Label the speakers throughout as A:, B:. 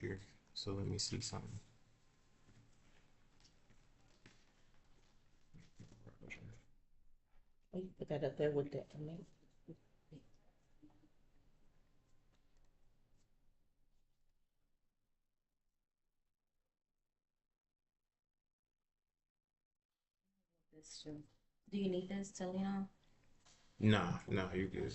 A: here. So let me see something.
B: Oh, you put that up there with that.
C: This too. Do you need this to lean on?
A: Nah, you're good.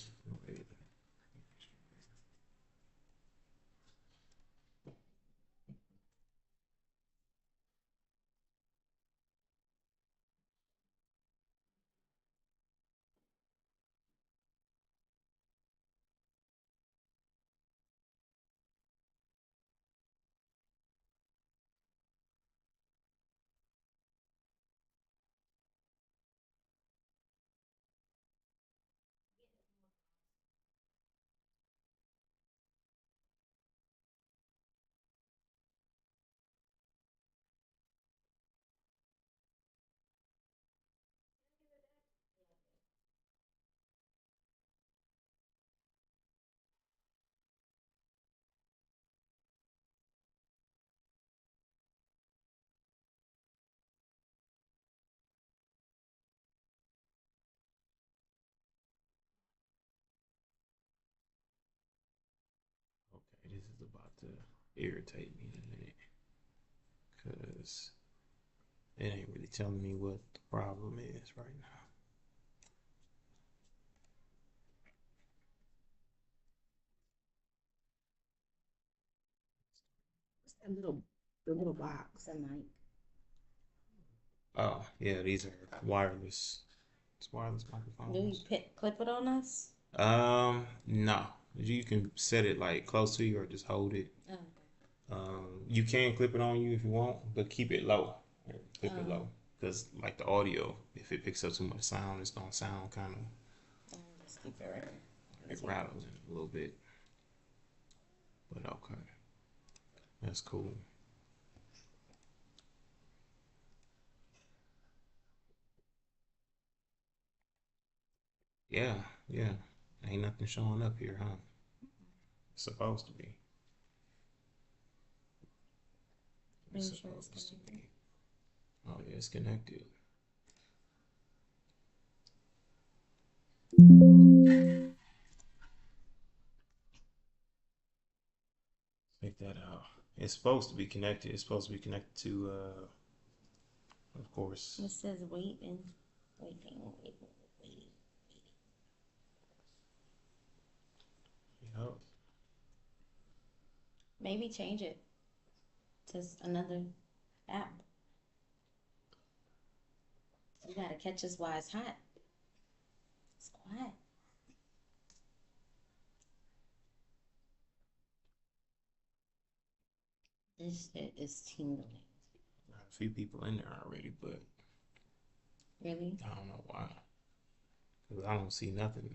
A: Okay, this is about to irritate me in a minute because it ain't really telling me what the problem is right now.
B: What's that little box?
C: It's a mic.
A: Oh, yeah, these are wireless. It's wireless microphones.
C: Do you clip it on us?
A: No. You can set it like close to you or just hold it.
C: Oh,
A: You can clip it on you if you want, but keep it low. Clip it low. Because like the audio, if it picks up too much sound, it's gonna sound kind of
C: just keep it right.
A: it rattles a little bit. But okay. That's cool. Yeah. Ain't nothing showing up here, huh? It's supposed to be. It's
C: Make sure it's
A: supposed to
C: connected.
A: be. Oh yeah, it's connected. Check that out. It's supposed to be connected. It's supposed to be connected to, of course.
C: It says waiting.
A: Yep.
C: Maybe change it to another app. You gotta catch us while it's hot. It's quiet. This shit is tingling.
A: Got a few people in there already, but
C: Really?
A: I don't know why. Because I don't see nothing.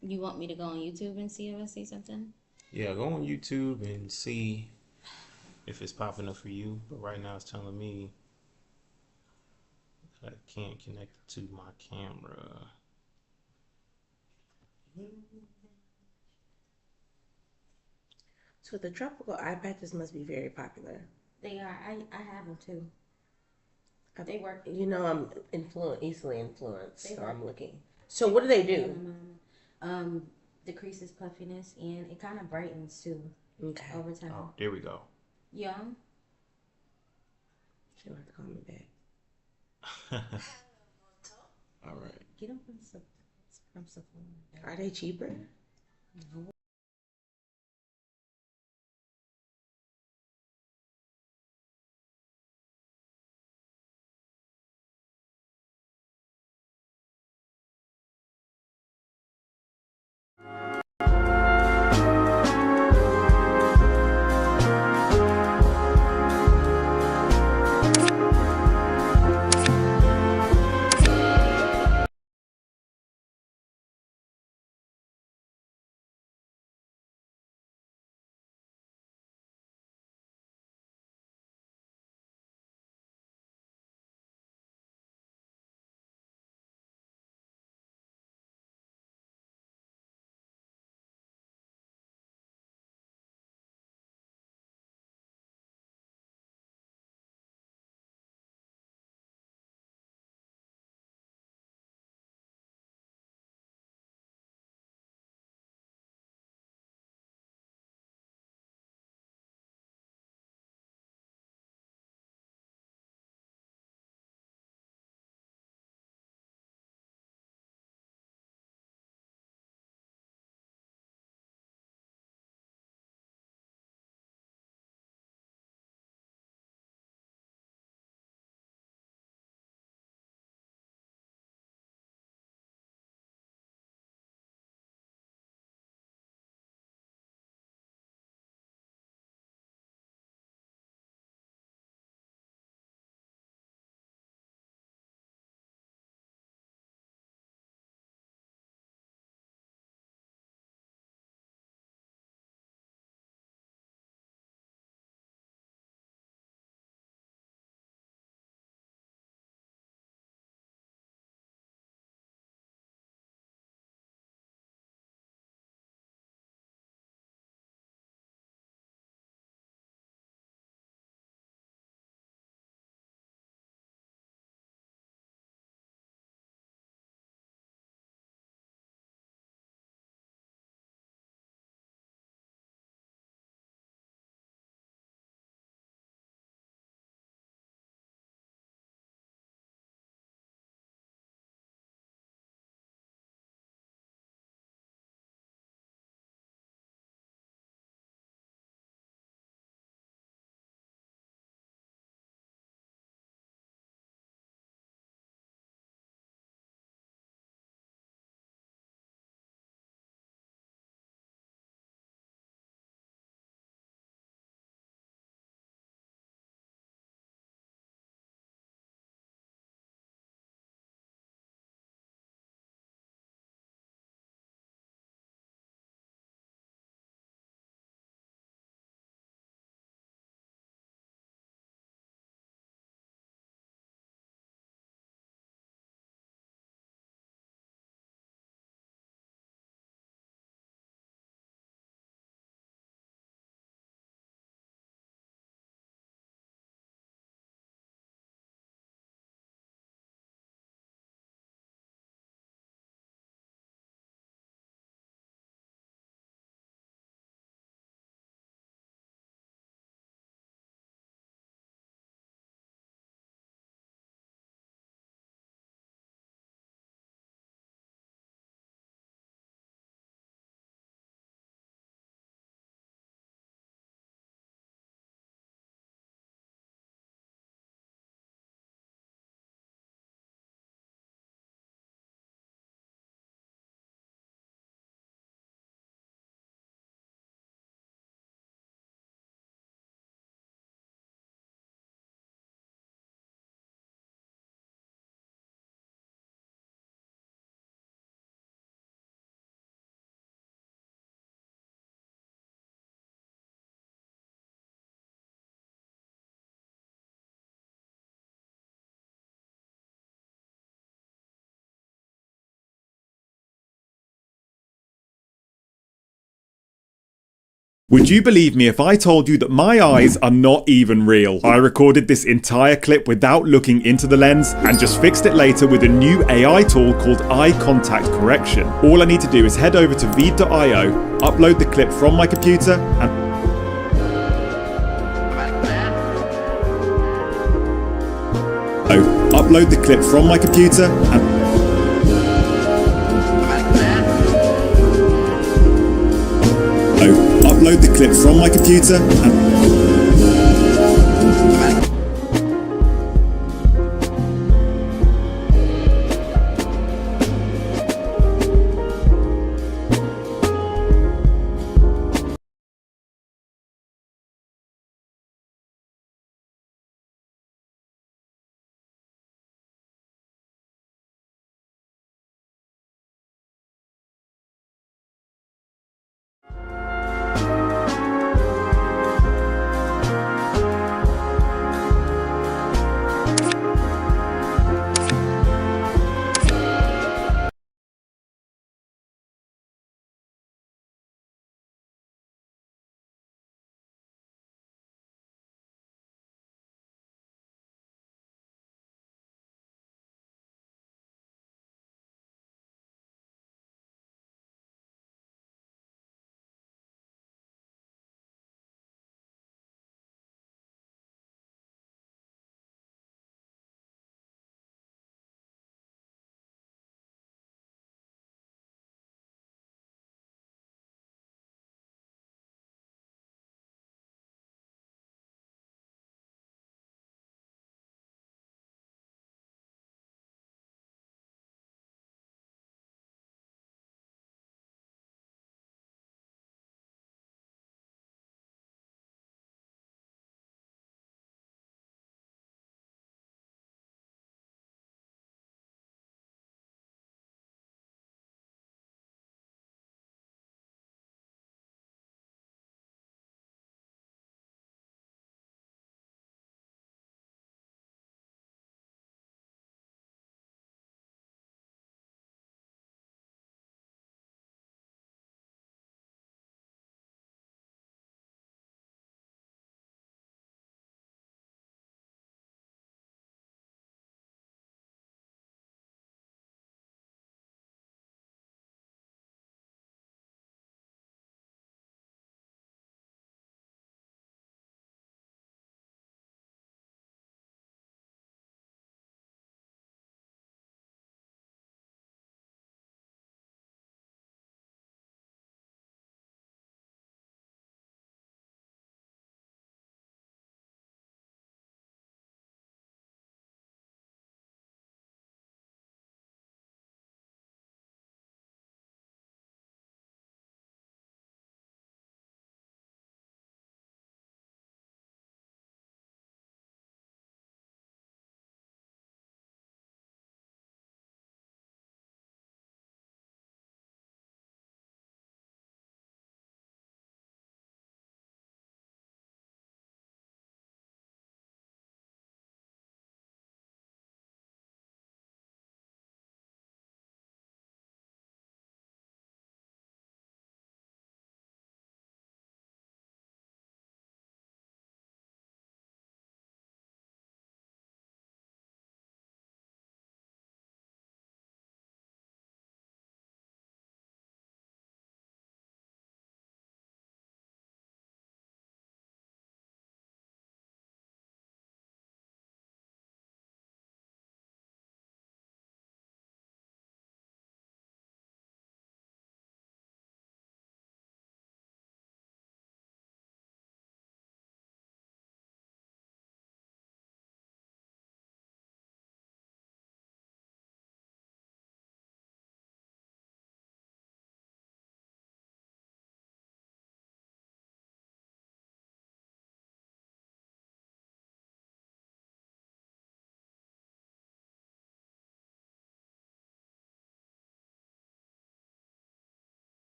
C: You want me to go on YouTube and see if I see something?
A: Yeah, go on YouTube and see if it's popping up for you. But right now it's telling me that I can't connect it to my camera.
B: So the tropical eye patches must be very popular.
C: They are. I have them too. They work.
B: You know, I'm easily influenced,
C: They
B: so
C: work.
B: I'm looking. So what do they do?
C: Decreases puffiness and it kind of brightens too
B: Okay.
C: over time.
A: Oh, there we go.
C: Yeah.
B: She'll have to call me back.
A: All right.
C: Get them from Sephora.
B: Are they cheaper?
C: No.
D: Would you believe me if I told you that my eyes are not even real? I recorded this entire clip without looking into the lens and just fixed it later with a new AI tool called eye contact correction. All I need to do is head over to veed.io, upload the clip from my computer and upload the clip from my computer and upload the clip from my computer and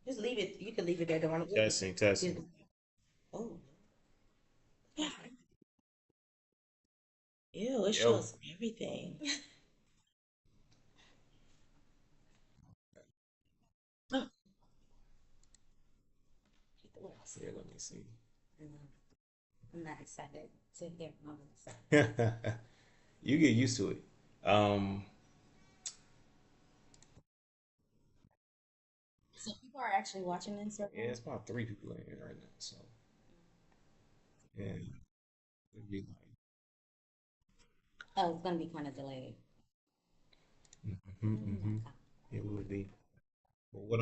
B: Just leave it. You can leave it there. Don't want to.
A: Testing, testing.
B: Oh. Ew, it
A: Yo.
B: shows everything. Oh, get the words.
A: Yeah, let me see.
C: I'm not excited to hear moments.
A: You get used to it. Um,
C: So people are actually watching this right
A: yeah,
C: now?
A: it's about 3 people in here right now. So yeah, it'd be
C: Oh, it's gonna be kind of delayed.
A: like, it would be. But what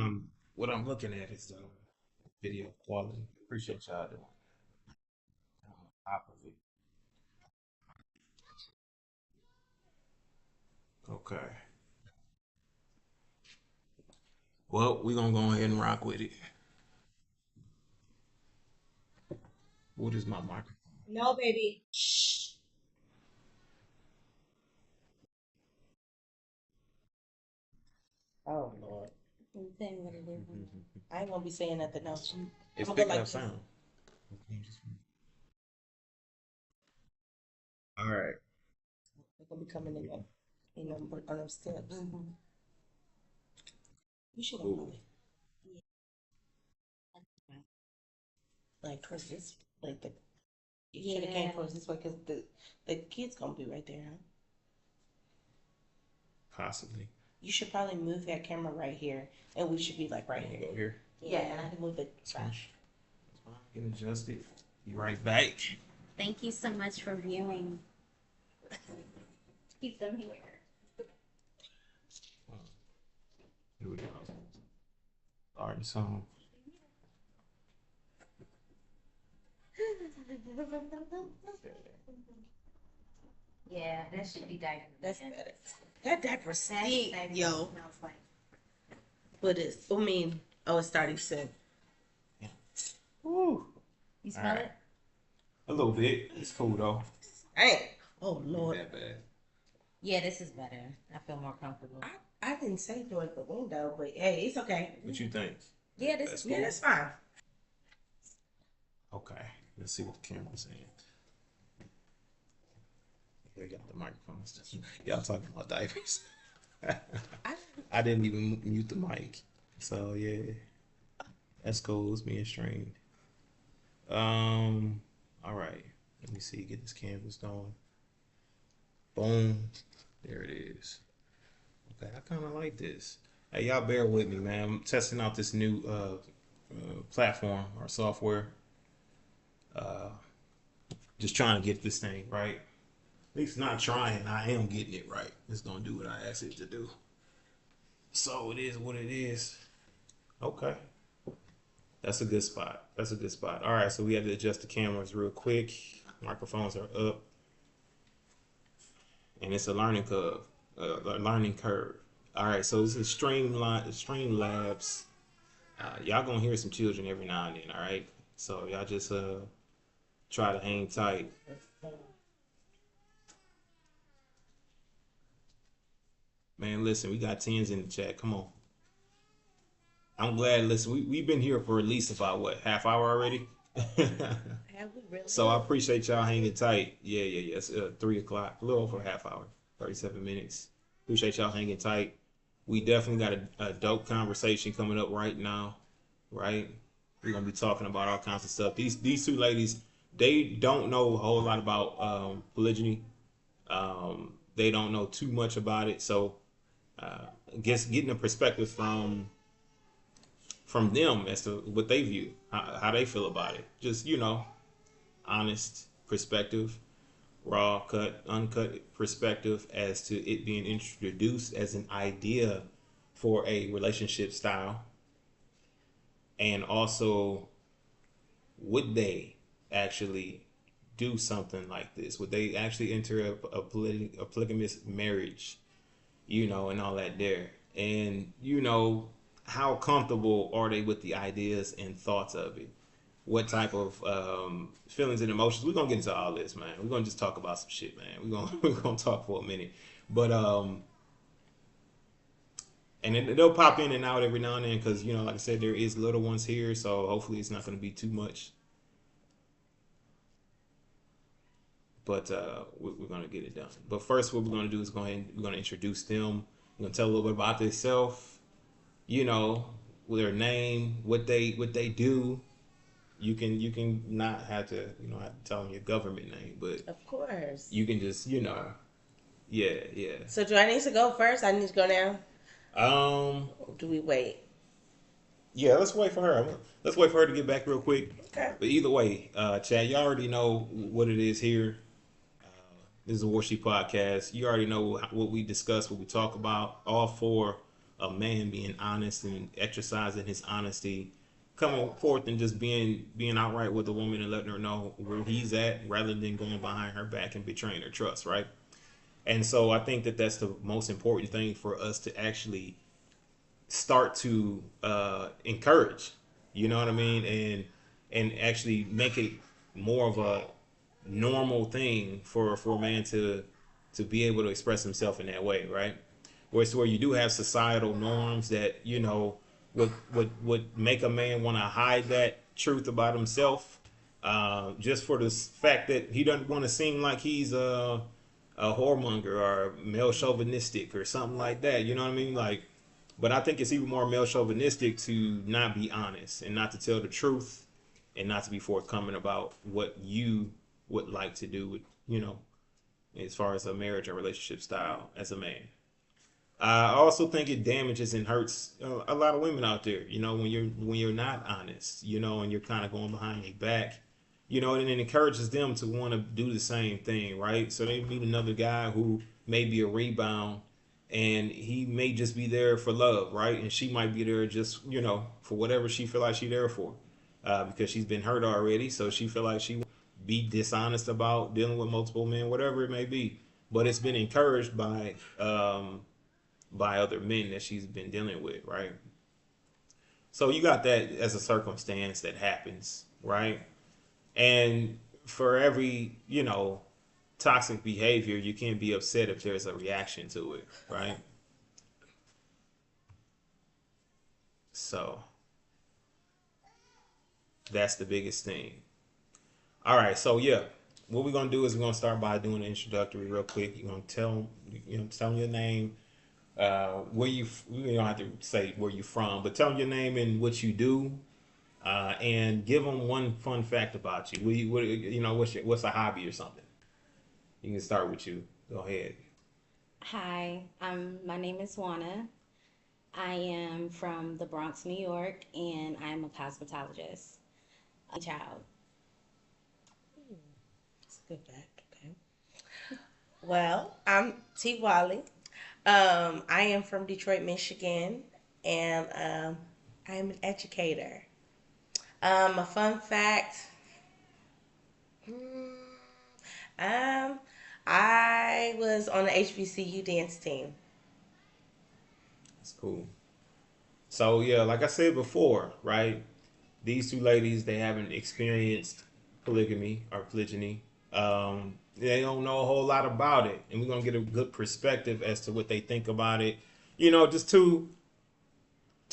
A: I'm looking at is the video quality. Appreciate y'all doing top of it. Okay. Well, we're gonna go ahead and rock with it. What is my microphone?
B: No, baby. Shh. Oh Lord,
C: I'm saying what it is.
B: I ain't gonna be saying nothing else.
A: It's
B: I'm gonna go
A: picking
B: like
A: up
B: this.
A: sound. All right.
B: They're gonna be coming in there, on them steps. You should have
A: Cool.
B: probably like towards this, like the. You should have came
C: Yeah.
B: towards this way because the kid's gonna be right there, huh?
A: Possibly.
B: You should probably move that camera right here, and we should be like right
A: You
B: here.
A: go here.
B: Yeah, and I can move it.
A: That's fine. Get adjusted. Be right back.
C: Thank you so much for viewing. Keep them here.
A: Here we go. All right, so
C: Yeah, that should be diaper.
B: That's better. That diaper stink,
C: diaper
B: yo.
C: smells like.
B: But it's, I mean, oh, it's starting soon.
A: woo,
C: You smell
A: Alright.
C: it?
A: a little bit. It's cool though.
B: Hey, oh
A: Not
B: Lord,
A: that bad.
C: Yeah, this is better. I feel more comfortable.
B: I didn't say through the window, but hey, it's okay.
A: What you think?
C: Yeah, this
A: That's
C: is
B: Yeah, that's fine.
A: Okay. Let's see what the camera's saying. They got the microphones. Y'all talking about diapers. I didn't even mute the mic. So yeah. That's cool. It's being streamed. All right. Let me see. Get this canvas going. Boom. There it is. Okay, I kind of like this. Hey, y'all bear with me, man. I'm testing out this new platform or software. Just trying to get this thing right. At least not trying. I am getting it right. It's gonna do what I asked it to do. So it is what it is. Okay. That's a good spot. That's a good spot. All right, so we have to adjust the cameras real quick. Microphones are up, and it's a learning curve. A learning curve. All right, so this is Streamlabs. Y'all gonna hear some children every now and then. All right, so y'all just try to hang tight. Man, listen, we got tens in the chat. Come on. I'm glad. Listen, we've been here for at least about what, half hour already.
B: Have we really?
A: So I appreciate y'all hanging tight. Yeah. It's 3 o'clock, a little over a half hour, 37 minutes. Appreciate y'all hanging tight. We definitely got a dope conversation coming up right now, right? We're gonna be talking about all kinds of stuff. These two ladies, they don't know a whole lot about polygyny. They don't know too much about it, so I guess getting a perspective from them as to what they view, how they feel about it. Just honest perspective, raw, uncut perspective as to it being introduced as an idea for a relationship style, and also would they actually do something like this? Would they actually enter a polygamous marriage? And all that there. And, how comfortable are they with the ideas and thoughts of it? What type of feelings and emotions? We're going to get into all this, man. We're going to just talk about some shit, man. We're gonna talk for a minute. But, and then they'll pop in and out every now and then because, like I said, there is little ones here. So hopefully it's not going to be too much. but we're gonna get it done. But first, what we're gonna do is we're gonna introduce them. We're gonna tell a little bit about themselves. You know, with their name, what they do. You can not have to have to tell them your government name, but
B: Of course.
A: you can just yeah.
B: So do I need to go first? I need to go now.
A: Or
B: do we wait?
A: Yeah, let's wait for her. Let's wait for her to get back real quick.
B: Okay.
A: But either way, Chad, you already know what it is here. This is a Warsheep Podcast. You already know what we discuss, what we talk about. All for a man being honest and exercising his honesty, coming forth and just being outright with a woman and letting her know where he's at, rather than going behind her back and betraying her trust, right? And so I think that that's the most important thing for us to actually start to encourage, you know what I mean, and actually make it more of a normal thing for a man to be able to express himself in that way, right? Where you do have societal norms that would make a man want to hide that truth about himself, just for the fact that he doesn't want to seem like he's a whoremonger or male chauvinistic or something like that, you know what I mean? Like, but I think it's even more male chauvinistic to not be honest and not to tell the truth and not to be forthcoming about what you would like to do with, as far as a marriage or relationship style as a man. I also think it damages and hurts a lot of women out there, when you're not honest, and you're kind of going behind your back, and it encourages them to want to do the same thing, right? So they meet another guy who may be a rebound, and he may just be there for love, right? And she might be there just, for whatever she feel like she's there for, because she's been hurt already. So she feel like she be dishonest about dealing with multiple men, whatever it may be. But it's been encouraged by other men that she's been dealing with, right? So you got that as a circumstance that happens, right? And for every, toxic behavior, you can't be upset if there's a reaction to it, right? So that's the biggest thing. All right, so yeah, what we're gonna do is we're gonna start by doing an introductory real quick. You're gonna tell them your name, where you don't have to say where you're from, but tell them your name and what you do, and give them one fun fact about you. What's a hobby or something? You can start with you. Go ahead.
C: Hi, my name is Juana. I am from the Bronx, New York, and I'm a cosmetologist. A child.
B: That's a good fact. Okay. Well, I'm T. Wally. I am from Detroit, Michigan, and I am an educator. A fun fact. I was on the HBCU dance team.
A: That's cool. So yeah, like I said before, right? These two ladies, they haven't experienced polygamy or polygyny. They don't know a whole lot about it, and we're gonna get a good perspective as to what they think about it. Just two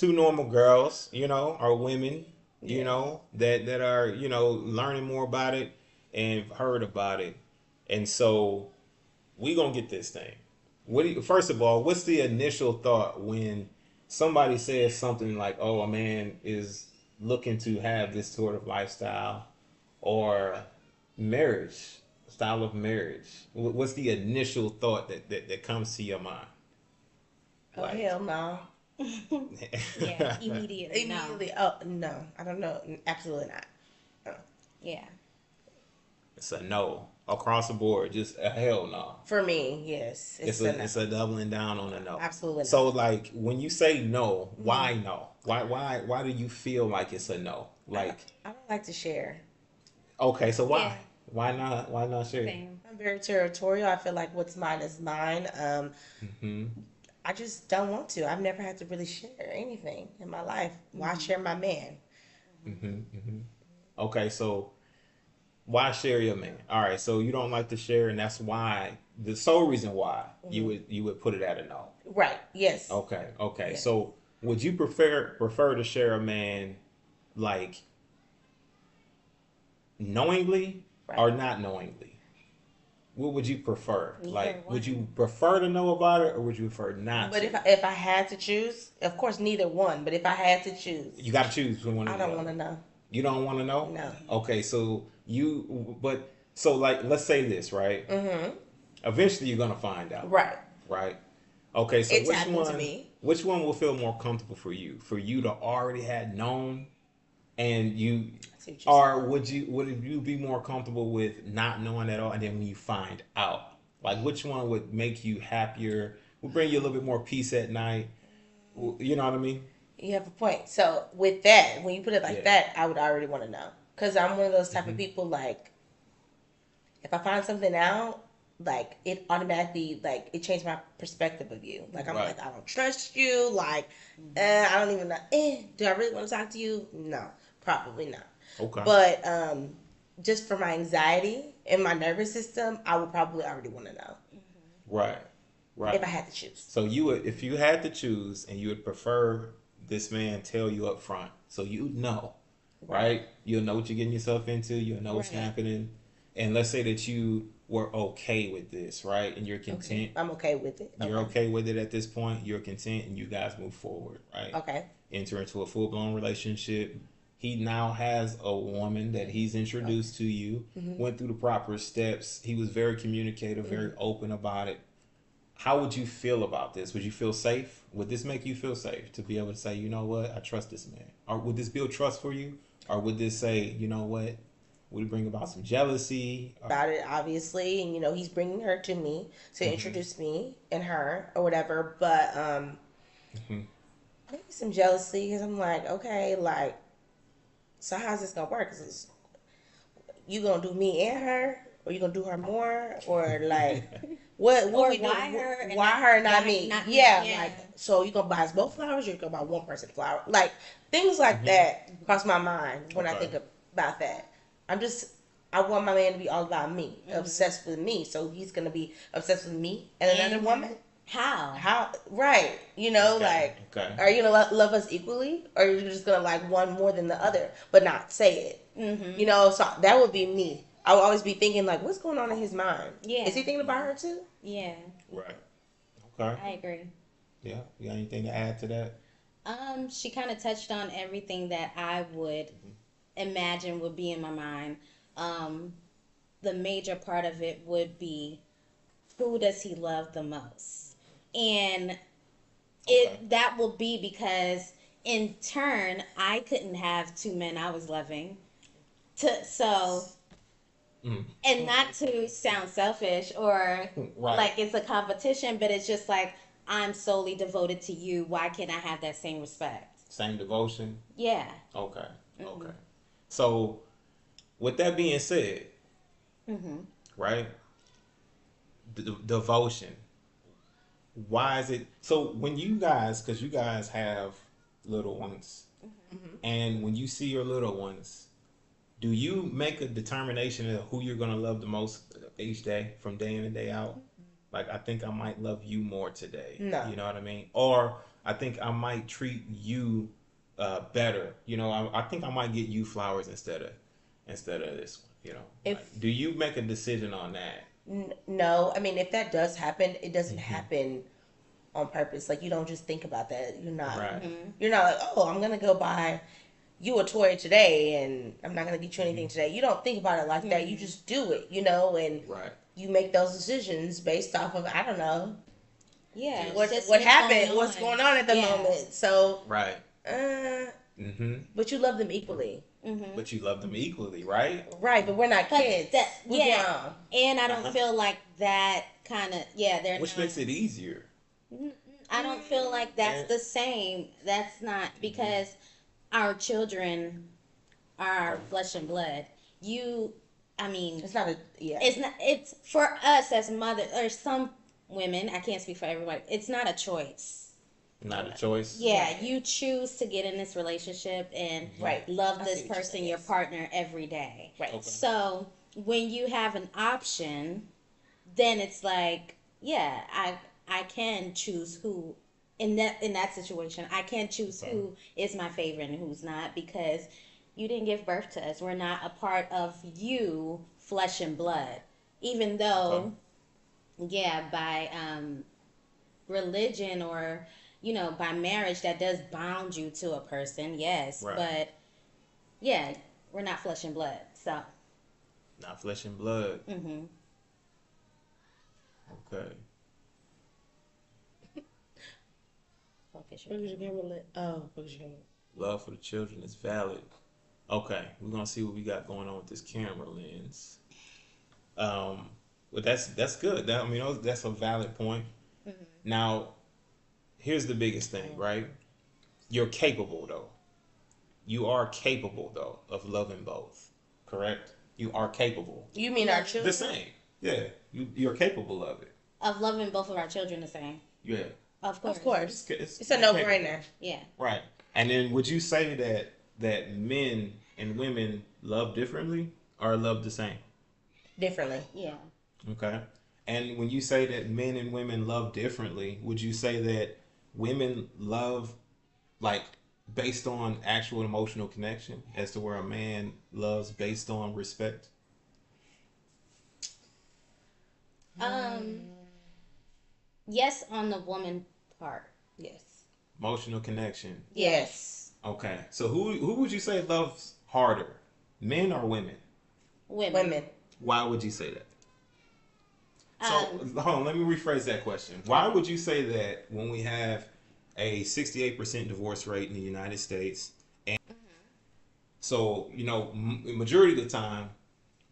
A: normal girls, or women, that are learning more about it and heard about it. And so we gonna get this thing. First of all, what's the initial thought when somebody says something like, "Oh, a man is looking to have this sort of lifestyle or style of marriage"? What's the initial thought that comes to your mind?
B: Oh, hell no.
C: Yeah, immediately.
B: Immediately. No. Oh, no. I don't know. Absolutely not. No.
C: Yeah.
A: It's a no across the board, just a hell no.
B: For me, yes.
A: It's a doubling down on a no.
B: Absolutely not.
A: So like when you say no, why no? Why do you feel like it's a no? Like
B: I don't like to share.
A: Okay, so why?
C: Yeah.
A: Why not share?
C: Same.
B: I'm very territorial. I feel like what's mine is mine. I just don't want to. I've never had to really share anything in my life. Why share my man?
A: Okay, so why share your man? All right, so you don't like to share, and that's why the sole reason why you would put it at a no.
B: Right. Yes.
A: Okay.
B: Yeah.
A: So would you prefer to share a man like knowingly or not knowingly? what would you prefer?
C: Neither
A: Like,
C: one.
A: would you prefer to know about it, or would you prefer not
B: But
A: to?
B: if I had to choose, of course neither one. But if I had to choose,
A: You got to choose between one or
B: I
A: the
B: don't
A: other.
B: want to know.
A: You don't want to know?
B: No.
A: Okay, so like, let's say this, right?
B: Mm-hmm.
A: Eventually, you're gonna find out,
B: Right.
A: right? Okay, so
B: It's happened to me.
A: which one will feel more comfortable for you? For you to already had known, and you,
B: I see what you're
A: or would you be more comfortable with not knowing at all, and then when you find out, like which one would make you happier? Would bring you a little bit more peace at night? You know what I mean?
B: You have a point. So with that, when you put it like
A: Yeah.
B: that, I would already want to know. Because I'm one of those type of people, like, if I find something out, like, it automatically, like, it changed my perspective of you. Like, I'm
A: Right.
B: like, I don't trust you. Like, I don't even know. Do I really want to talk to you? No, probably not.
A: Okay.
B: But just for my anxiety and my nervous system, I would probably already want to know
A: Right. Right.
B: if I had to choose.
A: So you would, if you had to choose, and you would prefer this man tell you up front, so you know, right? You'll know what you're getting yourself into. You'll know what's
B: Right.
A: happening, and let's say that you were okay with this, right? And you're content.
B: I'm okay with it.
A: You're okay with it at this point. You're content, and you guys move forward, right?
B: Okay.
A: Enter into a full blown relationship. He now has a woman that he's introduced to you. Went through the proper steps. He was very communicative, very open about it. How would you feel about this? Would you feel safe? Would this make you feel safe to be able to say, you know what, I trust this man? Or would this build trust for you? Or would this say, you know what, would it bring about some jealousy?
B: About it, obviously, and he's bringing her to me to introduce me and her or whatever. But maybe some jealousy because I'm like, okay, like, so how's this gonna work? Is you gonna do me and her, or you gonna do her more, or like what
C: Or
B: we do?
C: why her and
B: Why
C: not-
B: her, not
C: why
B: me?
C: not me?
B: Yeah,
C: Yeah.
B: like, so you gonna buy us both flowers, or you gonna buy one person flower? Like things like that cross my mind when I
A: Okay.
B: think about that. I want my man to be all about me, obsessed with me. So he's gonna be obsessed with me and another
C: And
B: woman.
C: How?
B: How? Right? Like,
A: Okay.
B: are you gonna love us equally, or are you just gonna like one more than the other, but not say it? So that would be me. I would always be thinking like, what's going on in his mind?
C: Yeah.
B: Is he thinking about her too?
C: Yeah,
A: Right. Okay.
C: I agree.
A: Yeah. You got anything to add to that?
C: She kind of touched on everything that I would imagine would be in my mind. The major part of it would be, who does he love the most? And
A: Okay.
C: that will be because in turn I couldn't have two men I was loving. And not to sound selfish or
A: Right.
C: like it's a competition, but it's just like, I'm solely devoted to you. Why can't I have that same respect?
A: Same devotion.
C: Yeah.
A: Okay. Okay. So, with that being said, right? Devotion. Why is it so? When you guys, because you guys have little ones, and when you see your little ones, do you make a determination of who you're gonna love the most each day, from day in and day out? Like, I think I might love you more today.
B: No.
A: You know what I mean? Or I think I might treat you better. I think I might get you flowers instead of this one. Do you make a decision on that?
B: No, I mean, if that does happen, it doesn't happen on purpose. Like, you don't just think about that. You're not.
A: Right.
B: You're not like, oh, I'm gonna go buy you a toy today, and I'm not gonna get you anything today. You don't think about it like that. You just do it, and
A: Right.
B: you make those decisions based off of, I don't know,
C: Yeah. it's
B: what
C: just
B: happened, what's going on at the
C: Yeah.
B: moment. So,
A: Right. Mm-hmm.
B: but you love them equally,
A: But you love them equally, right?
B: right? But we're not
C: But
B: kids.
C: that,
B: We're
C: yeah.
B: grown.
C: And I don't feel like that kind of, they're
A: Which
C: not.
A: makes it easier.
C: I don't feel like that's the same. That's not, because our children are flesh and blood.
B: It's not
C: It's not. It's for us as mothers, or some women. I can't speak for everybody. It's not a choice.
A: Not a choice.
C: Yeah, you choose to get in this relationship and
B: Right.
C: love
B: I
C: this
B: see what you're
C: person,
B: saying.
C: your partner, every day.
B: Right.
A: Okay.
C: So when you have an option, then it's like, I can choose who in that situation. I can choose who is my favorite and who's not, because you didn't give birth to us. We're not a part of you, flesh and blood. even though, yeah, by religion or, you know, by marriage, that does bound you to a person, yes.
A: Right.
C: But, yeah, we're not flesh and blood, so.
A: Not flesh and blood.
C: Mm-hmm.
A: Okay.
C: Focus
B: Focus
C: your
B: your camera lit. Oh, focus your camera.
A: Love for the children is valid. Okay, we're gonna see what we got going on with this camera lens. But that's good. That, I mean, that's a valid point.
C: Mm-hmm.
A: Now, here's the biggest thing, right? You're capable, though. You are capable, though, of loving both. Correct? You are capable.
B: You mean our children?
A: The same. Yeah, you're capable of it.
C: Of loving both of our children the same.
A: Yeah.
C: Of course.
B: Of course.
A: It's
B: It's a no-brainer.
C: Yeah.
A: Right. And then would you say that men and women love differently or love the same?
B: Differently.
C: Yeah.
A: Okay. And when you say that men and women love differently, would you say that women love like based on actual emotional connection as to where a man loves based on respect?
C: Yes, on the woman part.
B: Yes.
A: Emotional connection.
B: Yes.
A: Okay. So who would you say loves harder? Men or women?
B: Women.
A: Why would you say that? So hold on, let me rephrase that question. Why would you say that when we have a 68% divorce rate in the United States, and so you know, majority of the time,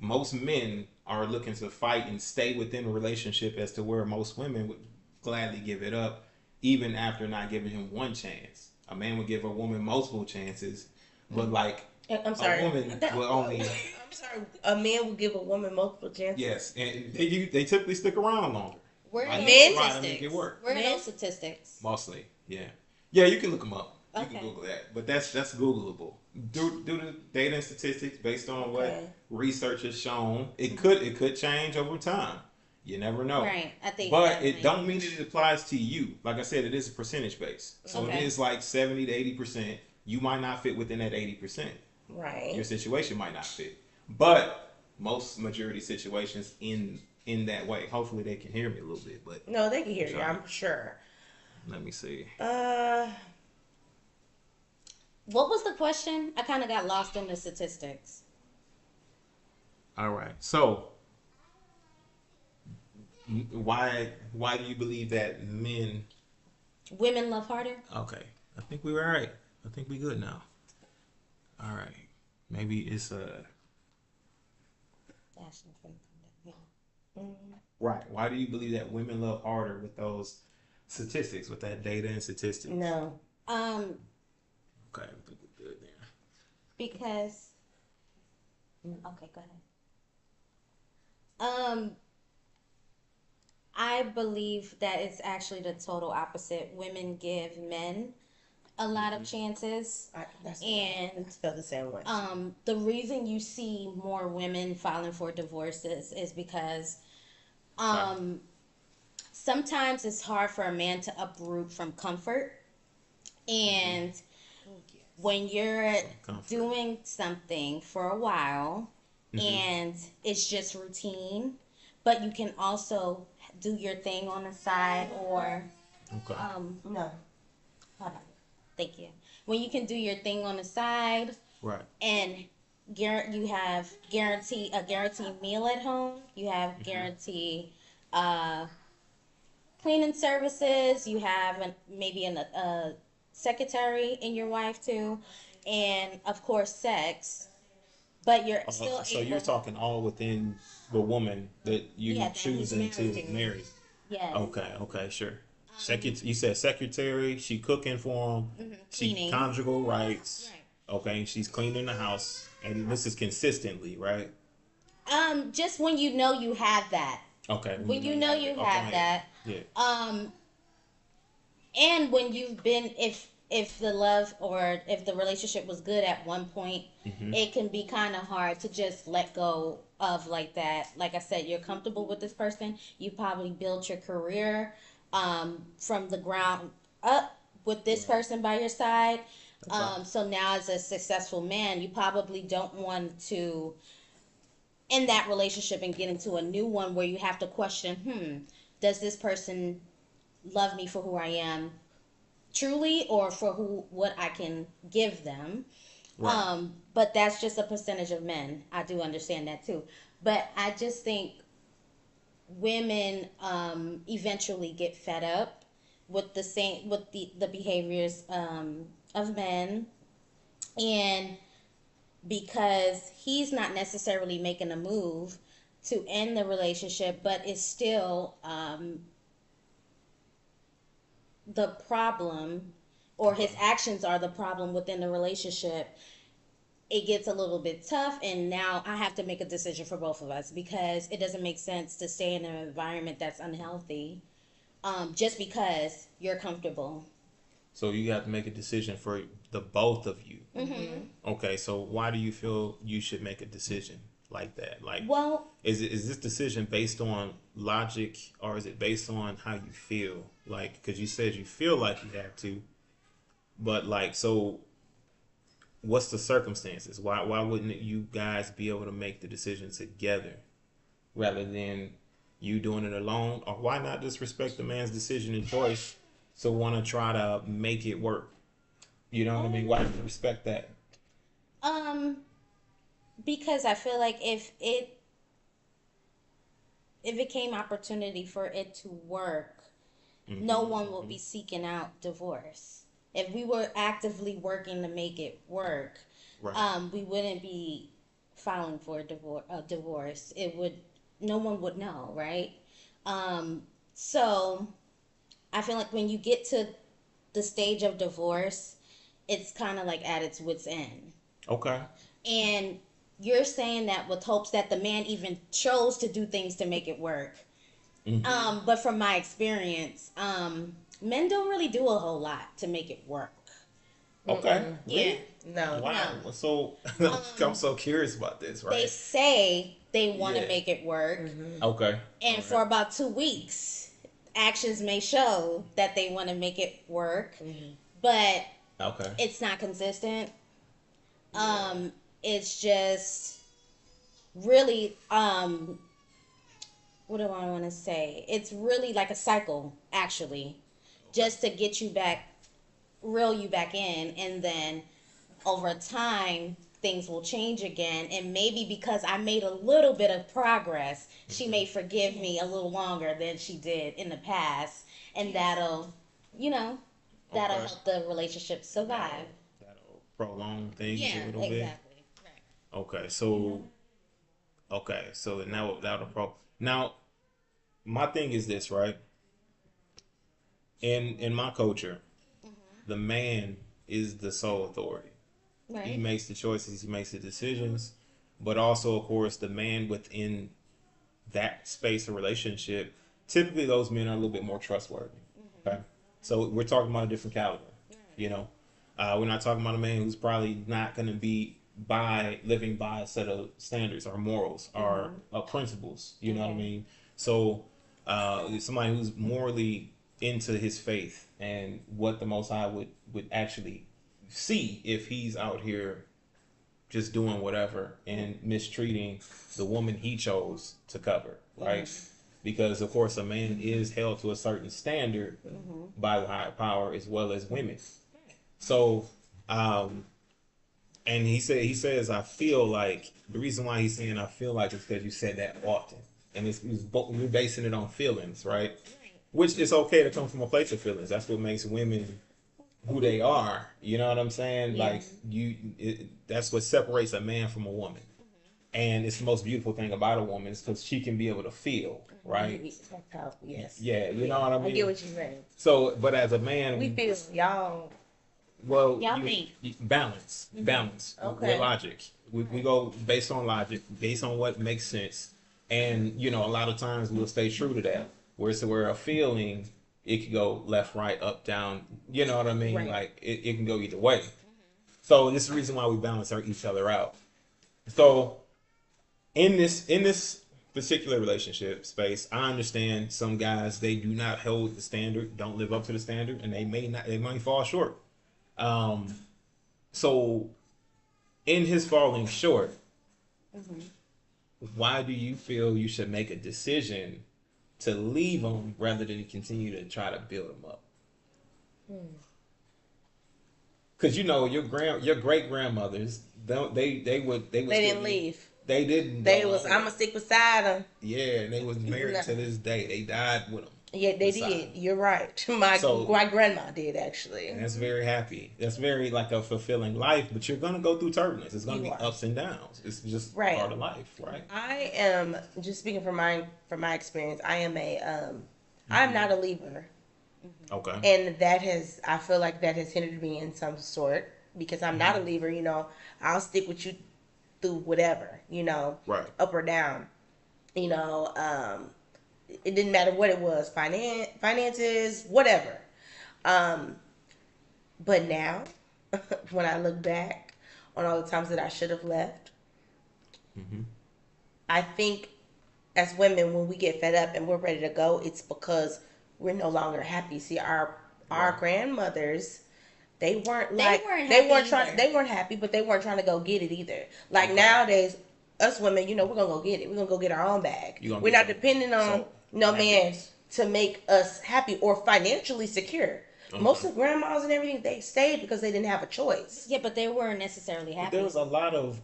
A: most men are looking to fight and stay within a relationship, as to where most women would gladly give it up, even after not giving him one chance. A man would give a woman multiple chances, but like
B: I'm sorry.
A: a woman will only.
B: I'm sorry. A man will give a woman multiple chances.
A: Yes, and they typically stick around longer.
C: Where are
A: Like,
C: those
A: try to make
C: statistics?
A: it work.
C: Where are
B: Men?
C: those statistics?
A: Mostly, yeah. Yeah, you can look them up. You
C: Okay.
A: can Google that. But that's Googleable. Do the data and statistics based on
B: Okay.
A: what research has shown. It could change over time. You never know.
C: Right. I think.
A: But
C: that
A: it
C: might-
A: don't mean that it applies to you. Like I said, it is a percentage base. So
C: Okay.
A: it is like 70 to 80%. You might not fit within that 80%.
B: Right.
A: Your situation might not fit. But most majority situations in that way. Hopefully they can hear me a little bit, but
B: No, they can hear you. I'm sure.
A: let me see.
C: What was the question? I kind of got lost in the statistics.
A: All right. So, why do you believe that men?
C: Women love harder.
A: Okay, I think we were all right. I think we good now. All right. Maybe it's right. Why do you believe that women love harder with those statistics, with that data and statistics?
B: No.
A: Okay, I think we're good there.
C: Because. Okay, go ahead. I believe that it's actually the total opposite. Women give men a lot of chances.
B: I
C: And
B: feel the same way.
C: the reason you see more women filing for divorces is because sometimes it's hard for a man to uproot from comfort. And when you're
A: Comfort.
C: doing something for a while and it's just routine, but you can also do your thing on the side or
A: Okay.
B: No.
C: hold on. Thank you. When you can do your thing on the side
A: Right.
C: and you have a guaranteed meal at home, you have guaranteed cleaning services, you have maybe a secretary in your wife too, and of course sex, but you're still
A: So
C: able.
A: you're talking all within the woman that you
C: Yeah, that he's
A: choosing to
C: married to.
A: marry.
C: Yes.
A: Okay, sure. You said secretary. She cooking for him. She
C: cleaning.
A: conjugal rights.
C: Right.
A: Okay, she's cleaning the house, and this is consistently, right?
C: Just when you know you have that.
A: Okay.
C: When you know you
A: Okay,
C: have that.
A: Yeah.
C: And when you've been, if the love or if the relationship was good at one point, it can be kind of hard to just let go of like that. Like I said, you're comfortable with this person. You probably built your career from the ground up with this person by your side. So now as a successful man, you probably don't want to in that relationship and get into a new one where you have to question, does this person love me for who I am truly, or for what I can give them? Right. But that's just a percentage of men. I do understand that too. But I just think women eventually get fed up with the behaviors of men, and because he's not necessarily making a move to end the relationship, but is still the problem, or his actions are the problem within the relationship, it gets a little bit tough. And now I have to make a decision for both of us, because it doesn't make sense to stay in an environment that's unhealthy just because you're comfortable.
A: So you have to make a decision for the both of you. Mm-hmm. Okay, so why do you feel you should make a decision like that? Like, well, is this decision based on logic, or is it based on how you feel? Like, because you said you feel like you have to, but like, so what's the circumstances? Why wouldn't you guys be able to make the decision together rather than you doing it alone? Or why not just respect the man's decision and choice, so want to try to make it work? You know what I mean? Why do you respect that?
C: Because I feel like if it came opportunity for it to work, mm-hmm. no one will be seeking out divorce. If we were actively working to make it work, right. We wouldn't be filing for a divorce. No one would know, right? So I feel like when you get to the stage of divorce, it's kind of like at its wit's end. Okay. And you're saying that with hopes that the man even chose to do things to make it work. Mm-hmm. But from my experience, men don't really do a whole lot to make it work.
A: Okay.
C: Yeah.
B: No.
A: Wow. No. So I'm so curious about this, right?
C: They say they want to make it work. Mm-hmm.
A: Okay.
C: And for about 2 weeks, actions may show that they want to make it work. Mm-hmm. But it's not consistent. It's just really, what do I want to say? It's really like a cycle, actually, just to get you back, reel you back in, and then over time, things will change again. And maybe because I made a little bit of progress, she may forgive me a little longer than she did in the past, and that'll help the relationship survive.
A: That'll prolong things a little bit.
C: Exactly.
A: Okay, so now without a problem. Now, my thing is this, right? In my culture, mm-hmm. the man is the sole authority. Right. He makes the choices, he makes the decisions, but also, of course, the man within that space of relationship, typically those men are a little bit more trustworthy. Mm-hmm. Okay, so we're talking about a different caliber. Right. You know, we're not talking about a man who's probably not going to be living by a set of standards or morals or principles, you know what I mean? So somebody who's morally into his faith and what the Most High would actually see if he's out here just doing whatever and mistreating the woman he chose to cover, right? Mm-hmm. Because of course a man is held to a certain standard by the higher power as well as women. So and he says, I feel like, the reason why he's saying I feel like is because you said that often. And we're basing it on feelings, right? Which is okay to come from a place of feelings. That's what makes women who they are. You know what I'm saying? Yeah. Like, that's what separates a man from a woman. And it's the most beautiful thing about a woman is because she can be able to feel, right?
B: Yes.
A: Yeah, you know what I mean?
B: I get what you're saying.
A: So, but as a man...
B: We feel, y'all...
A: Well,
B: balance.
A: Okay. With logic. We go based on logic, based on what makes sense. And, a lot of times we'll stay true to that. Whereas where a feeling, it can go left, right, up, down. You know what I mean? Right. Like, it can go either way. So this is the reason why we balance each other out. So in this particular relationship space, I understand some guys, they do not hold the standard, don't live up to the standard, and they might fall short. So in his falling short, why do you feel you should make a decision to leave them rather than continue to try to build them up? Because your great grandmothers, they
B: didn't leave.
A: They didn't.
B: They was, I'm gonna stick beside them.
A: Yeah, and they was married to this day. They died with them.
B: Yeah, they did. You're right. My grandma did, actually.
A: And that's very happy. That's very like a fulfilling life. But you're gonna go through turbulence. It's gonna be ups and downs. It's just part of life, right?
B: I am just speaking from my experience. I am I'm not a leaver.
A: Okay.
B: And I feel like that has hindered me in some sort because I'm not a leaver. I'll stick with you through whatever.
A: Right.
B: Up or down. It didn't matter what it was, finances, whatever. But now, when I look back on all the times that I should have left, I think as women, when we get fed up and we're ready to go, it's because we're no longer happy. See, our grandmothers, they weren't happy, but they weren't trying to go get it either. Like nowadays, us women, we're gonna go get it. We're gonna go get our own bag. We're not depending on no man to make us happy or financially secure. Most of the grandmas and everything, they stayed because they didn't have a choice.
C: Yeah, but they weren't necessarily happy.
A: But there was a lot of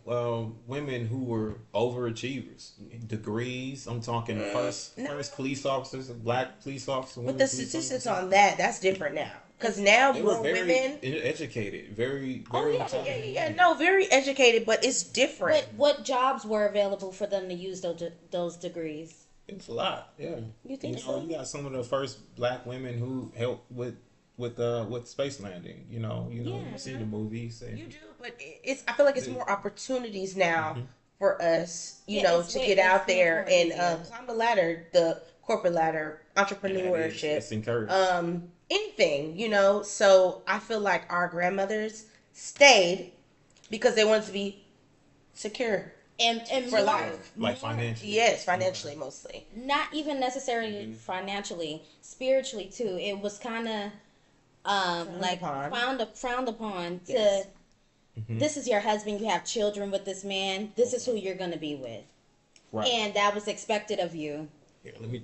A: women who were overachievers. Degrees. I'm talking first police officers, black police officers.
B: But the statistics on that's different now. Because now more women
A: educated, very
B: very educated, but it's different.
C: But what jobs were available for them to use those degrees?
A: It's a lot, yeah.
B: You think so?
A: You got some of the first black women who helped with space landing. You see the movies.
B: You do, but I feel like it's more opportunities now for us, to get out there and climb the ladder, the corporate ladder, entrepreneurship.
A: It's encouraged.
B: Anything, So I feel like our grandmothers stayed because they wanted to be secure. And for life,
A: like financially.
B: Yes, financially mostly.
C: Not even necessarily financially, spiritually too. It was kind of frowned upon.
B: Yes.
C: This is your husband. You have children with this man. This is who you're gonna be with,
A: right?
C: And that was expected of you.
A: Here, let me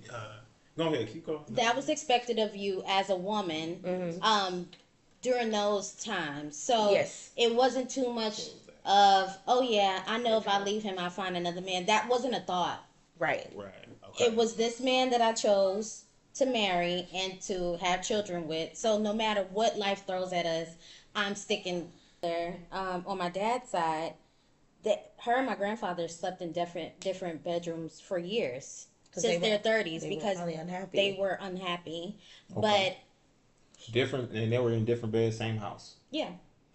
A: go ahead. Keep going.
C: That was expected of you as a woman. During those times, so it wasn't too much of, I know if I leave him, I'll find another man. That wasn't a thought.
B: Right.
A: Okay.
C: It was this man that I chose to marry and to have children with. So no matter what life throws at us, I'm sticking there. On my dad's side, her and my grandfather slept in different bedrooms for years. Since their 30s because they were unhappy.
A: Okay. But different, and they were in different beds, same house.
C: Yeah.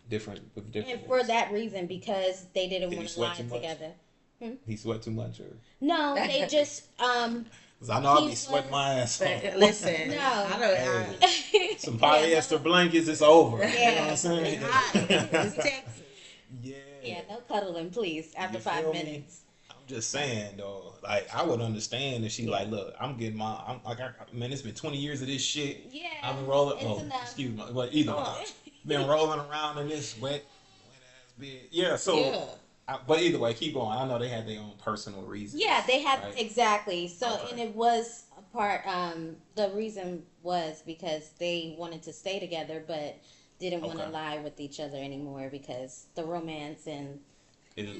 A: Different.
C: And for that reason, because they didn't want to lie together.
A: He sweat too much, or
C: no? They just
A: Cause I know I'll be sweating my ass off.
B: Listen,
C: no,
B: I know.
A: Some polyester blankets, it's over.
C: Yeah.
A: You know what I'm saying?
B: It's Texas.
C: Yeah, no cuddling, please. After 5 minutes.
A: I'm just saying though, like I would understand if she like, look, I'm getting man, it's been 20 years of this shit.
C: Yeah.
A: I've been rolling.
C: Enough.
A: Excuse me, but either way, been rolling around in this wet ass bed. Yeah, so. Yeah. But either way, keep going. I know they had their own personal reasons.
C: Yeah, they had
A: right?
C: Exactly. So, and it was a part. The reason was because they wanted to stay together, but didn't want to lie with each other anymore because the romance and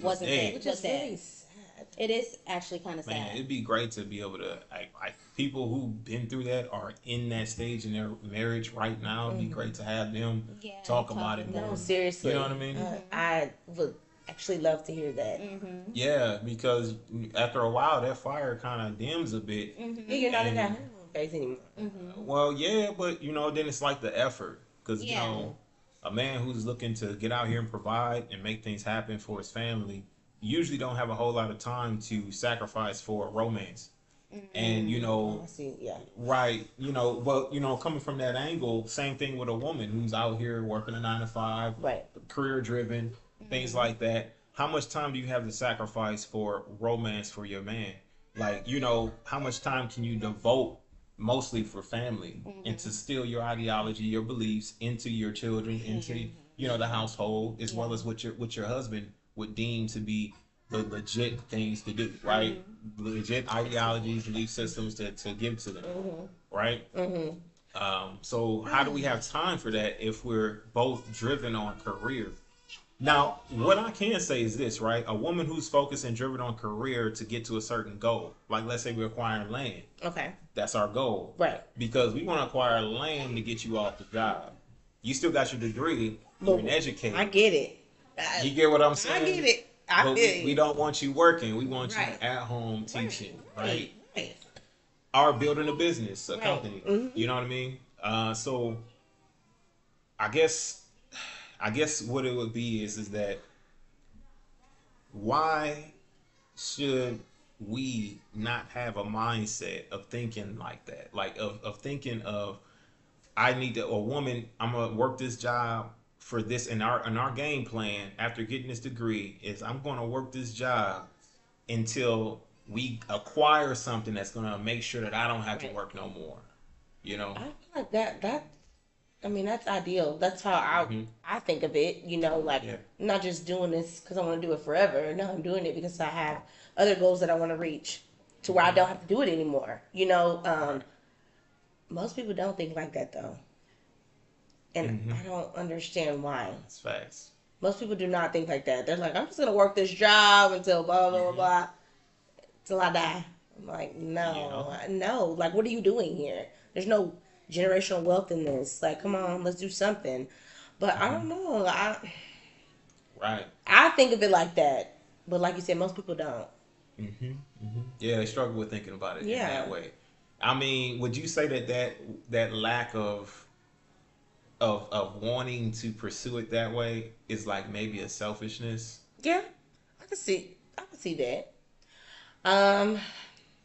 C: wasn't there.
B: Which is really sad.
C: It is actually kind of sad.
A: Man, it'd be great to be able to like people who've been through that are in that stage in their marriage right now. It'd be great to have them talk about it more.
B: No, seriously.
A: You know what I mean?
B: I would actually love to hear that.
A: Yeah, because after a while that fire kind of dims a bit.
B: You're not in that honeymoon phase anymore.
A: Well, yeah, but then it's like the effort, because a man who's looking to get out here and provide and make things happen for his family usually don't have a whole lot of time to sacrifice for romance. And right, but coming from that angle, same thing with a woman who's out here working a 9-to-5,
B: right,
A: career driven, things like that. How much time do you have to sacrifice for romance for your man? Like, how much time can you devote mostly for family and to steal your ideology, your beliefs into your children, into the household, as well as what your husband would deem to be the legit things to do, right? Legit ideologies, belief systems to give to them, right? So how do we have time for that if we're both driven on career? Now, what I can say is this, right? A woman who's focused and driven on career to get to a certain goal, like let's say we're acquiring land.
B: Okay.
A: That's our goal.
B: Right.
A: Because we want to acquire land to get you off the job. You still got your degree. You're an educator.
B: I get it.
A: You get what I'm saying?
B: I get it. I feel you.
A: We don't want you working. We want you at home teaching, right? Or building a business, a company. You know what I mean? So I guess what it would be is that why should we not have a mindset of thinking like that? Like of thinking of, I need to, a woman, I'm gonna work this job for this, and our game plan after getting this degree is I'm gonna work this job until we acquire something that's gonna make sure that I don't have to work no more. You know?
B: I feel like that's ideal. That's how I think of it. You know, like I'm not just doing this because I want to do it forever. No, I'm doing it because I have other goals that I want to reach to where I don't have to do it anymore. You know, most people don't think like that though. And I don't understand why.
A: That's facts.
B: Most people do not think like that. They're like, I'm just going to work this job until blah, blah, blah, blah, till I die. I'm like, no. Like, what are you doing here? There's no generational wealth in this. Like, come on, let's do something. But I don't know. I think of it like that. But like you said, most people don't.
A: Yeah, they struggle with thinking about it in that way. I mean, would you say that lack of wanting to pursue it that way is like maybe a selfishness?
B: Yeah, I can see that.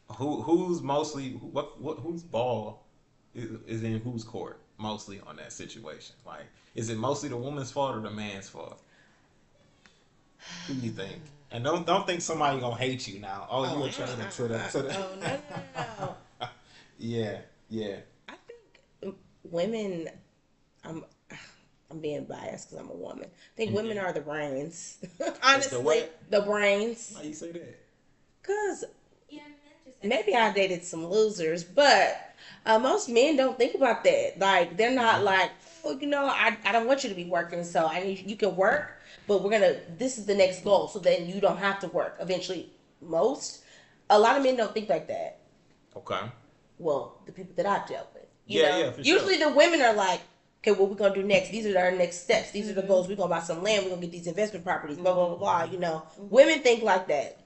A: Who's mostly whose ball is in whose court mostly on that situation? Like, is it mostly the woman's fault or the man's fault? Who do you think? And don't think somebody gonna hate you now. You were trying to the.
B: Oh no.
A: Yeah.
B: I think women. I'm being biased because I'm a woman. I think women are the brains. Honestly, the brains.
A: Why you say that?
B: Because maybe I dated some losers, but most men don't think about that. Like, they're not like, oh, you know, I don't want you to be working, so you can work, but this is the next goal, so then you don't have to work. Eventually, a lot of men don't think like that.
A: Okay.
B: Well, the people that I've dealt with.
A: For
B: Usually
A: sure.
B: the women are like, okay, what we're going to do next? These are our next steps. These are the goals. We're going to buy some land. We're going to get these investment properties, blah, blah, blah, blah. You know, women think like that.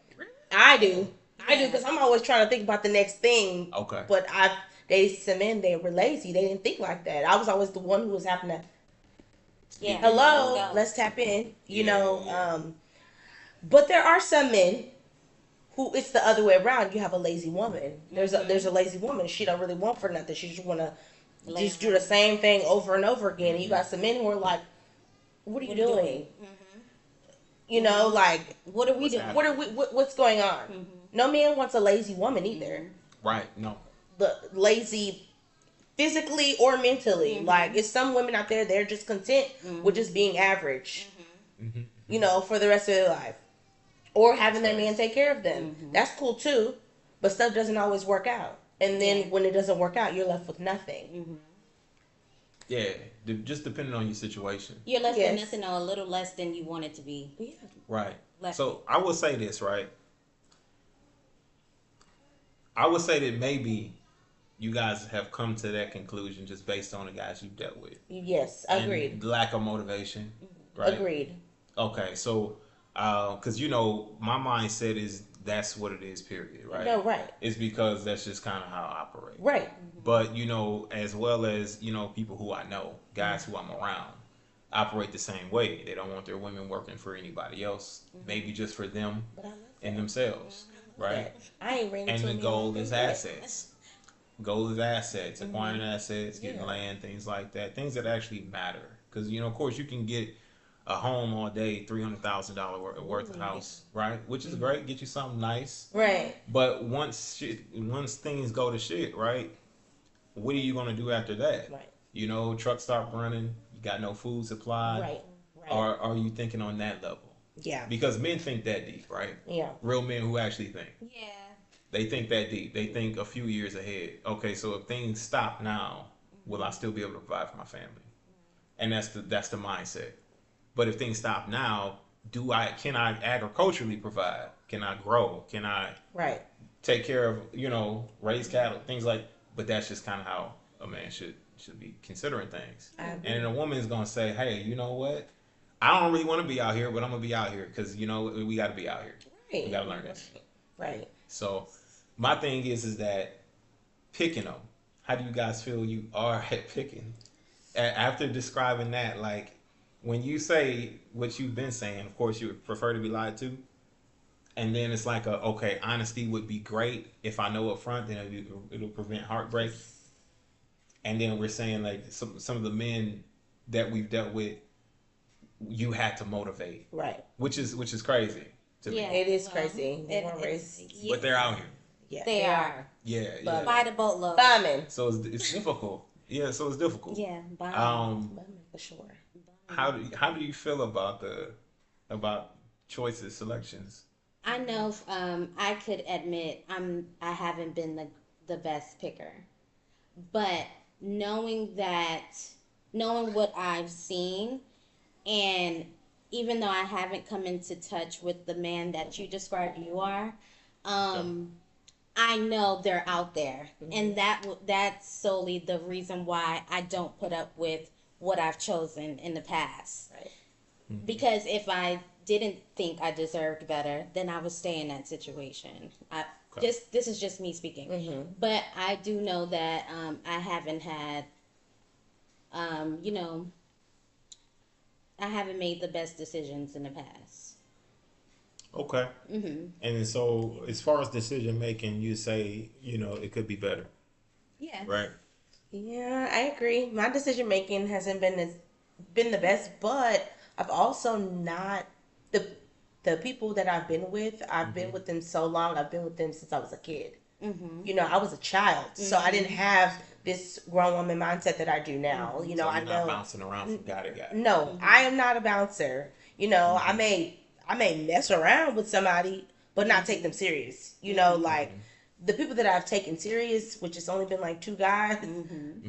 B: I do because I'm always trying to think about the next thing.
A: Okay.
B: But I've dated some men, they were lazy. They didn't think like that. I was always the one who was having to, hello, let's tap in, you know. But there are some men who it's the other way around. You have a lazy woman. There's a lazy woman. She don't really want for nothing. She just want to just do the same thing over and over again. And you got some men who are like, what are you doing? You know, like, what are we doing? What's going on? No man wants a lazy woman either.
A: Right, no.
B: The lazy physically or mentally. Like, it's some women out there, they're just content with just being average. You know, for the rest of their life. Or having their man take care of them. That's cool too. But stuff doesn't always work out. And then when it doesn't work out, you're left with nothing.
A: Yeah, just depending on your situation.
C: You're less than nothing or a little less than you want it to be.
B: Yeah.
A: Right. So I would say this, right? I would say that maybe you guys have come to that conclusion just based on the guys you've dealt with.
B: Yes, agreed.
A: And lack of motivation, right?
B: Agreed.
A: Okay, so, because, you know, my mindset is that's what it is, period, right?
B: No, right.
A: It's because that's just kind of how I operate.
B: Right.
A: But, you know, as well as, you know, people who I know, guys who I'm around, operate the same way. They don't want their women working for anybody else, maybe just for them and themselves, right?
B: I ain't ran into
A: And the goal is assets. Goal is assets, acquiring assets, getting land, things like that, things that actually matter. Because, you know, of course, you can get a home all day, $300,000 worth of house, right? Which is great, get you something nice,
B: right?
A: But once things go to shit, right? What are you gonna do after that?
B: Right.
A: You know, trucks start running, you got no food supply,
B: Right.
A: Or are you thinking on that level?
B: Yeah.
A: Because men think that deep, right?
B: Yeah.
A: Real men who actually think.
C: Yeah.
A: They think that deep. They think a few years ahead. Okay, so if things stop now, will I still be able to provide for my family? And that's the mindset. But if things stop now, can I agriculturally provide? Can I grow? Can I take care of, raise cattle, things like, but that's just kind of how a man should be considering things. And then a woman is going to say, hey, you know what? I don't really want to be out here, but I'm going to be out here because, we got to be out here. Right. We got to learn this.
B: Right.
A: So my thing is that picking them, how do you guys feel you are at picking? After describing that, like, when you say what you've been saying, of course, you would prefer to be lied to. And then it's like, okay, honesty would be great. If I know up front, then it'll prevent heartbreak. And then we're saying, like, some of the men that we've dealt with, you had to motivate.
B: Right.
A: Which is crazy to me.
B: It is crazy.
A: But they're out here.
C: Yeah, they are.
A: Yeah.
C: By the boatload.
B: Bombing.
A: So it's difficult. Yeah, so it's difficult.
C: Yeah, bombing
B: for sure.
A: How do you feel about choices, selections?
C: I know I could admit I haven't been the best picker, but knowing what I've seen, and even though I haven't come into touch with the man that you described you are, I know they're out there, and that's solely the reason why I don't put up with what I've chosen in the past.
B: Right.
C: Because if I didn't think I deserved better, then I would stay in that situation. This is just me speaking. Mm-hmm. But I do know that I haven't had, I haven't made the best decisions in the past.
A: Okay. Mm-hmm. And so as far as decision making, you say, it could be better.
C: Yeah.
A: Right?
B: Yeah, I agree. My decision making hasn't been the best, but I've also not the people that I've been with. I've been with them so long. I've been with them since I was a kid. Mm-hmm. I was a child, so I didn't have this grown woman mindset that I do now.
A: So you're not bouncing around from guy to guy.
B: No, I am not a bouncer. I may mess around with somebody, but not take them serious. Like the people that I've taken serious, which has only been like 2 guys,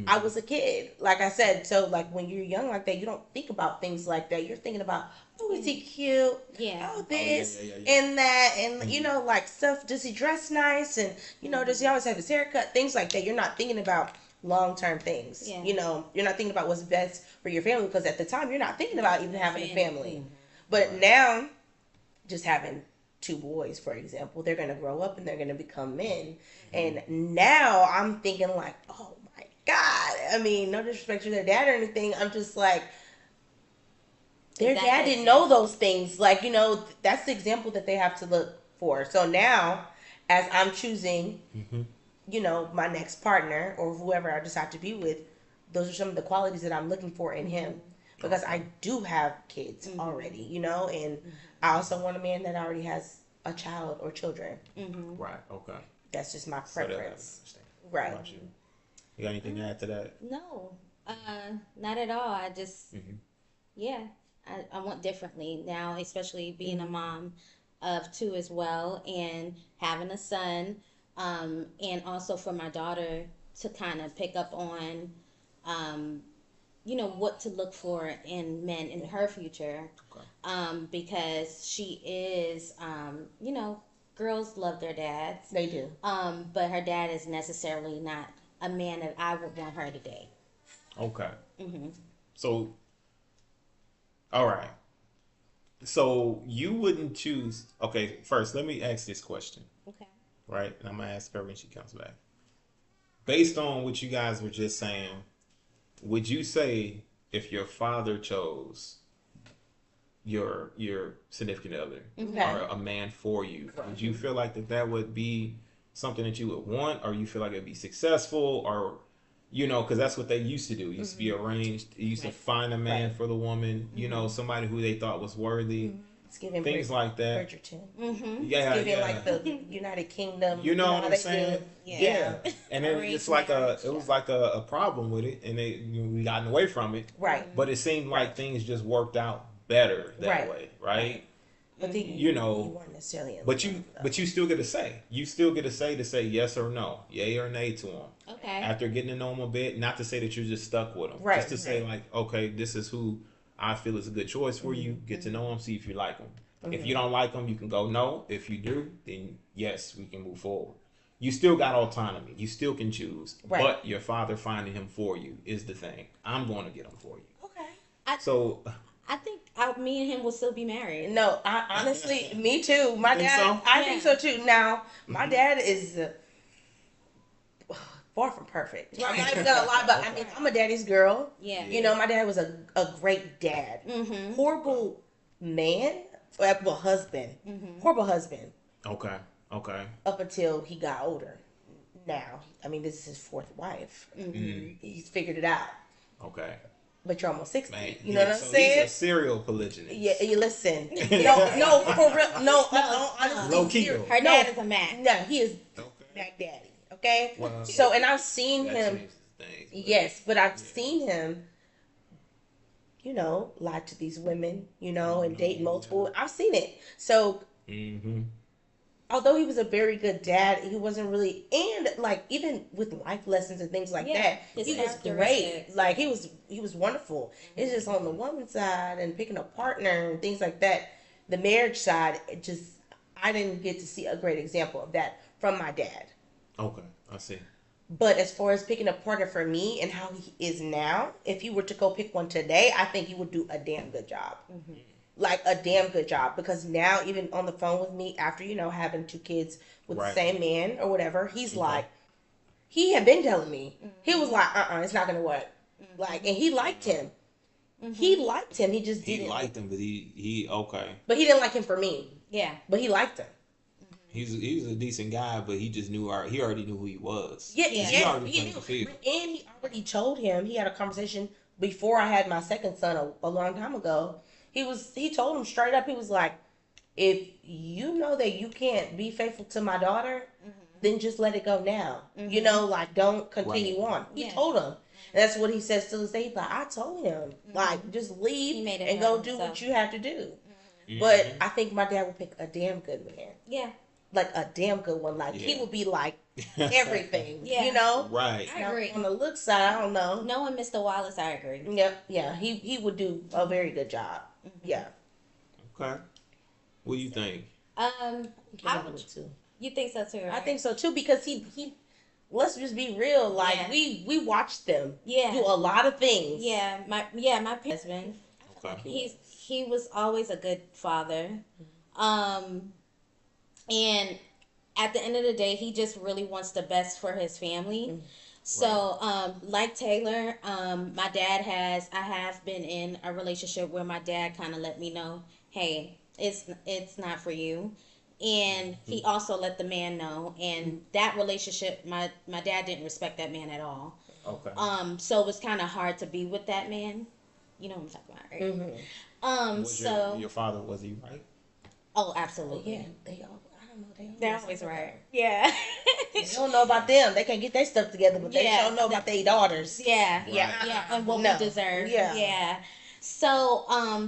B: I was a kid. Like I said, so like when you're young like that, you don't think about things like that. You're thinking about, oh, is he cute?
C: Yeah.
B: Oh, this and that. And, like stuff, does he dress nice? And, does he always have his haircut? Things like that. You're not thinking about long-term things. Yeah. You're not thinking about what's best for your family because at the time you're not thinking about even having a family. But now, just having 2 boys, for example, they're going to grow up and they're going to become men. And now I'm thinking like, oh my God. I mean, no disrespect to their dad or anything. I'm just like, their dad didn't know those things. Like, that's the example that they have to look for. So now, as I'm choosing, my next partner or whoever I decide to be with, those are some of the qualities that I'm looking for in him. Because I do have kids already, and I also want a man that already has a child or children.
A: Right, okay.
B: That's just my preference.
A: So
B: right.
A: You got anything to add to that?
C: No, not at all. I just, I want differently now, especially being a mom of 2 as well and having a son, and also for my daughter to kind of pick up on, what to look for in men in her future. Okay. Because she is, girls love their dads.
B: They do.
C: But her dad is necessarily not a man that I would want her to date.
A: Okay. Mm-hmm. So, all right. So you wouldn't choose. Okay, first let me ask this question.
C: Okay.
A: Right, and I'm gonna ask her when she comes back. Based on what you guys were just saying, would you say if your father chose your significant other or a man for you, would you feel like that would be something that you would want, or you feel like it'd be successful, or because that's what they used to do. It used to be arranged. They used to find a man for the woman, somebody who they thought was worthy.
B: It's giving
A: things like that.
B: Bridgerton.
A: Yeah,
B: it's giving like the United Kingdom.
A: You know what I'm saying?
B: Yeah.
A: And then it's like it was like a problem with it, and we gotten away from it.
B: Right.
A: But it seemed like things just worked out better that way, right?
B: But then
A: you know,
B: you weren't necessarily in
A: but
B: love,
A: you
B: though.
A: but you still get a say. You still get a say to say yes or no, yay or nay to him.
C: Okay.
A: After getting to know him a bit, not to say that you're just stuck with him,
B: Right,
A: just to say like, okay, this is who I feel is a good choice for you. Get to know him, see if you like him. If you don't like him, you can go no. If you do, then yes, we can move forward. You still got autonomy. You still can choose.
B: Right.
A: But your father finding him for you is the thing. I'm going to get him for you.
B: Okay.
A: So
C: I think me and him will still be married.
B: No, I honestly, me too. My
A: think
B: dad,
A: so?
B: I think so too. Now, my dad is far from perfect. I'm not even gonna lie, but I mean, I'm a daddy's girl.
C: Yeah.
B: You know, my dad was a great dad.
C: Mm-hmm.
B: Horrible man, well, husband. Horrible husband
A: okay.
B: up until he got older. Now, I mean, this is his fourth wife. He's figured it out.
A: Okay.
B: But you're almost 60.
A: Man,
B: You know what I'm
A: so
B: saying?
A: He's a serial polygynist.
B: Yeah, you listen. No, for real. No, honestly.
A: Low key,
B: serious.
A: though.
C: Her dad is a Mac.
B: No, he is
A: Okay.
B: Mac Daddy. Okay?
A: Wow.
B: So, and I've seen
A: That
B: him.
A: changes things, but-
B: Yes, but I've seen him, you know, lie to these women, you know, and date multiple. I've seen it. So, although he was a very good dad, he wasn't really, and like even with life lessons and things like
C: Yeah,
B: that,
C: his
B: he was great.
C: characteristics.
B: Like he was wonderful. It's just on the woman's side and picking a partner and things like that. The marriage side, I didn't get to see a great example of that from my dad.
A: Okay, I see.
B: But as far as picking a partner for me and how he is now, if you were to go pick one today, I think he would do a damn good job. Like a damn good job. Because now, even on the phone with me, after, you know, having 2 kids with
A: Right.
B: the same man or whatever, he's like, he had been telling me. He was like, it's not going to work. Like, and he liked him. He liked him. He just didn't.
A: He liked him, but he okay.
B: But he didn't like him for me.
C: Yeah.
B: But he liked him.
A: He was a decent guy, but he just knew he already knew who he was.
B: Yeah,
C: Yeah.
A: He already
B: he
A: played the
B: knew.
A: field.
B: And he already told him, he had a conversation before I had my second son a long time ago. He told him straight up, he was like, if you know that you can't be faithful to my daughter, then just let it go now. You know, like don't continue on. He
C: Yeah.
B: told him. And that's what he says to this day. He's like, I told him, like, just
C: He
B: leave
C: made it
B: and go
C: happen,
B: do
C: so.
B: what you have to do. But I think my dad would pick a damn good man.
C: Yeah.
B: Like a damn good one. Like he
A: Yeah.
B: would be like everything.
C: Yeah.
B: You know?
A: Right.
C: I
B: Now,
C: agree.
B: on the look side, I don't know.
C: Knowing Mr. Wallace, I agree.
B: Yeah, he would do a very good job. Yeah.
A: Okay. What do you think?
C: I would,
B: too.
C: you think so too, right?
B: I think so too because he let's just be real. Like
C: Yeah.
B: we watched them
C: Yeah.
B: do a lot of things.
C: Yeah, my husband.
A: Okay.
C: He was always a good father. And at the end of the day, he just really wants the best for his family. So, like Taylor, I have been in a relationship where my dad kind of let me know, hey, it's not for you. And he also let the man know. And that relationship, my dad didn't respect that man at all.
A: Okay.
C: So it was kind of hard to be with that man. You know what I'm talking about, right?
A: Was your father, was he right?
C: Oh, absolutely.
B: Yeah, they all. I don't know.
C: They're always right. Yeah.
B: They don't know about them. They can't get their stuff together, but they
C: Yeah.
B: don't know about their daughters.
C: Yeah.
A: Right.
C: Yeah. And what
B: No.
C: we deserve.
B: Yeah.
C: Yeah. So,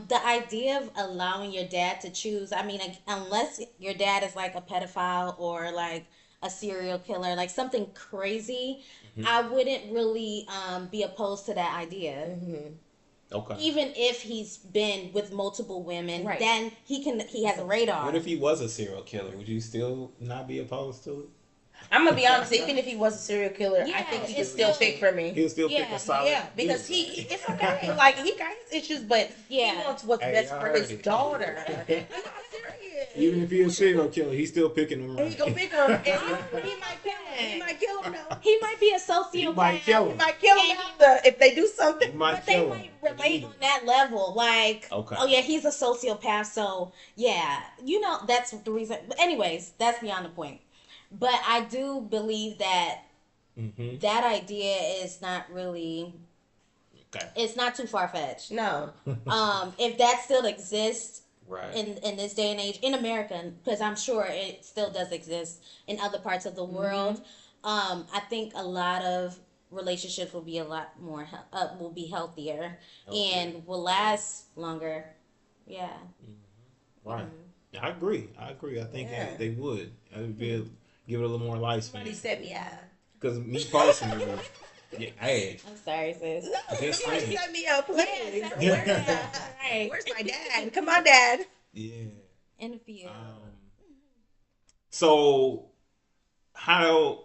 C: the idea of allowing your dad to choose, I mean, like, unless your dad is like a pedophile or like a serial killer, like something crazy, I wouldn't really be opposed to that idea.
A: Okay.
C: Even if he's been with multiple women,
B: Right.
C: then he has a radar.
A: What if he was a serial killer? Would you still not be opposed to it?
B: I'm gonna be honest. Even if he was a serial killer, I
C: Yeah,
B: think he could
C: it's
B: still
C: still-
B: pick for me.
A: He'll still pick
C: Yeah,
A: a solid.
B: Yeah, because
A: dude.
B: it's okay. Like he got his issues, but
C: Yeah.
B: he wants what's
A: Hey,
B: best
A: y'all
B: for
A: heard
B: his
A: it.
B: daughter. I'm not serious.
A: Even if he's a serial killer, he's still picking them
B: He
A: right.
B: gonna pick her, and he might kill him. He might kill him though.
C: He might be a
A: He
C: sociopath.
A: might kill
B: He
A: him.
B: might kill him after if they do something.
A: He might
C: But they
A: kill
C: might
A: him.
C: relate on that level. Like,
A: Okay.
C: oh yeah, he's a sociopath. So yeah, you know, that's the reason. But anyways, that's beyond the point. But I do believe that that idea is not really,
A: Okay.
C: it's not too far-fetched.
B: No.
C: If that still exists
A: Right.
C: in this day and age in America, because I'm sure it still does exist in other parts of the world, I think a lot of relationships will be a lot more will be healthier and will last longer. Yeah.
A: Right. I agree. I think they would. I would give it a little more lifespan.
B: Somebody set me up.
A: Because me personally, hey,
C: I'm sorry, sis.
A: just
B: Somebody
A: saying.
B: set me up, please.
C: Right.
B: Where's my dad? Come on, Dad.
A: Yeah.
C: In a few.
A: So, how,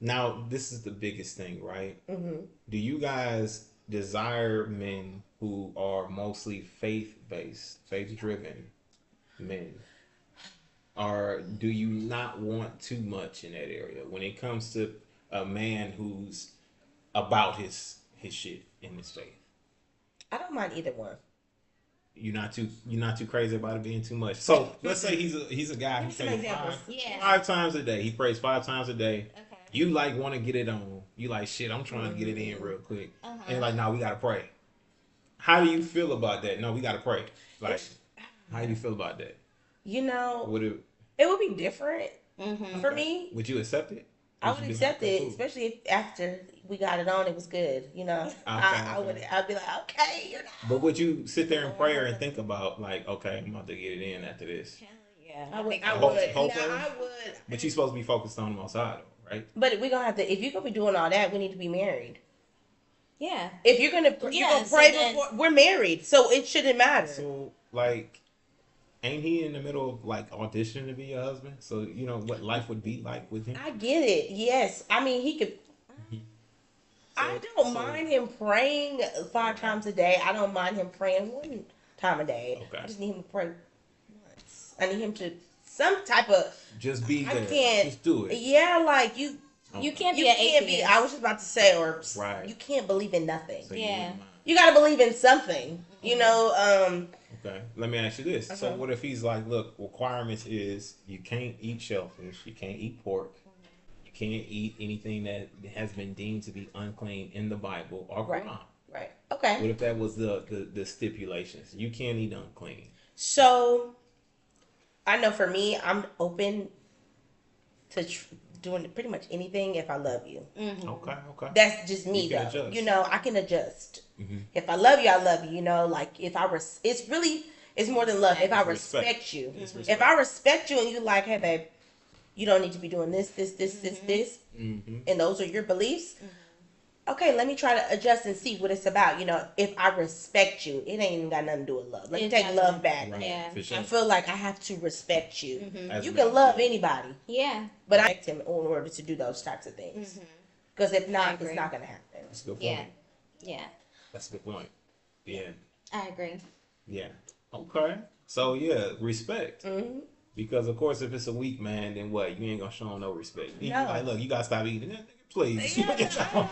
A: now this is the biggest thing, right?
B: Mm-hmm.
A: Do you guys desire men who are mostly faith-based, faith-driven men? Or do you not want too much in that area when it comes to a man who's about his shit in his faith?
B: I don't mind either one.
A: You're not too crazy about it being too much. So let's say he's a guy who prays five times a day. He prays 5 times a day.
C: Okay.
A: You like want to get it on. You like, shit, I'm trying to get it in real quick. And like, no, we gotta pray. How do you feel about that? No, we gotta pray. Like, how do you feel about that?
B: You know,
A: Would
B: it would be different for me.
A: Would you accept it?
B: I would accept it, especially if after we got it on, it was good. You know, I'd be like, okay, you know.
A: But would you sit there in prayer and think about, like, okay, I'm about to get it in after this?
C: Yeah.
B: I would.
A: Hopefully.
B: I would.
A: But you're supposed to be focused on the Most High, though, right?
B: But we're gonna have to. If you're gonna be doing all that, we need to be married.
C: Yeah.
B: If you're gonna pray before, we're married, so it shouldn't matter.
A: So, like, ain't he in the middle of, like, auditioning to be your husband? So, you know what life would be like with him?
B: I get it. Yes, I mean he could. I don't mind him praying 5 times a day. I don't mind him praying 1 time a day.
A: Okay.
B: I just need him to pray once. I need him to some type of.
A: Just be there.
B: I can't.
A: Just do it.
B: Yeah, like you.
C: You can't
B: You
C: be an
B: can't
C: atheist.
B: be. I was just about to say, or
A: Right.
B: you can't believe in nothing.
A: So
C: Yeah.
B: You got to believe in something. You know.
A: Okay. Let me ask you this. So what if he's like, look, requirements is you can't eat shellfish, you can't eat pork, you can't eat anything that has been deemed to be unclean in the Bible or Quran.
B: Right. Okay.
A: What if that was the stipulations? You can't eat unclean.
B: So, I know for me, I'm open to doing pretty much anything if I love you.
A: Okay.
B: That's just me,
A: You can
B: though.
A: adjust.
B: You know, I can adjust. If I love you, I love you. You know, like if it's more than love. If I respect you, if I respect you, and you like, hey, babe, you don't need to be doing this, and those are your beliefs. Okay, let me try to adjust and see what it's about. You know, if I respect you, it ain't even got nothing to do with love. Let me take love back.
A: Right.
C: Yeah.
A: For sure.
B: I feel like I have to respect you.
A: As
B: You
A: men,
B: can love anybody,
C: Yeah.
B: but I expect him in order to do those types of things. Because if not, it's not going to happen.
A: That's a good point.
C: Yeah. Yeah.
A: That's a good point. Yeah.
C: I agree.
A: Yeah. Okay. So yeah, respect. Because of course, if it's a weak man, then what? You ain't gonna show him no respect. You
B: No.
A: like, look, you gotta stop eating that, nigga, please.
C: I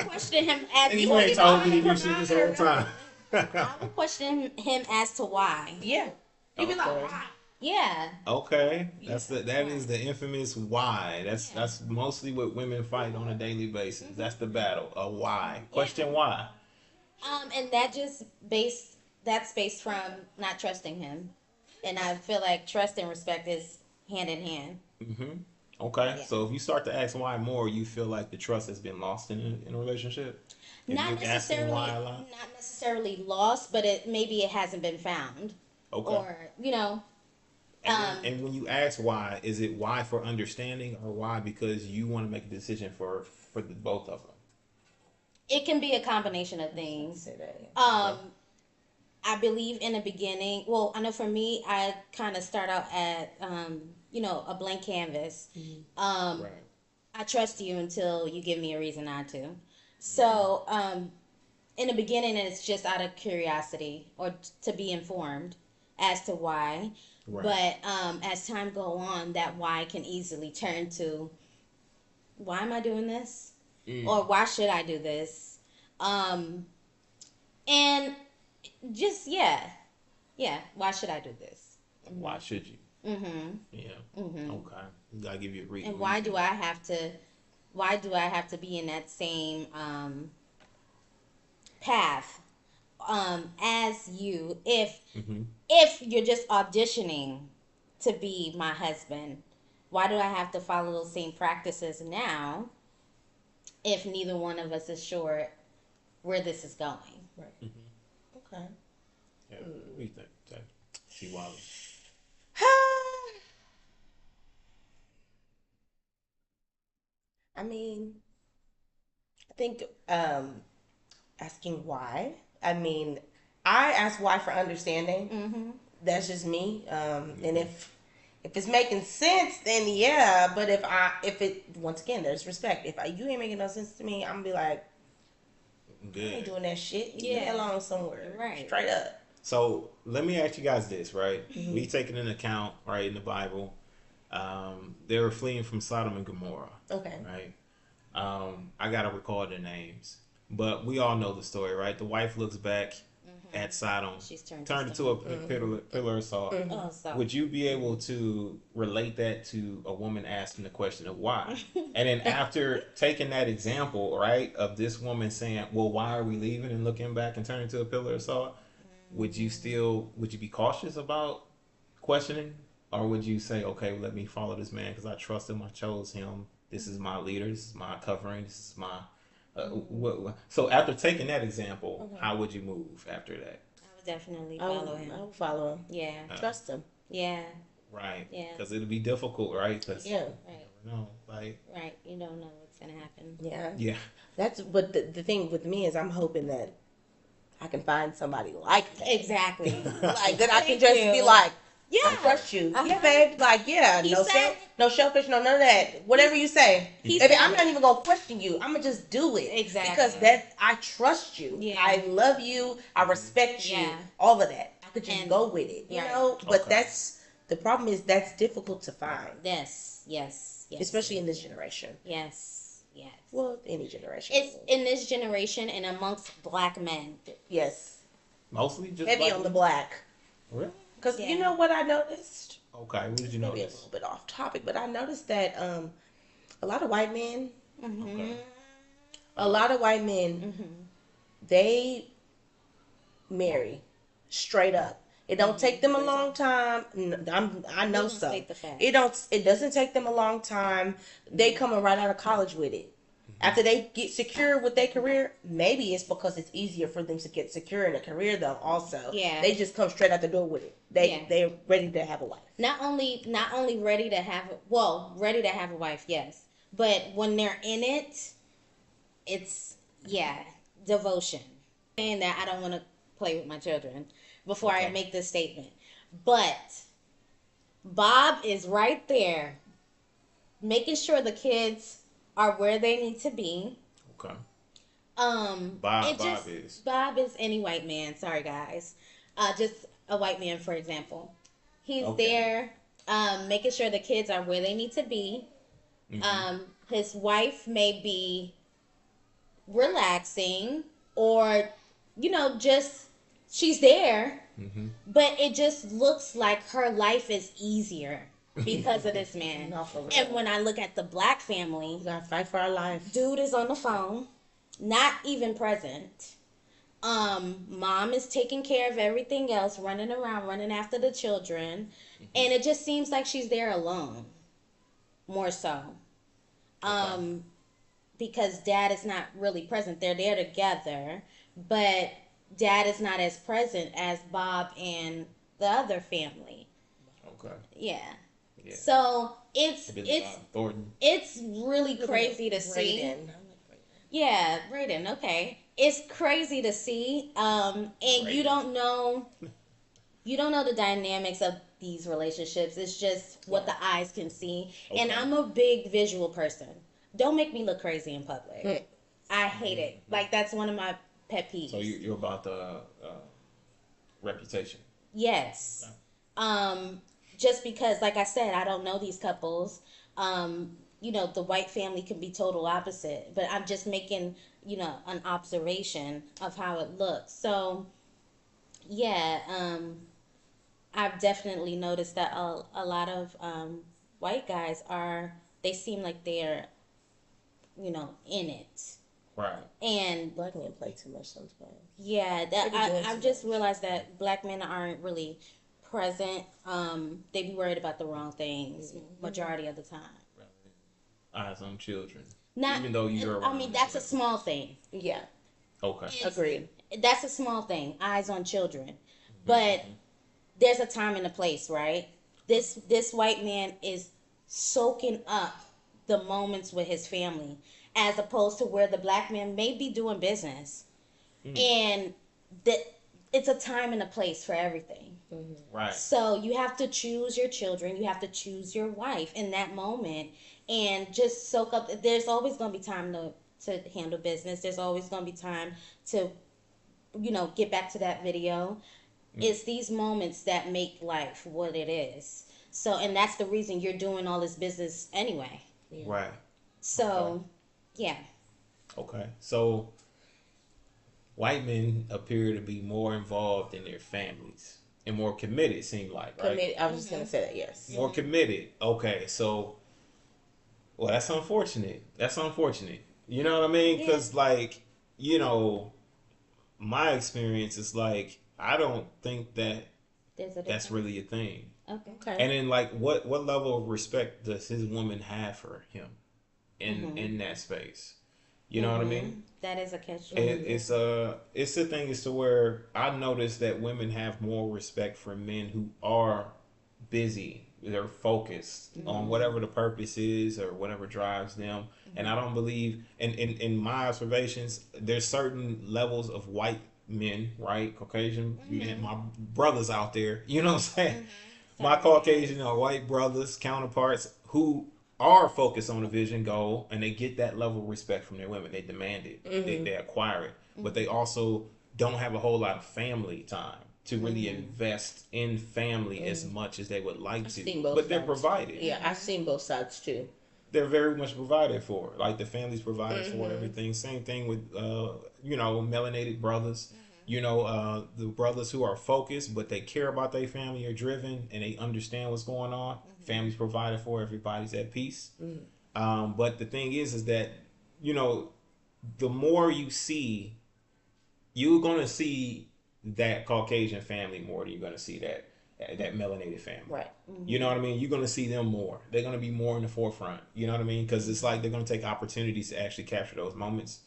C: question him as
A: And you ain't told me to do shit this whole time.
C: I would question him as to why.
B: Yeah. You be like, why?
C: Yeah.
A: Okay, that is the infamous why. That's mostly what women fight on a daily basis. That's the battle. A why. Question why.
C: And that's based from not trusting him, and I feel like trust and respect is hand in hand.
A: Okay,
C: Yeah.
A: so if you start to ask why more, you feel like the trust has been lost in a relationship. If
C: Not
A: you're asking why a lot?
C: not necessarily lost, but maybe it hasn't been found,
A: Okay.
C: or you know.
A: And when you ask why, is it why for understanding or why because you want to make a decision for the both of them?
C: It can be a combination of things.
B: Say that.
C: I believe in the beginning. Well, I know for me, I kind of start out at a blank canvas.
A: Right.
C: I trust you until you give me a reason not to. So, in the beginning, it's just out of curiosity or to be informed as to why.
A: Right.
C: But as time go on, that why can easily turn to, why am I doing this? Or why should I do this? And just, why should I do this?
A: Why should you? Yeah. Okay. You gotta give you a reason.
C: And why do I have to be in that same path as you if you're just auditioning to be my husband? Why do I have to follow those same practices now if neither one of us is sure where this is going?
B: Right. Okay.
A: Yeah. What do you think, Jack? T. Wally?
B: I mean, I think asking why. I mean, I ask why for understanding.
C: Mm-hmm.
B: That's just me. And if it's making sense, then yeah. But if it once again, there's respect. If you ain't making no sense to me, I'm gonna be like,
A: Good.
B: I ain't doing that shit. You
C: Yeah.
B: get along somewhere,
C: Right.
B: Straight up.
A: So let me ask you guys this, right? We taking into account, right, in the Bible, they were fleeing from Sodom and Gomorrah.
B: Okay.
A: Right. I gotta recall their names, but we all know the story, right? The wife looks back at Sodom,
C: She's
A: turned
C: to
A: into a pillar of salt.
C: Oh, so.
A: Would you be able to relate that to a woman asking the question of why? And then after taking that example, right, of this woman saying, well, why are we leaving, and looking back and turning to a pillar of salt, would you be cautious about questioning? Or would you say, okay, let me follow this man because I trust him, I chose him, this is my leader, this is my covering, this is my... So after taking that example, how would you move after that?
C: I would definitely follow him.
B: I would follow him.
C: Yeah.
B: Trust him.
C: Yeah.
A: Right.
C: Yeah.
A: Because it'll be difficult, right? Cause
B: Yeah.
C: Right.
A: you never know. Like,
C: Right. You don't know what's gonna happen.
B: Yeah.
A: yeah.
B: But the thing with me is I'm hoping that I can find somebody like that.
C: Exactly.
B: Like that I can
C: Thank
B: just
C: you.
B: be like,
C: Yeah.
B: I trust you.
C: Uh-huh.
B: Yeah, babe. Like, yeah,
C: He
B: no
C: said-
B: no shellfish, no none of that. Whatever you say.
C: He
B: Baby,
C: said
B: I'm not even gonna question you. I'm gonna just do it.
C: Exactly.
B: Because I trust you.
C: Yeah.
B: I love you. I respect you.
C: Yeah.
B: All of that. I could just
C: And-
B: go with it. You
C: Right.
B: know? But
A: Okay.
B: the problem is that's difficult to find.
C: Yes. Yes. Yes.
B: Especially in this generation.
C: Yes. Yes.
B: Well, any generation.
C: It's in this generation and amongst black men.
B: Yes.
A: Mostly just
B: Heavy
A: like
B: on the black.
A: Really?
B: Because
C: Yeah.
B: you know what I noticed?
A: Okay. What did you
B: Maybe a
A: notice?
B: little bit off topic, but I noticed that a lot of white men,
C: Mm-hmm.
A: Okay.
B: a lot of white men,
C: Mm-hmm.
B: they marry straight up. It don't take them a long time. I know
C: Let's
B: so.
C: state the fact.
B: It doesn't take them a long time. They coming right out of college with it. After they get secure with their career, maybe it's because it's easier for them to get secure in a career though also.
C: Yeah.
B: They just come straight out the door with it. They're ready to have a wife.
C: Not only ready to have a wife, yes, but when they're in it, it's devotion. Saying that I don't want to play with my children before I
A: Okay.
C: make this statement, but Bob is right there, making sure the kids are where they need to be.
A: Okay.
C: Bob is any white man. Sorry, guys. Just a white man, for example. He's
A: Okay.
C: there, making sure the kids are where they need to be. His wife may be relaxing, or just she's there, but it just looks like her life is easier because of this man.
B: No, for real.
C: And when I look at the black family,
B: We gotta fight for our life.
C: dude is on the phone, not even present. Mom is taking care of everything else, running around, running after the children, and it just seems like she's there alone, more so. Because dad is not really present. They're there together, but dad is not as present as Bob and the other family.
A: Okay.
C: Yeah.
A: Yeah.
C: So it's
A: Thornton.
C: it's really crazy to see.
B: Raiden.
C: Yeah, Brayden, okay. It's crazy to see. And you don't know the dynamics of these relationships. It's just what the eyes can see. And
A: Okay.
C: I'm a big visual person. Don't make me look crazy in public. I hate it. Like, that's one of my pet peeves.
A: So you're about the reputation.
C: Yes. Just because, like I said, I don't know these couples. The white family can be total opposite, but I'm just making, an observation of how it looks. So, I've definitely noticed that a lot of white guys they seem like they're, in it.
A: Right.
C: And
B: Black men play too much sometimes.
C: yeah,
B: They be doing
C: I've
B: too
C: just realized that black men aren't really present. They be worried about the wrong things majority of the time.
A: Eyes on children.
C: Not,
A: Even though you're
C: I mean, that's a small thing.
B: Yeah,
A: Okay.
B: agreed.
C: That's a small thing. Eyes on children, but there's a time and a place, right? This white man is soaking up the moments with his family, as opposed to where the black man may be doing business, and that it's a time and a place for everything.
A: Right.
C: So you have to choose your children, you have to choose your wife in that moment, and just soak up. There's always going to be time to handle business. There's always going to be time to, get back to that video. It's these moments that make life what it is. So, and that's the reason you're doing all this business anyway.
B: Yeah.
A: Right.
C: So, yeah.
A: Okay. So, white men appear to be more involved in their families and more committed, seem like, right?
B: Committed. I was just going to say that, yes.
A: More committed. Okay. So, well, that's unfortunate. That's unfortunate. You know what I mean? Because, like, my experience is like, I don't think that that's really a thing.
C: Okay.
A: And then, like, what level of respect does his woman have for him in that space? You know what I mean?
C: That is a catch.
A: It's the thing is to where I noticed that women have more respect for men who are busy. They're focused on whatever the purpose is or whatever drives them. And I don't believe, in my observations, there's certain levels of white men, right? Caucasian, and my brothers out there, you know what I'm saying? My Caucasian or white brothers, counterparts who are focused on a vision goal, and they get that level of respect from their women. They demand it. They acquire it. But they also don't have a whole lot of family time to really invest in family as much as they would like to. But they're provided.
B: Yeah, I've seen both sides too.
A: They're very much provided for. Like, the family's provided for everything. Same thing with, melanated brothers. The brothers who are focused, but they care about their family, are driven, and they understand what's going on. Family's provided for. Everybody's at peace. But the thing is that, the more you see, you're going to see that Caucasian family more than you're going to see that melanated family.
B: Right.
A: You know what I mean? You're going to see them more. They're going to be more in the forefront. You know what I mean? Because it's like they're going to take opportunities to actually capture those moments.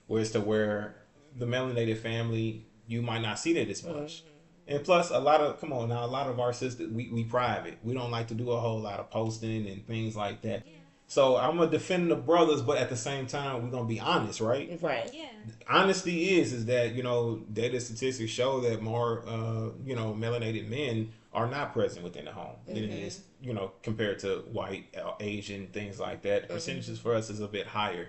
A: Whereas to where the melanated family, you might not see that as much. And plus, a lot of our sisters, we private. We don't like to do a whole lot of posting and things like that. Yeah. So I'm going to defend the brothers, but at the same time, we're going to be honest, right?
B: Right.
C: Yeah.
A: Honesty is that, data statistics show that more, melanated men are not present within the home than it is, compared to white, Asian, things like that. The percentages for us is a bit higher.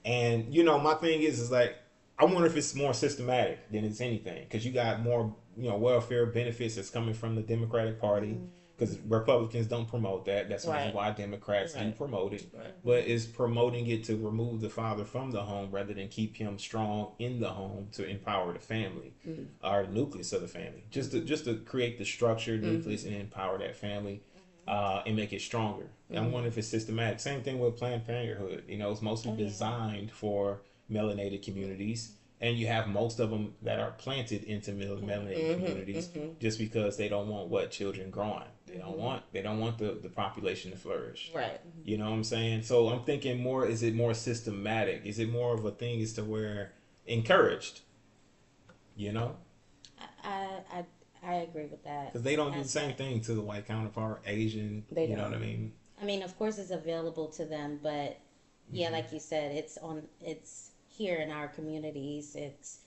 A: And, my thing is like, I wonder if it's more systematic than it's anything, because you got more, welfare benefits that's coming from the Democratic Party, because Republicans don't promote that. That's the reason why Democrats do promote it. Right. But it's promoting it to remove the father from the home rather than keep him strong in the home to empower the family, or the nucleus of the family, just to create the structure, nucleus, and empower that family. And make it stronger. I wonder if it's systematic. Same thing with Planned Parenthood. It's mostly designed for melanated communities, and you have most of them that are planted into melanated communities just because they don't want children growing. They don't want the population to flourish.
B: Right.
A: You know what I'm saying? So I'm thinking more, is it more systematic? Is it more of a thing as to where encouraged?
C: I agree with that.
A: Because they don't do the same thing to the white counterpart, Asian, you know what I mean?
C: I mean, of course it's available to them, but yeah, like you said, it's here in our communities. It's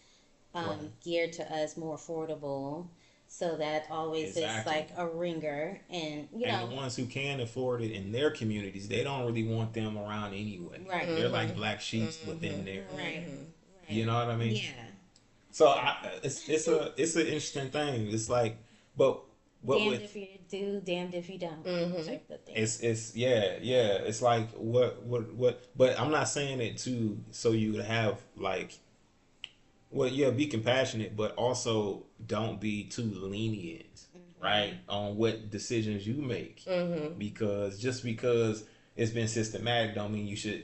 C: geared to us, more affordable. So that always is like a ringer. And
A: the ones who can afford it in their communities, they don't really want them around anyway.
C: Right.
A: They're like black sheep within there.
C: Right.
A: You know what I mean?
C: Yeah.
A: So it's an interesting thing. It's like, but
C: damned if you do, damned if you don't. Type of thing.
A: It's It's like what? But I'm not saying it so you would have like, be compassionate, but also don't be too lenient, right, on what decisions you make. Because just because it's been systematic, don't mean you should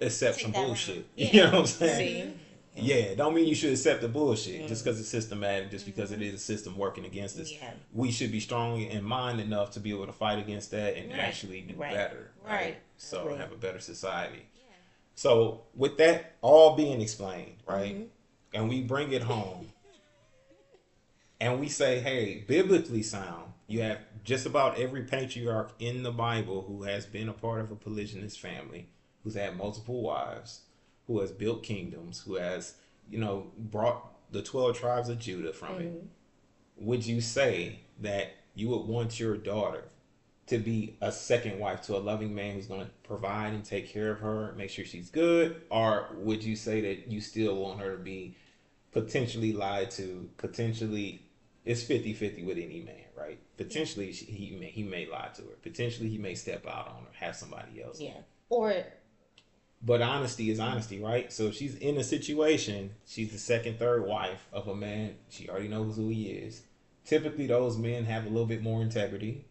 A: accept some bullshit. Yeah. You know what I'm saying? Yeah, don't mean you should accept the bullshit just because it's systematic, just because it is a system working against us. Yeah. We should be strong in mind enough to be able to fight against that and actually do better. Right. So have a better society. Yeah. So with that all being explained, right, and we bring it home, and we say, hey, biblically sound, you have just about every patriarch in the Bible who has been a part of a polygynous family, who's had multiple wives, who has built kingdoms, who has, brought the 12 tribes of Judah from it. Would you say that you would want your daughter to be a second wife to a loving man who's going to provide and take care of her, make sure she's good? Or would you say that you still want her to be potentially lied to, potentially, it's 50-50 with any man, right? Potentially he may lie to her. Potentially he may step out on her, have somebody else.
B: Yeah.
A: But honesty is honesty, right? So if she's in a situation, she's the second, third wife of a man, she already knows who he is. Typically those men have a little bit more integrity.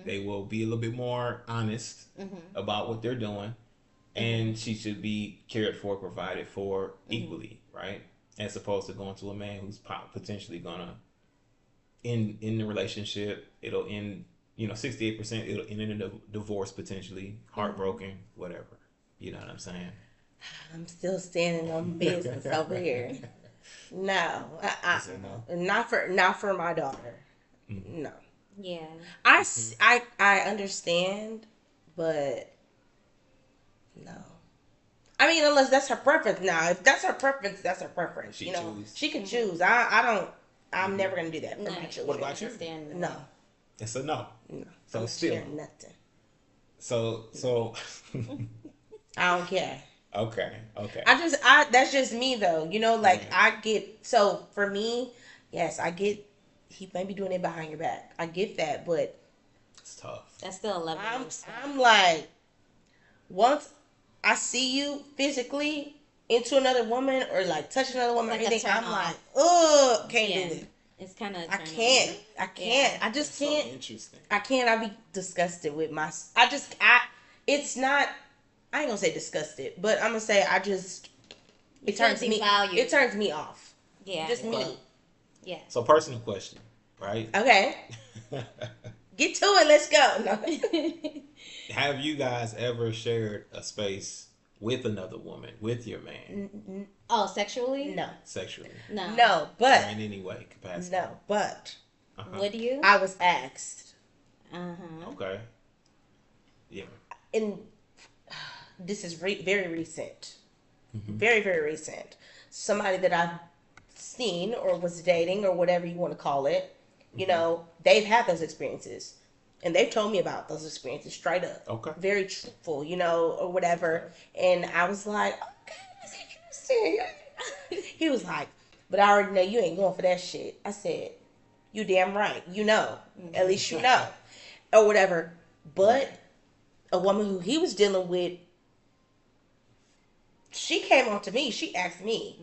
A: They will be a little bit more honest about what they're doing. And she should be cared for, provided for equally, right? As opposed to going to a man who's potentially gonna end the relationship. It'll end, 68%. It'll end in a divorce potentially, heartbroken, whatever. You know what I'm saying?
B: I'm still standing on business over here. No, not for my daughter. No.
C: Yeah.
B: I understand, but no. I mean, unless that's her preference. Now, if that's her preference, that's her preference. She can choose. I'm never gonna do that for my children.
A: What about you?
B: No.
A: It's a no.
B: No.
A: So
B: I'm
A: still
B: nothing.
A: So.
B: I don't care.
A: Okay.
B: That's just me though. I get, so for me, yes, I get, he may be doing it behind your back. I get that, but
A: it's tough.
C: That's still a level.
B: I'm like, once I see you physically into another woman or like touch another woman or anything, I'm like, can't do it.
C: It's kind of.
B: I can't. Yeah. I just can't.
A: So interesting.
B: I can't. I be disgusted with my. It's not. I ain't gonna say disgusted, but I'm gonna say it turns me. It turns me off.
C: Yeah.
B: Just me.
C: Yeah.
A: So personal question, right?
B: Okay. Get to it. Let's go. No.
A: Have you guys ever shared a space with another woman, with your man?
C: Oh, sexually?
B: No.
A: Sexually?
B: No, but
A: or in any way, capacity?
B: No, but
C: would you?
B: I was asked.
A: Okay. Yeah.
B: And this is very recent. Very, very recent. Somebody that I've seen or was dating or whatever you want to call it, they've had those experiences. And they've told me about those experiences straight up.
A: Okay.
B: Very truthful, or whatever. And I was like, okay, that's interesting. He was like, but I already know you ain't going for that shit. I said, you damn right. At least you know. Or whatever. But a woman who he was dealing with, she came on to me. She asked me.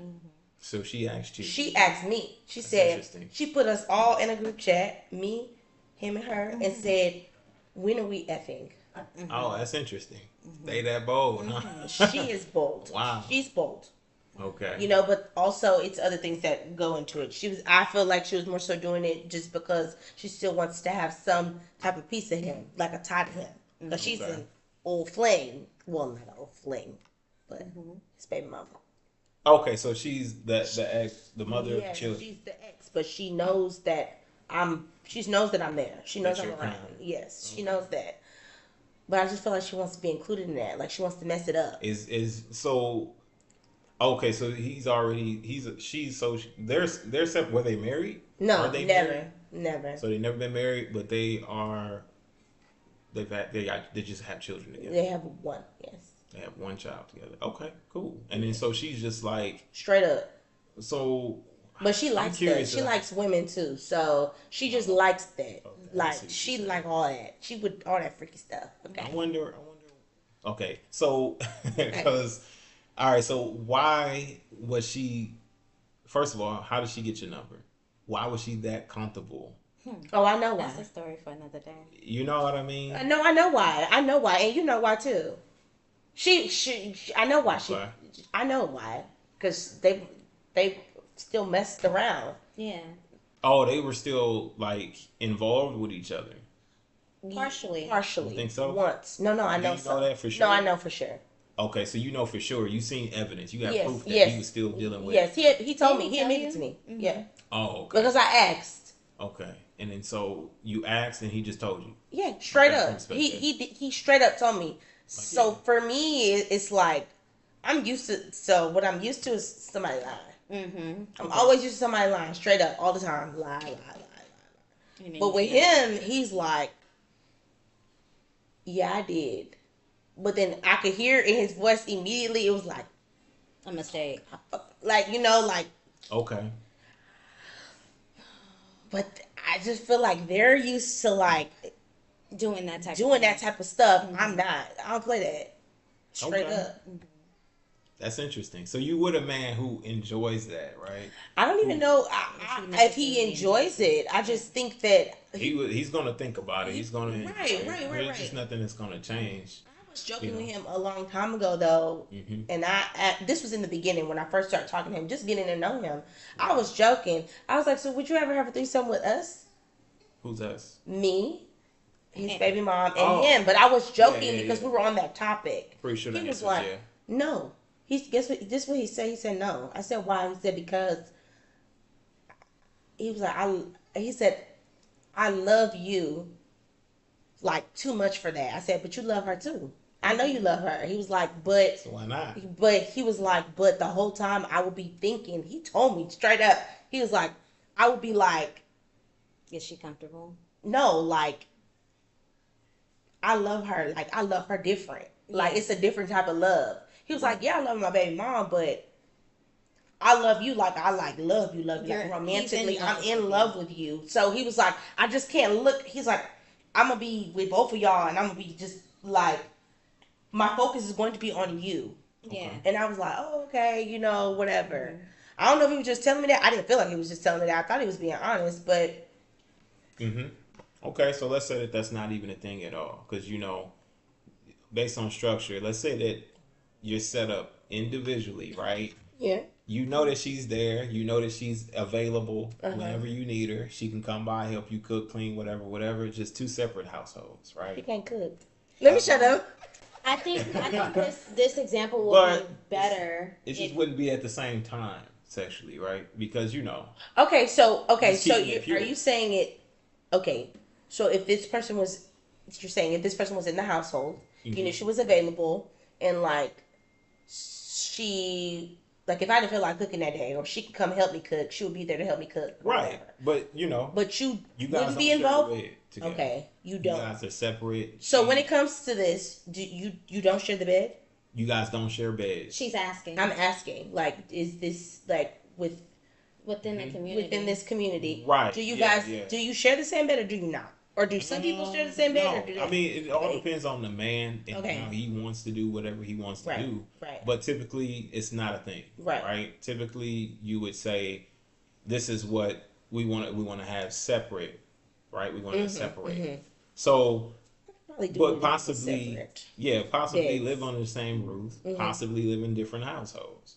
A: So she asked you.
B: She asked me. She said, she put us all in a group chat, me, him and her, and said, when are we effing?
A: Oh, that's interesting. They that bold, huh?
B: She is bold.
A: Wow.
B: She's bold.
A: Okay.
B: But also it's other things that go into it. I feel like she was more so doing it just because she still wants to have some type of piece of him, like a tie to him. Because she's an old flame. Well, not an old flame, but his baby mama.
A: Okay, so she's the ex, the mother of the children.
B: She's the ex, but she knows that she knows that I'm there. She knows I'm around.
A: Kind.
B: Yes, she knows that. But I just feel like she wants to be included in that. Like she wants to mess it up.
A: So okay, so they're separate. Were they married?
B: No,
A: are they
B: never.
A: married?
B: Never.
A: So they've never been married, but they just have children together.
B: They have one, yes.
A: They have one child together. Okay, cool. And then so she's just like
B: straight up.
A: So
B: but she likes that. She likes women too. So she just likes that. Okay, like she like all that. She would all that freaky stuff. Okay.
A: I wonder. Okay, so because all right, so why was she? First of all, how did she get your number? Why was she that comfortable?
B: Oh, I know why.
C: That's a story for another day.
A: You know what I mean?
B: No, I know why. I know why, and you know why too. She I know why she. I know why, because they still messed around.
C: Yeah.
A: Oh, they were still like involved with each other.
C: Partially.
A: You think so?
B: Once. No, I know.
A: Do you know that for sure?
B: No, I know for sure.
A: Okay, so you know for sure. You seen evidence. You got proof that he was still dealing with.
B: Yes, he told me. He admitted to me. Mm-hmm. Yeah.
A: Oh, okay.
B: Because I asked.
A: Okay. And then so you asked and he just told you.
B: Yeah, straight
A: That's
B: up.
A: unexpected.
B: He straight up told me. So
A: yeah.
B: for me, it's like I'm used to. So what I'm used to is somebody lying. I'm always used to somebody lying straight up all the time. Lie. But with him, he's like, yeah, I did. But then I could hear in his voice immediately. It was like
C: a mistake.
B: Like like.
A: Okay.
B: But I just feel like they're used to like
C: doing that type
B: of stuff. I'm not. I don't play that. Straight up.
A: That's interesting. So you with a man who enjoys that, right?
B: I don't even know if he enjoys it. I just think that
A: he's gonna think about it. He's gonna
B: right.
A: There's just nothing that's gonna change.
B: I was joking with him a long time ago though, and this was in the beginning when I first started talking to him, just getting to know him. I was joking. I was like, "So would you ever have a threesome with us?"
A: Who's us?
B: Me, his baby mom, and him. But I was joking because we were on that topic.
A: Pretty sure
B: he was like, "No." Guess what? This what he said. He said no. I said why? He said because he was like he said I love you like too much for that. I said but you love her too. I know you love her. He was like but
A: so why not?
B: But he was like but the whole time I would be thinking. He told me straight up. He was like I would be like,
C: is she comfortable?
B: No, like I love her. Like I love her different. Like it's a different type of love. He was like, yeah, I love my baby mom, but I love you like I love you like romantically. I'm in love with you. So he was like, I just can't look. He's like, I'm going to be with both of y'all and I'm going to be just like, my focus is going to be on you.
C: Yeah.
B: And I was like, oh, okay, whatever. I don't know if he was just telling me that. I didn't feel like he was just telling me that. I thought he was being honest, but.
A: Okay, so let's say that that's not even a thing at all. Because, based on structure, let's say that you're set up individually, right?
B: Yeah.
A: You know that she's there. You know that she's available whenever you need her. She can come by, help you cook, clean, whatever. Just two separate households, right?
B: She can't cook. Let me shut up.
C: I think this example will be better.
A: It just wouldn't be at the same time sexually, right? Because
B: Okay, so are you saying it? Okay, so if this person was, you're saying if this person was in the household, she was available and like. She like if I didn't feel like cooking that day, or she could come help me cook, she would be there to help me cook.
A: Right, but
B: but you
A: guys
B: wouldn't be involved.
A: Okay,
B: you don't.
A: You guys are separate.
B: So when it comes to this, do you don't share the bed?
A: You guys don't share beds.
C: She's asking.
B: I'm asking. Like, is this like
C: within the community?
B: Within this community,
A: right?
B: Do you guys do you share the same bed or do you not? Or do some people share the same bed?
A: No.
B: Or do they?
A: I mean, it all depends on the man and how he wants to do whatever he wants to do.
B: Right.
A: But typically, it's not a thing. Right. Typically, you would say, "This is what we want to have separate." Right. We want to separate. So, but possibly, live under the same roof. Possibly live in different households.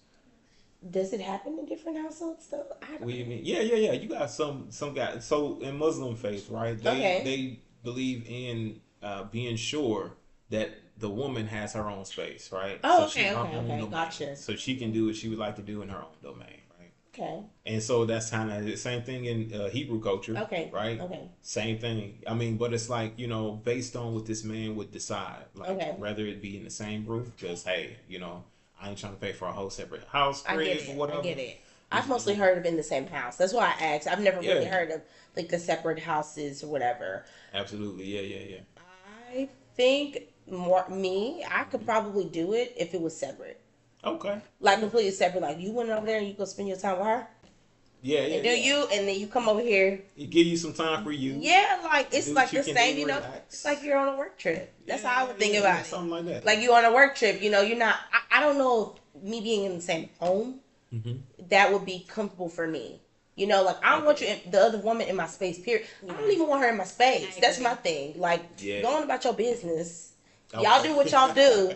B: Does it happen in different households though? I don't know.
A: Yeah. You got some guys. So in Muslim faith, right? They believe in being sure that the woman has her own space, right?
B: Oh,
A: so
B: okay, gotcha.
A: So she can do what she would like to do in her own domain, right?
B: Okay.
A: And so that's kind of the same thing in Hebrew culture,
B: okay,
A: right?
B: Okay.
A: Same thing. I mean, but it's like based on what this man would decide, like whether it be in the same roof, because hey, I ain't trying to pay for a whole separate house, crib, or whatever.
B: I get it. I've mostly heard of in the same house. That's why I asked. I've never really heard of like the separate houses or whatever.
A: Absolutely, yeah.
B: I think I could probably do it if it was separate.
A: Okay.
B: Like completely separate. Like you went over there and you go spend your time with her.
A: Yeah.
B: You and then you come over here.
A: It give you some time for you.
B: Yeah, like it's like the same, it's like you're on a work trip. That's how I would think about it.
A: Something like that.
B: Like you on a work trip, you're not. I don't know if me being in the same home, that would be comfortable for me. Like I don't want the other woman in my space. Period. I don't even want her in my space. That's my thing. Like go on about your business. Okay. Y'all do what y'all do,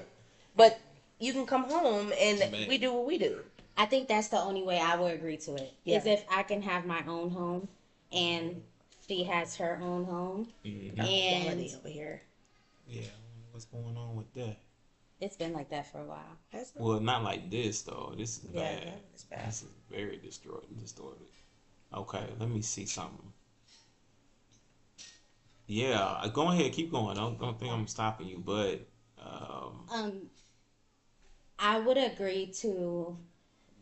B: but you can come home and we do what we do.
C: I think that's the only way I would agree to it. Is if I can have my own home and she has her own home. And
B: quality over here.
A: Yeah, what's going on with that?
C: It's been like that for a while.
A: Well, not like this though. This is bad.
B: It's bad.
A: This is very distorted. Okay, let me see something. Yeah, go ahead, keep going. Don't think I'm stopping you, but
C: I would agree to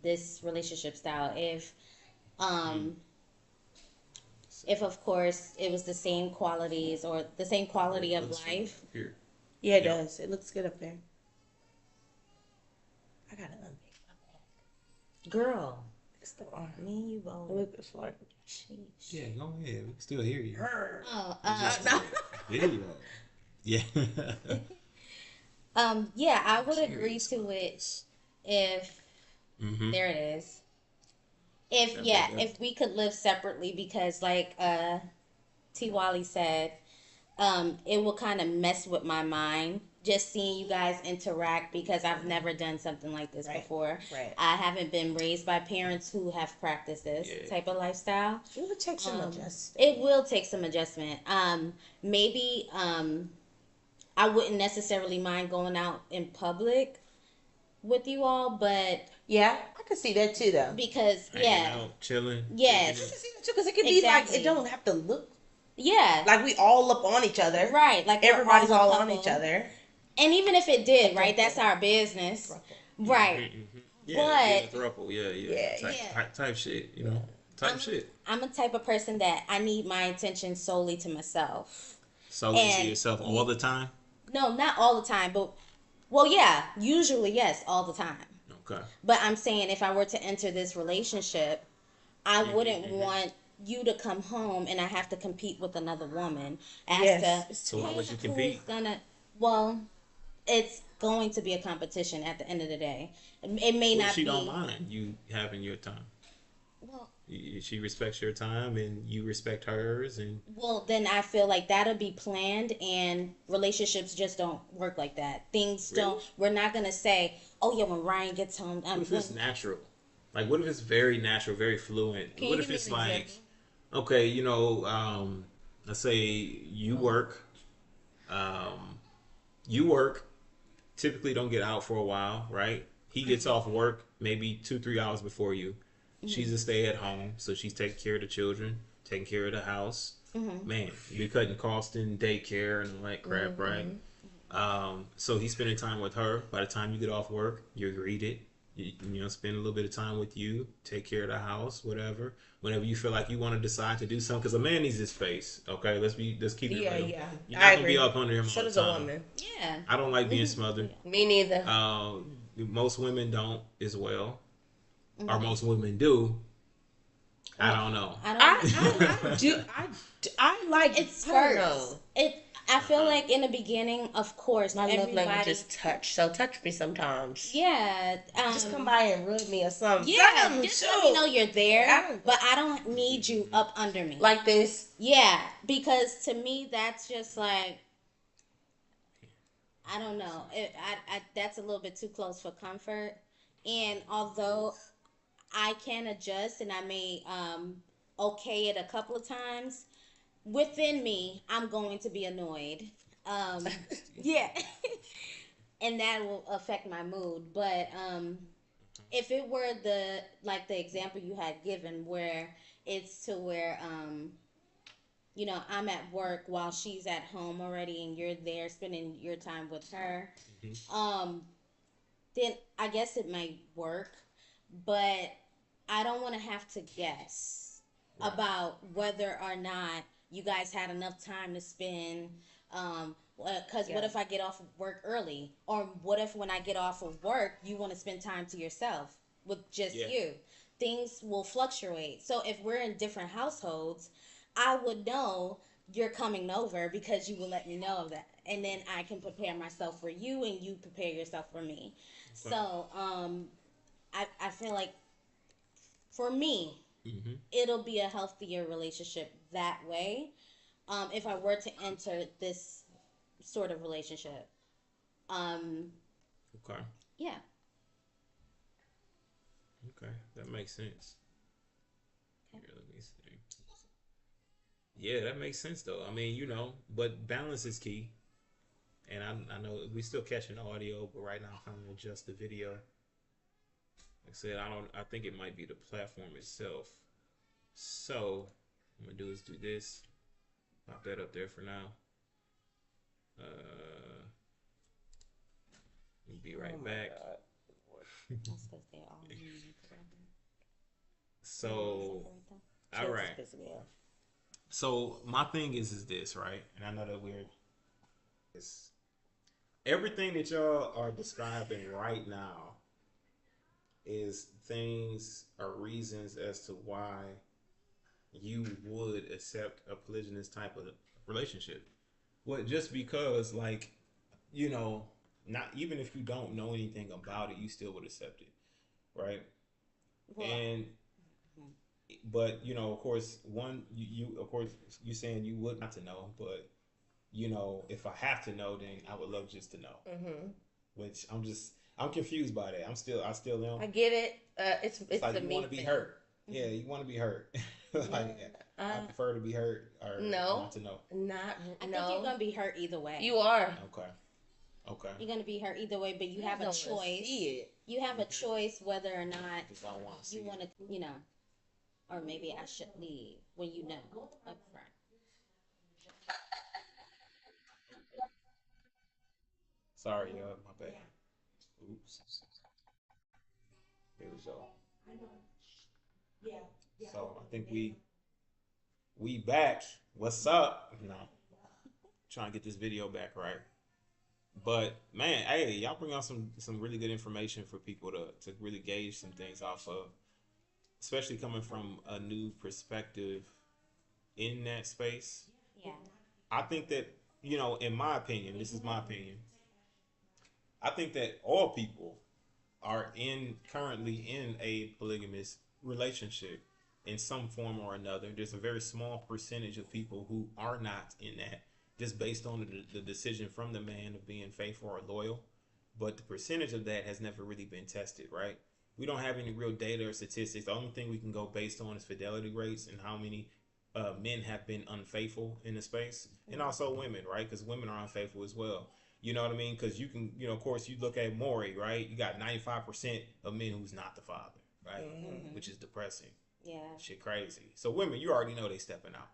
C: this relationship style um if of course it was the same qualities or the same quality of life.
A: Here.
B: Yeah, it
A: Yep.
B: does. It looks good up there. I gotta unpick my bag.
C: Girl,
B: It's the arm.
C: me and you both.
B: Look, it's like.
C: Sheesh.
A: Yeah, go ahead. We can still hear you.
C: Oh,
B: No.
A: Yeah.
C: yeah, I would agree to it if
A: Mm-hmm.
C: there it is. If we could live separately, because like T Wally said, it will kind of mess with my mind just seeing you guys interact, because I've never done something like this before.
B: Right.
C: I haven't been raised by parents who have practiced this type of lifestyle.
B: It would take some adjustment.
C: It will take some adjustment. Maybe I wouldn't necessarily mind going out in public with you all, but
B: Yeah, I can see that too, though.
C: because
A: Hanging out, chilling.
C: yes,
B: I can see that too, because it could be like,
C: Exactly.
B: it don't have to look
C: yeah,
B: like we all up on each other.
C: right, like we're
B: Everybody's
C: a
B: all on
C: couple.
B: each other.
C: And even if it did, right, that's our business, right?
A: Yeah,
C: But
A: throuple. Yeah.
C: Yeah.
A: Type shit, you know. Shit.
C: I'm a type of person that I need my attention solely to myself.
A: So you
C: And-
A: see yourself all the time?
C: No, not all the time, but well, yeah, usually yes, all the time.
A: Okay.
C: But I'm saying if I were to enter this relationship, I wouldn't want you to come home and I have to compete with another woman as
B: Yes.
C: to
A: So why would you
C: who's
A: compete?
C: well, it's going to be a competition at the end of the day. It may
A: Well,
C: not
A: she
C: be.
A: don't mind you having your time.
C: Well,
A: She respects your time and you respect hers, and
C: well, then I feel like that'll be planned, and relationships just don't work like that. Things don't. We're not gonna say, "Oh yeah, when Ryan gets home, I'm."
A: what if it's natural? Like, what if it's very natural, very fluent?
C: Can
A: What
C: you
A: if
C: give me
A: it's
C: an
A: like,
C: example?
A: okay, let's say you work, typically don't get out for a while, right? He gets off work maybe 2-3 hours before you. She's a stay at home, so she's taking care of the children, taking care of the house. Man, you're cutting costs in daycare and all that crap, right? So he's spending time with her. By the time you get off work, you're greeted. You know, spend a little bit of time with you, take care of the house, whatever. Whenever you feel like you want to decide to do something, because a man needs his space. Okay, let's keep it
B: Yeah,
A: real.
B: yeah.
A: You're
B: I
A: not gonna
B: agree.
A: be up under him
B: So
A: all the
B: does a
A: time.
B: woman.
C: Yeah.
A: I don't like being smothered.
B: Me neither.
A: Most women don't as well, or most women do. I don't know.
B: I like
C: It's
B: I don't
C: first.
B: know.
C: I feel like in the beginning, of course,
B: My love
C: everybody.
B: language is touch. So touch me sometimes.
C: Yeah.
B: Just come by and rub me or something.
C: Yeah,
B: Something,
C: just let me know you're there,
B: I don't-
C: but I don't need you up under me.
B: Like this.
C: Yeah, because to me that's just like I don't know. That's a little bit too close for comfort. And although I can adjust and I may okay it a couple of times, within me I'm going to be annoyed. Yeah, and that will affect my mood. But if it were the example you had given, where it's to where I'm at work while she's at home already, and you're there spending your time with her, then I guess it might work. But I don't want to have to guess about whether or not you guys had enough time to spend. Because what if I get off of work early? Or what if when I get off of work, you want to spend time to yourself with just you? Things will fluctuate. So if we're in different households, I would know you're coming over because you will let me know of that. And then I can prepare myself for you and you prepare yourself for me. Okay. So I feel like for me, it'll be a healthier relationship that way. If I were to enter this sort of relationship.
A: Okay.
C: Yeah.
A: Okay, that makes sense. Here, let me see. Yeah, that makes sense though. I mean, but balance is key. And I know we still catching audio, but right now I'm trying to adjust the video. Like I said, I think it might be the platform itself. So what I'm gonna do is do this. Pop that up there for now. We'll be right back.
C: That's because they're all together.
A: So, all right. So my thing is this, right? And I know that it's everything that y'all are describing right now is things or reasons as to why you would accept a polygynous type of relationship. Well, just because, like, not even if you don't know anything about it, you still would accept it, right? Well, but of course, of course, you saying you would not to know, but if I have to know, then I would love just to know. Mm-hmm. Which I'm confused by that. I still am.
B: I get it. It's
A: like
B: the
A: you want to be hurt. Mm-hmm. Yeah, you want to be hurt. I prefer to be hurt or not to know.
C: I think you're gonna be hurt either way.
B: You are.
A: Okay.
C: You're gonna be hurt either way, but you have a choice. You have a choice whether or not you want to, or maybe I should leave when you know up front.
A: Sorry, my bad. Oops. Here we go. Yeah. So I think we back. What's up? Trying to get this video back right. But man, hey, y'all bring out some really good information for people to really gauge some things off of, especially coming from a new perspective in that space.
C: Yeah.
A: I think that, in my opinion, this is my opinion, I think that all people are currently in a polygamous relationship in some form or another. There's a very small percentage of people who are not in that, just based on the decision from the man of being faithful or loyal. But the percentage of that has never really been tested, right? We don't have any real data or statistics. The only thing we can go based on is fidelity rates and how many men have been unfaithful in the space. And also women, right? Because women are unfaithful as well. You know what I mean? Because you can, of course, you look at Maury, right? You got 95% of men who's not the father, right? Mm-hmm. Which is depressing.
C: Yeah.
A: Shit crazy. So women, you already know they stepping out.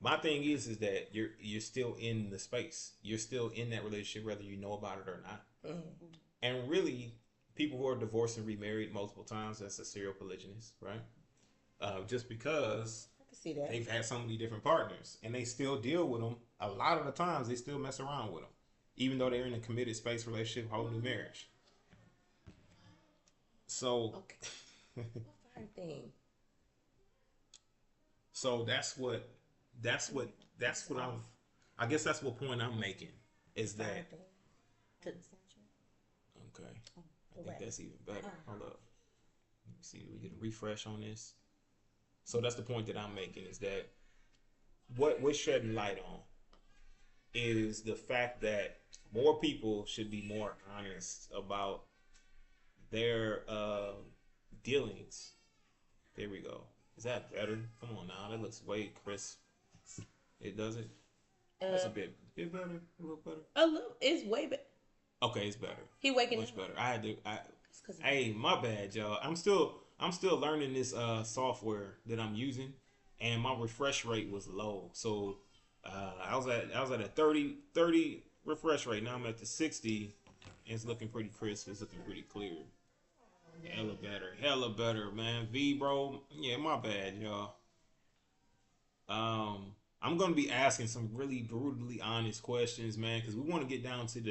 A: My thing is that you're still in the space. You're still in that relationship, whether you know about it or not. Mm-hmm. And really, people who are divorced and remarried multiple times, that's a serial polygynist, right? Just because
B: I can see that.
A: They've had so many different partners, and they still deal with them. A lot of the times, they still mess around with them, even though they're in a committed space relationship, whole new marriage. So,
B: okay. What fire thing?
A: So that's what I guess that's what point I'm making is that. Okay. I think that's even better. Hold up. Let me see. We get a refresh on this. So that's the point that I'm making is that what we're shedding light on is the fact that more people should be more honest about their dealings. There we go. Is that better? Come on now. That looks way crisp. It doesn't? That's a bit better. A little better.
B: A little. It's way better.
A: Okay, it's better.
B: He waking
A: much better. Hey, my bad, y'all. I'm still learning this software that I'm using, and my refresh rate was low. So I was at a 30 refresh rate. Now I'm at the 60, and it's looking pretty crisp. It's looking pretty clear. Hella better, man. V, bro. Yeah, my bad, y'all. I'm gonna be asking some really brutally honest questions, man, because we want to get down to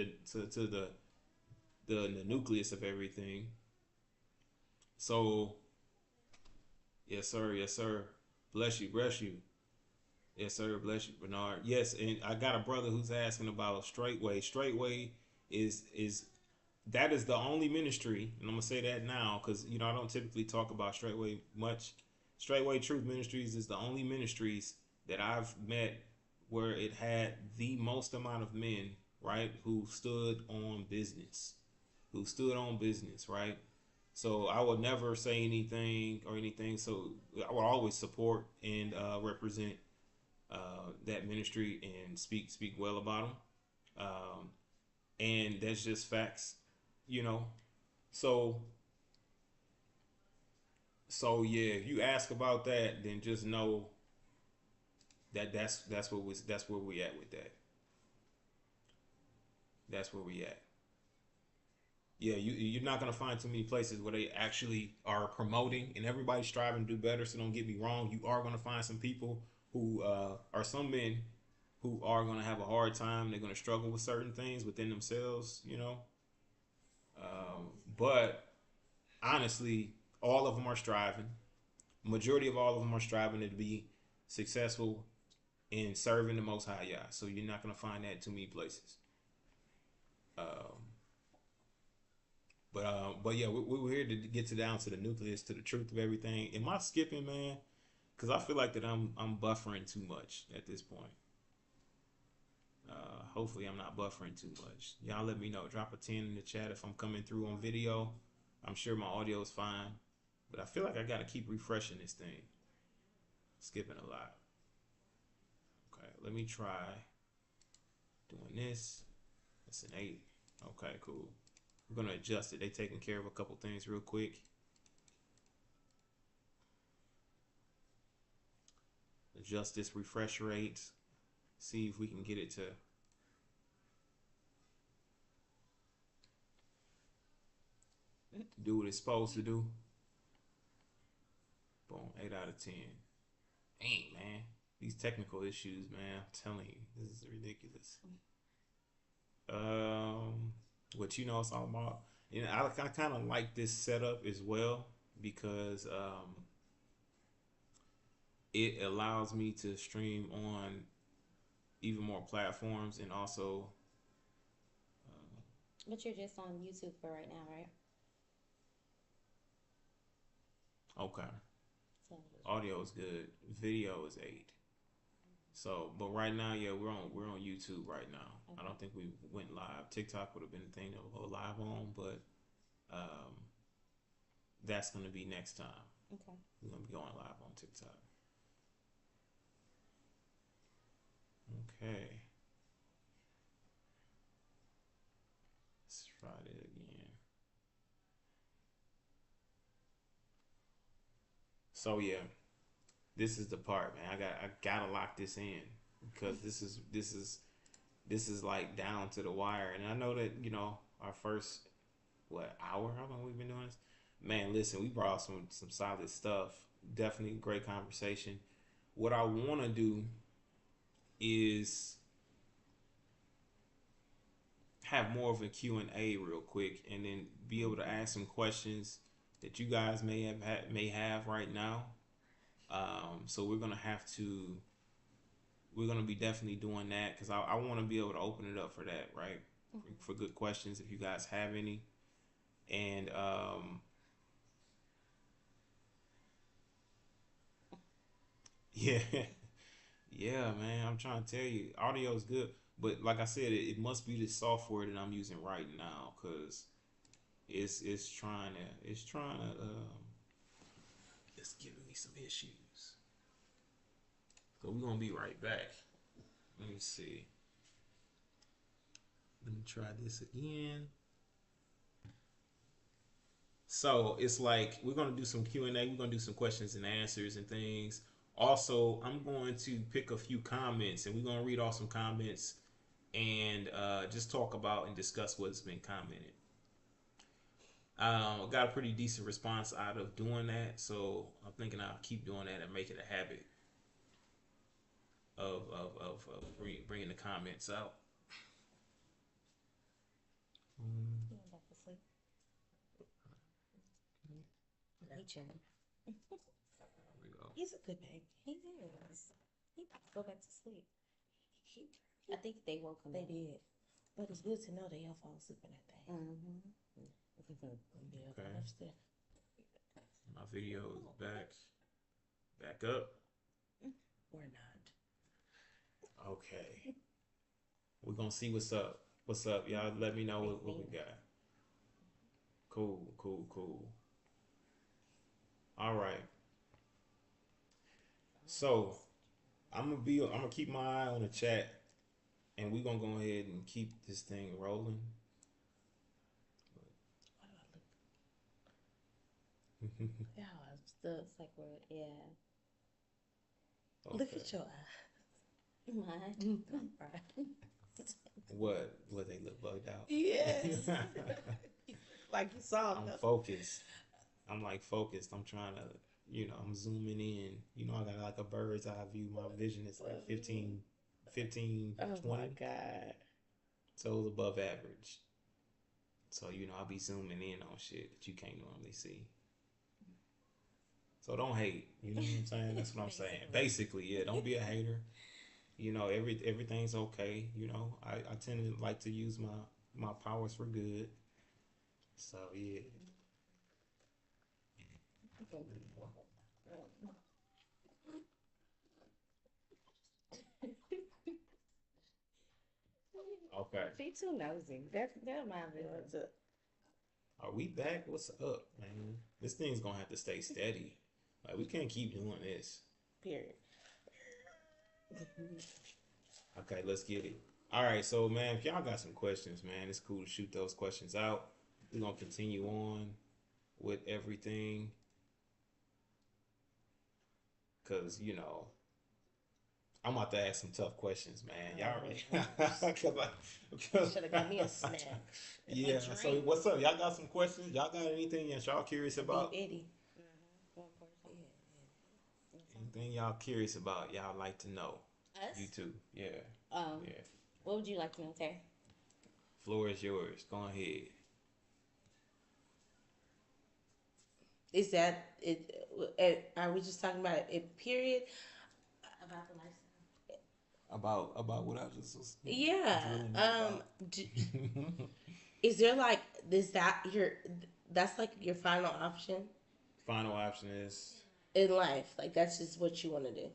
A: the nucleus of everything. So, yes, sir. Bless you. Yes, sir. Bless you, Bernard. Yes, and I got a brother who's asking about Straightway. Straightway is that is the only ministry, and I'm gonna say that now because I don't typically talk about Straightway much. Straightway Truth Ministries is the only ministries that I've met where it had the most amount of men, right, who stood on business, right? So I would never say anything. So I would always support and represent that ministry and speak well about them. And that's just facts, So yeah, if you ask about that, then just know That's where we at with that. That's where we at. Yeah, you're not gonna find too many places where they actually are promoting, and everybody's striving to do better. So don't get me wrong, you are gonna find some people who are some men who are gonna have a hard time. They're gonna struggle with certain things within themselves, you know. But honestly, all of them are striving. Majority of all of them are striving to be successful in serving the Most High Yah. So you're not gonna find that too many places. But yeah, we're here to get down to the nucleus, to the truth of everything. Am I skipping, man? Because I feel like that I'm buffering too much at this point. Hopefully I'm not buffering too much. Y'all let me know. Drop a 10 in the chat if I'm coming through on video. I'm sure my audio is fine, but I feel like I gotta keep refreshing this thing. Skipping a lot. Okay, let me try doing this. That's an 8. Okay, cool. We're gonna adjust it. They taking care of a couple things real quick. Adjust this refresh rate. See if we can get it to do what it's supposed to do. Boom, 8 out of 10. Dang, man. These technical issues, man. I'm telling you, this is ridiculous. What you know it's all about. You know, I kind of like this setup as well because it allows me to stream on even more platforms, and also
C: But you're just on YouTube for right now, right?
A: okay,
C: So
A: audio is good, video is 8. So, but right now, yeah, we're on YouTube right now.
C: okay.
A: I don't think we went live. TikTok would have been the thing to go live on, but that's gonna be next time.
C: Okay.
A: We're gonna be going live on TikTok. Okay. Let's try it again. So yeah, this is the part, man. I gotta lock this in because this is like down to the wire. And I know that, you know, our first hour, how long we've been doing this? Man, listen, we brought some solid stuff. Definitely great conversation. What I want to do is have more of a Q&A real quick, and then be able to ask some questions that you guys may have right now. So we're gonna be definitely doing that because I want to be able to open it up for that, right? For good questions if you guys have any. And yeah, yeah, man, I'm trying to tell you, audio is good, but like I said, it must be the software that I'm using right now because it's trying to it's giving me some issues. So we're gonna be right back. Let me see. Let me try this again. So it's like we're gonna do some Q&A. We're gonna do some questions and answers and things. Also, I'm going to pick a few comments, and we're gonna read off some comments and just talk about and discuss what's been commented. I got a pretty decent response out of doing that, so I'm thinking I'll keep doing that and make it a habit of bringing the comments out.
C: You went back to sleep. He chilling.
A: There we go.
B: He's a good baby.
C: He is. He about to go back to sleep. I think they woke him
B: They
C: up.
B: did. But it's good to know they all fall asleep in that thing.
C: Mm-hmm.
B: Yeah,
A: Okay.
B: that's the-
A: My video is back up.
B: Or not.
A: Okay. We're gonna see what's up. What's up, y'all? Let me know what we got. Cool. All right. So I'm gonna keep my eye on the chat, and we're gonna go ahead and keep this thing rolling.
B: Why do I look? Yeah,
C: It's like we're, yeah.
B: look
A: Okay.
B: at your eye.
C: Mine.
A: What they look bugged out?
B: Yes. Like you saw.
A: I'm focused. I'm like focused. I'm trying to, I'm zooming in. I got like a bird's eye view. My vision is like 15,
B: Oh
A: 20
B: my God.
A: toes above average. So, I'll be zooming in on shit that you can't normally see. So don't hate. You know what I'm saying? That's what I'm saying. Basically, yeah, don't be a hater. Everything's okay. I tend to like to use my powers for good. So yeah. Okay.
C: She too nosy. That's my business.
A: Are we back? What's up, man? This thing's gonna have to stay steady. Like we can't keep doing this.
B: Period.
A: Okay, let's get it. All right, so man, if y'all got some questions, man, it's cool to shoot those questions out. We're gonna continue on with everything. Cause I'm about to ask some tough questions, man. Y'all ready?
B: Should have got me a snack.
A: Yeah. So what's up? Y'all got some questions? Y'all got anything that y'all curious about?
B: Eddie.
A: Anything y'all curious about? Y'all like to know?
C: Us?
A: You too. Yeah. Yeah.
C: What would you like to know, Terry?
A: Floor is yours. Go ahead.
B: Is that it? Are we just talking about it? Period.
C: About the lifestyle.
A: About what I just was.
B: Yeah. Is there like that's like your final option
A: Final option is.
B: in life? Like that's just what you want to do.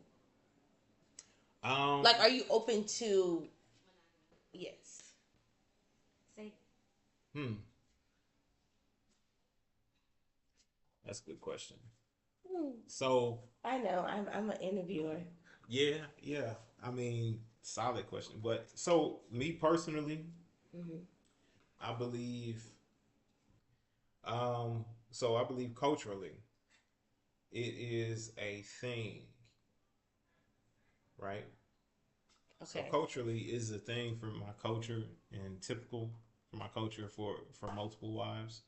A: Um.
B: Like, are you open to? Yes.
C: Say.
A: That's a good question. So.
B: I know. I'm an interviewer.
A: Yeah. I mean, solid question. But so me personally, I believe. So I believe culturally, it is a thing, right?
B: Okay.
A: So culturally is a thing for my culture and typical for my culture for multiple wives.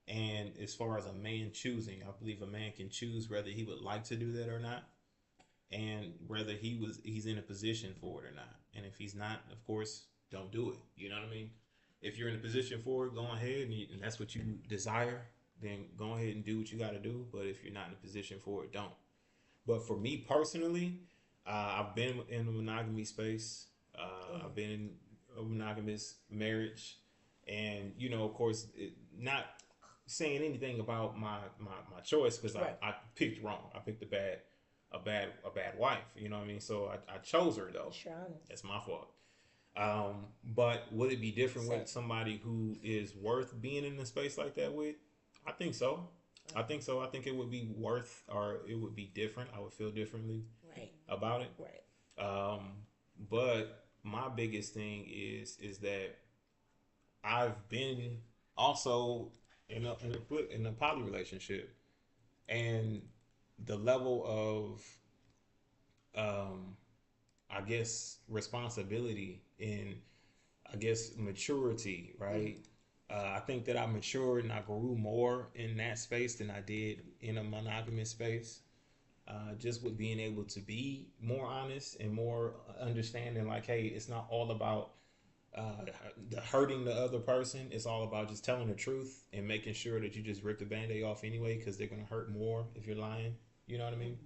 A: And as far as a man choosing, I believe a man can choose whether he would like to do that or not, and whether he's in a position for it or not. And if he's not, of course, don't do it. You know what I mean? If you're in a position for it, go ahead, and that's what you desire, then go ahead and do what you got to do. But if you're not in a position for it, don't. But for me personally, I've been in a monogamy space. I've been in a monogamous marriage, and of course, not saying anything about my choice because
B: Right.
A: I picked wrong. I picked a bad wife. You know what I mean? So I chose her though.
B: Sure, honest.
A: That's my fault. But would it be different with somebody who is worth being in a space like that with? I think so. I think so. I think it would be worth, or it would be different. I would feel differently
B: Right.
A: about it.
B: Right.
A: But my biggest thing is that I've been also in a poly relationship, and the level of I guess responsibility and I guess maturity, right? I think that I matured and I grew more in that space than I did in a monogamous space. Just with being able to be more honest and more understanding, like, hey, it's not all about hurting the other person. It's all about just telling the truth and making sure that you just rip the band-aid off anyway, because they're going to hurt more if you're lying. You know what I mean?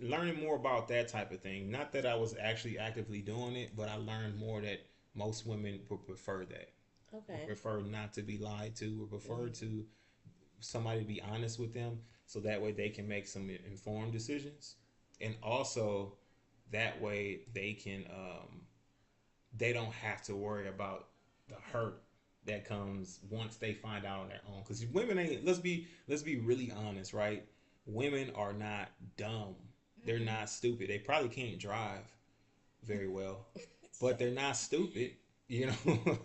A: Learning more about that type of thing. Not that I was actually actively doing it, but I learned more that most women would prefer that.
B: Okay.
A: Would prefer not to be lied to, or prefer to somebody to be honest with them, so that way they can make some informed decisions, and also that way they can they don't have to worry about the hurt that comes once they find out on their own. Because women ain't, let's be really honest, right? Women are not dumb. They're not stupid. They probably can't drive very well, but they're not stupid. You know,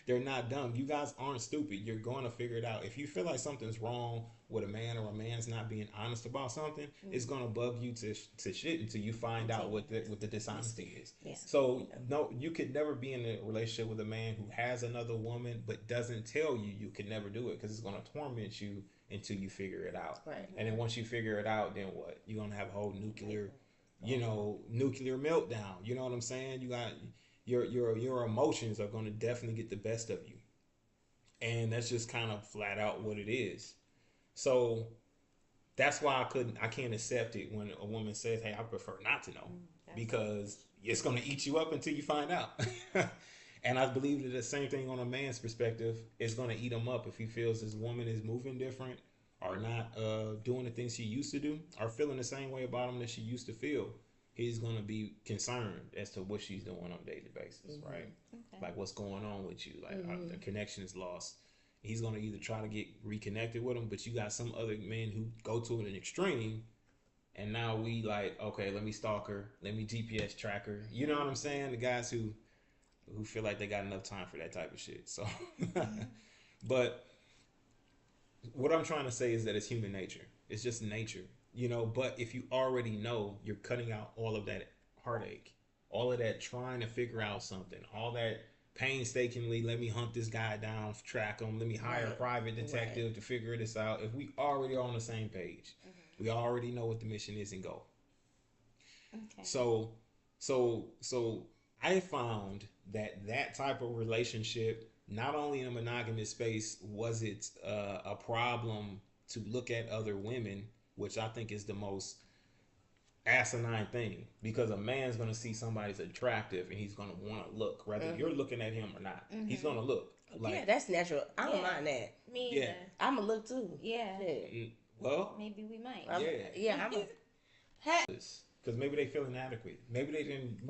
A: they're not dumb. You guys aren't stupid. You're going to figure it out. If you feel like something's wrong with a man or a man's not being honest about something, it's going to bug you to shit until you find out what the dishonesty is.
B: Yeah.
A: So, no, you could never be in a relationship with a man who has another woman but doesn't tell you. You could never do it because it's going to torment you until you figure it out.
B: Right.
A: And then once you figure it out, then what? You're going to have a whole nuclear meltdown. You know what I'm saying? You got... Your emotions are going to definitely get the best of you, and that's just kind of flat out what it is. So that's why I can't accept it when a woman says, "Hey, I prefer not to know," because it's going to eat you up until you find out. And I believe that the same thing on a man's perspective is going to eat him up if he feels his woman is moving different or not doing the things she used to do or feeling the same way about him that she used to feel. He's going to be concerned as to what she's doing on a daily basis, right? Okay. Like what's going on with you, like the connection is lost. He's going to either try to get reconnected with him, but you got some other men who go to an extreme, and now we like, okay, let me stalk her, let me GPS track her. You know what I'm saying? The guys who feel like they got enough time for that type of shit. So, but what I'm trying to say is that it's human nature. It's just nature. You know, but if you already know, you're cutting out all of that heartache, all of that trying to figure out something, all that painstakingly, let me hunt this guy down, track him, let me hire a private detective to figure this out. If we already are on the same page, we already know what the mission is and go. Okay. So I found that type of relationship, not only in a monogamous space, was it a problem to look at other women, which I think is the most asinine thing, because a man's going to see somebody's attractive and he's going to want to look, whether you're looking at him or not. He's going to look. Like,
B: yeah, that's natural. I don't mind that.
C: Me either.
B: I'm going to look too.
C: Yeah.
A: Well,
C: maybe we might.
B: I'm
A: because maybe they feel inadequate. Maybe they didn't,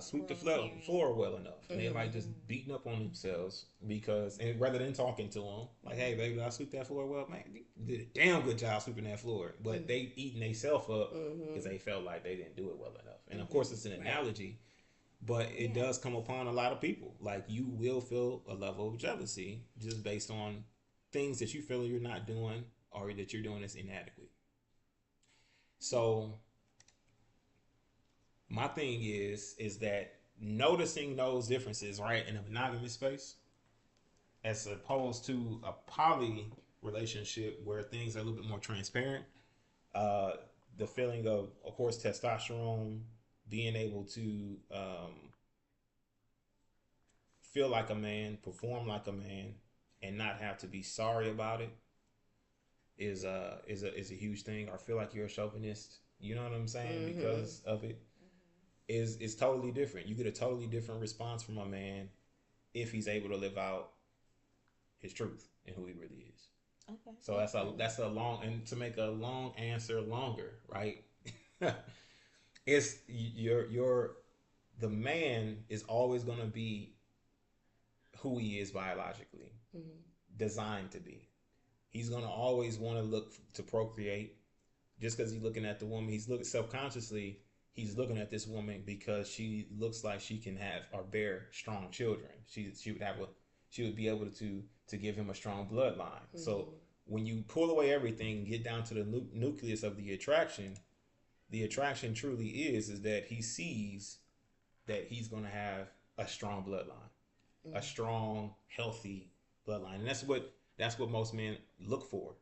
A: sweep the floor well enough. And they like just beating up on themselves and rather than talking to them, like, hey, baby, did I sweep that floor well? Man, you did a damn good job sweeping that floor. But they eating themselves up because they felt like they didn't do it well enough. And of course, it's an analogy, but it does come upon a lot of people. Like, you will feel a level of jealousy just based on things that you feel you're not doing or that you're doing is inadequate. So my thing is that noticing those differences, right, in a monogamous space, as opposed to a poly relationship where things are a little bit more transparent, the feeling of course, testosterone, being able to feel like a man, perform like a man, and not have to be sorry about it is a huge thing. Or feel like you're a chauvinist, you know what I'm saying, because of it. Is totally different. You get a totally different response from a man if he's able to live out his truth and who he really is. Okay. So that's a long, and to make a long answer longer, right? It's the man is always going to be who he is biologically, designed to be. He's going to always want to look to procreate. Just because he's looking at the woman, he's looking subconsciously. He's looking at this woman because she looks like she can have or bear strong children. She would be able to give him a strong bloodline. So when you pull away everything, get down to the nucleus of the attraction truly is that he sees that he's going to have a strong bloodline, a strong, healthy bloodline, and that's what most men look for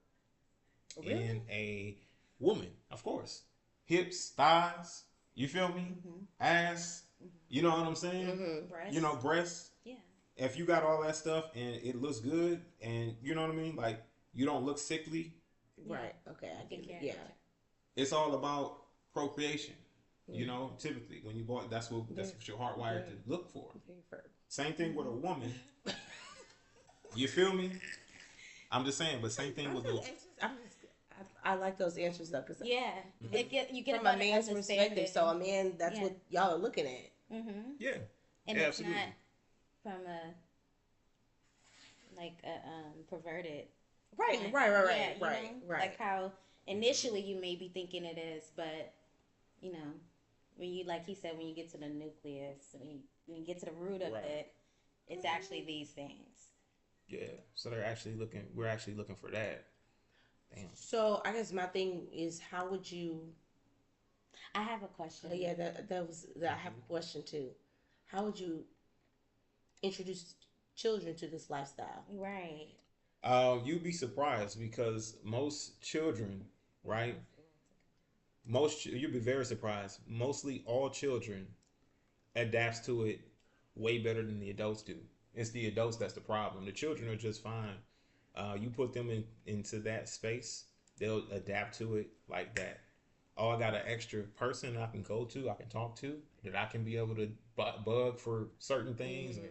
A: in a woman. Of course, hips, thighs. You feel me? Ass. You know what I'm saying?
C: Breasts.
A: Breasts. Yeah. If you got all that stuff and it looks good and you know what I mean? Like, you don't look sickly.
B: Right. Okay. I get it. Yeah.
A: It's all about procreation. Typically when you bought, that's what your heart wired to look for. Same thing with a woman. You feel me? I'm just saying, but same thing with the...
B: I like those answers though, because
C: you get
B: from a man's perspective. So a man, that's what y'all are looking at.
A: Yeah,
C: and
A: it's
C: absolutely. Not from a perverted.
B: Right.
C: Like how initially you may be thinking it is, but when you, like he said, when you get to the nucleus, when you get to the root of it, it's actually these things.
A: Yeah. So we're actually looking for that. Damn.
B: So I guess my thing is, how would you?
C: I have a question.
B: Yeah, I have a question too. How would you introduce children to this lifestyle?
C: Right.
A: You'd be surprised because most children, right? You'd be very surprised. Mostly all children adapts to it way better than the adults do. It's the adults that's the problem. The children are just fine. You put them into that space, they'll adapt to it like that. Oh, I got an extra person I can go to, I can talk to, that I can be able to bug for certain things. Mm-hmm.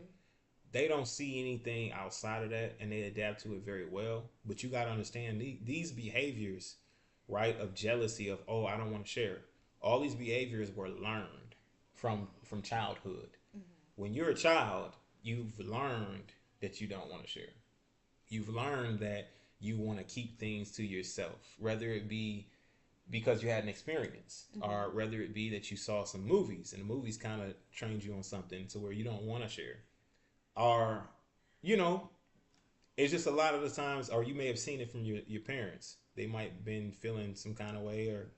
A: They don't see anything outside of that, and they adapt to it very well. But you got to understand these behaviors, right, of jealousy, of, oh, I don't want to share. All these behaviors were learned from childhood. Mm-hmm. When you're a child, you've learned that you don't want to share. You've learned that you want to keep things to yourself, whether it be because you had an experience, mm-hmm. or whether it be that you saw some movies and the movies kind of trained you on something to where you don't want to share. Or, it's just a lot of the times, or you may have seen it from your parents. They might have been feeling some kind of way, or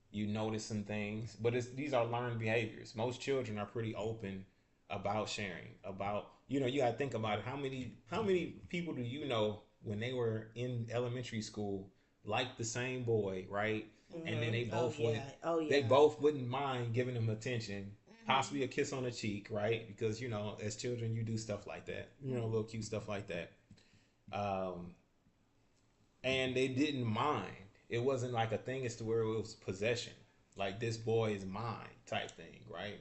A: you notice some things, but these are learned behaviors. Most children are pretty open about sharing, about, you got to think about it. How many people do you know when they were in elementary school liked the same boy, right? Mm-hmm. And then they both they both wouldn't mind giving him attention, mm-hmm. possibly a kiss on the cheek, right? Because, as children, you do stuff like that, little cute stuff like that. And they didn't mind. It wasn't like a thing as to where it was possession, like this boy is mine type thing, right?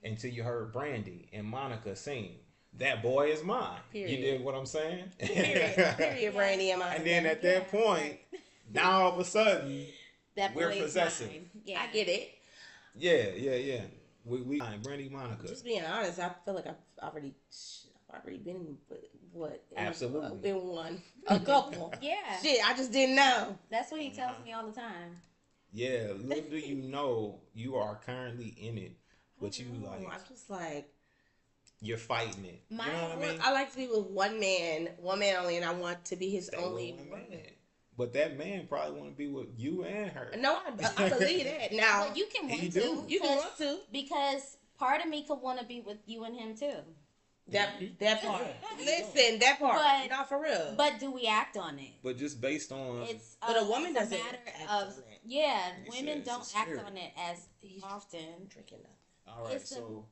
A: Until you heard Brandy and Monica sing, "That boy is mine." Period. You did what I'm saying?
B: Period. Brandy and Monica.
A: And then at that point, now all of a sudden, we're possessive.
B: Yeah, I get it.
A: Yeah. We Brandy, Monica.
B: Just being honest, I feel like I've already been
A: absolutely
B: in one, a couple.
C: Yeah.
B: Shit, I just didn't know.
C: That's what he tells me all the time.
A: Yeah, little do you know, you are currently in it, but I'm
B: just like,
A: you're fighting it. You know what I mean?
B: I like to be with one man only, and I want to be his only
A: man. But that man probably want to be with you and her.
B: No, I believe that. Now,
C: but you can want to.
B: You can want to.
C: Because part of me could want to be with you and him too.
B: That part. Listen, that part. But, not for real.
C: But do we act on it?
A: But just based on...
B: But a woman doesn't act on it.
C: Yeah, women don't act on it as often.
B: Drinking that.
A: All right, so...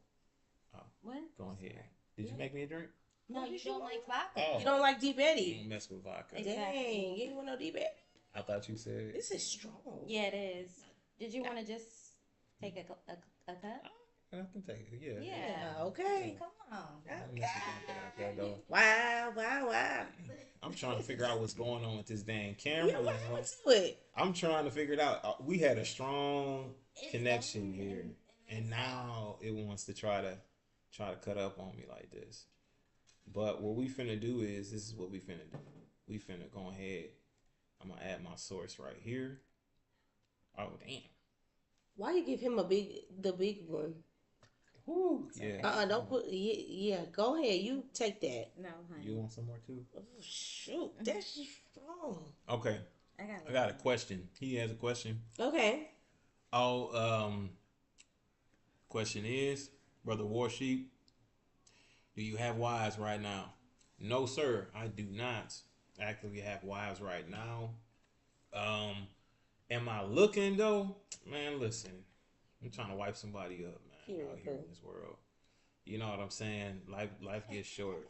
C: What?
A: Go ahead. Did you make me a drink?
C: No, you don't like vodka.
B: Oh. You don't like Deep Eddy.
A: You don't mess with vodka.
B: Exactly. Dang, you ain't want no Deep Eddy.
A: I thought you said...
B: This is strong.
C: Yeah, it is. Did you want to just take a cup?
A: I can take it,
C: Yeah.
B: Okay.
C: Come on.
B: Okay. Wow.
A: I'm trying to figure out what's going on with this dang camera.
B: What's it?
A: I'm trying to figure it out. We had a strong connection here, and now it wants to try to cut up on me like this. But what we finna do this is what we finna do. We finna go ahead. I'm gonna add my source right here. Oh damn.
B: Why you give him the big one?
A: Ooh, yeah.
B: Don't put. Yeah. Go ahead. You take that.
C: No, honey.
A: You want some more too?
B: Oh, shoot, that's strong.
A: Okay. I got a question. He has a question.
B: Okay.
A: Question is, Brother Warsheep, do you have wives right now? No, sir. I do not actively have wives right now. Am I looking though? Man, listen. I'm trying to wipe somebody up, man, out here in this world. You know what I'm saying? Life gets short.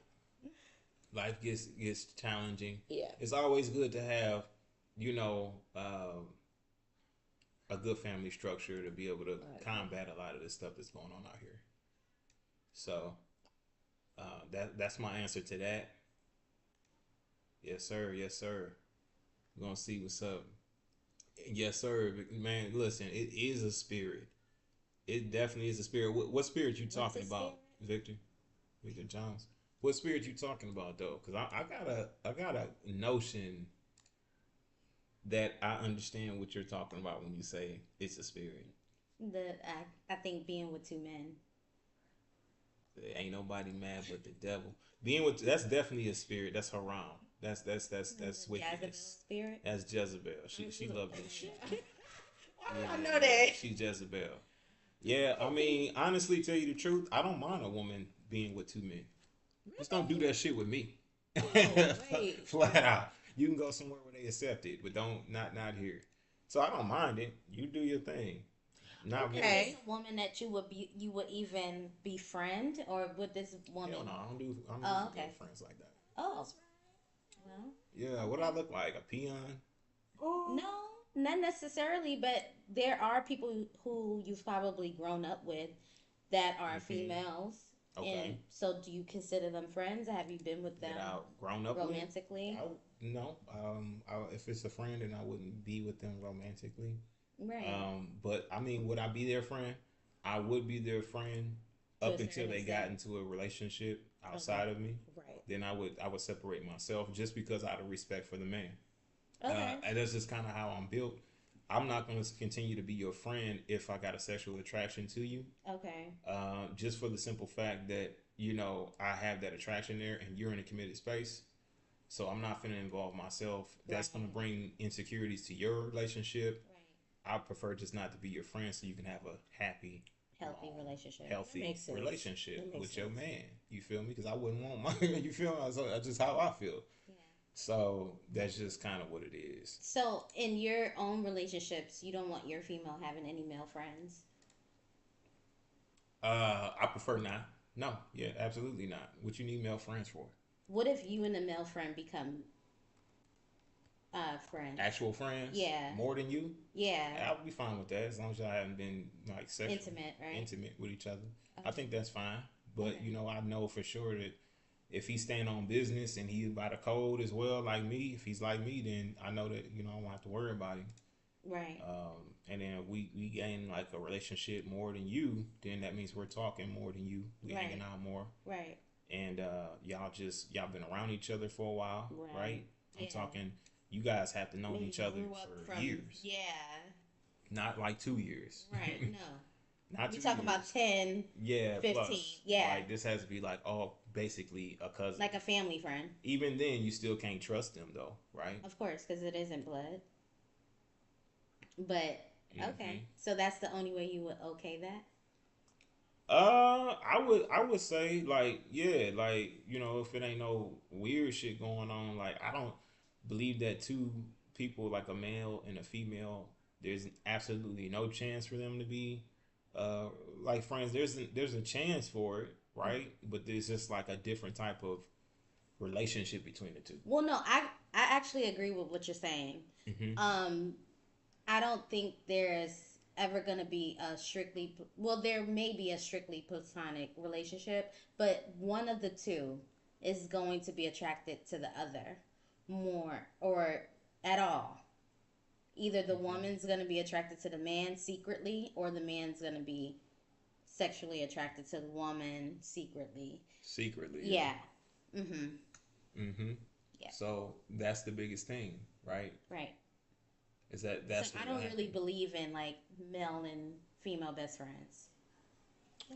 A: Life gets challenging.
B: Yeah.
A: It's always good to have, a good family structure to be able to combat a lot of this stuff that's going on out here. So, that's my answer to that. Yes, sir. We're gonna see what's up. Yes, sir. Man, listen, it is a spirit. It definitely is a spirit. What spirit you talking about, Victor Jones? What spirit you talking about though? Because I got a notion that I understand what you're talking about when you say it's a spirit.
C: I think being with two men.
A: Ain't nobody mad but the devil. Being with that's definitely a spirit. That's haram. That's
C: Jezebel
A: wickedness.
C: spirit.
A: That's Jezebel. She loves this shit.
B: I know that.
A: She's Jezebel. Yeah, I mean, honestly, tell you the truth, I don't mind a woman being with two men. Just don't do that shit with me.
B: wait.
A: Flat out. You can go somewhere where they accept it, but don't not here. So I don't mind it. You do your thing. Not
C: Is
B: Okay.
C: this a woman that you would even befriend, or would this woman?
A: Hell no, I don't do
C: Okay.
A: friends like that.
C: Oh, well,
A: Yeah, what do I look like? A peon?
C: no, not necessarily, but there are people who you've probably grown up with that are females.
A: Okay.
C: And so, do you consider them friends? Have you been with them
A: Without grown up with?
C: romantically?
A: No. If it's a friend, then I wouldn't be with them romantically.
C: Right.
A: But I mean, would I be their friend? I would be their friend
C: To a
A: up until
C: certain
A: they got
C: extent.
A: into a relationship outside of me.
B: Right.
A: Then I would separate myself just because out of respect for the man.
C: Okay.
A: And that's just kind of how I'm built. I'm not going to continue to be your friend if I got a sexual attraction to you.
C: Okay.
A: Just for the simple fact that, I have that attraction there and you're in a committed space. So I'm not going to involve myself. That's going to bring insecurities to your relationship.
C: Right.
A: I prefer just not to be your friend so you can have a healthy
C: Relationship.
B: makes sense.
A: relationship
B: That makes
A: with your
B: sense.
A: man. You feel me? Because I wouldn't want my, you feel me? So that's just how I feel.
C: Yeah.
A: So that's just kind of what it is.
C: So, in your own relationships, you don't want your female having any male friends.
A: I prefer not. No, yeah, absolutely not. What you need male friends for?
C: What if you and a male friend become friends?
A: Actual friends?
C: Yeah.
A: More than you?
C: Yeah.
A: I'll be fine with that as long as y'all haven't been like sexual,
C: Intimate, right?
A: with each other. I think that's fine. But
C: Okay.
A: I know for sure that if he's staying on business and he's by the code as well, like me, if he's like me, then I know that I won't have to worry about him.
C: Right.
A: And then we gain like a relationship more than you, then that means we're talking more than you. We
C: Right.
A: hanging out more.
C: Right.
A: And y'all been around each other for a while, right? I'm
C: Yeah.
A: talking you guys have to know each other
C: Grew up
A: for
C: from-
A: years.
C: Yeah.
A: Not like 2 years.
C: Right. No.
A: Not
C: We
A: 2
C: talking
A: years.
C: about 10,
A: yeah,
C: 15.
A: plus.
C: Yeah.
A: Like this has to be like basically a cousin.
C: like a family friend.
A: Even then you still can't trust them though, right?
C: Of course, because it isn't blood. But,
A: Mm-hmm.
C: okay. So that's the only way you would okay that?
A: I would say like yeah, like if it ain't no weird shit going on, like I don't believe that two people like a male and a female, there's absolutely no chance for them to be like friends. There's a chance for it, right? But there's just like a different type of relationship between the two.
C: Well, no, I actually agree with what you're saying. I don't think there's ever going to be there may be a strictly platonic relationship, but one of the two is going to be attracted to the other more or at all. Either the woman's going to be attracted to the man secretly, or the man's going to be sexually attracted to the woman secretly.
A: Secretly.
C: Yeah. Yeah.
A: So that's the biggest thing, right?
C: Right.
A: Is that's
C: I don't really believe in like male and female best friends.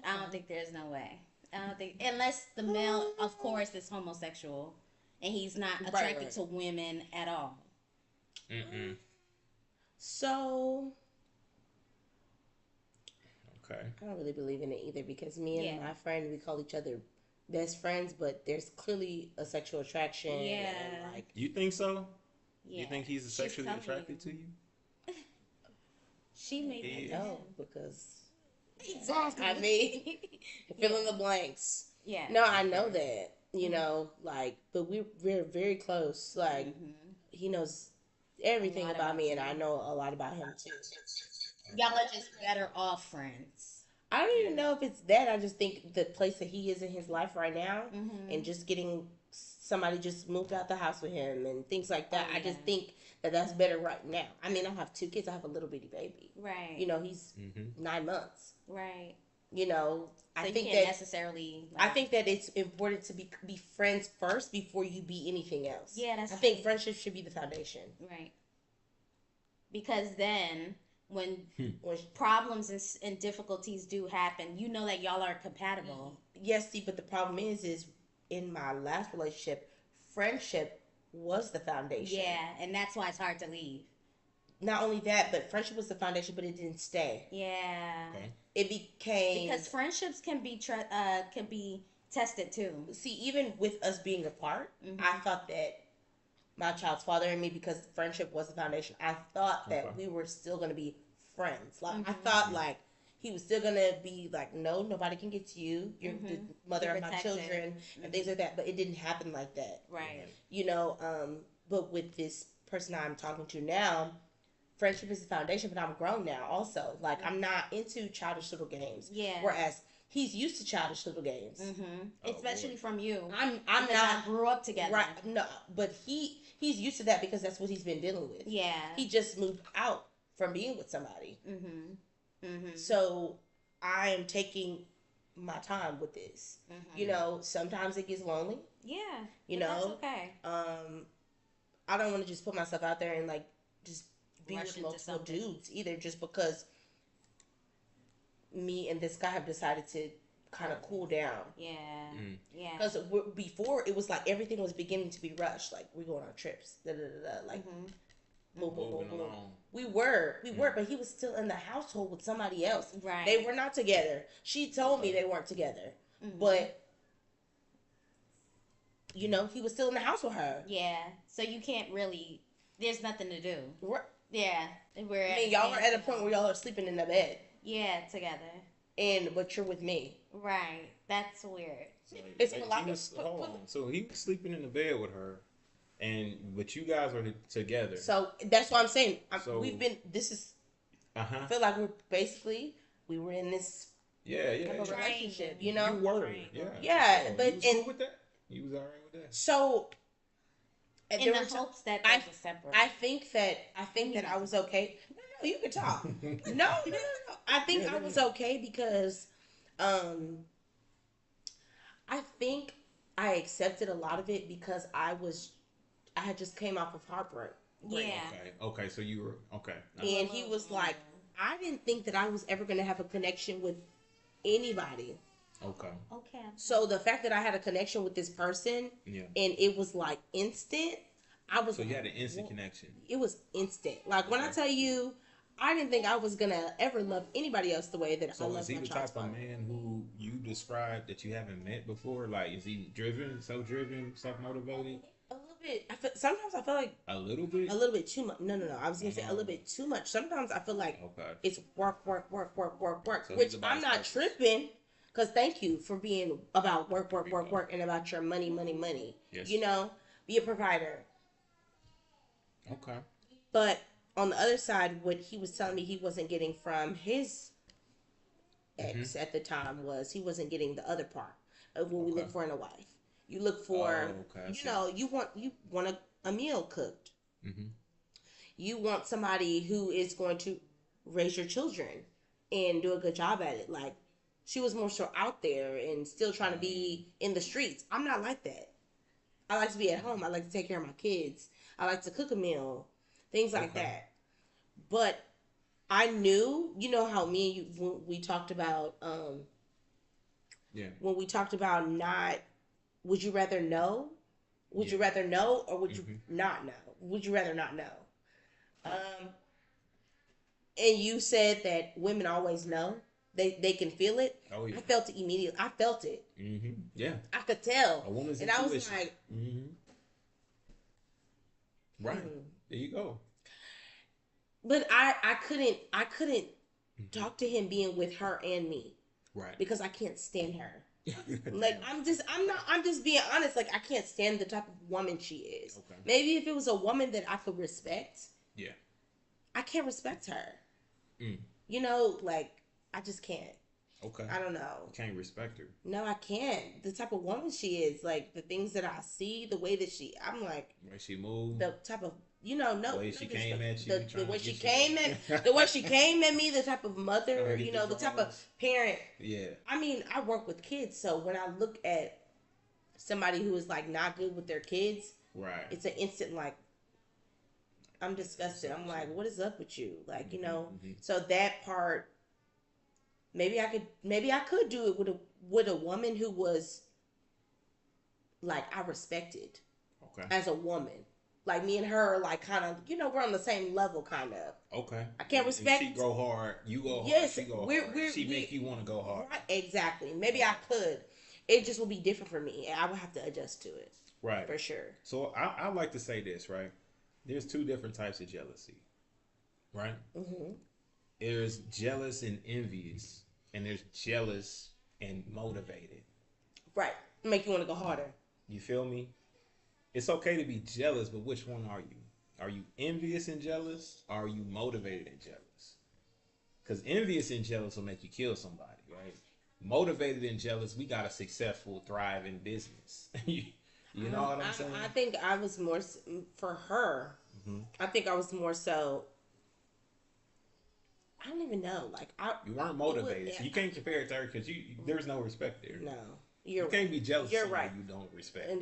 C: I don't think there's no way. I don't think unless the male, of course, is homosexual and he's not attracted
B: right.
C: to women at all.
B: So
A: Okay.
B: I don't really believe in it either because me and
C: Yeah.
B: my friend, we call each other best friends, but there's clearly a sexual attraction.
C: Yeah.
B: And like
A: You think so?
C: Yeah.
A: You think he's
C: She's
A: sexually
C: telling
A: attracted
C: you.
A: to you?
C: She made
A: He
C: that.
B: no, because I mean, fill in the blanks.
C: Yeah.
B: No, I know that. But we're very close. Like he knows everything
C: A lot
B: about
C: about
B: me, and
C: you.
B: I know a lot about him too.
C: Y'all are just better off friends.
B: I don't even know if it's that. I just think the place that he is in his life right now, and just getting somebody just moved out the house with him and things like that.
C: Oh,
B: I just
C: yeah.
B: think that that's better right now. I mean, I have 2 kids. I have a little bitty baby.
C: Right.
B: He's 9 months.
C: Right.
B: I
C: So you
B: think
C: can't
B: that
C: necessarily.
B: I think that it's important to be friends first before you be anything else.
C: Yeah, that's
B: I think friendship should be the foundation.
C: Right. Because then when
B: When
C: problems and difficulties do happen, you know that y'all are compatible.
B: Yes, see, but the problem is in my last relationship, friendship was the foundation.
C: Yeah, and that's why it's hard to leave.
B: Not only that, but friendship was the foundation, but it didn't stay.
C: Yeah.
A: Okay.
B: It became
C: Because friendships can be tested too.
B: See, even with us being apart,
C: Mm-hmm.
B: I thought that my child's father and me, because friendship was the foundation, I thought that
A: Okay.
B: we were still gonna be friends. Like
C: Mm-hmm.
B: I thought, like he was still gonna be like, no, nobody can get to you. You're the mother
C: You're
B: of my
C: protected.
B: children, and things like that. But it didn't happen like that.
C: Right.
B: You know. But with this person I'm talking to now, friendship is the foundation. But I'm grown now, also. Like I'm not into childish little games.
C: Yeah.
B: Whereas he's used to childish little games.
A: Oh,
C: Especially
A: boy.
C: from you.
B: I'm
C: Because
B: not
C: I grew up together.
B: right. No, but he's used to that because that's what he's been dealing with.
C: Yeah.
B: He just moved out from being with somebody.
C: Mm-hmm.
B: So I am taking my time with this. You know, sometimes it gets lonely.
C: Yeah.
B: You
C: but
B: know,
C: that's okay.
B: I don't want to just put myself out there and like just be
C: Rush
B: with
C: into
B: multiple
C: something.
B: dudes either, just because me and this guy have decided to kind of cool down.
C: Yeah. Yeah.
B: Because before it was like everything was beginning to be rushed. Like we going on trips, like boom, boom, boom,
A: Moving
B: boom.
A: along.
B: We were, but he was still in the household with somebody else.
C: Right.
B: They were not together. She told me they weren't together, but you know he was still in the house with her.
C: Yeah. So you can't really. There's nothing to do.
B: We're,
C: Yeah.
B: I mean, y'all are at a point where y'all are sleeping in the bed,
C: Yeah, together.
B: but you're with me.
C: Right. That's weird.
A: So,
B: It's
A: like,
B: a lot
A: he
B: of-
A: was- hold on. So he was sleeping in the bed with her, but you guys are together.
B: So that's what I'm saying.
A: So-
B: We've been. This is.
A: Uh-huh.
B: I feel like we were in this
A: Yeah, yeah.
B: type of
A: yeah.
B: relationship, you know.
A: You were. Yeah.
B: Yeah,
A: So
B: but-
A: you was cool
B: and-
A: with that? You was alright with that?
B: So.
C: In
B: there
C: the
B: were ti-
C: hopes that
B: I-
C: they will separate.
B: I think that I was okay. No, you can talk. No. I think I was okay because, I think I accepted a lot of it because I had just came off of heartbreak.
C: yeah.
A: Okay. So you were okay.
B: And he was like, I didn't think that I was ever going to have a connection with anybody.
A: Okay.
C: Okay.
B: So the fact that I had a connection with this person,
A: Yeah.
B: and it was like instant, I was.
A: So you had an instant connection.
B: It was instant. Like when I tell you, I didn't think I was gonna ever love anybody else the way that I
A: So
B: love
A: is he
B: my
A: the
B: child's
A: type of
B: father.
A: man who you described that you haven't met before? Like, is he driven, self-driven, self-motivated?
B: A little bit. Sometimes I feel like
A: A little bit.
B: a little bit too much. No. I was gonna say a little bit too much. Sometimes I feel like
A: Okay.
B: it's work,
A: So
B: which
A: he's about
B: I'm
A: his
B: not
A: purpose.
B: tripping. Cause thank you for being about work, and about your money.
A: Yes.
B: You know, be a provider.
A: Okay.
B: But on the other side, what he was telling me he wasn't getting from his ex at the time was he wasn't getting the other part of what we look for in a wife. You look for,
A: okay, I see.
B: you want a meal cooked.
A: Mm-hmm.
B: You want somebody who is going to raise your children and do a good job at it. Like she was more so out there and still trying to be in the streets. I'm not like that. I like to be at home. I like to take care of my kids. I like to cook a meal, things like
A: Okay.
B: that. But I knew, you know how me and you when we talked about
A: Yeah.
B: when we talked about not, would you rather know? Would you
A: Yeah.
B: rather know or would you not know? Would you rather not know? And you said that women always know. They can feel it.
A: Oh, yeah.
B: I felt it immediately. I felt it.
A: Mm-hmm. Yeah.
B: I could tell.
A: A woman's
B: and I was
A: intuition.
B: like,
A: Mm-hmm. Right. There you go.
B: but I couldn't talk to him being with her and me
A: Right.
B: because I can't stand her. Like I'm just being honest. Like I can't stand the type of woman she is.
A: Okay.
B: Maybe if it was a woman that I could respect,
A: Yeah.
B: I can't respect her.
A: Mm.
B: You know, like I just can't.
A: Okay.
B: I don't know.
A: You can't respect her.
B: No, I can't. The type of woman she is, like the things that I see, the way that I'm like
A: The way she moved.
B: the type of no.
A: The way she came at you,
B: The
A: trying
B: way
A: to
B: she
A: get
B: came
A: you.
B: at the way she came at me, the type of mother,
A: Trying to get
B: the
A: the
B: type
A: dramas.
B: of parent.
A: Yeah.
B: I mean, I work with kids, so when I look at somebody who is like not good with their kids,
A: Right.
B: it's an instant like I'm disgusted. I'm like, what is up with you? Like, you know. So that part, maybe I could do it with a woman who was like I respected as a woman. Like me and her, like kind of, you know, we're on the same level, kind of.
A: Okay.
B: I can't respect.
A: She go hard, you go
B: yes,
A: hard. She go hard. She make you want to go hard.
B: Right, exactly. Maybe I could. It just would be different for me, and I would have to adjust to it.
A: Right.
B: For sure.
A: So I like to say this, right? There's two different types of jealousy, right? Mm-hmm. There's jealous and envious, and there's jealous and motivated.
B: Right. Make you want to go harder.
A: You feel me? It's okay to be jealous, but which one are you? Are you envious and jealous? Or are you motivated and jealous? Because envious and jealous will make you kill somebody, right? Motivated and jealous, we got a successful, thriving business. You know what I'm saying?
B: I think I was more, for her, I think I was more so, I don't even know. Like you
A: weren't motivated. So you can't compare it to her because there's no respect there.
B: No.
A: You can't be jealous
B: you're
A: of somebody
B: right.
A: you don't respect.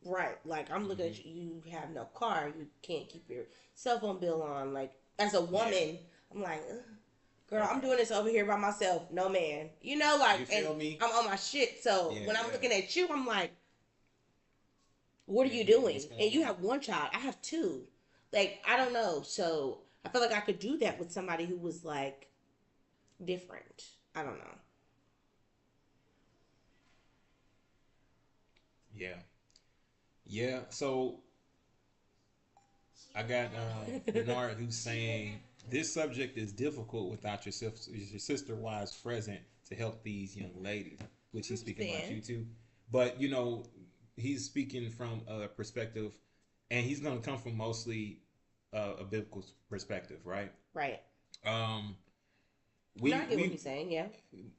B: Right. Like, I'm looking at you, you have no car, you can't keep your cell phone bill on. Like, as a woman, I'm like, ugh. Girl, I'm doing this over here by myself. No man. You know, like,
A: you feel me?
B: I'm on my shit. So, when I'm looking at you, I'm like, what are you doing? And you have one child. I have two. Like, I don't know. So, I feel like I could do that with somebody who was, like, different. I don't know.
A: Yeah, so I got Bernard who's saying this subject is difficult without your sister wives present to help these young ladies, which he's speaking about you too. But, you know, he's speaking from a perspective, and he's going to come from mostly a biblical perspective, right?
B: Right.
A: I
B: get what he's saying, yeah.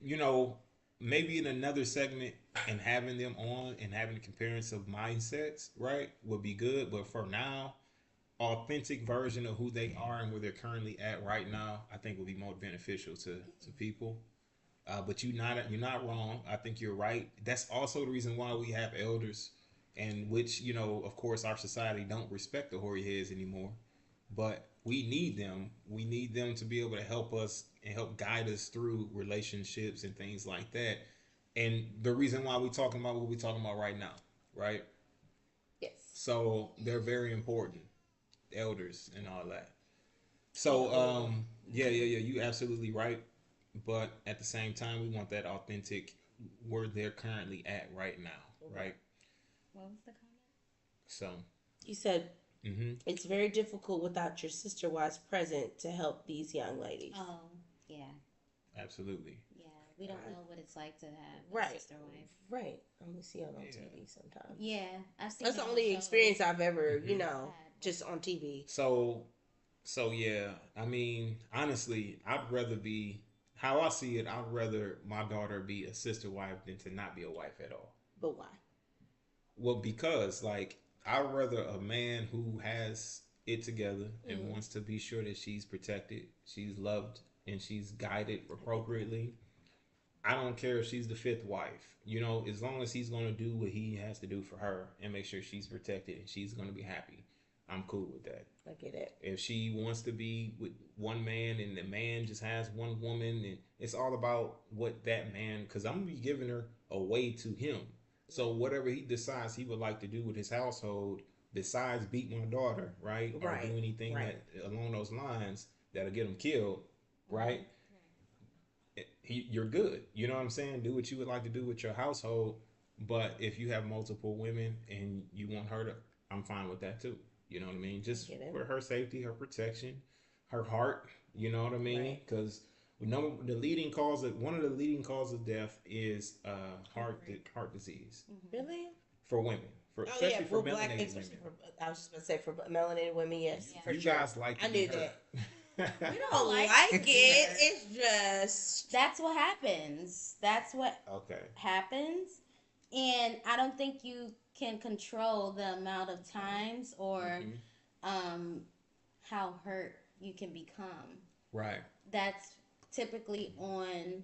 A: You know, maybe in another segment and having them on and having a comparison of mindsets, right, would be good. But for now, authentic version of who they are and where they're currently at right now, I think would be more beneficial to people. But you're not wrong. I think you're right. That's also the reason why we have elders, and which, you know, of course, our society don't respect the hoary heads anymore. But we need them. We need them to be able to help us and help guide us through relationships and things like that. And the reason why we're talking about what we're talking about right now, right?
B: Yes.
A: So they're very important, elders and all that. So you're absolutely right. But at the same time, we want that authentic where they're currently at right now, right?
C: What was the comment?
A: So
B: you said it's very difficult without your sister wives present to help these young ladies.
C: Oh, yeah.
A: Absolutely.
C: Yeah, we don't know what it's like to have
B: a
C: sister wife.
B: Right. I only see it on TV sometimes.
C: Yeah, I've seen.
B: That's the only experience I've ever, you know, just on TV.
A: So yeah. I mean, honestly, I'd rather be. How I see it, I'd rather my daughter be a sister wife than to not be a wife at all.
B: But why?
A: Well, because, like, I'd rather a man who has it together and wants to be sure that she's protected, she's loved, and she's guided appropriately. I don't care if she's the fifth wife. You know, as long as he's going to do what he has to do for her and make sure she's protected and she's going to be happy, I'm cool with that.
B: I get it.
A: If she wants to be with one man and the man just has one woman, and it's all about what that man, because I'm going to be giving her away to him. So whatever he decides he would like to do with his household, besides beat my daughter, right? Or do anything that along those lines that'll get him killed, right? You're good. You know what I'm saying? Do what you would like to do with your household. But if you have multiple women and you want her to, I'm fine with that too. You know what I mean? Just for her safety, her protection, her heart. You know what I mean? Because one of the leading causes of death is heart disease.
B: Really?
A: For women, especially for melanated women.
B: I was just gonna say for melanated women, yes.
A: Yeah. You guys like?
B: I knew that. We don't like it. It's just
C: that's what happens. That's what happens, and I don't think you can control the amount of times or how hurt you can become.
A: Right.
C: That's typically on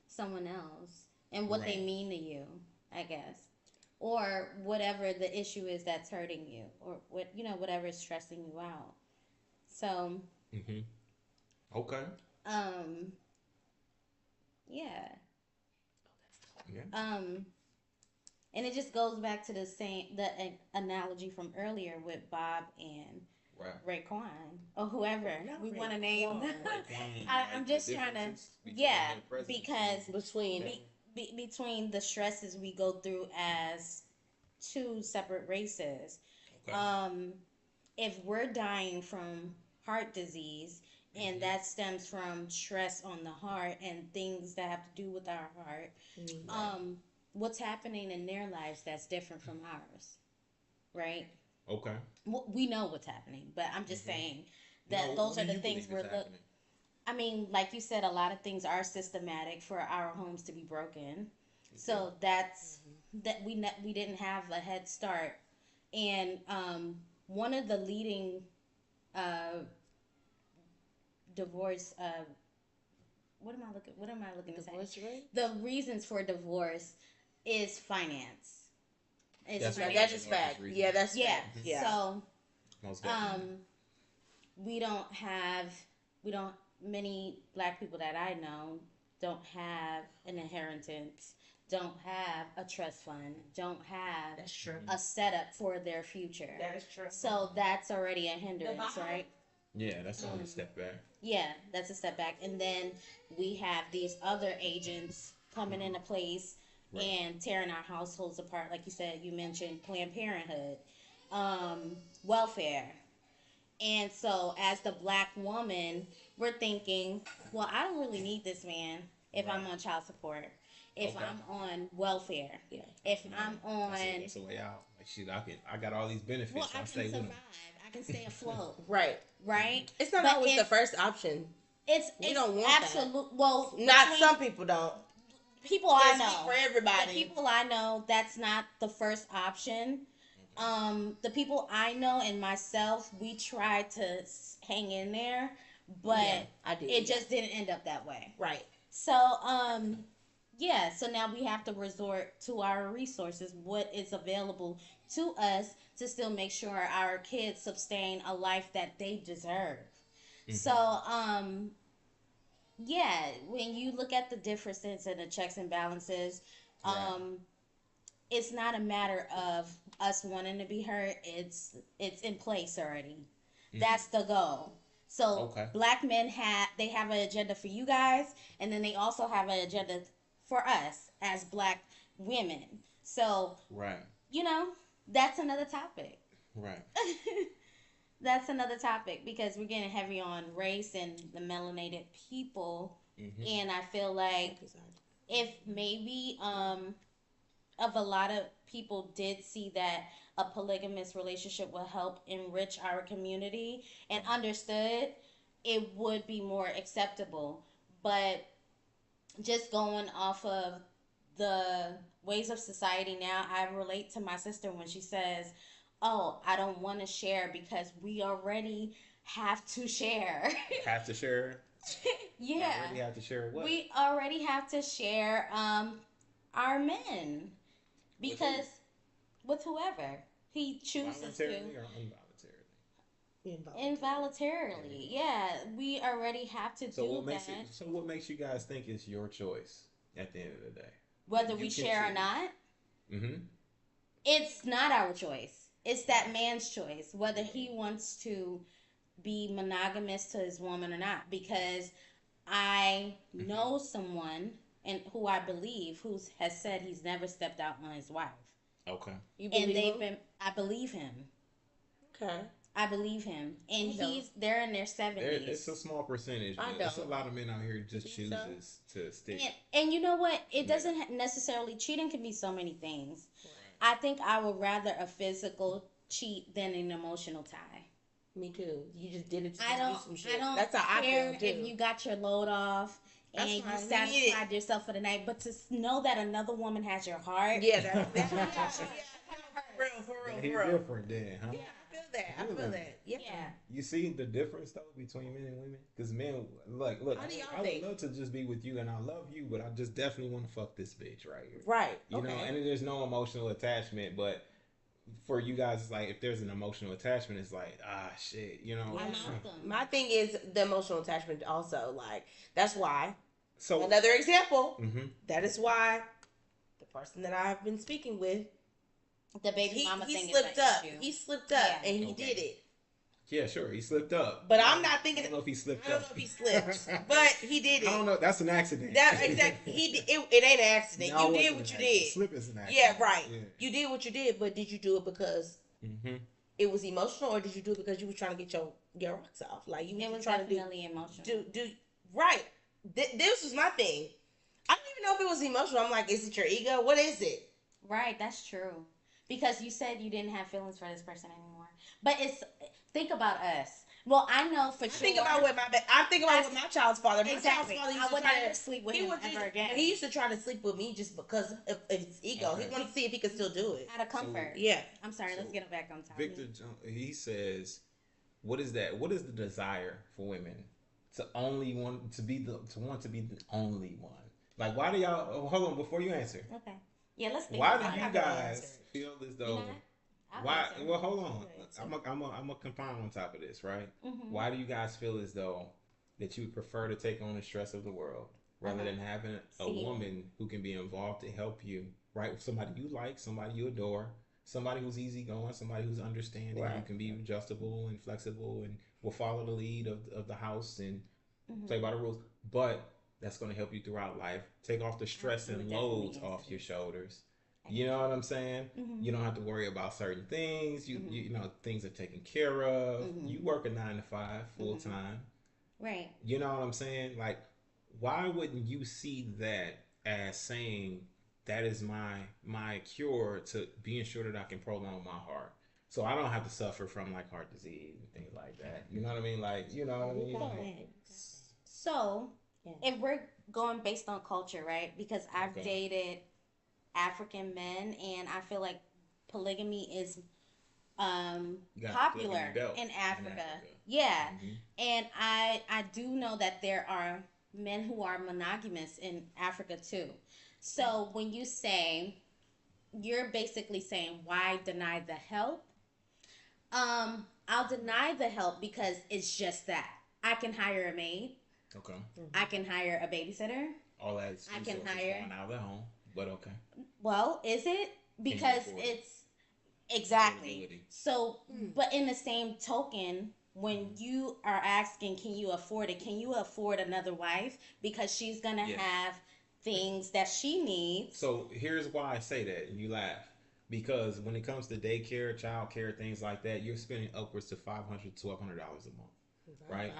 C: someone else and what they mean to you, I guess, or whatever the issue is that's hurting you, or whatever is stressing you out. So,
A: Okay.
C: Yeah.
A: Yeah.
C: And it just goes back to the analogy from earlier with Bob and Raekwon or whoever we want to name. I'm just trying to, because between the stresses we go through as two separate races.
A: Okay.
C: If we're dying from heart disease and that stems from stress on the heart and things that have to do with our heart, what's happening in their lives that's different from ours, right?
A: Okay.
C: We know what's happening, but I'm just saying that those are the things we're looking. I mean, like you said, a lot of things are systematic for our homes to be broken. So that's that we didn't have a head start, and one of the leading divorce. What am I looking to say? The reasons for divorce is finance.
B: That's fact. Yeah, that's fact. Yeah.
C: So, many black people that I know don't have an inheritance, don't have a trust fund, don't have a setup for their future.
B: That is true.
C: So that's already a hindrance, right?
A: Yeah, that's a step back.
C: Yeah, that's a step back. And then we have these other agents coming into place and tearing our households apart. Like you said, you mentioned Planned Parenthood, welfare. And so as the black woman, we're thinking, well, I don't really need this man if I'm on child support, if I'm on welfare, if I'm on...
A: That's a way out. Like, shit, I got all these benefits.
C: Well, I can survive. I can stay afloat.
B: Right.
C: It's
B: not always the first option.
C: You
B: don't want
C: absolute. That. Well,
B: not some people don't.
C: People I know.
B: For everybody.
C: The people I know, that's not the first option. The people I know and myself, we tried to hang in there, but it just didn't end up that way.
B: Right.
C: So, so now we have to resort to our resources, what is available to us to still make sure our kids sustain a life that they deserve. So, when you look at the differences and the checks and balances, it's not a matter of us wanting to be heard. It's in place already. That's the goal. So black men have an agenda for you guys, and then they also have an agenda for us as black women. So that's another topic.
A: Right.
C: That's another topic because we're getting heavy on race and the melanated people, and I feel like if maybe of a lot of people did see that a polygamous relationship will help enrich our community and understood, it would be more acceptable. But just going off of the ways of society now, I relate to my sister when she says, oh, I don't want to share because we already have to share.
A: Have to share?
C: Yeah.
A: Already have to share what?
C: We already have to share our men. Because with whoever he chooses to.
A: Voluntarily or involuntarily?
C: Involuntarily. Yeah. We already have to do that.
A: So what makes you guys think it's your choice at the end of the day?
C: Whether we share or not? It's not our choice. It's that man's choice. Whether he wants to be monogamous to his woman or not. Because I know someone and who I believe has said he's never stepped out on his wife.
A: Okay.
C: You believe him? I believe him.
B: Okay.
C: I believe him, and they're in their 70s.
A: It's a small percentage. There's a lot of men out here who just chooses to stick.
C: And you know what? It doesn't necessarily, cheating can be so many things. Right. I think I would rather a physical cheat than an emotional tie.
B: Me too. You just did it to
C: I don't,
B: do some shit.
C: I don't
B: That's how
C: care
B: I feel too.
C: if you got your load off and you satisfied yourself for the night, but to know that another woman has your heart.
B: Yeah, that's for real.
A: He's different then, huh?
B: Yeah. I feel that. Yeah.
A: You see the difference though between men and women? Because men, look, I would love to just be with you, and I love you, but I just definitely want to fuck this bitch right here.
B: Right.
A: You know, and there's no emotional attachment, but for you guys, it's like if there's an emotional attachment, it's like shit, you know.
C: I love them.
B: My thing is the emotional attachment also. Like, that's why.
A: So
B: Another example. That is why the person that I've been speaking with,
C: The baby mama
B: he
C: thing
B: slipped
C: is an
B: up.
C: issue.
B: He slipped up and he did it.
A: yeah, sure, he slipped up.
B: But I'm not thinking.
A: I don't know if he slipped
B: I don't
A: up.
B: know if he slipped, but he did it.
A: I don't know. That's an accident.
B: That exactly. It ain't an accident.
A: No,
B: You
A: it
B: did
A: wasn't
B: what you
A: an accident.
B: did.
A: Slip is an accident.
B: Yeah, right.
A: Yeah.
B: You did what you did, but did you do it because it was emotional, or did you do it because you were trying to get your rocks off? Like you
C: It
B: were
C: was
B: trying
C: definitely
B: to
C: emotional.
B: do right. This was my thing. I don't even know if it was emotional. I'm like, is it your ego? What is it?
C: Right, that's true. Because you said you didn't have feelings for this person anymore. But think about us. Well, I know for sure.
B: Think about what I'm thinking about with my child's father. My
C: Exactly.
B: child's father
C: I would never sleep with him ever again.
B: He used to try to sleep with me just because of his ego.
A: Okay.
B: He wanted to see if he could still do it.
C: Out of comfort.
B: Yeah.
C: I'm sorry, let's get back on topic.
A: Victor, he says, "What is that? What is the desire for women to only want to be the only one? Like, why do y'all? Oh, hold on, before you answer.
C: Okay. Yeah, let's think
A: Why
C: about
A: do
C: it.
A: you guys feel as though?
C: I'll
A: Why?
C: answer.
A: Well, hold on. I'm gonna compound on top of this, right? Why do you guys feel as though that you would prefer to take on the stress of the world rather than having a woman who can be involved to help you, right? Somebody you like, somebody you adore, somebody who's easygoing, somebody who's understanding, who can be adjustable and flexible and will follow the lead of the house and play by the rules, but that's going to help you throughout life. Take off the stress and loads off your shoulders. You know what I'm saying? You don't have to worry about certain things. You know, things are taken care of. You work a 9 to 5 full time.
C: Right.
A: You know what I'm saying? Like, why wouldn't you see that as saying that is my cure to being sure that I can prolong my heart, so I don't have to suffer from like heart disease and things like that. You know what I mean? Like, you know what I mean? Like,
C: So, if we're going based on culture, right? Because I've dated African men, and I feel like polygamy is popular in Africa. Yeah. And I do know that there are men who are monogamous in Africa too. So when you say, you're basically saying, why deny the help? I'll deny the help because it's just that. I can hire a maid.
A: okay.
C: I can hire a babysitter.
A: All that
C: I can
A: resources
C: hire-
A: going out of the home, but okay.
C: Well, is it? Because
A: afford it?
C: it's exactly.
A: Affordability.
C: So, but in the same token, when you are asking, can you afford it? Can you afford another wife? Because she's going to have things that she needs.
A: So here's why I say that, and you laugh. Because when it comes to daycare, childcare, things like that, you're spending upwards to $500 to $1,200 a month. Right?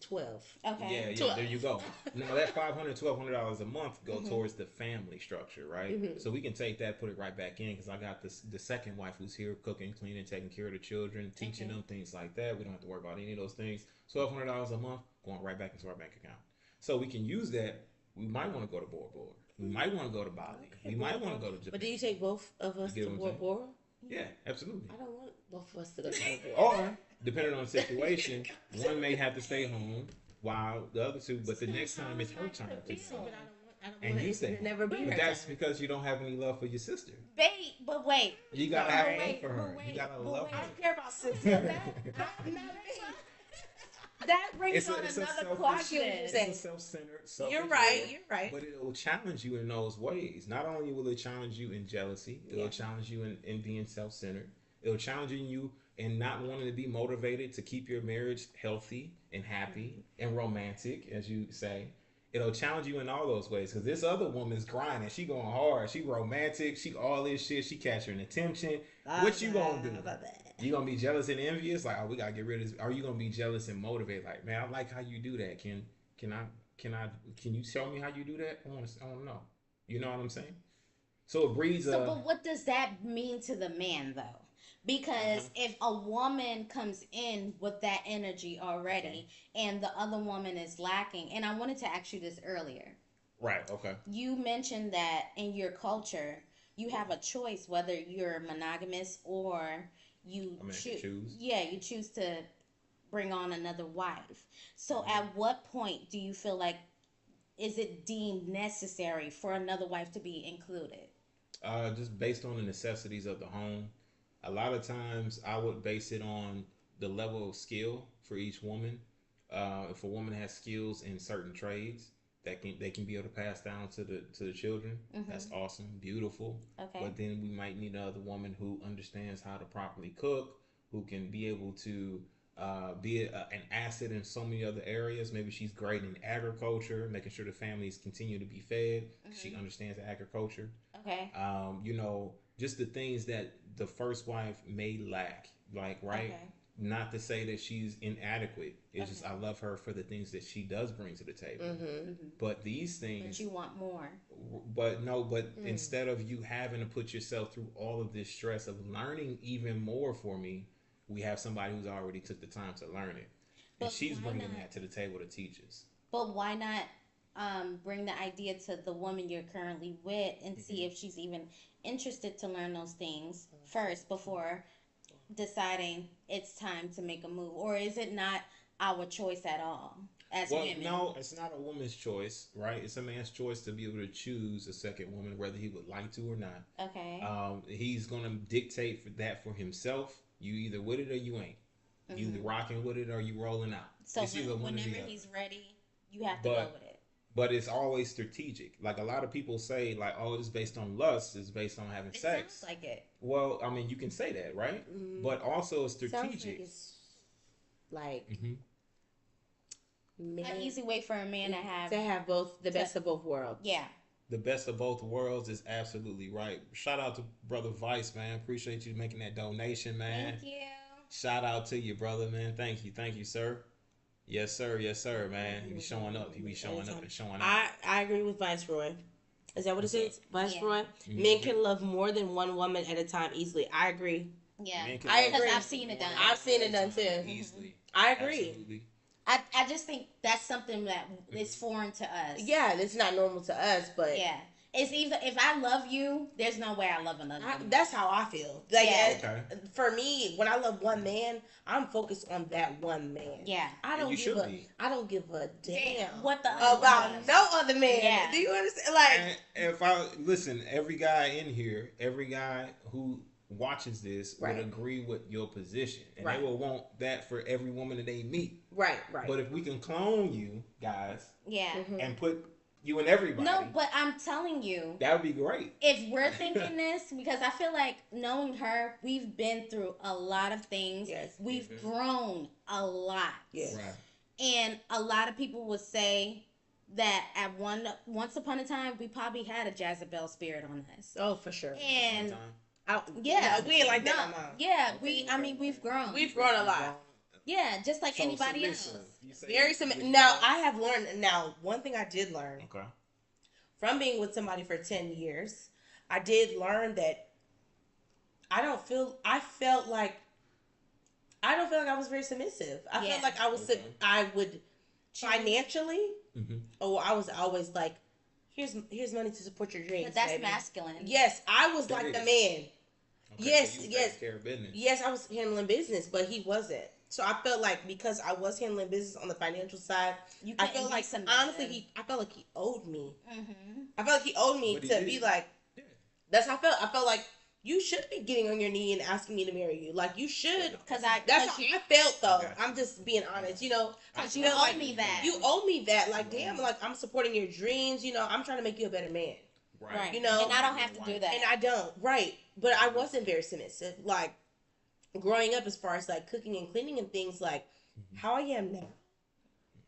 B: 12.
C: Okay.
A: Yeah, there you go. Now that $500 to $1,200 a month go towards the family structure, right? So we can take that, put it right back in, because I got the second wife who's here cooking, cleaning, taking care of the children, teaching them things like that. We don't have to worry about any of those things. $1,200 a month going right back into our bank account. So we can use that. We might want to go to Bora Bora. We might want to go to Bali. We might want to go to Japan.
B: But do you take both of us
A: You
B: to
A: get what
B: Bora
A: I'm
B: Bora?
A: Yeah, absolutely.
B: I don't want both of us to go to Bora Bora.
A: Or, depending on the situation, one may have to stay home while the other two, but the next time it's her time to stay. And you say,
B: never be
A: but
B: her
A: that's
B: time.
A: because you don't have any love for your sister.
C: But wait.
A: You gotta have love
C: wait,
A: for
C: but
A: her.
C: wait,
A: You gotta
C: but
A: love
C: wait.
A: her.
B: I don't care about sisters.
C: That brings
A: It's
C: on
A: a
C: another
A: selfish-
C: question.
A: It's a self-centered, selfish
B: You're right.
A: way,
B: You're right.
A: But it will challenge you in those ways. Not only will it challenge you in jealousy, it will challenge you in being self-centered. It will challenge you in not wanting to be motivated to keep your marriage healthy and happy and romantic, as you say. It'll challenge you in all those ways, because this other woman's grinding. She going hard. She romantic. She all this shit. She capturing attention. What you gonna do? You gonna be jealous and envious? Like, oh, we gotta get rid of this. Are you gonna be jealous and motivated? Like, man, I like how you do that. Can you tell me how you do that? I want to know. You know what I'm saying? So it breeds
C: But what does that mean to the man, though? Because if a woman comes in with that energy already and the other woman is lacking, and I wanted to ask you this earlier.
A: Right, okay.
C: You mentioned that in your culture, you have a choice whether you're monogamous or you
A: choose.
C: Yeah, you choose to bring on another wife. So at what point do you feel like, is it deemed necessary for another wife to be included?
A: Just based on the necessities of the home. A lot of times I would base it on the level of skill for each woman. If a woman has skills in certain trades that they can be able to pass down to the children, that's awesome, beautiful.
C: Okay.
A: But then we might need another woman who understands how to properly cook, who can be able to be an asset in so many other areas. Maybe she's great in agriculture, making sure the families continue to be fed. She understands agriculture.
C: Okay.
A: You know, just the things that the first wife may lack, like, right?
C: Okay.
A: Not to say that she's inadequate. It's just I love her for the things that she does bring to the table. But these things,
C: But you want more.
A: but no, but instead of you having to put yourself through all of this stress of learning even more for me, we have somebody who's already took the time to learn it, and
C: But
A: she's
C: why
A: bringing
C: not?
A: that to the table to teach us.
C: But why not bring the idea to the woman you're currently with and see if she's even interested to learn those things first before deciding it's time to make a move? Or is it not our choice at all as
A: Well,
C: women?
A: no, it's not a woman's choice, right? It's a man's choice to be able to choose a second woman, whether he would like to or not.
C: Okay.
A: He's gonna dictate for himself. You either with it or you ain't. You either rocking with it or you rolling out.
C: So
A: It's either one or the
C: whenever
A: other.
C: he's ready, you have to go with it.
A: But it's always strategic. Like a lot of people say, like, oh, it's based on lust, it's based on having
C: It
A: sex.
C: sounds like it.
A: Well, I mean, you can say that, right? But also it's
B: Sounds like
A: strategic.
B: it's like
C: An easy way for a man
B: to have both the best of both worlds.
C: Yeah.
A: The best of both worlds is absolutely right. Shout out to Brother Vice, man. Appreciate you making that donation, man.
C: Thank you.
A: Shout out to you, brother, man. Thank you, sir. Yes, sir, man. He be showing up. He be showing up and showing out.
B: I agree with Viceroy. Is that what it is? Viceroy?
A: Mm-hmm.
B: Men can love more than one woman at a time easily. I agree.
C: Yeah.
A: Man can
B: I
A: love
B: agree.
C: Because I've seen it done.
B: I've seen it done too.
A: Easily.
B: I agree.
A: Absolutely.
C: I just think that's something that is foreign to us.
B: Yeah, it's not normal to us, but
C: Yeah. It's either if I love you, there's no way I love another woman.
B: that's how I feel. Like,
C: Yeah.
A: Okay.
B: for me, when I love one man, I'm focused on that one man.
C: Yeah.
B: I don't
A: you
B: give
A: should
B: a
A: be.
B: I don't give a damn
C: What the other
B: about
C: one does.
B: no other man.
C: Yeah.
B: Do you understand? Like,
A: And if I listen, every guy in here, every guy who watches this
B: Right.
A: would agree with your position, and
B: Right.
A: they will want that for every woman that they meet.
B: right.
A: But if we can clone you guys
C: Yeah.
A: and put you in everybody,
C: No, but I'm telling you,
A: that would be great.
C: if we're thinking this, because I feel like knowing her, we've been through a lot of things.
B: Yes.
C: We've grown a lot.
B: Yes.
A: Right.
C: And a lot of people would say that at once upon a time, we probably had a Jezebel spirit on us.
B: Oh, for sure.
C: And
B: Yeah, we ain't like
C: no,
B: that, Mama.
C: yeah, we've grown.
B: We've grown a lot.
C: Yeah, just like anybody else.
B: Very similar. Now, I have learned. Now, one thing I did learn
A: Okay.
B: from being with somebody for 10 years, I did learn that I don't felt like I was very submissive. I
C: Yeah.
B: felt like I would financially, or I was always like, here's money to support your dreams.
C: But that's
B: baby.
C: masculine.
B: Yes, I was
A: That
B: like the
A: is.
B: man.
A: Okay,
B: Yes,
A: so you
B: yes.
A: take care of business.
B: Yes, I was handling business, but he wasn't. So I felt like because I was handling business on the financial side,
C: You
B: I
C: couldn't
B: felt
C: be
B: like
C: submissive.
B: honestly, I felt like he owed me.
C: Mm-hmm.
B: I felt like he owed me
A: But he
B: to
A: did.
B: be like.
A: Yeah.
B: That's how I felt. I felt like you should be getting on your knee and asking me to marry you. Like you should.
C: Because
B: That's how I felt though.
A: I got you.
B: I'm just being honest. You know, I
C: Because you
B: feel
C: owe
B: like
C: me that.
B: you owe me that. Like damn, like I'm supporting your dreams. You know, I'm trying to make you a better man.
C: Right.
B: You know,
C: and I don't have to do that.
B: And I don't. Right. But I wasn't very submissive. Like growing up, as far as like cooking and cleaning and things, like how I am now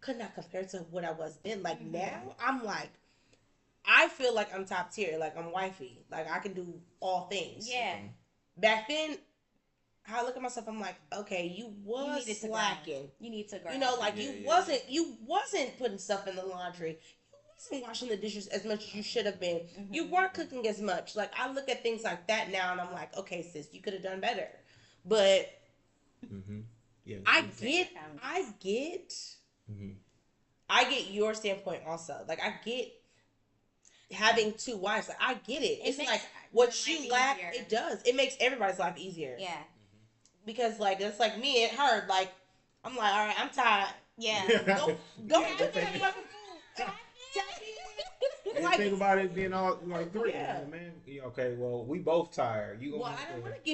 B: could not compare to what I was then. Like now, I'm like, I feel like I'm top tier. Like I'm wifey. Like I can do all things.
C: Yeah.
B: Back then, how I look at myself, I'm like, okay, you was
C: needed to
B: slacking.
C: You need to grow.
B: You know, like
A: Yeah,
B: you wasn't putting stuff in the laundry. You wasn't washing the dishes as much as you should have been. You weren't cooking as much. Like I look at things like that now, and I'm like, okay, sis, you could have done better. But
A: Yeah.
B: I get your standpoint also. Like I get having two wives. Like I get it. It's
C: makes
B: like
C: your
B: what
C: life
B: you lack,
C: easier.
B: it does. It makes everybody's life easier.
C: Yeah.
B: Because like it's like me and her. Like I'm like, all right, I'm tired.
C: Yeah.
B: Go have the fucking food. like
A: think about it being all like three.
B: Yeah.
A: Man. Okay, well, we both tired. You
B: Well,
A: gonna
B: I don't want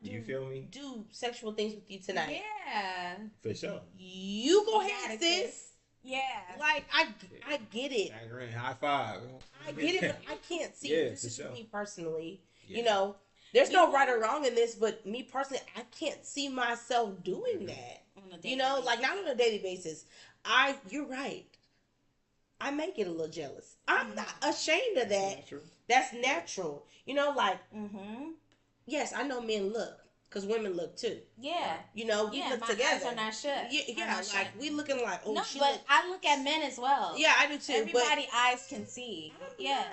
B: to
A: You feel me?
B: do sexual things with you tonight.
C: Yeah.
A: For sure.
B: You go
C: You
B: ahead,
C: got it,
B: sis.
C: Yeah.
B: Like I get it.
A: High five.
B: I get it, but I can't see.
A: Yeah,
B: This
A: for
B: is
A: sure.
B: me personally.
A: Yeah.
B: You know, there's no right or wrong in this, but me personally, I can't see myself doing that.
C: On a daily
B: You know,
C: basis.
B: like not on a daily basis. You're right. I may get a little jealous. I'm not ashamed of that.
A: Natural.
B: That's natural. You know, like
C: Mm-hmm.
B: yes, I know men look because women look too.
C: Yeah.
B: You know, we
C: Yeah,
B: look
C: my
B: together.
C: eyes are not shut.
B: Yeah,
C: Are not
B: like
C: shut.
B: we looking like
C: No,
B: she
C: but
B: look.
C: I look at men as well.
B: Yeah, I do too.
C: Everybody eyes can see.
B: But
C: Yeah.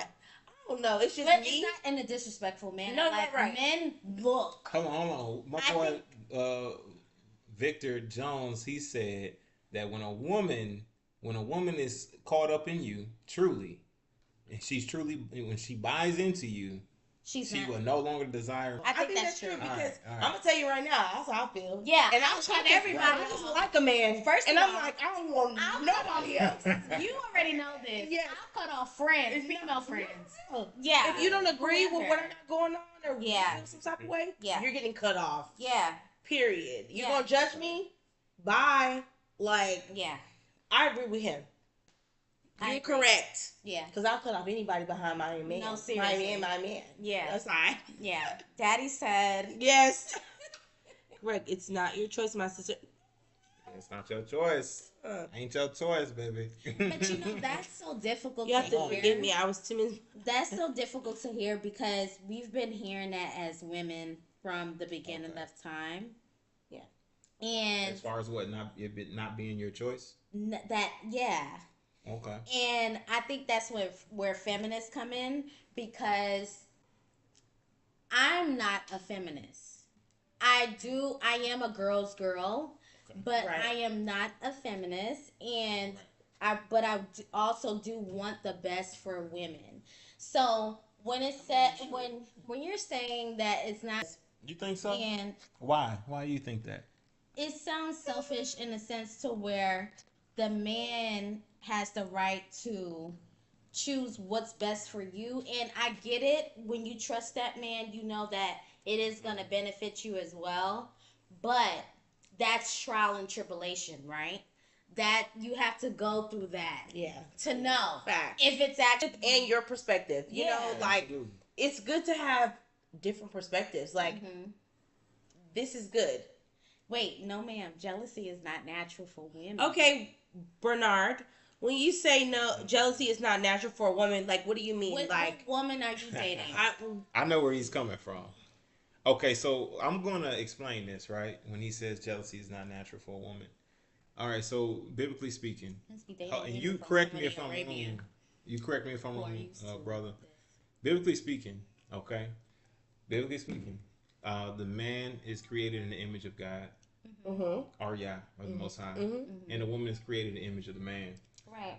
B: I don't know. It's just
C: But
B: me.
C: it's not in a disrespectful manner.
B: No,
C: like
B: right.
C: men look.
A: Hold on. My
C: I
A: boy, Victor Jones, he said that when a woman is caught up in you, truly, and when she buys into you, she
C: not.
A: will no longer desire.
C: I think that's true.
B: because
A: All right.
B: I'm gonna tell you right now, that's how I feel.
C: Yeah,
B: and
C: I'll cut everybody
B: I just
C: off.
B: like a man
C: First
B: and
C: of
B: I'm
C: all,
B: like, I don't want nobody else.
C: You already know this.
B: Yeah.
C: I'll cut off friends, female friends. Yeah.
B: If you don't agree with
C: Whoever.
B: what I got going on or
C: Yeah.
B: you feel some type of way,
C: Yeah.
B: you're getting cut off.
C: Yeah.
B: Period. You're
C: Yeah.
B: gonna judge me? Bye. Like,
C: Yeah.
B: I agree with him.
C: I
B: You're
C: agree.
B: correct.
C: Yeah.
B: Because I'll cut off anybody behind my man.
C: No, seriously.
B: My man.
C: Yeah.
B: That's fine.
C: Yeah. Daddy said.
B: Yes. Correct. It's not your choice, my sister.
A: It's not your choice. Ain't your choice, baby.
C: But you know, that's so difficult
B: You have to
C: hear.
B: forgive me. I was timid.
C: That's so difficult to hear because we've been hearing that as women from the beginning
A: Okay.
C: of time.
B: Yeah.
C: And
A: As far as what not being your choice.
C: yeah.
A: Okay.
C: And I think that's where feminists come in because I'm not a feminist. I am a girl's girl, but
B: Right.
C: I am not a feminist, and I also do want the best for women. So when it's said when you're saying that it's not,
A: You think so?
C: and
A: Why? Why do you think that?
C: it sounds selfish in a sense to where the man has the right to choose what's best for you. And I get it. When you trust that man, you know that it is going to benefit you as well. But that's trial and tribulation, right? That you have to go through that
B: Yeah.
C: to know
B: Fact.
C: if it's actually.
B: And your perspective. You know,
C: Yeah.
B: like,
A: Absolutely.
B: it's good to have different perspectives. Like,
C: Mhm.
B: this is good.
C: Wait, no, ma'am. Jealousy is not natural for women.
B: Okay, Bernard, when you say no, jealousy is not natural for a woman, like, what do you mean?
C: What
B: Like,
C: woman are you dating?
A: I know where he's coming from. Okay, so I'm gonna explain this, right? When he says jealousy is not natural for a woman. All right, so biblically speaking,
C: Must be dating
A: and
C: women
A: you
C: from
A: correct me
C: Saudi
A: if I'm
C: Arabia.
A: wrong. You correct me if I'm
C: Who are
A: wrong,
C: used to
A: brother.
C: this.
A: Biblically speaking, okay. Biblically speaking, the man is created in the image of God, or Yah, or the Most High, and the woman is created in the image of the man.
C: Right.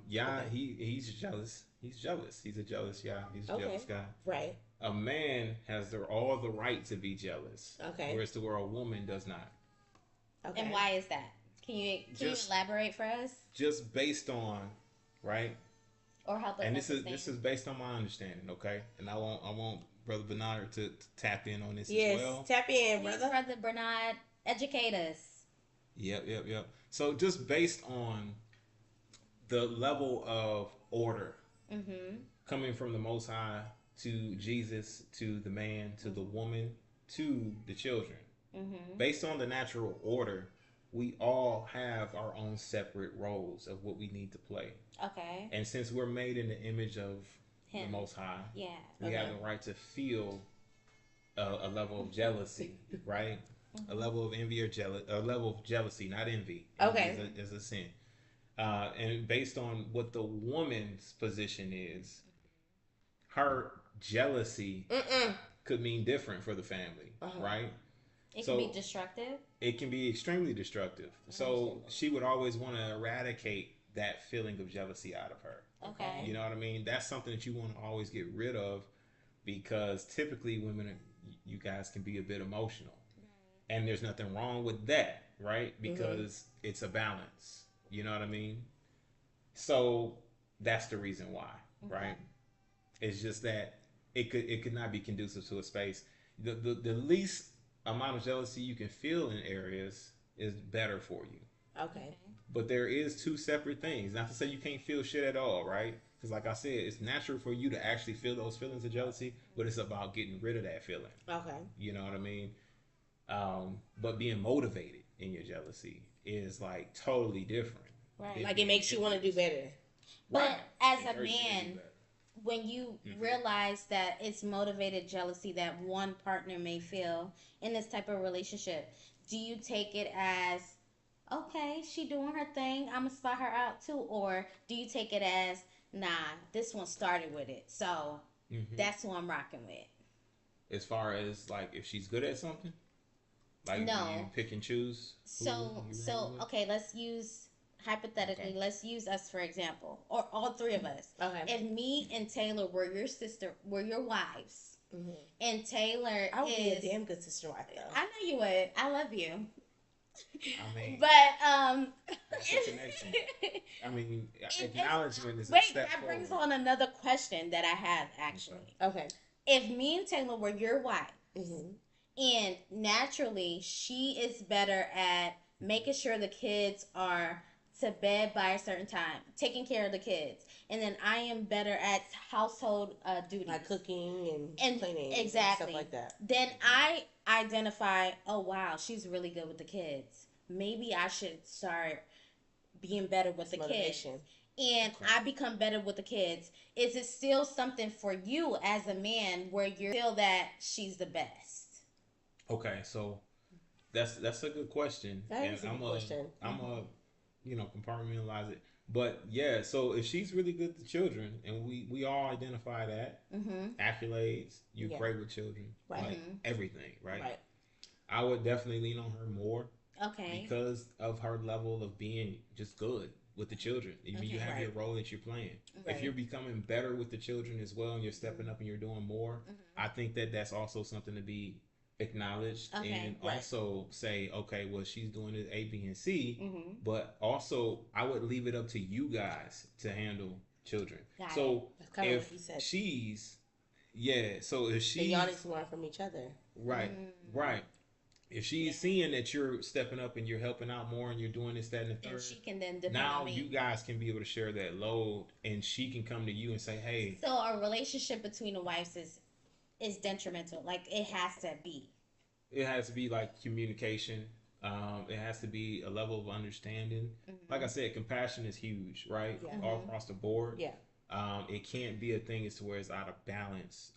A: Yah, he's jealous. He's jealous. He's a jealous Yah. He's a
B: Okay.
A: jealous guy.
B: right.
A: A man has all the right to be jealous.
B: Okay.
A: Whereas where a woman does not.
B: Okay.
C: And why is that? Can you
A: Just-
C: elaborate for us
A: Just based on, right?
C: or help us
A: And this
C: understand?
A: is based on my understanding, okay? And I want Brother Bernard to tap in on this
B: Yes,
A: as well.
B: tap in,
C: Please,
B: brother.
C: Brother Bernard, educate us.
A: Yep. So just based on the level of order coming from the Most High to Jesus, to the man, to the woman, to the children. Based on the natural order, we all have our own separate roles of what we need to play.
C: Okay.
A: And since we're made in the image of the
C: Him.
A: Most High,
C: Yeah.
A: we have the right to feel a level of jealousy, right? A level of envy or a level of jealousy, not envy.
B: Okay.
A: Is a sin. And based on what the woman's position is, her jealousy could mean different for the family, right?
C: It
A: So-
C: can be destructive.
A: It can be extremely destructive. So she would always want to eradicate that feeling of jealousy out of her.
C: Okay.
A: You know what I mean? That's something that you want to always get rid of because typically women, you guys can be a bit emotional. And there's nothing wrong with that, right? Because it's a balance. You know what I mean? So that's the reason why. right? It's just that it could not be conducive to a space. The least amount of jealousy you can feel in areas is better for you.
B: Okay.
A: But there is two separate things. Not to say you can't feel shit at all, right? Because like I said, it's natural for you to actually feel those feelings of jealousy, but it's about getting rid of that feeling.
B: Okay.
A: You know what I mean? But being motivated in your jealousy is like totally different.
C: Right.
B: Like it makes you want to do better.
C: But as a man, when you realize that it's motivated jealousy that one partner may feel in this type of relationship, do you take it as, okay, she doing her thing, I'm gonna spot her out too? Or do you take it as, nah, this one started with it, so that's who I'm rocking with?
A: As far as like if she's good at something? Like
C: No.
A: you pick and choose?
C: So okay, let's use, hypothetically, let's use us for example, or all three of us.
B: Okay.
C: If me and Taylor were your wives, and Taylor
B: I would be a
C: is,
B: damn good sister wife though.
C: I know you would. I love you.
A: I mean,
C: But
A: that's a connection. I mean, acknowledgement is a
C: wait,
A: step
C: that brings
A: forward.
C: on another question that I have actually.
B: Okay.
C: If me and Taylor were your wife,
B: Mm-hmm.
C: and naturally she is better at making sure the kids are to bed by a certain time, taking care of the kids, and then I am better at household duties,
B: Like cooking and cleaning,
C: exactly,
B: and stuff like that.
C: Then I identify, oh wow, she's really good with the kids. Maybe I should start being better with the
B: Motivation.
C: kids. And I become better with the kids. Is it still something for you as a man where you feel that she's the best?
A: Okay, so that's a good question.
B: That is a good question.
A: I'm a compartmentalize it. But yeah, so if she's really good to children, and we all identify that, accolades, you're great with children,
B: Right.
A: like everything, right?
B: Right.
A: I would definitely lean on her more
C: Okay.
A: because of her level of being just good with the children. I mean, you have your role that you're playing.
B: Right.
A: If you're becoming better with the children as well, and you're stepping up and you're doing more, I think that that's also something to be acknowledged, and also say, okay, well, she's doing it A, B, and C, but also I would leave it up to you guys to handle children. So
B: That's kind of
A: if
B: what he said.
A: she's, so if
B: And
A: she's,
B: y'all need to learn from each other.
A: right. If she's seeing that you're stepping up and you're helping out more and you're doing this, that, and the third,
C: And she can then depend
A: now
C: on me.
A: you guys can be able to share that load, and she can come to you and say, hey.
C: So a relationship between the wives is detrimental. Like it has to be.
A: It has to be like communication. It has to be a level of understanding. Like I said, compassion is huge, right?
B: Yeah.
A: All across the board.
B: Yeah.
A: It can't be a thing as to where it's out of balance.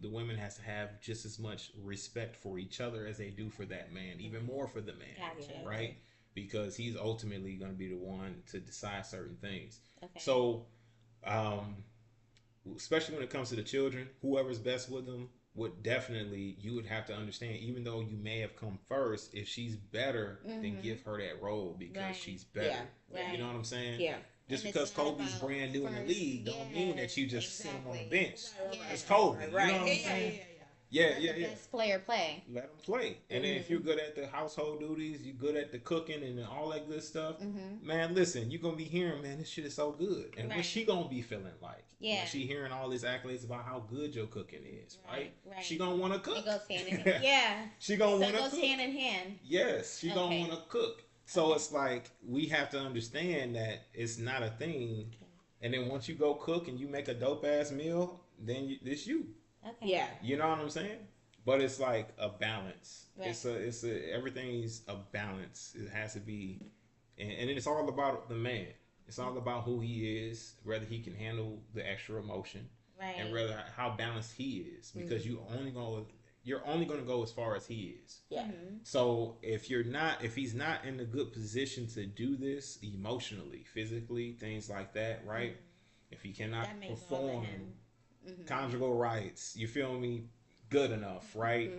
A: The women has to have just as much respect for each other as they do for that man, even more for the man,
C: Gotcha.
A: right? Because he's ultimately going to be the one to decide certain things.
C: Okay.
A: So, especially when it comes to the children, whoever's best with them would definitely, you would have to understand, even though you may have come first, if she's better, then give her that role because she's better.
C: Yeah.
A: You know what I'm saying?
B: Yeah.
A: Just
C: And
A: because
C: it's not
A: Kobe's
C: about
A: brand new in the
C: first.
A: league don't mean that you just sit him on the bench.
C: Right.
A: It's Kobe.
B: Right.
A: You know what I'm saying?
C: Let
A: Yeah.
C: the best player play.
A: Let him play. And then if you're good at the household duties, you're good at the cooking and all that good stuff, man, listen, you're going to be hearing, man, this shit is so good. And what's she going to be feeling like?
C: Yeah.
A: When she hearing all these accolades about how good your cooking is, right?
C: Right.
A: She going to want to cook.
C: It goes hand in hand. Yeah.
A: She going to
C: So it
A: want to
C: goes
A: cook.
C: hand in hand.
A: Yes, she going to want to cook. So it's like, we have to understand that it's not a thing. And then once you go cook and you make a dope ass meal, then it's you.
C: Okay.
B: Yeah.
A: You know what I'm saying? But it's like a balance.
C: Right.
A: It's a everything's a balance. It has to be, and it's all about the man. It's all about who he is, whether he can handle the extra emotion,
C: Right.
A: and whether how balanced he is. Because you're only going to go as far as he is.
B: Yeah.
A: So if he's not in a good position to do this emotionally, physically, things like that, right? If he cannot
C: That makes all of
A: perform
C: him.
A: conjugal rights, you feel me? Good enough, right?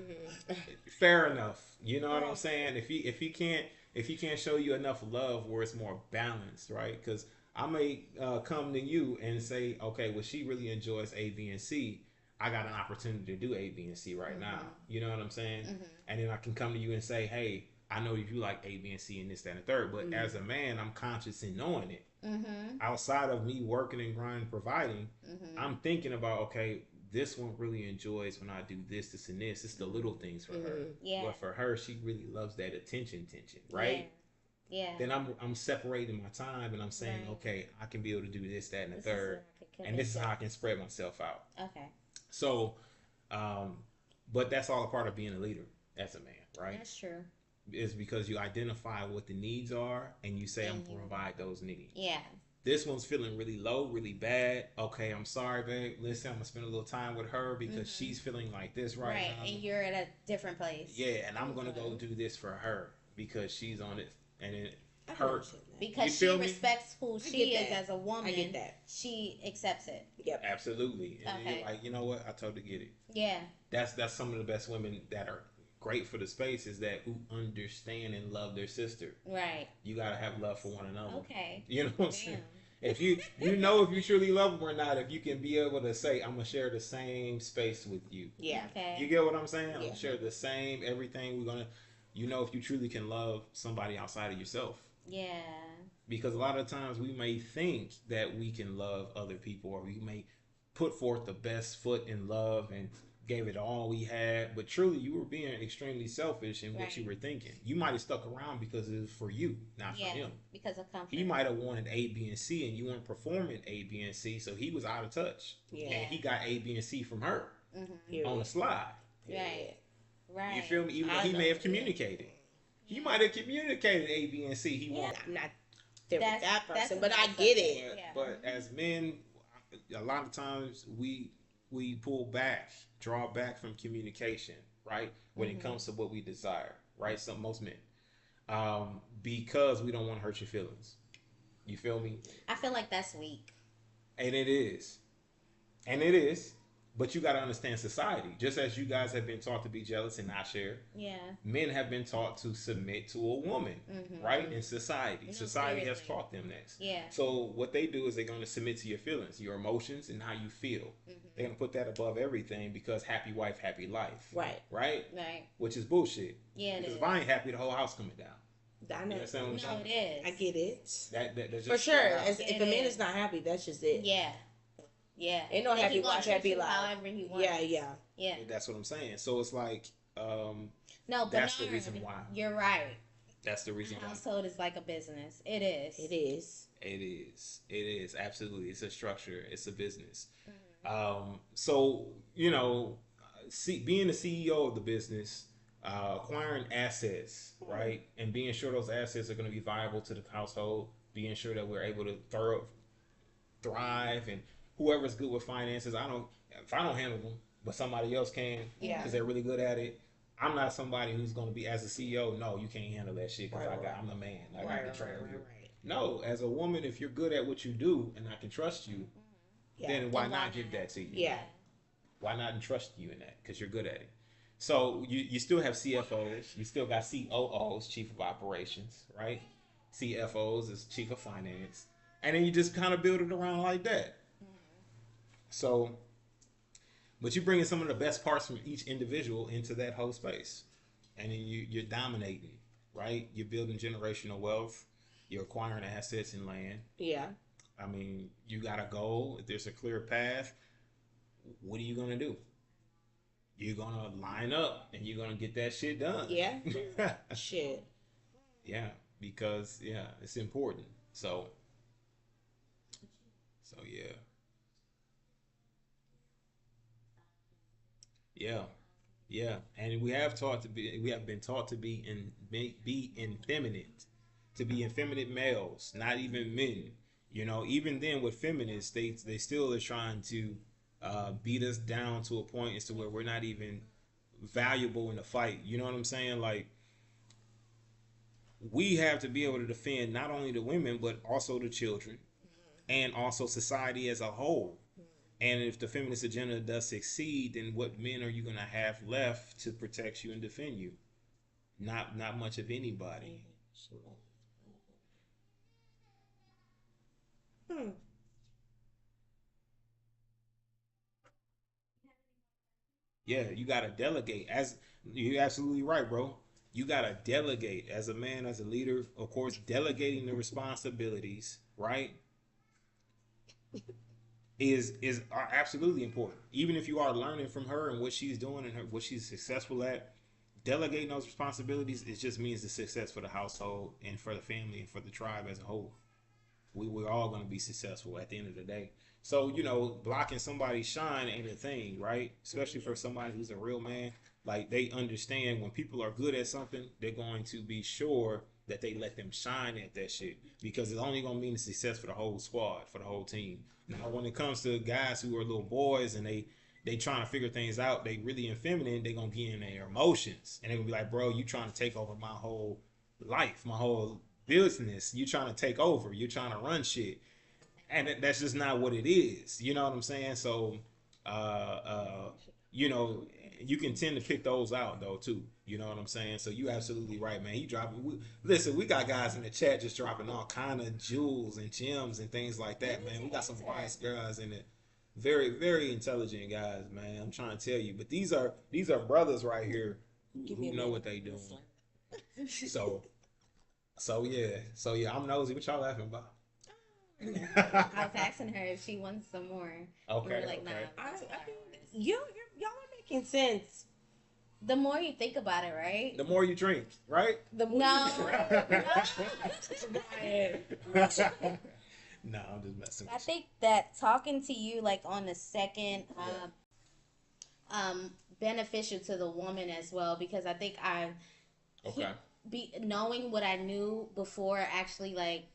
A: Fair enough. You know what I'm saying? If he can't show you enough love where it's more balanced, right? Because I may come to you and say, okay, well, she really enjoys A, B, and C. I got an opportunity to do A, B, and C right now. You know what I'm saying? And then I can come to you and say, hey, I know you like A, B, and C and this, that, and the third. But as a man, I'm conscious in knowing it. Outside of me working and grinding, providing, I'm thinking about, okay, this one really enjoys when I do this, and this. It's the little things for her.
C: Yeah.
A: But for her, she really loves that attention, right?
C: Yeah.
A: Then I'm separating my time and I'm saying, okay, I can be able to do this, that, and the third. And this is how I can spread myself out.
C: Okay.
A: So, but that's all a part of being a leader as a man, right?
C: That's true.
A: Is because you identify what the needs are and you say, I'm going to provide those needs.
C: Yeah.
A: This one's feeling really low, really bad. Okay, I'm sorry, babe. Listen, I'm going to spend a little time with her because she's feeling like this right now.
C: And you're at a different place.
A: Yeah, and I'm going to go do this for her because she's on it. And it hurts.
C: Because she respects who she is as a woman.
B: I get that.
C: She accepts it.
B: Yep.
A: Absolutely. And you're like, you know what? I totally get it.
C: Yeah.
A: That's some of the best women that are great for the space is that who understand and love their sister.
C: Right.
A: You got to have love for one another.
C: Okay.
A: You know what I'm saying? If you know if you truly love them or not, if you can be able to say, I'm going to share the same space with you.
B: Yeah.
C: Okay.
A: You get what I'm saying? I'm going to share the same everything. We're going to, if you truly can love somebody outside of yourself.
C: Yeah.
A: Because a lot of times we may think that we can love other people or we may put forth the best foot in love and gave it all we had, but truly you were being extremely selfish in what you were thinking. You might have stuck around because it was for you, not for him.
C: Because of comfort.
A: He might have wanted A, B, and C, and you weren't performing A, B, and C, so he was out of touch.
B: Yeah.
A: And he got A, B, and C from her on the slide.
C: Right.
A: You feel me? Even though he may have communicated. He might have communicated A, B, and C. He wanted.
B: I'm not there with that person, but
C: that's
B: I get it.
A: But as men, a lot of times we pull back, draw back from communication, right? When it comes to what we desire, right? Most men, because we don't want to hurt your feelings. You feel me?
C: I feel like that's weak.
A: And it is. But you got to understand society. Just as you guys have been taught to be jealous and not share, men have been taught to submit to a woman, right? In society. Society has taught them this.
C: Yeah.
A: So what they do is they're going to submit to your feelings, your emotions, and how you feel. They're going to put that above everything because happy wife, happy life.
B: Right.
A: Right?
C: Right.
A: Which is bullshit.
C: Yeah,
A: because if I ain't happy, the whole house coming down.
B: I know.
C: No, it is.
B: I get it.
A: That's just
B: for sure. If a man is not happy, that's just it.
C: Yeah. Yeah.
B: Ain't no happy wife, happy life.
C: However he wants.
B: Yeah.
A: That's what I'm saying. So it's like,
C: no, but
A: that's the reason why.
C: You're right.
A: That's the reason why.
C: Household is like a business. It is.
B: It is.
A: It is. It is. Absolutely. It's a structure. It's a business. So, being the CEO of the business, acquiring assets, right? And being sure those assets are going to be viable to the household, being sure that we're able to thrive, and whoever's good with finances, if I don't handle them, but somebody else can, because they're really good at it. I'm not somebody who's going to be, as a CEO, no, you can't handle that shit because I'm the man. I got control of you. No, as a woman, if you're good at what you do and I can trust you, then why not give that to you?
B: Yeah.
A: Why not entrust you in that? Because you're good at it. So you still have CFOs. You still got COOs, Chief of Operations, right? CFOs is Chief of Finance. And then you just kind of build it around like that. So, but you're bringing some of the best parts from each individual into that whole space. And then you're dominating, right? You're building generational wealth. You're acquiring assets and land.
B: Yeah.
A: I mean, you got a goal. If there's a clear path, what are you going to do? You're going to line up and you're going to get that shit done.
B: Yeah. Shit.
A: Yeah, because, it's important. So yeah. Yeah. And we have been taught to be effeminate, to be effeminate males, not even men. Even then with feminists, they still are trying to beat us down to a point as to where we're not even valuable in the fight. You know what I'm saying? Like, we have to be able to defend not only the women, but also the children and also society as a whole. And if the feminist agenda does succeed, then what men are you going to have left to protect you and defend you? Not much of anybody. Yeah, you got to delegate. As you're absolutely right, bro. you gotta delegate as a man, as a leader. Of course, delegating the responsibilities, right, is are absolutely important. Even if you are learning from her and what she's doing and what she's successful at, delegating those responsibilities, it just means the success for the household and for the family and for the tribe as a whole. We're all going to be successful at the end of the day. So, blocking somebody's shine ain't a thing, right? Especially for somebody who's a real man. Like, they understand when people are good at something, they're going to be sure that they let them shine at that shit, because it's only going to mean the success for the whole squad, for the whole team. Now, when it comes to guys who are little boys and they trying to figure things out, they really feminine, they going to get in their emotions. And they going to be like, bro, you trying to take over my whole life, my whole business. You trying to take over. You're trying to run shit. And that's just not what it is. You know what I'm saying? So, you can tend to pick those out though too. You know what I'm saying? So you absolutely right, man. Listen, we got guys in the chat just dropping all kind of jewels and gems and things like that, man. We got some wise guys in it. Very, very intelligent guys, man. I'm trying to tell you. But these are brothers right here who know what they doing. So yeah, I'm nosy. What y'all laughing about?
C: I was asking her if she wants some more.
A: Okay.
C: We were like,
A: okay.
C: nah.
B: Y'all are making sense.
C: The more you think about it, right?
A: The more you drink, right? No, I'm just messing with
C: I think that talking to you, like, on the second, beneficial to the woman as well, because I think knowing what I knew before actually, like,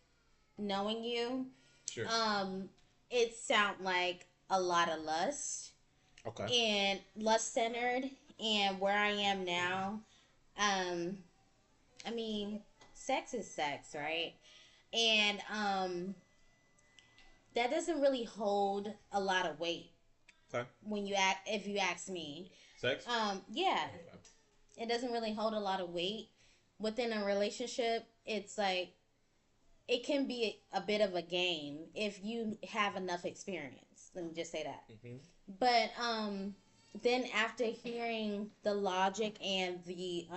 C: knowing you,
A: Sure.
C: It sound like a lot of lust.
A: Okay.
C: And lust centered, and where I am now, I mean, sex is sex, right? And that doesn't really hold a lot of weight.
A: Okay.
C: If you ask me.
A: Sex?
C: Yeah.
A: Okay.
C: It doesn't really hold a lot of weight. Within a relationship, it's like, it can be a bit of a game if you have enough experience. Let me just say that. Mm-hmm. But then after hearing the logic and the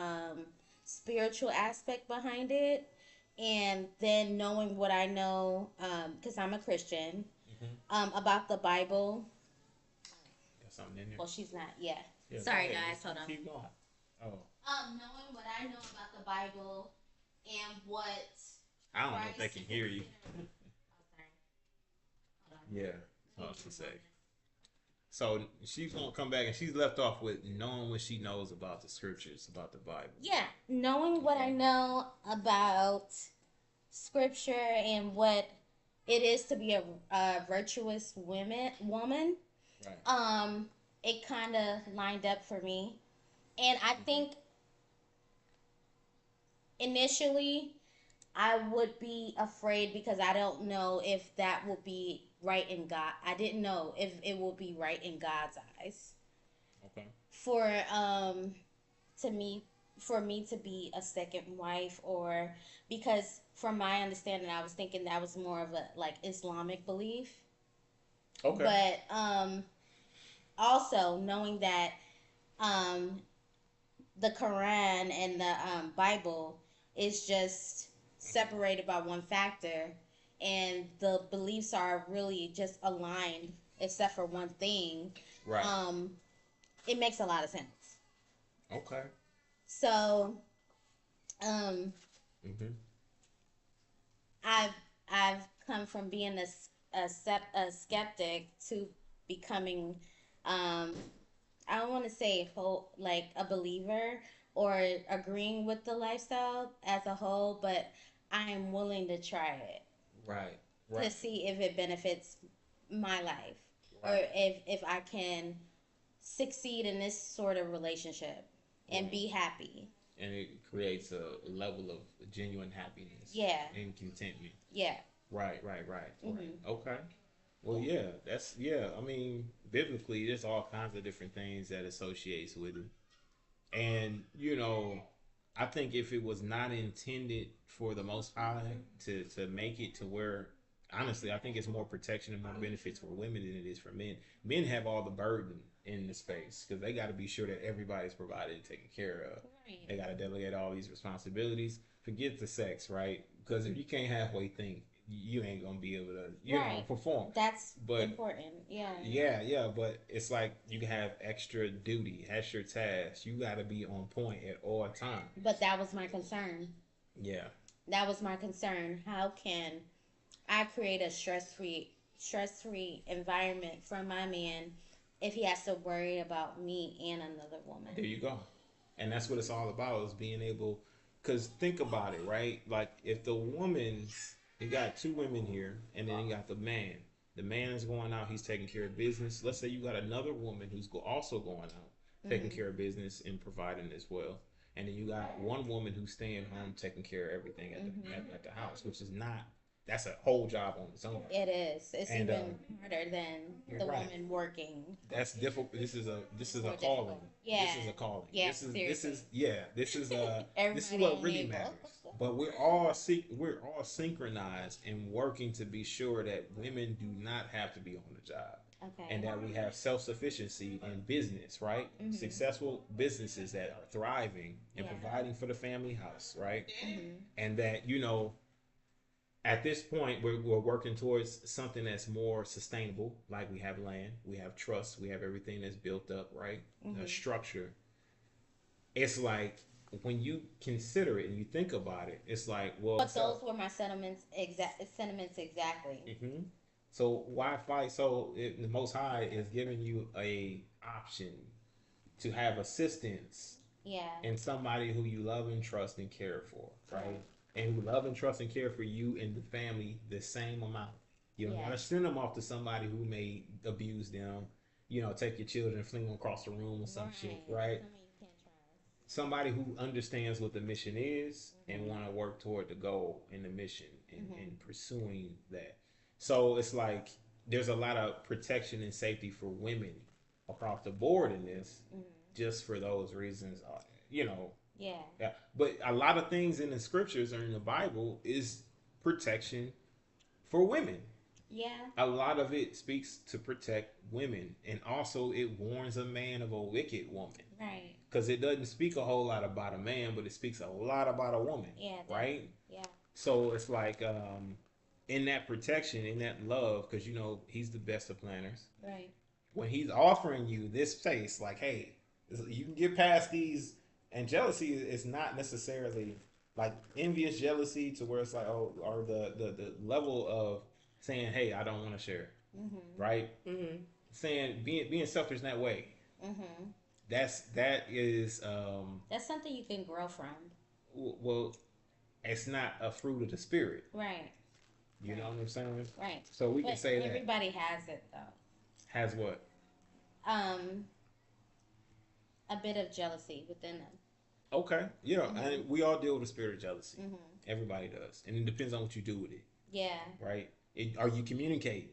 C: spiritual aspect behind it, and then knowing what I know, because I'm a Christian, about the Bible.
A: Got something in there?
C: Well, she's not. Yeah.
A: Sorry,
C: guys. Hold on.
A: Keep going. Oh.
C: Knowing what I know about the Bible and what.
A: I don't know if they can hear you.
C: Oh, sorry. Hold on.
A: Yeah. That's what to say. So she's gonna come back, and she's left off with knowing what she knows about the scriptures, about the Bible.
C: Yeah, knowing what I know about scripture and what it is to be a virtuous woman.
A: Right.
C: It kind of lined up for me, and I think initially I would be afraid because I don't know if that will be right in God. I didn't know if it will be right in God's eyes.
A: Okay.
C: For me to be a second wife, or because from my understanding, I was thinking that was more of a like Islamic belief.
A: Okay.
C: But also knowing that the Quran and the Bible is just separated by one factor, and the beliefs are really just aligned except for one thing.
A: Right.
C: It makes a lot of sense.
A: Okay.
C: So, I've come from being a skeptic to becoming, I don't want to say like a believer or agreeing with the lifestyle as a whole, but I am willing to try it.
A: Right.
C: To see if it benefits my life,
A: right.
C: or if I can succeed in this sort of relationship and be happy.
A: And it creates a level of genuine happiness.
C: Yeah.
A: And contentment.
C: Yeah.
A: Right. Okay. Well, I mean, biblically, there's all kinds of different things that associates with it. And, I think if it was not intended for the Most High to make it to where honestly, I think it's more protection and more benefits for women than it is for men. Men have all the burden in the space because they got to be sure that everybody's provided and taken care of.
C: Right.
A: They got to delegate all these responsibilities. Forget the sex, right? Because if you can't halfway think, you ain't gonna be able to, perform.
C: That's
A: But
C: important. Yeah.
A: yeah, but it's like you have extra duty, extra tasks. You got to be on point at all times.
C: But that was my concern.
A: Yeah.
C: That was my concern. How can I create a stress-free environment for my man if he has to worry about me and another woman?
A: There you go. And that's what it's all about, is being able, because think about it, right? Like if the woman, you got two women here and then you got the man. The man is going out, he's taking care of business. Let's say you got another woman who's also going out, taking care of business and providing as well. And then you got one woman who's staying home, taking care of everything at the house, which is not, that's a whole job on its own.
C: It is. It's
A: And,
C: even harder than the
A: right.
C: woman working.
A: That's difficult. This is a
C: More
A: calling.
C: difficult. Yeah.
A: This is a calling.
C: Yeah,
A: This is
C: seriously.
A: this is what
C: Everybody
A: really
C: ain't able.
A: matters. But we're all synchronized and working to be sure that women do not have to be on the job.
C: Okay.
A: And that we have self-sufficiency in business, right? Successful businesses that are thriving and providing for the family house, right? And that, at this point, we're working towards something that's more sustainable. Like we have land, we have trust, we have everything that's built up, right? The structure. It's like when you consider it and you think about it, it's like, well.
C: But those were my sentiments exactly.
A: So why fight? So the Most High is giving you a option to have assistance.
C: Yeah.
A: And somebody who you love and trust and care for, right? And who love and trust and care for you and the family the same amount. You don't want to send them off to somebody who may abuse them, take your children and fling them across the room or some shit, right?
C: Somebody you can't trust.
A: Somebody who understands what the mission is and want to work toward the goal and the mission and pursuing that. So it's like there's a lot of protection and safety for women across the board in this, just for those reasons,
C: Yeah.
A: Yeah, but a lot of things in the scriptures or in the Bible is protection for women.
C: Yeah.
A: A lot of it speaks to protect women, and also it warns a man of a wicked woman.
C: Right.
A: Because it doesn't speak a whole lot about a man, but it speaks a lot about a woman.
C: Yeah.
A: Right?
C: Yeah.
A: So it's like in that protection, in that love, because he's the best of planners.
C: Right.
A: When he's offering you this space, like, hey, you can get past these. And jealousy is not necessarily like envious jealousy to where it's like, or the level of saying, hey, I don't want to share, right? Saying being selfish in that way. That is
C: That's something you can grow from.
A: Well, it's not a fruit of the spirit.
C: Right.
A: You know what I'm saying?
C: Right.
A: So we can say that
C: everybody has it though.
A: Has what?
C: A bit of jealousy within them.
A: Okay. Yeah, and we all deal with the spirit of jealousy. Everybody does, and it depends on what you do with it.
C: Yeah.
A: Right? Are you communicating?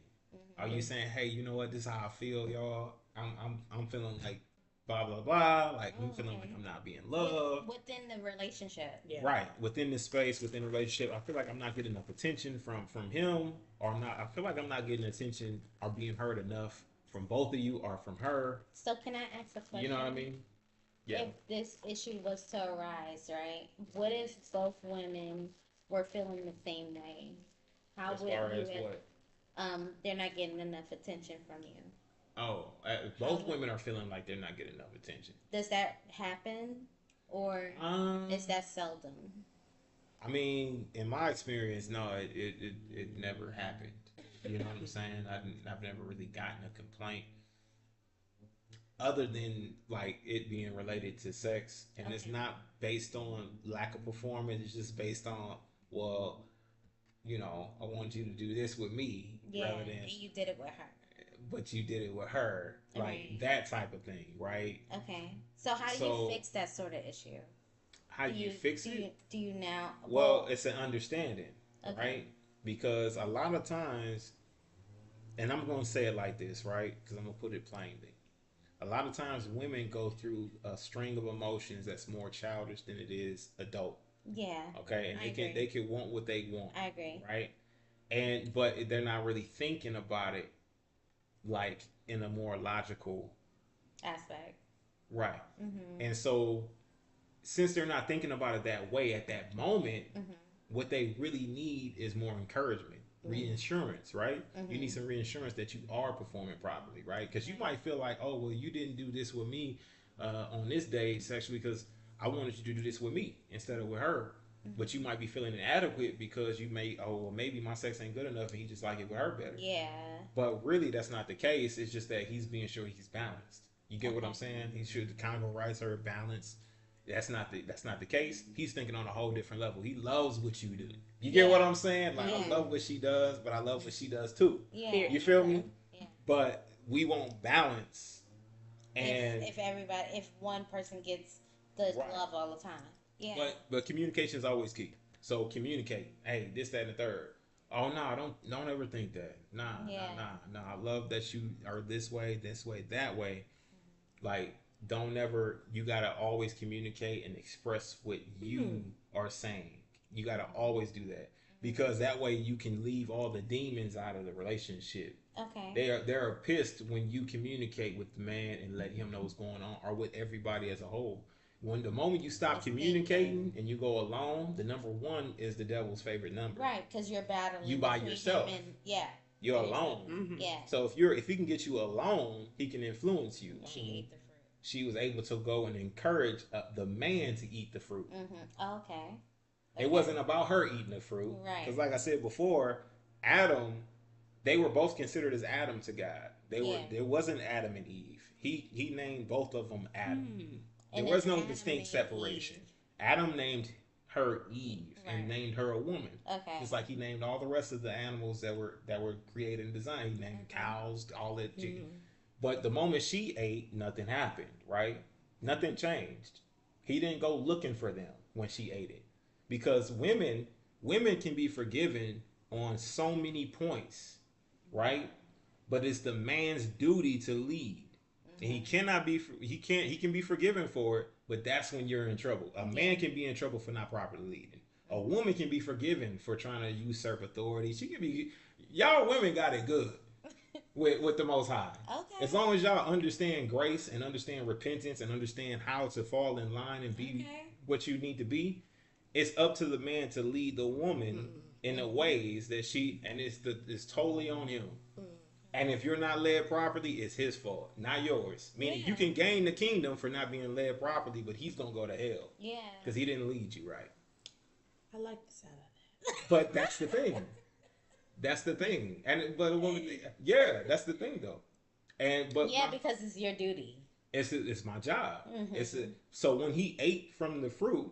A: Are you saying, hey, you know what? This is how I feel, y'all. I'm feeling like blah blah blah. Like I'm feeling like I'm not being loved
C: within the relationship.
B: Yeah.
A: Right, within this space, within the relationship. I feel like I'm not getting enough attention from him, or I feel like I'm not getting attention or being heard enough from both of you or from her.
C: So can I ask a question?
A: You know what I mean? Yeah.
C: If this issue was to arise, right? What if both women were feeling the same way? How
A: As
C: would
A: far
C: you
A: as what?
C: they're not getting enough attention from you?
A: Oh, both women are feeling like they're not getting enough attention.
C: Does that happen, or is that seldom?
A: I mean, in my experience, no, it never happened. You know what I'm saying? I've never really gotten a complaint other than like it being related to sex, and it's not based on lack of performance. It's just based on, well, I want you to do this with me rather than
C: you did it with her.
A: But you did it with her, like that type of thing, right?
C: Okay. So how do you fix that sort of issue?
A: How do you fix it?
C: Do you now?
A: Well, it's an understanding, right? Because a lot of times, and I'm going to say it like this, right? Because I'm going to put it plainly. A lot of times women go through a string of emotions that's more childish than it is adult.
C: Yeah.
A: Okay. And they can want what they want.
C: I agree.
A: Right. But they're not really thinking about it like in a more logical
C: aspect.
A: right. And so since they're not thinking about it that way at that moment, what they really need is more encouragement, reinsurance, right? You need some reinsurance that you are performing properly, right? Because you might feel like, oh, well, you didn't do this with me on this day sexually because I wanted you to do this with me instead of with her. But you might be feeling inadequate because you may, oh, well, maybe my sex ain't good enough and he just like it with her better.
C: Yeah.
A: But really, that's not the case. It's just that he's being sure he's balanced. You get what I'm saying? He should Congo rights are balanced. That's not the case. He's thinking on a whole different level. He loves what you do. You get what I'm saying? Like I love what she does, but I love what she does too.
C: Yeah.
A: You feel me?
C: Yeah.
A: But we want balance. And
C: if one person gets the love all the time. Yeah.
A: But communication is always key. So communicate. Hey, this, that, and the third. Oh no, don't ever think that. Nah. I love that you are this way, that way. Like, don't ever, you gotta always communicate and express what you are saying. You gotta always do that. Because that way you can leave all the demons out of the relationship.
C: Okay.
A: They're pissed when you communicate with the man and let him know what's going on, or with everybody as a whole. When the moment you stop communicating and you go alone, the number one is the devil's favorite number.
C: Right, because you're battling.
A: You by yourself. You're alone.
C: Yeah.
A: So if he can get you alone, he can influence you.
C: She ate the fruit.
A: She was able to go and encourage the man to eat the fruit.
C: Okay.
A: It wasn't about her eating the fruit.
C: Right.
A: Because like I said before, Adam, they were both considered as Adam to God. There wasn't Adam and Eve. He named both of them Adam. There was no distinct separation.
C: Eve.
A: Adam named her Eve and named her a woman.
C: Okay.
A: Just like he named all the rest of the animals that were created and designed. He named cows, all that. But the moment she ate, nothing happened, right? Nothing changed. He didn't go looking for them when she ate it. Because women can be forgiven on so many points, right? But it's the man's duty to lead. And he can be forgiven for it, but that's when you're in trouble. A man can be in trouble for not properly leading. A woman can be forgiven for trying to usurp authority. She can be, y'all women got it good with the Most High.
C: Okay.
A: As long as y'all understand grace and understand repentance and understand how to fall in line and be what you need to be, it's up to the man to lead the woman in the ways that it's totally on him. And if you're not led properly, it's his fault, not yours. Meaning you can gain the kingdom for not being led properly, but he's going to go to hell. Yeah. Because he didn't lead you right.
B: I like the sound of that.
A: But that's the thing. That's the thing. That's the thing though.
C: Because it's your duty.
A: It's my job. So when he ate from the fruit,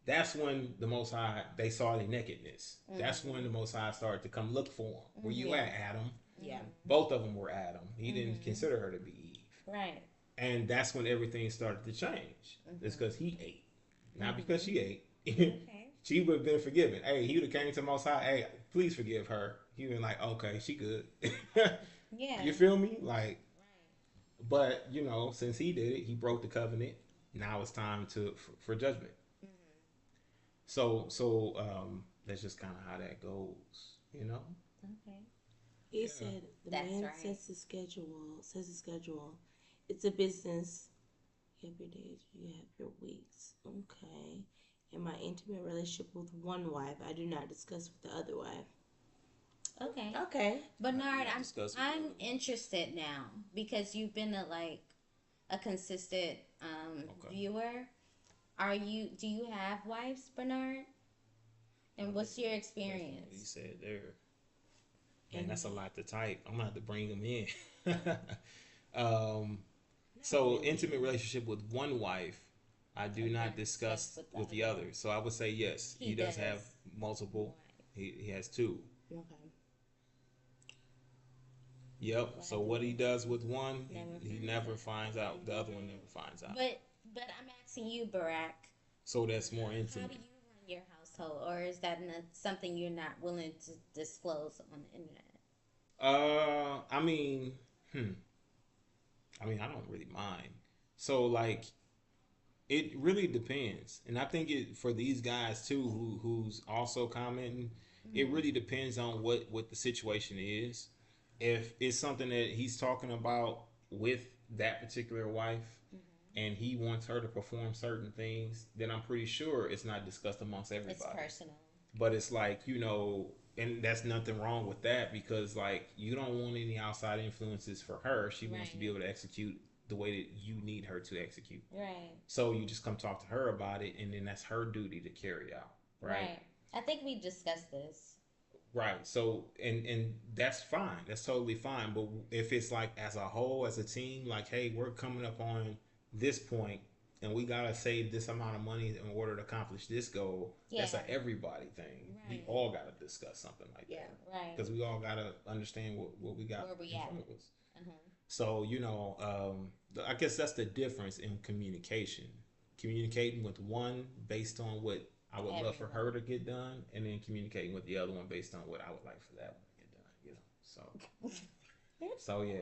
A: that's when the Most High, they saw their nakedness. That's when the Most High started to come look for him. Where you at, Adam?
B: Yeah.
A: Both of them were Adam. He didn't consider her to be Eve.
C: Right.
A: And that's when everything started to change. It's because he ate. Not because she ate. She would have been forgiven. Hey, he would have came to Most High. Hey, please forgive her. He would have been like, okay, she good.
C: Yeah.
A: You feel me? Like, but, since he did it, he broke the covenant. Now it's time for judgment. So that's just kind of how that goes,
C: Okay.
B: He said the man sets the schedule. It's a business. You have your days, you have your weeks. Okay. In my intimate relationship with one wife, I do not discuss with the other wife.
C: Okay. Bernard, I'm interested now because you've been a consistent viewer. Do you have wives, Bernard? And what's your experience?
A: What you said there. And that's a lot to type. I'm gonna have to bring them in. So intimate relationship with one wife, I do not discuss with the other. So I would say yes. He does have multiple. He has two.
B: Okay.
A: Yep. So what he does with one, he never finds out. The other one never finds out.
C: But I'm asking you, Barack.
A: So that's more intimate.
C: How do you run your household, or is that something you're not willing to disclose on the internet?
A: I mean, I don't really mind. So it really depends, and I think for these guys too, who's also commenting, It really depends on what the situation is. If it's something that he's talking about with that particular wife, and he wants her to perform certain things, then I'm pretty sure it's not discussed amongst everybody.
C: It's personal.
A: But it's like, and that's nothing wrong with that, because like you don't want any outside influences for her. She wants to be able to execute the way that you need her to execute.
C: Right.
A: So you just come talk to her about it, and then that's her duty to carry out. Right.
C: I think we discussed this.
A: Right. So and that's fine. That's totally fine. But if it's like as a whole, as a team, like, hey, we're coming up on this point and we gotta save this amount of money in order to accomplish this goal. Yeah. That's an everybody thing. Right. We all gotta discuss something like that.
C: Right.
A: Because we all gotta understand what we got
C: where we at.
A: So I guess that's the difference in communication. Communicating with one based on what I would love for her to get done, and then communicating with the other one based on what I would like for that one to get done. So yeah.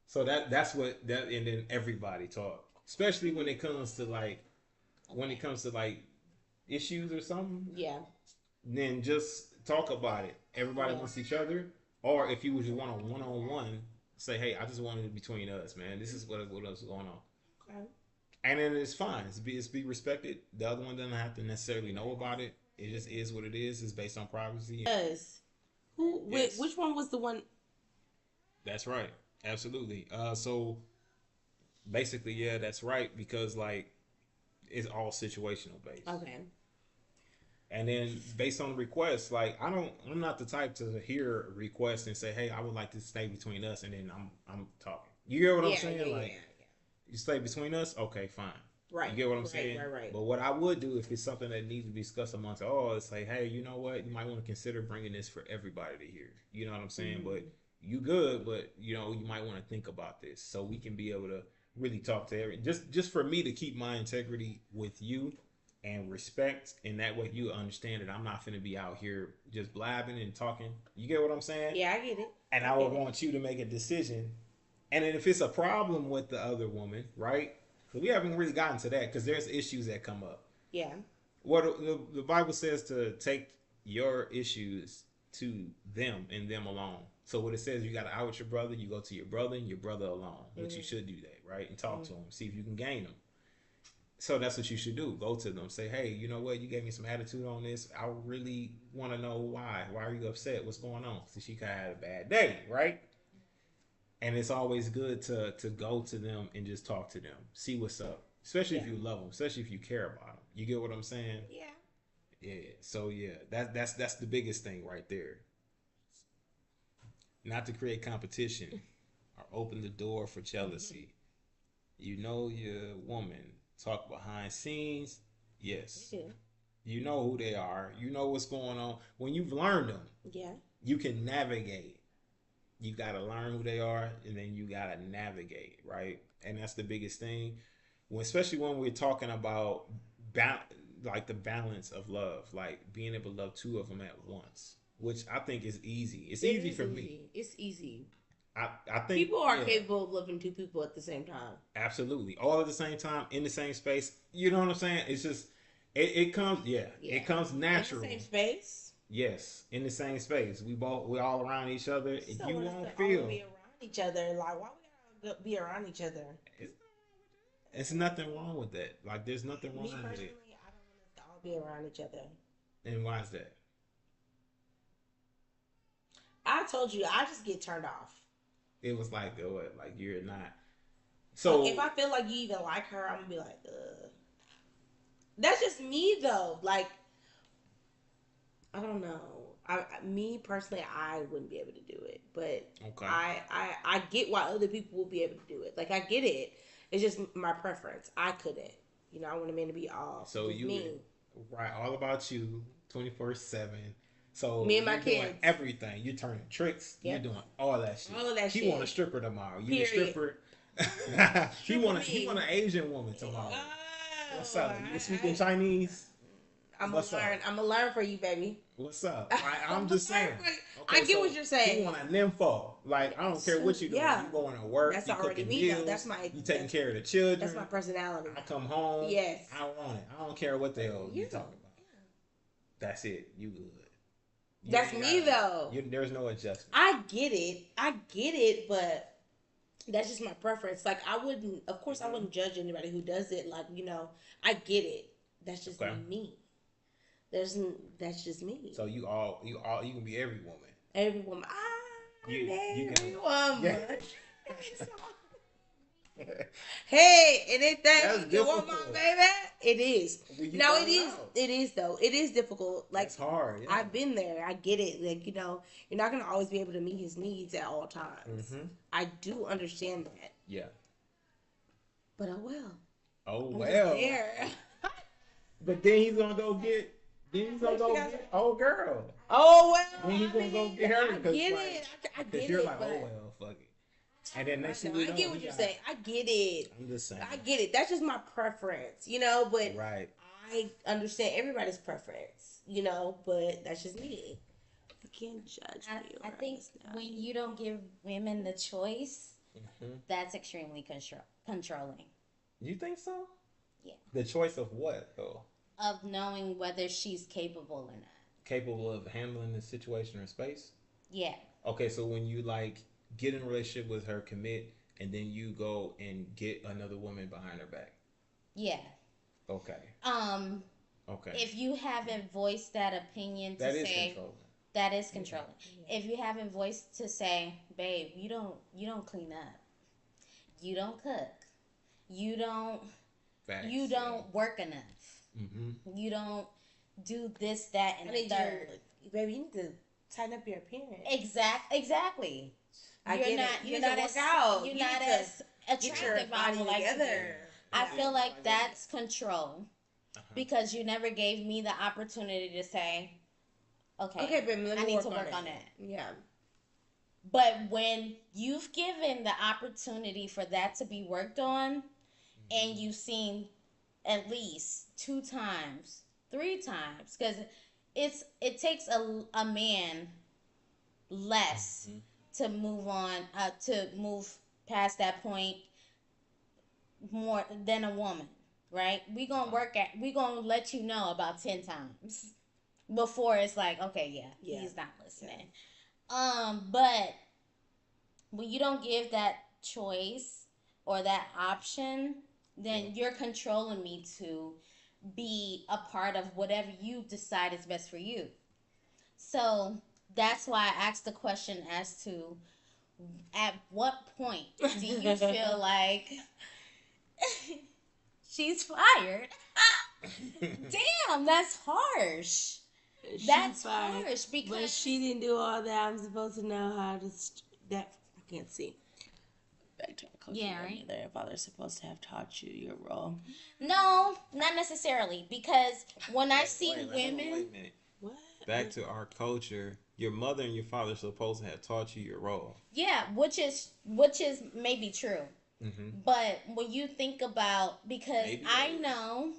A: So that's what that, and then everybody talk, especially when it comes to like issues or something.
B: Yeah.
A: Then just talk about it. Everybody wants each other, or if you just want a one-on-one, say, hey, I just wanted it between us, man. This is what else is going on. Okay. And then it's fine. It's be respected. The other one doesn't have to necessarily know about it. It just is what it is. It's based on privacy.
B: Yes. Which one was the one?
A: That's right. Absolutely. So basically, yeah, that's right, because like it's all situational based.
B: Okay.
A: And then based on the request, like I'm not the type to hear a request and say, hey, I would like to stay between us, and then I'm talking. You get what I'm saying? Like you stay between us, okay, fine.
B: Right.
A: You get what I'm saying?
B: Right.
A: But what I would do if it's something that needs to be discussed amongst all, it's like, hey, you know what? You might want to consider bringing this for everybody to hear. You know what I'm saying? But you good, but you might want to think about this so we can be able to really talk to everyone. Just for me to keep my integrity with you and respect, and that way you understand that I'm not finna be out here just blabbing and talking. You get what I'm saying?
B: Yeah, I get it.
A: And I would want you to make a decision. And then if it's a problem with the other woman, right? Because we haven't really gotten to that, because there's issues that come up.
B: Yeah.
A: What the Bible says to take your issues to them and them alone. So what it says, you got to out with your brother, you go to your brother and your brother alone, which you should do that, right? And talk to them, see if you can gain them. So that's what you should do. Go to them, say, hey, you know what? You gave me some attitude on this. I really want to know why. Why are you upset? What's going on? So she kind of had a bad day, right? And it's always good to go to them and just talk to them, see what's up, especially if you love them, especially if you care about them. You get what I'm saying?
B: Yeah.
A: Yeah. So yeah, that's the biggest thing right there. Not to create competition or open the door for jealousy. You know your woman. Talk behind scenes. Yes.
B: Yeah.
A: You know who they are. You know what's going on. When you've learned them, you can navigate. You got to learn who they are, and then you got to navigate, right? And that's the biggest thing. Especially when we're talking about like the balance of love, like being able to love two of them at once, which I think is easy. It's easy for me.
B: It's easy.
A: I think
B: people are capable of loving two people at the same time.
A: Absolutely. All at the same time, in the same space. You know what I'm saying? It's just, it comes, it comes natural.
B: In the same space?
A: Yes, in the same space. We all around each other.
B: So
A: you won't feel.
B: Be around each other. Like, why we gotta be around each other?
A: It's nothing wrong with that. Like, there's nothing wrong with it.
B: Me personally, I don't want us to all be around each other.
A: And why is that?
B: I told you, I just get turned off.
A: It was like, what? Like, you're not. So
B: if I feel like you even like her, I'm gonna be like, ugh. That's just me though. Like, I don't know. Me personally, I wouldn't be able to do it. But okay. I get why other people will be able to do it. Like, I get it. It's just my preference. I couldn't. I want a man to be all.
A: So me. Right, all about you, 24/7. So
B: me and my
A: kids
B: doing
A: everything. You're turning tricks. Yep. You're doing all that shit.
B: All of that shit.
A: He want a stripper tomorrow. You a stripper. he want an Asian woman tomorrow. What's up? You speaking Chinese?
B: I'm gonna learn for you, baby.
A: What's up? I'm just saying.
B: Okay, I get what you're saying.
A: You want a nympho. Like, I don't care what you do. You going to work.
B: That's
A: you
B: already me.
A: Deals,
B: That's my.
A: You taking care of the children.
B: That's my personality.
A: I come home.
B: Yes.
A: I want it. I don't care what the hell you talking about. Yeah. That's it. You good.
B: That's me though.
A: There's no adjustment.
B: I get it, but that's just my preference. Like I wouldn't judge anybody who does it. Like, I get it. That's just me. That's just me.
A: So you can be every woman.
B: Every woman. Every woman. Yeah. Hey, it ain't that you want my baby? It is. No, it is. It is though. It is difficult. Like
A: it's hard. Yeah.
B: I've been there. I get it. Like you're not gonna always be able to meet his needs at all times. Mm-hmm. I do understand that.
A: Yeah.
B: But oh well.
A: Oh well.
B: There.
A: But then he's gonna go get. Then he's gonna go get old girl.
B: Oh well.
A: Then he's gonna go get her.
B: I get it. I get it.
A: You're like, oh well, fuck it. And then next thing you know,
B: I get what you're saying. I get it.
A: I'm just saying.
B: I get it. That's just my preference, but
A: right.
B: I understand everybody's preference, but that's just me. You can't judge me.
C: I think when you don't give women the choice, that's extremely controlling.
A: You think so?
C: Yeah.
A: The choice of what, though?
C: Of knowing whether she's capable or not.
A: Capable of handling the situation or space?
C: Yeah. Okay,
A: so when you get in a relationship with her, commit, and then you go and get another woman behind her back.
C: Yeah.
A: Okay. Okay.
C: If you haven't voiced that opinion
A: that is controlling.
C: That is controlling. Yeah. If you haven't voiced to say, babe, you don't clean up. You don't cook. You don't work enough. Mm-hmm. You don't do this, that, and the third.
B: Baby, you need to tighten up your appearance.
C: Exactly. You're not as attractive. I would like to. I feel like that's control, because you never gave me the opportunity to say, okay, baby, I need to work on that.
B: Yeah.
C: But when you've given the opportunity for that to be worked on, and you've seen at least 2 times, 3 times, because it takes a man less to move on, to move past that point more than a woman, right? We gonna let you know about 10 times before it's like, okay, he's not listening. But when you don't give that choice or that option, then you're controlling me to be a part of whatever you decide is best for you. So that's why I asked the question as to, at what point do you feel like she's fired? Damn, that's harsh. That's harsh, because
B: but she didn't do all that. I'm supposed to know how to. That I can't see. Back to our culture.
C: Yeah, right.
B: Their father's supposed to have taught you your role.
C: No, not necessarily, because when I see women.
A: Wait a minute.
B: What?
A: Back to our culture. Your mother and your father are supposed to have taught you your role.
C: Yeah, which is maybe true. Mm-hmm. But when you think about, because maybe I know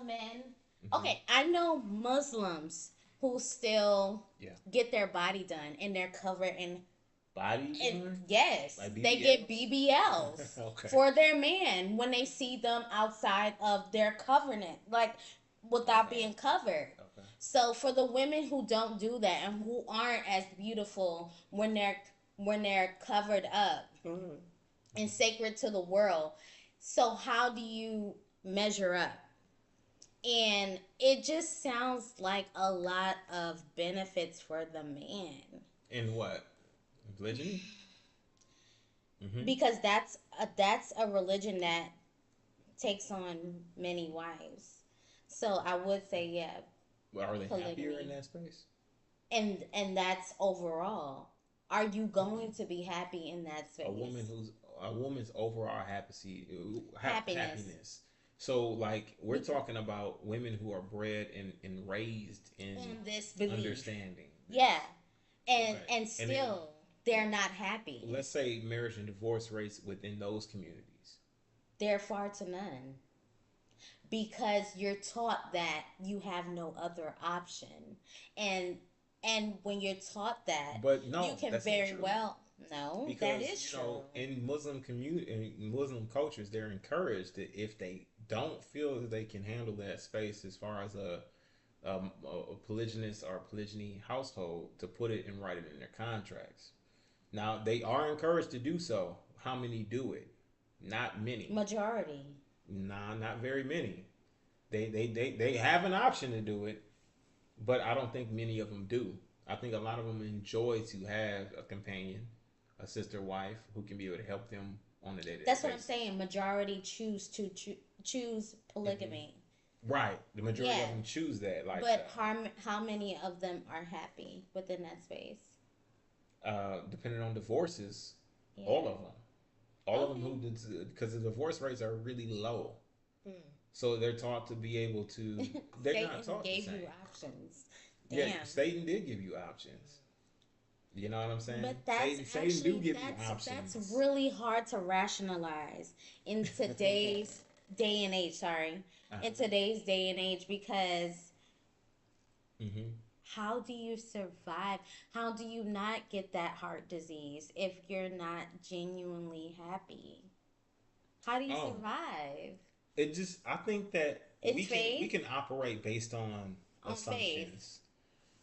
C: men. Mm-hmm. Okay, I know Muslims who still get their body done and they're covered in
A: body done?
C: Yes, like they get BBLs okay. for their man when they see them outside of their covenant, like without being covered. Okay. So for the women who don't do that and who aren't as beautiful when they're covered up and sacred to the world, so how do you measure up? And it just sounds like a lot of benefits for the man.
A: In what? Religion?
C: Mm-hmm. Because that's a religion that takes on many wives. So I would say, yeah.
A: Well, are they happier in that space?
C: And that's overall. Are you going to be happy in that space?
A: A woman's overall happiness. So, like, we're talking about women who are bred and raised in
C: this belief.
A: Understanding.
C: Yeah. And still, they're not happy.
A: Let's say marriage and divorce rates within those communities.
C: They're far to none. Because you're taught that you have no other option. And when you're taught that,
A: but no,
C: you can very well... No,
A: because,
C: that is true.
A: In Muslim Muslim cultures, they're encouraged that if they don't feel that they can handle that space as far as a a polygynous or polygyny household to put it in writing in their contracts. Now they are encouraged to do so. How many do it? Not many.
C: Majority.
A: Nah, not very many. They have an option to do it, but I don't think many of them do. I think a lot of them enjoy to have a companion, a sister wife who can be able to help them on a day-to-day
C: That's what I'm
A: basis.
C: saying. Majority choose to choose polygamy.
A: Right. The majority
C: Yeah.
A: of them choose that. Like,
C: But how many of them are happy within that space?
A: depending on divorces,
C: Yeah.
A: all of them. All of them who, because the divorce rates are really low. So they're taught to be able to, they're
C: Satan
A: not taught
C: gave
A: the same.
C: you options. Damn.
A: Yeah, Satan did give you options. You know what I'm saying?
C: But that's
A: Satan do
C: actually
A: give you options.
C: that's really hard to rationalize in today's day and age. Sorry, in today's day and age, because how do you survive? How do you not get that heart disease if you're not genuinely happy? How do you
A: Oh.
C: survive?
A: It just, I think that
C: It's
A: we
C: faith?
A: can operate based on assumptions.
C: Faith.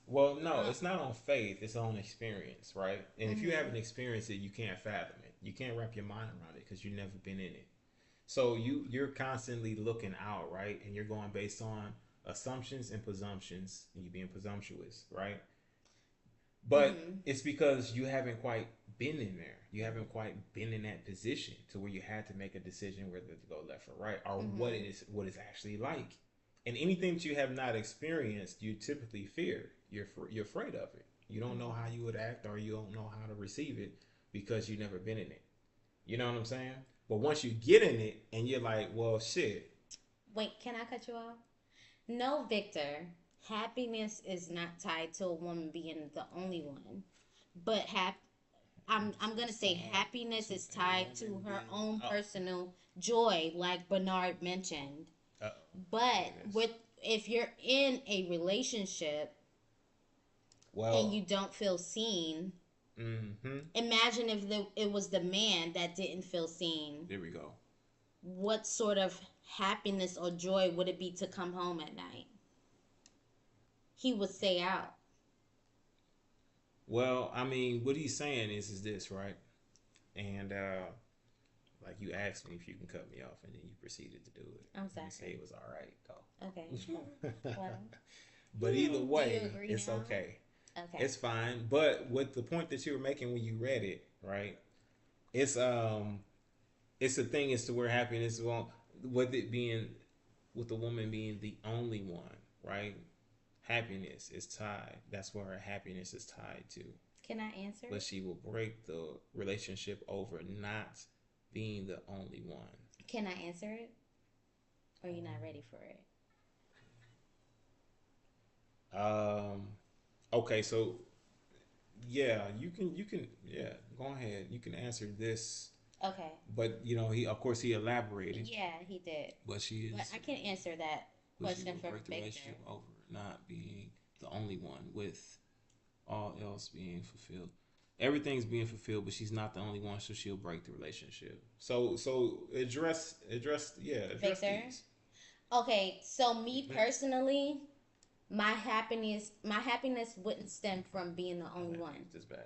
A: Well, no, it's not on faith. It's on experience, right? And if you haven't experienced it, you can't fathom it. You can't wrap your mind around it because you've never been in it. So you're constantly looking out, right? And you're going based on assumptions and presumptions, and you being presumptuous, right? But it's because you haven't quite been in there. You haven't quite been in that position to where you had to make a decision whether to go left or right, or what it's actually like. And anything that you have not experienced, you typically fear. You're afraid of it. You don't know how you would act, or you don't know how to receive it because you've never been in it. You know what I'm saying? But once you get in it and you're like, well, shit.
C: Wait, can I cut you off? No, Victor. Happiness is not tied to a woman being the only one, but I'm gonna say happiness is tied to her own personal joy, like Bernard mentioned. But if you're in a relationship and you don't feel seen, imagine if it was the man that didn't feel seen.
A: There we go.
C: What sort of happiness or joy would it be to come home at night? He would stay out.
A: Well, I mean, what he's saying is this, right? And like you asked me if you can cut me off, and then you proceeded to do it.
C: I'm sorry.
A: You say it was all right, though.
C: Okay. Well,
A: But either way,
C: agree
A: it's
C: now?
A: okay.
C: okay.
A: It's fine. But with the point that you were making when you read it, right? It's a thing as to where happiness won't, with the woman being the only one, right? Happiness is tied. That's where her happiness is tied to.
C: Can I answer?
A: But she will break the relationship over not being the only one.
C: Can I answer it? Or are you not ready for it?
A: Okay, so yeah, you can go ahead. You can answer this.
C: Okay.
A: But he elaborated.
C: Yeah, he did.
A: But
C: I can't answer that question for
A: break the
C: Victor.
A: relationship over not being the only one, with all else being fulfilled. Everything's being fulfilled, but she's not the only one, so she'll break the relationship. So address
C: Victor?
A: these.
C: Okay, so me personally, my happiness wouldn't stem from being the only one.
A: Just bad.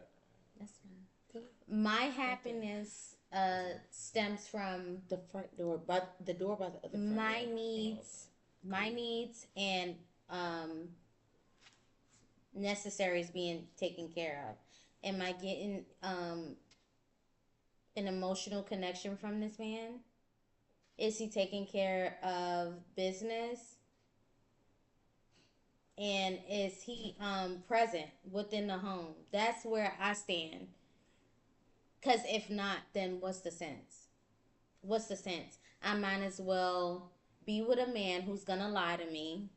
C: That's fine. My happiness stems from
B: The front door, but the door by the other front
C: my
B: door.
C: needs and necessaries being taken care of. Am I getting an emotional connection from this man? Is he taking care of business? And is he present within the home? That's where I stand. Because if not, then what's the sense? What's the sense? I might as well be with a man who's going to lie to me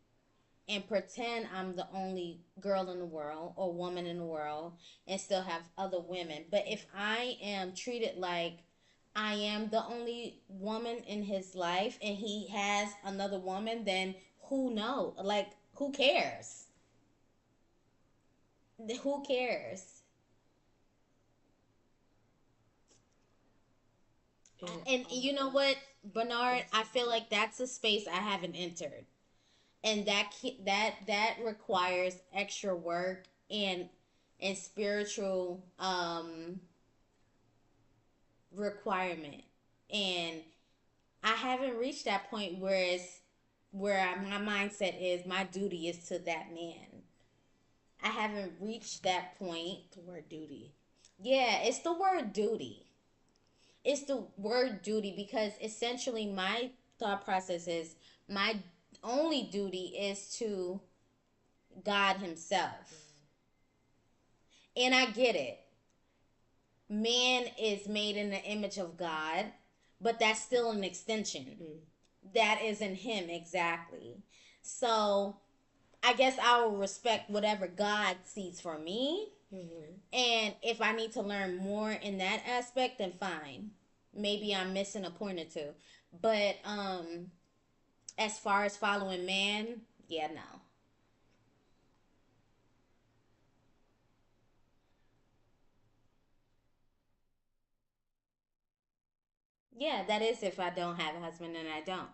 C: and pretend I'm the only girl in the world or woman in the world and still have other women. But if I am treated like I am the only woman in his life and he has another woman, then who knows? Like, who cares? Who cares? And you know what, Bernard? I feel like that's a space I haven't entered. and that requires extra work and spiritual requirement. And I haven't reached that point where my mindset is my duty is to that man. I haven't reached that point.
B: The word duty.
C: Yeah, it's the word duty. It's the word duty, because essentially my thought process is my only duty is to God himself. And I get it. Man is made in the image of God, but that's still an extension. That isn't him exactly. So I guess I will respect whatever God sees for me. And if I need to learn more in that aspect, then fine. Maybe I'm missing a point or two. But as far as following man, yeah, no. Yeah, that is if I don't have a husband, and I don't.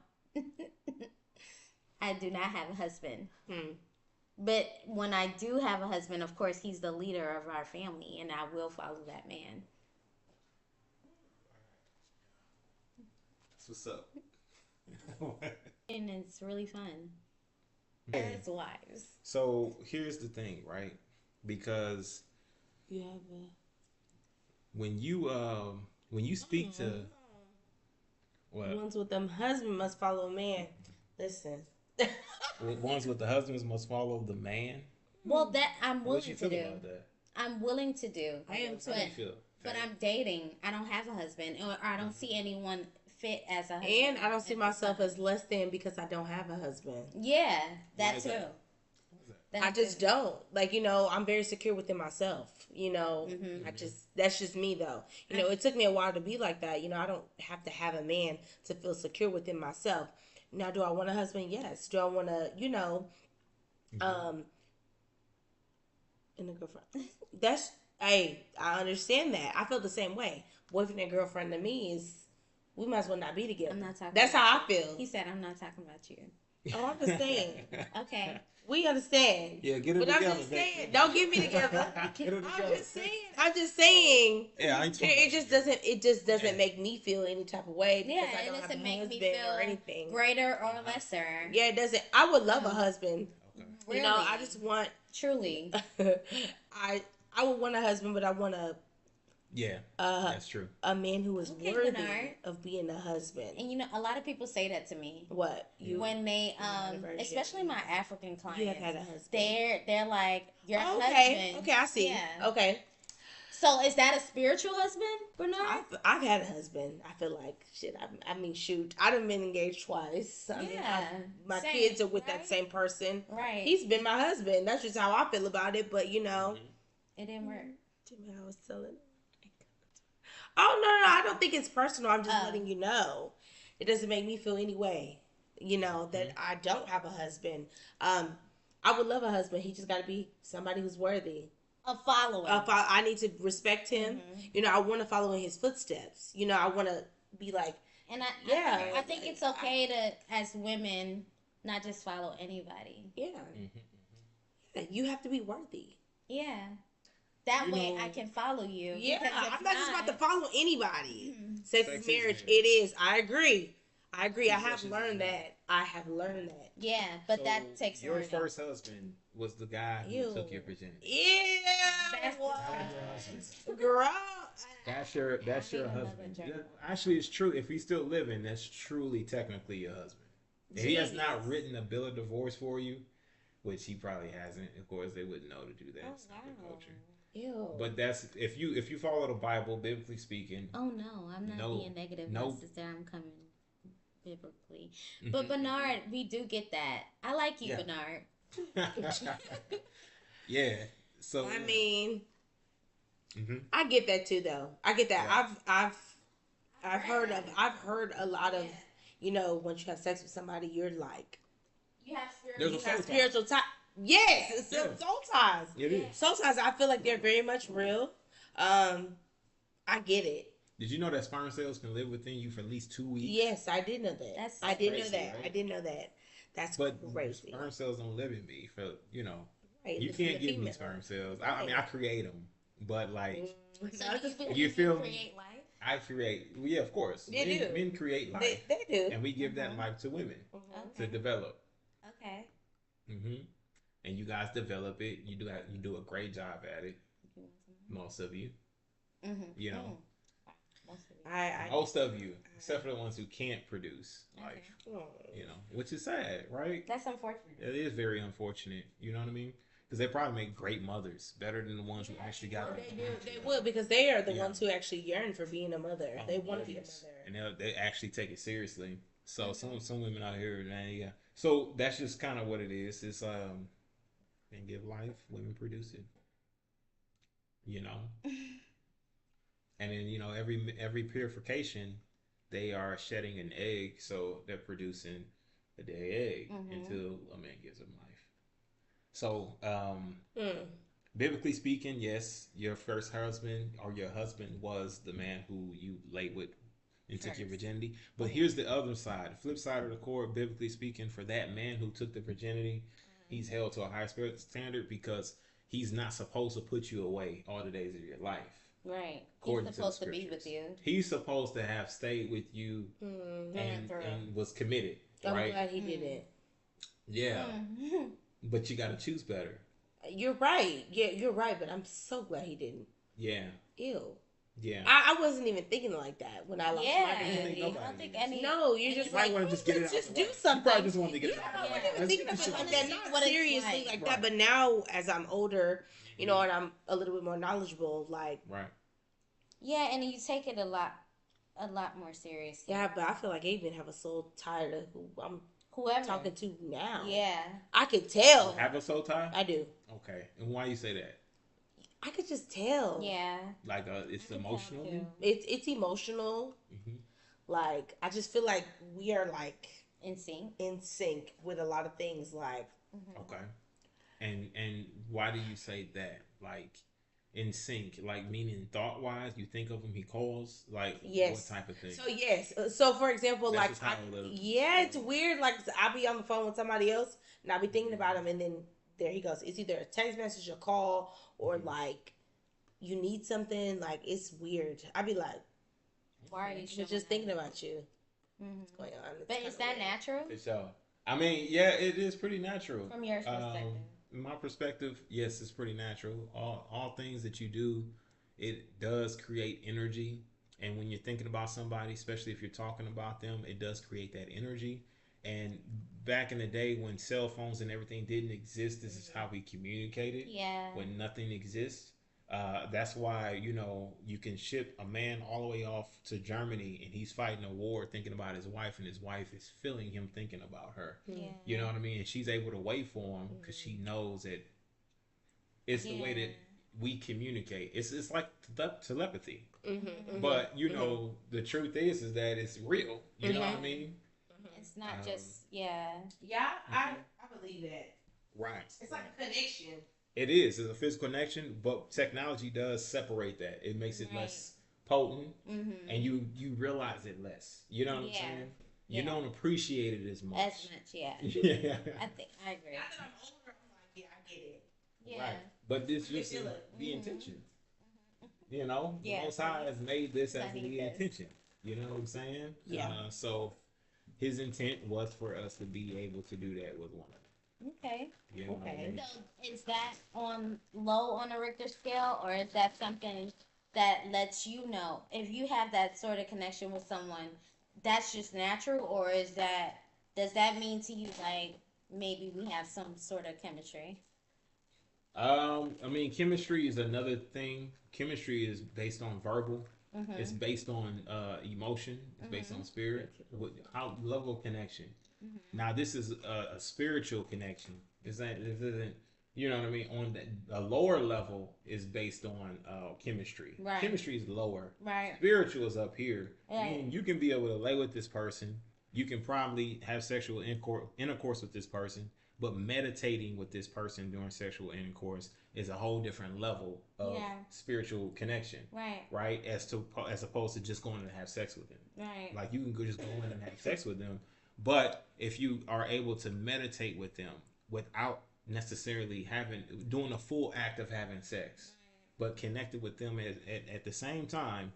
C: I do not have a husband. But when I do have a husband, of course, he's the leader of our family, and I will follow that man.
A: That's what's up.
C: And it's really fun.
B: As wives.
A: So here's the thing, right? Because
B: You have a...
A: when you speak to what
B: Ones with them husband must follow a man. Listen.
A: ones with the husbands must follow the man.
C: Well, that I'm
A: What you
C: willing to
A: feel
C: do.
A: about that?
C: I'm willing to do.
B: I am too.
A: How do you feel?
C: But I'm dating. I don't have a husband, or I don't see anyone fit as a husband.
B: And I don't see myself as less than because I don't have a husband.
C: Yeah,
A: Why
C: that
A: is
C: too.
A: that?
B: I just don't. Like, I'm very secure within myself. That's just me though. It took me a while to be like that. I don't have to have a man to feel secure within myself. Now, do I want a husband? Yes. Do I want to, and a girlfriend? I understand that. I feel the same way. Boyfriend and girlfriend to me is, we might as well not be together.
C: I'm not talking.
B: That's
C: about
B: how I
C: you.
B: feel.
C: He said, "I'm not talking about you."
B: Oh, I'm just saying.
C: Okay.
B: We understand.
A: Yeah, get it
B: but
A: together.
B: I'm just saying, don't get me together.
A: Get it together.
B: I'm just saying.
A: Yeah, I ain't talking
B: It just doesn't make me feel any type of way because
C: Yeah,
B: I
C: it
B: don't have a
C: doesn't make me
B: husband
C: feel
B: or anything.
C: greater or lesser.
B: Yeah, it doesn't. I would love a husband.
A: Okay.
C: Really?
B: I just want.
C: Truly.
B: I would want a husband, but I want
A: Yeah, that's true.
B: a man who is
C: Okay,
B: worthy
C: Bernard.
B: of being a husband.
C: And a lot of people say that to me.
B: What you?
C: When they
B: virgin.
C: especially my African clients,
B: You have had a husband.
C: they're like your
B: Okay,
C: husband.
B: I see.
C: Yeah.
B: Okay,
C: So is that a spiritual husband, Bernard?
B: I've had a husband. I feel like shit. I mean, shoot. I've been engaged twice. I mean,
C: Yeah,
B: my
C: same,
B: kids are with that
C: right?
B: same person.
C: Right.
B: He's been my husband. That's just how I feel about it. But
C: It didn't work.
B: Jimmy, I was telling. Oh no, I don't think it's personal. I'm just letting you know. It doesn't make me feel any way. That I don't have a husband. I would love a husband. He just got to be somebody who's worthy.
C: A follower.
B: I need to respect him. I want to follow in his footsteps. I want to be like.
C: And
B: Yeah,
C: I think it's okay to, as women, not just follow anybody.
B: Yeah. Yeah, you have to be worthy.
C: Yeah. That way I can follow you.
B: Yeah,
C: because if
B: I'm not just about to follow anybody. Sex
A: Sex
B: is
A: is
B: marriage.
A: marriage.
B: It is. I agree. I have
A: Sex is
B: learned
A: marriage.
B: that. I have learned that.
C: Yeah, but
A: So
C: that takes
A: your
C: learning.
A: first husband was the guy who
B: Ew.
A: took your virginity.
B: Yeah.
C: That's
B: what?
A: That's
B: Girl.
A: your
C: Another
A: husband.
C: joke.
A: Yeah, actually, it's true. If he's still living, that's truly technically your husband. If he has not written a bill of divorce for you, which he probably hasn't. Of course, they wouldn't know to do that. It's not their culture.
B: Ew.
A: But that's if you follow the Bible, biblically speaking.
C: Oh no, I'm not
A: No.
C: being negative,
A: No.
C: my sister. I'm coming biblically. But Bernard, we do get that. I like you,
A: Yeah.
C: Bernard.
A: Yeah. So
B: I mean,
A: Mhm.
B: I get that too, though. I get that.
A: Yeah.
B: I've heard a lot of, once you have sex with somebody, you're like,
C: You have
A: There's a
B: you
A: soul
B: have
A: tie.
B: spiritual ties. Yes, it's
A: Yeah.
B: soul ties.
A: It is.
B: Soul ties, I feel like they're very much real. I get it.
A: Did you know that sperm cells can live within you for at least 2 weeks?
B: Yes, I did know that.
C: That's
B: I did know
A: crazy,
B: that.
A: right?
B: I did know that. That's
A: But
B: crazy.
A: sperm cells don't live in me. For
B: Right,
A: you
B: this is
A: can't
B: the
A: give me
B: female.
A: sperm cells. I mean, I create them, but like
C: So do you believe
A: you feel me?
C: create life?
A: I create. Well, yeah, of course.
B: They do.
A: Men create life,
B: They do.
A: and we give that life to women to
C: Okay.
A: develop.
C: Okay.
A: And you guys develop it. You do a great job at it. Most of you, you know, most of you, except for the ones who can't produce life. Which is sad, right?
C: That's unfortunate.
A: It is very unfortunate. You know what I mean? Because they probably make great mothers, better than the ones who actually got them.
B: They would, because they are the ones who actually yearn for being a mother. They want to be a mother,
A: and they actually take it seriously. So some women out here, man, yeah. So that's just kind of what it is. It's men give life, women produce it. And then every purification, they are shedding an egg, so they're producing a dead egg until a man gives them life. So, biblically speaking, yes, your first husband or your husband was the man who you laid with and took your virginity. But here's the other side, the flip side of the coin, biblically speaking, for that man who took the virginity, he's held to a high standard because he's not supposed to put you away all the days of your life.
C: Right. He's supposed to be with you.
A: He's supposed to have stayed with you and was committed.
B: I'm
A: right?
B: glad he did it.
A: Yeah. But you got to choose better.
B: You're right. Yeah, you're right. But I'm so glad he didn't.
A: Yeah.
B: Ew.
A: Yeah.
B: I wasn't even thinking like that when I lost my virginity.
C: I don't think any.
B: No, you're just like,
A: want to just get it out.
B: Just
A: the
B: do
A: way.
B: something.
A: You probably just wanted to get it out.
B: I
A: the way.
B: wasn't even thinking of it like that. Not
C: What it's
B: seriously
C: like.
B: that. But now, as I'm older, and I'm a little bit more knowledgeable, like.
A: Right.
C: Yeah, and you take it a lot more seriously.
B: Yeah, but I feel like I even have a soul tied to who I'm
C: Whoever
B: talking to now.
C: Yeah.
B: I could tell.
A: Have a soul tie?
B: I do.
A: Okay. And why you say that?
B: I could just tell.
C: Yeah.
A: Like it's emotional?
B: It's emotional. Like, I just feel like we are like
C: In sync
B: with a lot of things. Like,
A: Okay. And why do you say that? Like in sync, like meaning thought wise, you think of him, he calls, like
B: yes.
A: what type of thing?
B: So yes. So for example,
A: That's
B: like
A: just how it looks.
B: it's weird. Like I'll be on the phone with somebody else and I'll be thinking about him, and then there he goes. It's either a text message, a call, or like you need something. Like it's weird. I'd be like,
C: why are you
B: just thinking about you? What's going on?
C: But is that natural?
A: For sure. I mean, yeah, it is pretty natural.
C: From your perspective.
A: My perspective, yes, it's pretty natural. All things that you do, it does create energy. And when you're thinking about somebody, especially if you're talking about them, it does create that energy. And back in the day when cell phones and everything didn't exist, this is how we communicated.
C: Yeah.
A: When nothing exists. That's why, you can ship a man all the way off to Germany and he's fighting a war thinking about his wife, and his wife is feeling him thinking about her.
C: Yeah.
A: You know what I mean? And she's able to wait for him because she knows that it's the way that we communicate. It's like telepathy. But, the truth is that it's real. You know what I mean?
C: It's not just, yeah.
B: Yeah, I believe that.
A: Right.
B: It's like a connection.
A: It is. It's a physical connection, but technology does separate that. It makes it less potent, and you realize it less. You know what I'm saying? You don't appreciate it as much.
C: Yeah.
A: Yeah.
C: I agree.
B: Now that I'm older, I'm like, yeah, I get it.
C: Yeah.
A: Right. But this just the intention. The Most High has made this as the intention. You know what I'm saying?
B: Yeah.
A: So his intent was for us to be able to do that with one another.
C: Okay.
B: Okay.
C: So is that low on the Richter scale, or is that something that lets you know if you have that sort of connection with someone, that's just natural, or does that mean to you like maybe we have some sort of chemistry?
A: I mean, chemistry is another thing. Chemistry is based on verbal. It's based on emotion. It's based on spirit. How level of connection. Now, this is a spiritual connection. This isn't, you know what I mean? On a lower level is based on chemistry.
C: Right.
A: Chemistry is lower.
C: Right.
A: Spiritual is up here.
C: Right.
A: Meaning you can be able to lay with this person. You can probably have sexual intercourse with this person. But meditating with this person during sexual intercourse is a whole different level of spiritual connection.
C: Right.
A: Right? As opposed to just going to have sex with them.
C: Right.
A: Like you can just go in and have sex with them. But if you are able to meditate with them without necessarily doing a full act of having sex, but connected with them at the same time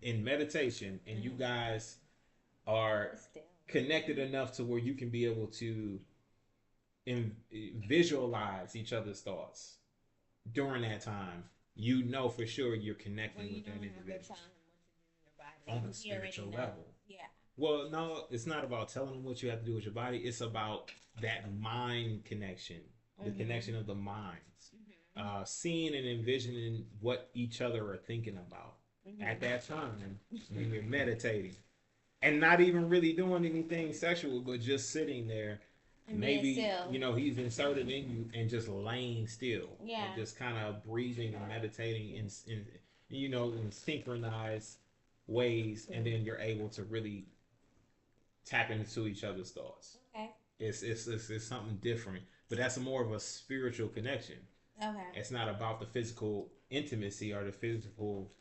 A: in meditation, and you guys are connected enough to where you can be able to visualize each other's thoughts during that time, you know for sure you're connecting with that individual on a spiritual level.
C: Yeah.
A: Well, no, it's not about telling them what you have to do with your body. It's about that mind connection, the connection of the minds, seeing and envisioning what each other are thinking about at that time when you're meditating, and not even really doing anything sexual, but just sitting there.
C: And
A: maybe he's inserted in you and just laying still, and just kind of breathing and meditating in synchronized ways, and then you're able to really tap into each other's thoughts.
C: Okay.
A: It's something different, but that's more of a spiritual connection.
C: Okay.
A: It's not about the physical intimacy or the physical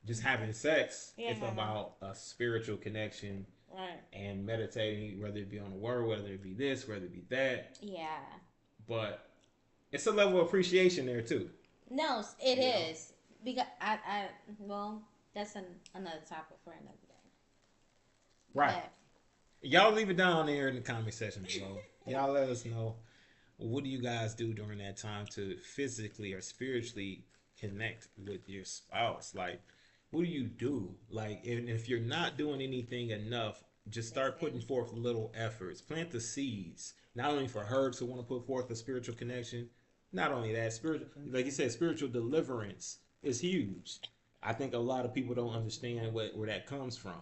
A: just having sex.
C: Yeah.
A: It's about a spiritual connection.
C: Right.
A: And meditating, whether it be on the word, whether it be this, whether it be that.
C: Yeah.
A: But it's a level of appreciation there too.
C: No, it is. Because well, that's another topic for another day.
A: Right. But y'all leave it down there in the comment section below. Y'all let us know, what do you guys do during that time to physically or spiritually connect with your spouse? Like, what do you do? Like, and if you're not doing anything enough, just start putting forth little efforts. Plant the seeds, not only for her to want to put forth a spiritual connection, not only that, spiritual, like you said, spiritual deliverance is huge. I think a lot of people don't understand where that comes from.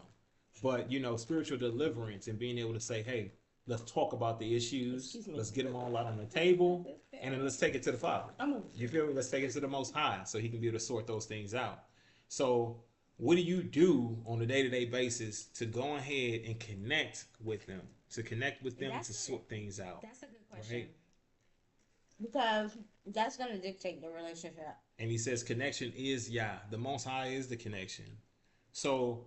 A: But, spiritual deliverance and being able to say, hey, let's talk about the issues. Let's get them all out on the table. And then let's take it to the Father. You feel me? Let's take it to the Most High so he can be able to sort those things out. So what do you do on a day-to-day basis to go ahead and connect with them, to sort things out?
C: That's a good question.
A: Right?
C: Because that's going to dictate the relationship.
A: And he says connection is Yah. The Most High is the connection. So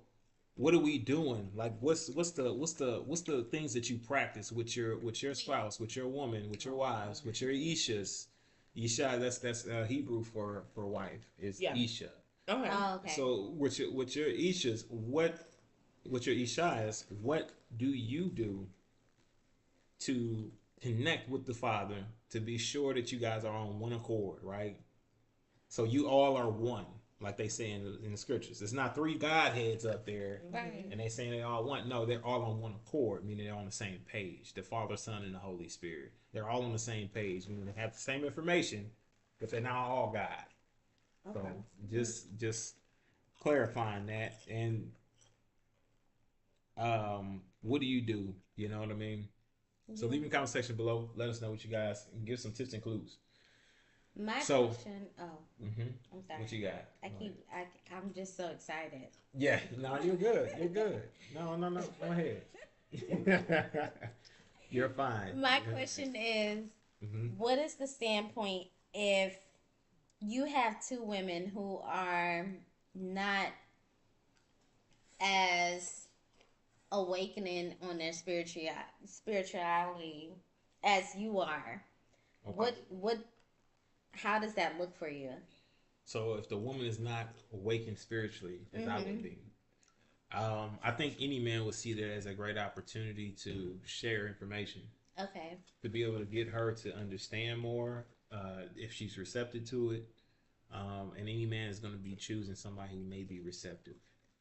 A: what are we doing? Like, what's the things that you practice with your spouse, with your woman, with your wives, with your Ishas? Isha, that's Hebrew for wife, is Isha.
B: Okay.
C: Oh, okay.
A: So with your Ishas, what do you do to connect with the Father to be sure that you guys are on one accord, right? So you all are one, like they say in the scriptures. It's not three Godheads up there,
C: right,
A: and they saying they all one. No, they're all on one accord, meaning they're on the same page. The Father, Son, and the Holy Spirit. They're all on the same page, meaning they have the same information, but they're not all God. Okay. So just clarifying that. And what do you do? You know what I mean? Mm-hmm. So leave in the comment section below. Let us know what you guys, and give some tips and clues.
C: Question. Oh, I'm sorry.
A: What you got?
C: I'm just so excited.
A: Yeah. No, you're good. You're good. No. Go ahead. You're fine.
C: My question is, what is the standpoint if you have two women who are not as awakening on their spirituality as you are? Okay. How does that look for you?
A: So if the woman is not awakened spiritually, as I would be, I think any man would see that as a great opportunity to share information.
C: Okay.
A: To be able to get her to understand more, if she's receptive to it. And any man is going to be choosing somebody who may be receptive.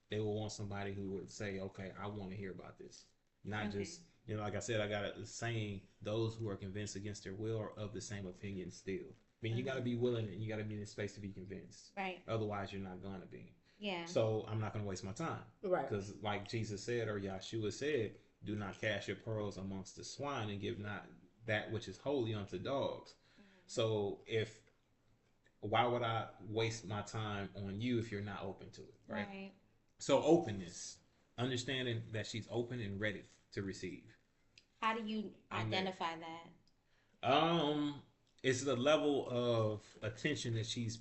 A: They will want somebody who would say, okay, I want to hear about this. Not just, like I said, I got a saying, those who are convinced against their will are of the same opinion still. I mean, you got to be willing and you got to be in the space to be convinced.
C: Right.
A: Otherwise, you're not going to be.
C: Yeah.
A: So I'm not going to waste my time.
B: Right.
A: Because like Jesus said, or Yahshua said, do not cast your pearls amongst the swine and give not that which is holy unto dogs. So why would I waste my time on you if you're not open to it? Right. So openness, understanding that she's open and ready to receive.
C: How do you identify that?
A: It's the level of attention that she's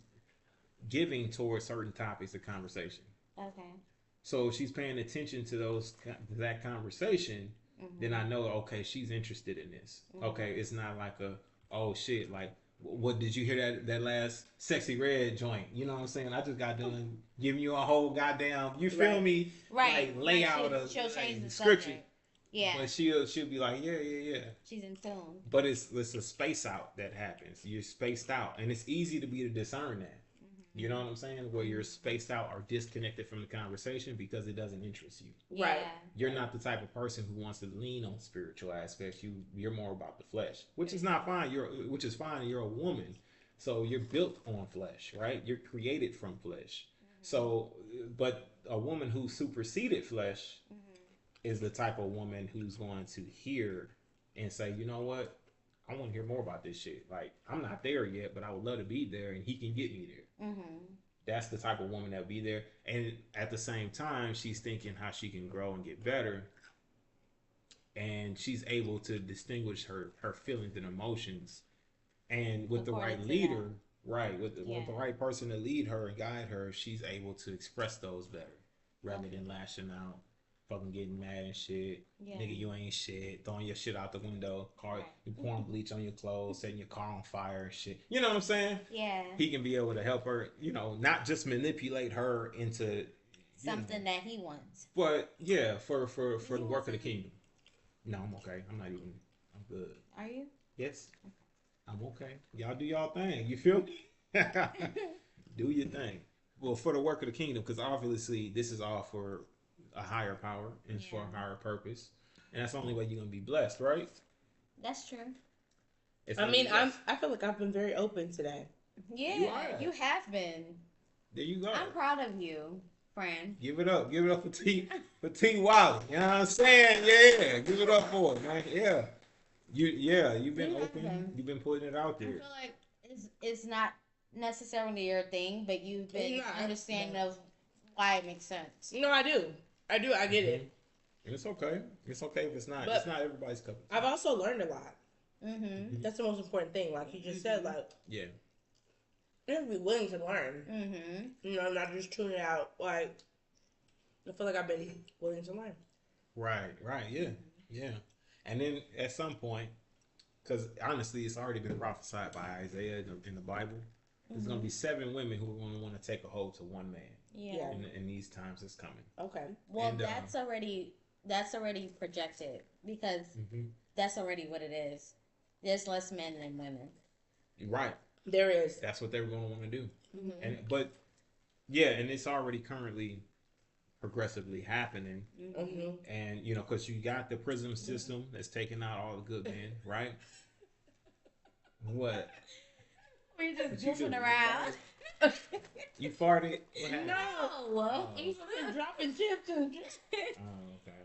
A: giving towards certain topics of conversation.
C: Okay.
A: So if she's paying attention to that conversation, then I know, okay, she's interested in this. Okay, it's not like a, oh shit, like, what did you hear that last Sexy Red joint? You know what I'm saying? I just got done giving you a whole goddamn, you feel me?
C: Right.
A: Like layout
C: She'll
A: of
C: change the
A: scripture.
C: subject. Yeah.
A: But she'll be like, yeah.
C: She's in tune.
A: But it's a space out that happens. You're spaced out, and it's easy to discern that. You know what I'm saying? Where you're spaced out or disconnected from the conversation because it doesn't interest you.
C: Yeah.
B: Right.
A: You're not the type of person who wants to lean on spiritual aspects. You're more about the flesh, which is not fine. Which is fine. You're a woman, so you're built on flesh, right? You're created from flesh. So, but a woman who superseded flesh is the type of woman who's going to hear and say, you know what? I want to hear more about this shit. Like, I'm not there yet, but I would love to be there, and he can get me there. That's the type of woman that will be there. And at the same time, she's thinking how she can grow and get better. And she's able to distinguish her feelings and emotions. And with the right leader, with the right person to lead her and guide her, she's able to express those better rather than lashing out. Fucking getting mad and shit. Nigga, you ain't shit. Throwing your shit out the window. You pouring bleach on your clothes, setting your car on fire and shit. You know what I'm saying?
C: Yeah.
A: He can be able to help her, not just manipulate her into
C: something that he wants.
A: But yeah, for the work of the kingdom. No, I'm okay. I'm good.
C: Are you?
A: Yes. I'm okay. Y'all do y'all thing. You feel me? Do your thing. Well, for the work of the kingdom, because obviously this is all for a higher power and for a higher purpose, and that's the only way you're gonna be blessed, right?
C: That's true.
B: I feel like I've been very open today.
C: Yeah, you have been.
A: There you go.
C: I'm proud of you, friend.
A: Give it up for T Wiley. You know what I'm saying? Yeah, give it up for it, man. Yeah, you've been open. You've been putting it out there.
C: I feel like it's not necessarily your thing, but you've been understanding of why it makes sense.
B: No, I do. I get it.
A: It's okay. It's okay if it's not. But it's not everybody's cup of tea.
B: I've also learned a lot. That's the most important thing. Like you just said, like you have to be willing to learn. Not just tune it out. Like I feel like I've been willing to learn.
A: Right. Yeah. And then at some point, because honestly, it's already been prophesied by Isaiah in the Bible. There's going to be 7 women who are going to want to take a hold to one man.
C: Yeah.
A: In these times it's coming.
B: Okay.
C: Well, and, that's already projected because that's already what it is. There's less men than women.
A: Right.
B: There is.
A: That's what they were going to want to do. And it's already currently progressively happening. And because you got the prison system that's taking out all the good men, right? What?
C: We're just goofing around.
A: You farted?
C: No.
B: He's dropping chips and
A: okay.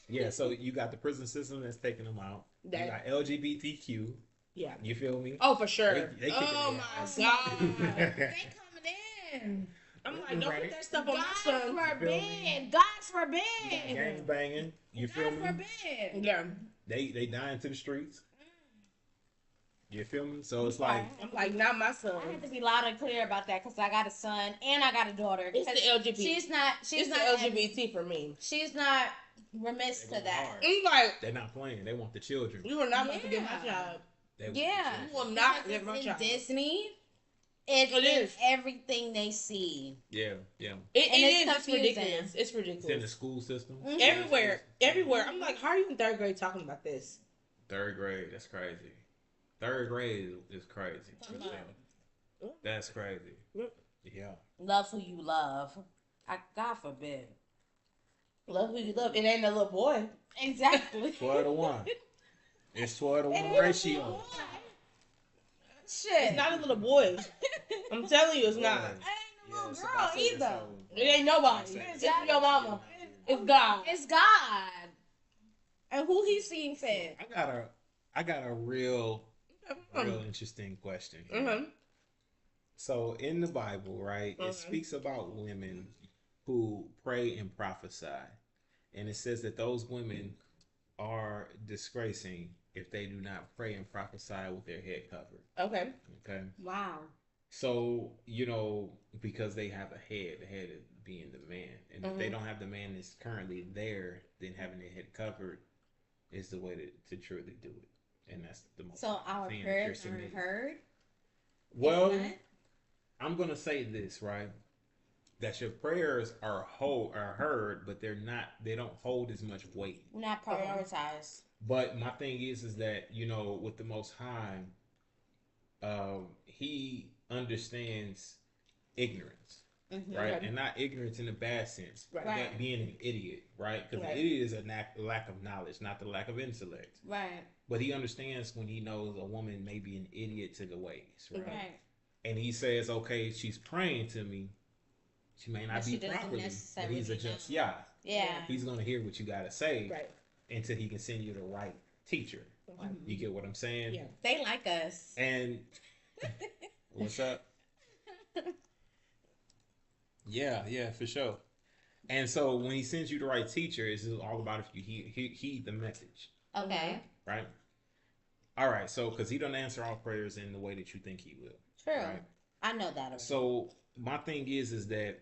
A: Yeah, so you got the prison system that's taking them out. You got LGBTQ.
B: Yeah.
A: You feel me?
B: Oh, for sure.
A: They
B: oh my God.
C: They coming in.
B: I'm like, don't put that stuff on my son.
C: God forbid.
A: Gang banging. You feel me?
C: God forbid.
B: Yeah.
A: They dying to the streets. You feel me? So it's like
B: I'm like, not my son.
C: I have to be loud and clear about that because I got a son and I got a daughter.
B: It's the LGBT.
C: She's not
B: LGBT for me.
C: She's not remiss to that.
B: I'm like,
A: they're not playing. They want the children.
B: You are not about to get my job.
A: You
B: will not get my job.
C: Disney. It is everything they see.
A: Yeah.
B: It's ridiculous. It's ridiculous.
A: It's in the school system.
B: Everywhere. I'm like, how are you in 3rd grade talking about this?
A: 3rd grade. That's crazy. 3rd grade is crazy. That's crazy. Yeah.
C: Love who you love. God forbid.
B: Love who you love. It ain't a little boy.
C: Exactly.
A: 12 to 1. It's 12 to 1 ratio.
C: Shit.
B: It's not a little boy. I'm telling you, it's not.
C: It ain't no little girl either.
B: It ain't nobody. It's your mama. It's God.
C: It's God. And who he's seeing fit.
A: I got a real interesting question here. So in the Bible, right, it speaks about women who pray and prophesy. And it says that those women are disgracing if they do not pray and prophesy with their head covered. Okay.
C: Wow.
A: So, because they have a head, the head being the man. And if they don't have the man that's currently there, then having their head covered is the way to truly do it, and that's the most.
C: So our
A: thing
C: prayers
A: you're
C: are
A: submitting.
C: heard.
A: Well,
C: If not,
A: I'm gonna say this, right? That your prayers are heard, but they don't hold as much weight.
C: not prioritized.
A: But my thing is that, with the Most High, He understands ignorance, right? And not ignorance in a bad sense,
B: Right.
A: but being an idiot, right? Because
B: Right.
A: an idiot is a lack of knowledge, not the lack of intellect.
C: Right.
A: But He understands when He knows a woman may be an idiot to the ways, right?
C: Right.
A: And He says, okay, she's praying to me. She may not
C: But she
A: be
C: doesn't
A: properly, but
C: necessarily
A: He's a
C: know.
A: just Yah.
C: Yeah.
A: He's going to hear what you got to say
B: Right.
A: until He can send you the right teacher. You get what I'm saying?
B: Yeah.
C: They like us.
A: And what's up? Yeah, for sure. And so when He sends you the right teacher, it's all about if you heed the message,
C: Okay.
A: right? All right, so because He don't answer all prayers in the way that you think He will.
C: True.
A: Right.
C: I know that already.
A: So my thing is that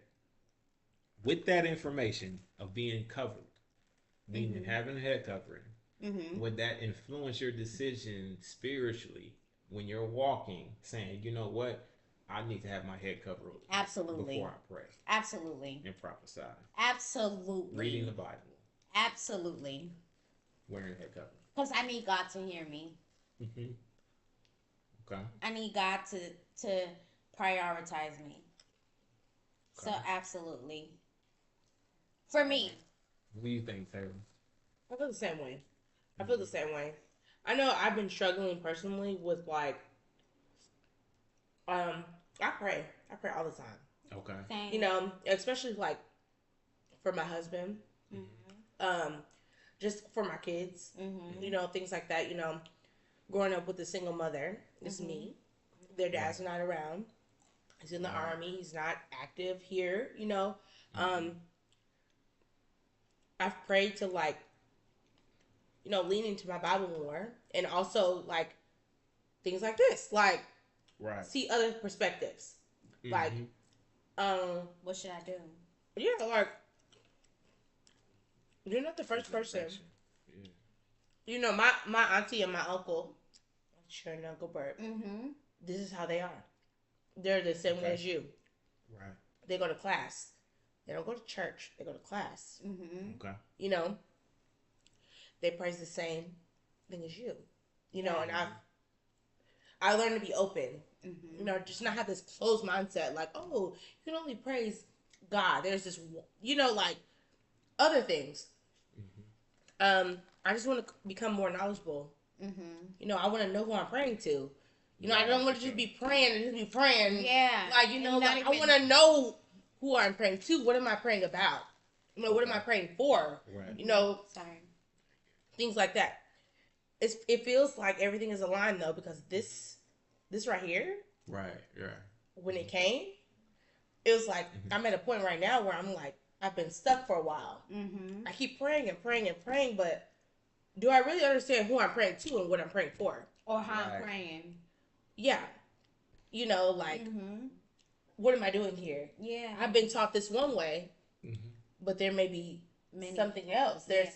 A: with that information of being covered, meaning having a head covering, would that influence your decision spiritually when you're walking, saying, you know what, I need to have my head covered
C: Absolutely.
A: before I pray
C: Absolutely.
A: and prophesy,
C: Absolutely.
A: reading the Bible,
C: Absolutely.
A: wearing a head covering.
C: Because I need God to hear me.
A: Okay.
C: I need God to prioritize me. So
A: Okay.
C: absolutely. For me.
A: What do you think, Taylor?
B: I feel the same way. I know I've been struggling personally with I pray all the time.
A: Okay.
C: Same.
B: Especially for my husband, just for my kids, things like that. Growing up with a single mother, it's me. Their dad's not around. He's in the army. He's not active here. I've prayed to lean into my Bible more, and also things like this,
A: Right.
B: see other perspectives,
C: What should I do?
B: yeah, you're not the first person.
A: Yeah.
B: My auntie and my uncle, Sharon and Uncle Bert, this is how they are. They're the same way as you.
A: Right.
B: They go to class. They don't go to church. They go to class.
A: Okay.
B: They praise the same thing as you. And I learned to be open. Just not have this closed mindset oh, you can only praise God. There's this, other things. I just want to become more knowledgeable. I want to know who I'm praying to. I don't want to just be praying and just be praying.
C: Yeah.
B: I want to know who I'm praying to. What am I praying about? What am I praying for?
A: Right.
C: Sorry.
B: Things like that. It feels like everything is aligned though, because this right here,
A: Right.
B: when it came, it was like I'm at a point right now where I'm I've been stuck for a while. I keep praying and praying and praying, but do I really understand who I'm praying to and what I'm praying for?
C: Or how
A: Right.
C: I'm praying.
B: Yeah. What am I doing here?
C: Yeah.
B: I've been taught this one way, but there may be something else. There's,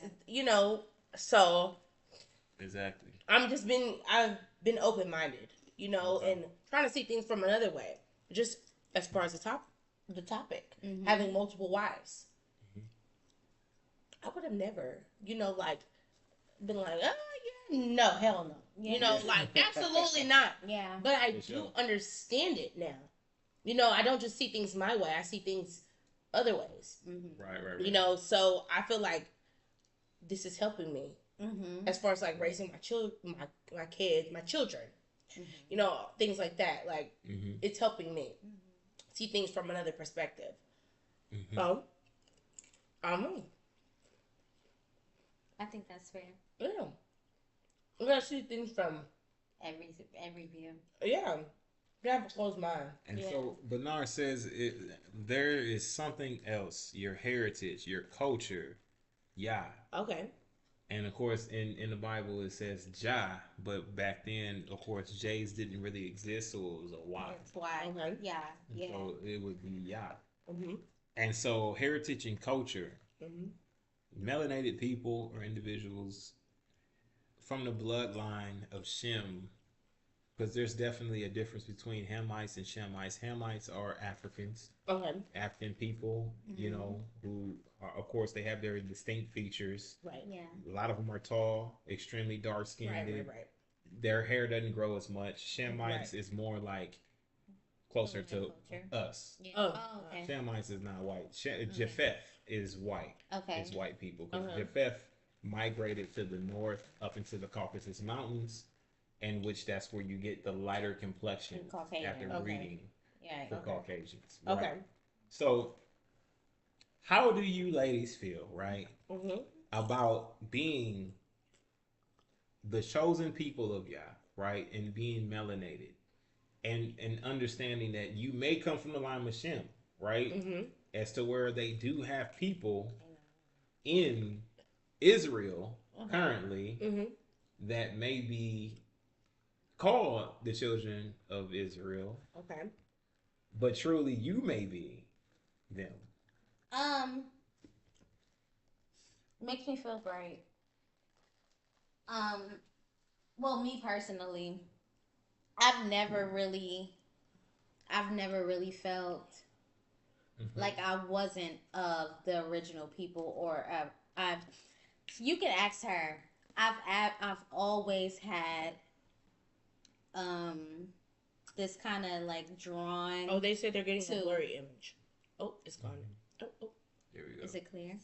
B: so
A: Exactly.
B: I've been open-minded, and trying to see things from another way. Just as far as the topic, having multiple wives. I would have never, been oh yeah, no, hell no.
C: Yeah.
B: Absolutely not.
C: Yeah.
B: But I
A: For
B: do
A: sure.
B: understand it now. I don't just see things my way. I see things other ways.
A: Right.
B: So I feel like this is helping me as far as raising my kids, my children. Things like that. It's helping me see things from another perspective. So I don't know.
C: I think that's fair.
B: Yeah, we gotta see things from
C: Every view.
B: yeah. You have a closed mind.
A: And
C: Yeah.
A: so Bernard says there is something else, your heritage, your culture, Yah.
B: Okay.
A: And of course, in the Bible it says Jah, but back then, of course, J's didn't really exist, so it was a Y.
C: That's why.
B: Okay.
C: Yeah. Yeah.
A: So it would be Yah.
B: Mm-hmm.
A: And so heritage and culture,
B: Mm-hmm.
A: melanated people or individuals from the bloodline of Shem, because there's definitely a difference between Hamites and Shemites. Hamites are Africans, African people, you know, who are, of course, they have their distinct features.
B: Right.
C: Yeah.
A: A lot of them are tall, extremely dark skinned.
B: Right.
A: Their hair doesn't grow as much. Shemites is more like closer to us.
C: Yeah.
B: Oh.
C: Okay.
A: Shemites is not white. Japheth is white.
C: Okay.
A: It's white people. Because Japheth migrated to the north up into the Caucasus Mountains, and which that's where you get the lighter complexion after breeding for Caucasians. Right?
B: Okay.
A: So, how do you ladies feel, right, about being the chosen people of Yah, right, and being melanated, and understanding that you may come from the line of Shem, right, as to where they do have people in Israel currently that may be called the children of Israel, but truly you may be them.
C: Makes me feel great. Well, me personally, I've never really felt like I wasn't of the original people, or I've. You can ask her. I've always had this kind of like drawn.
B: Oh, they said they're getting a blurry image. Oh, it's gone. Oh.
A: There we go.
C: Is it clear?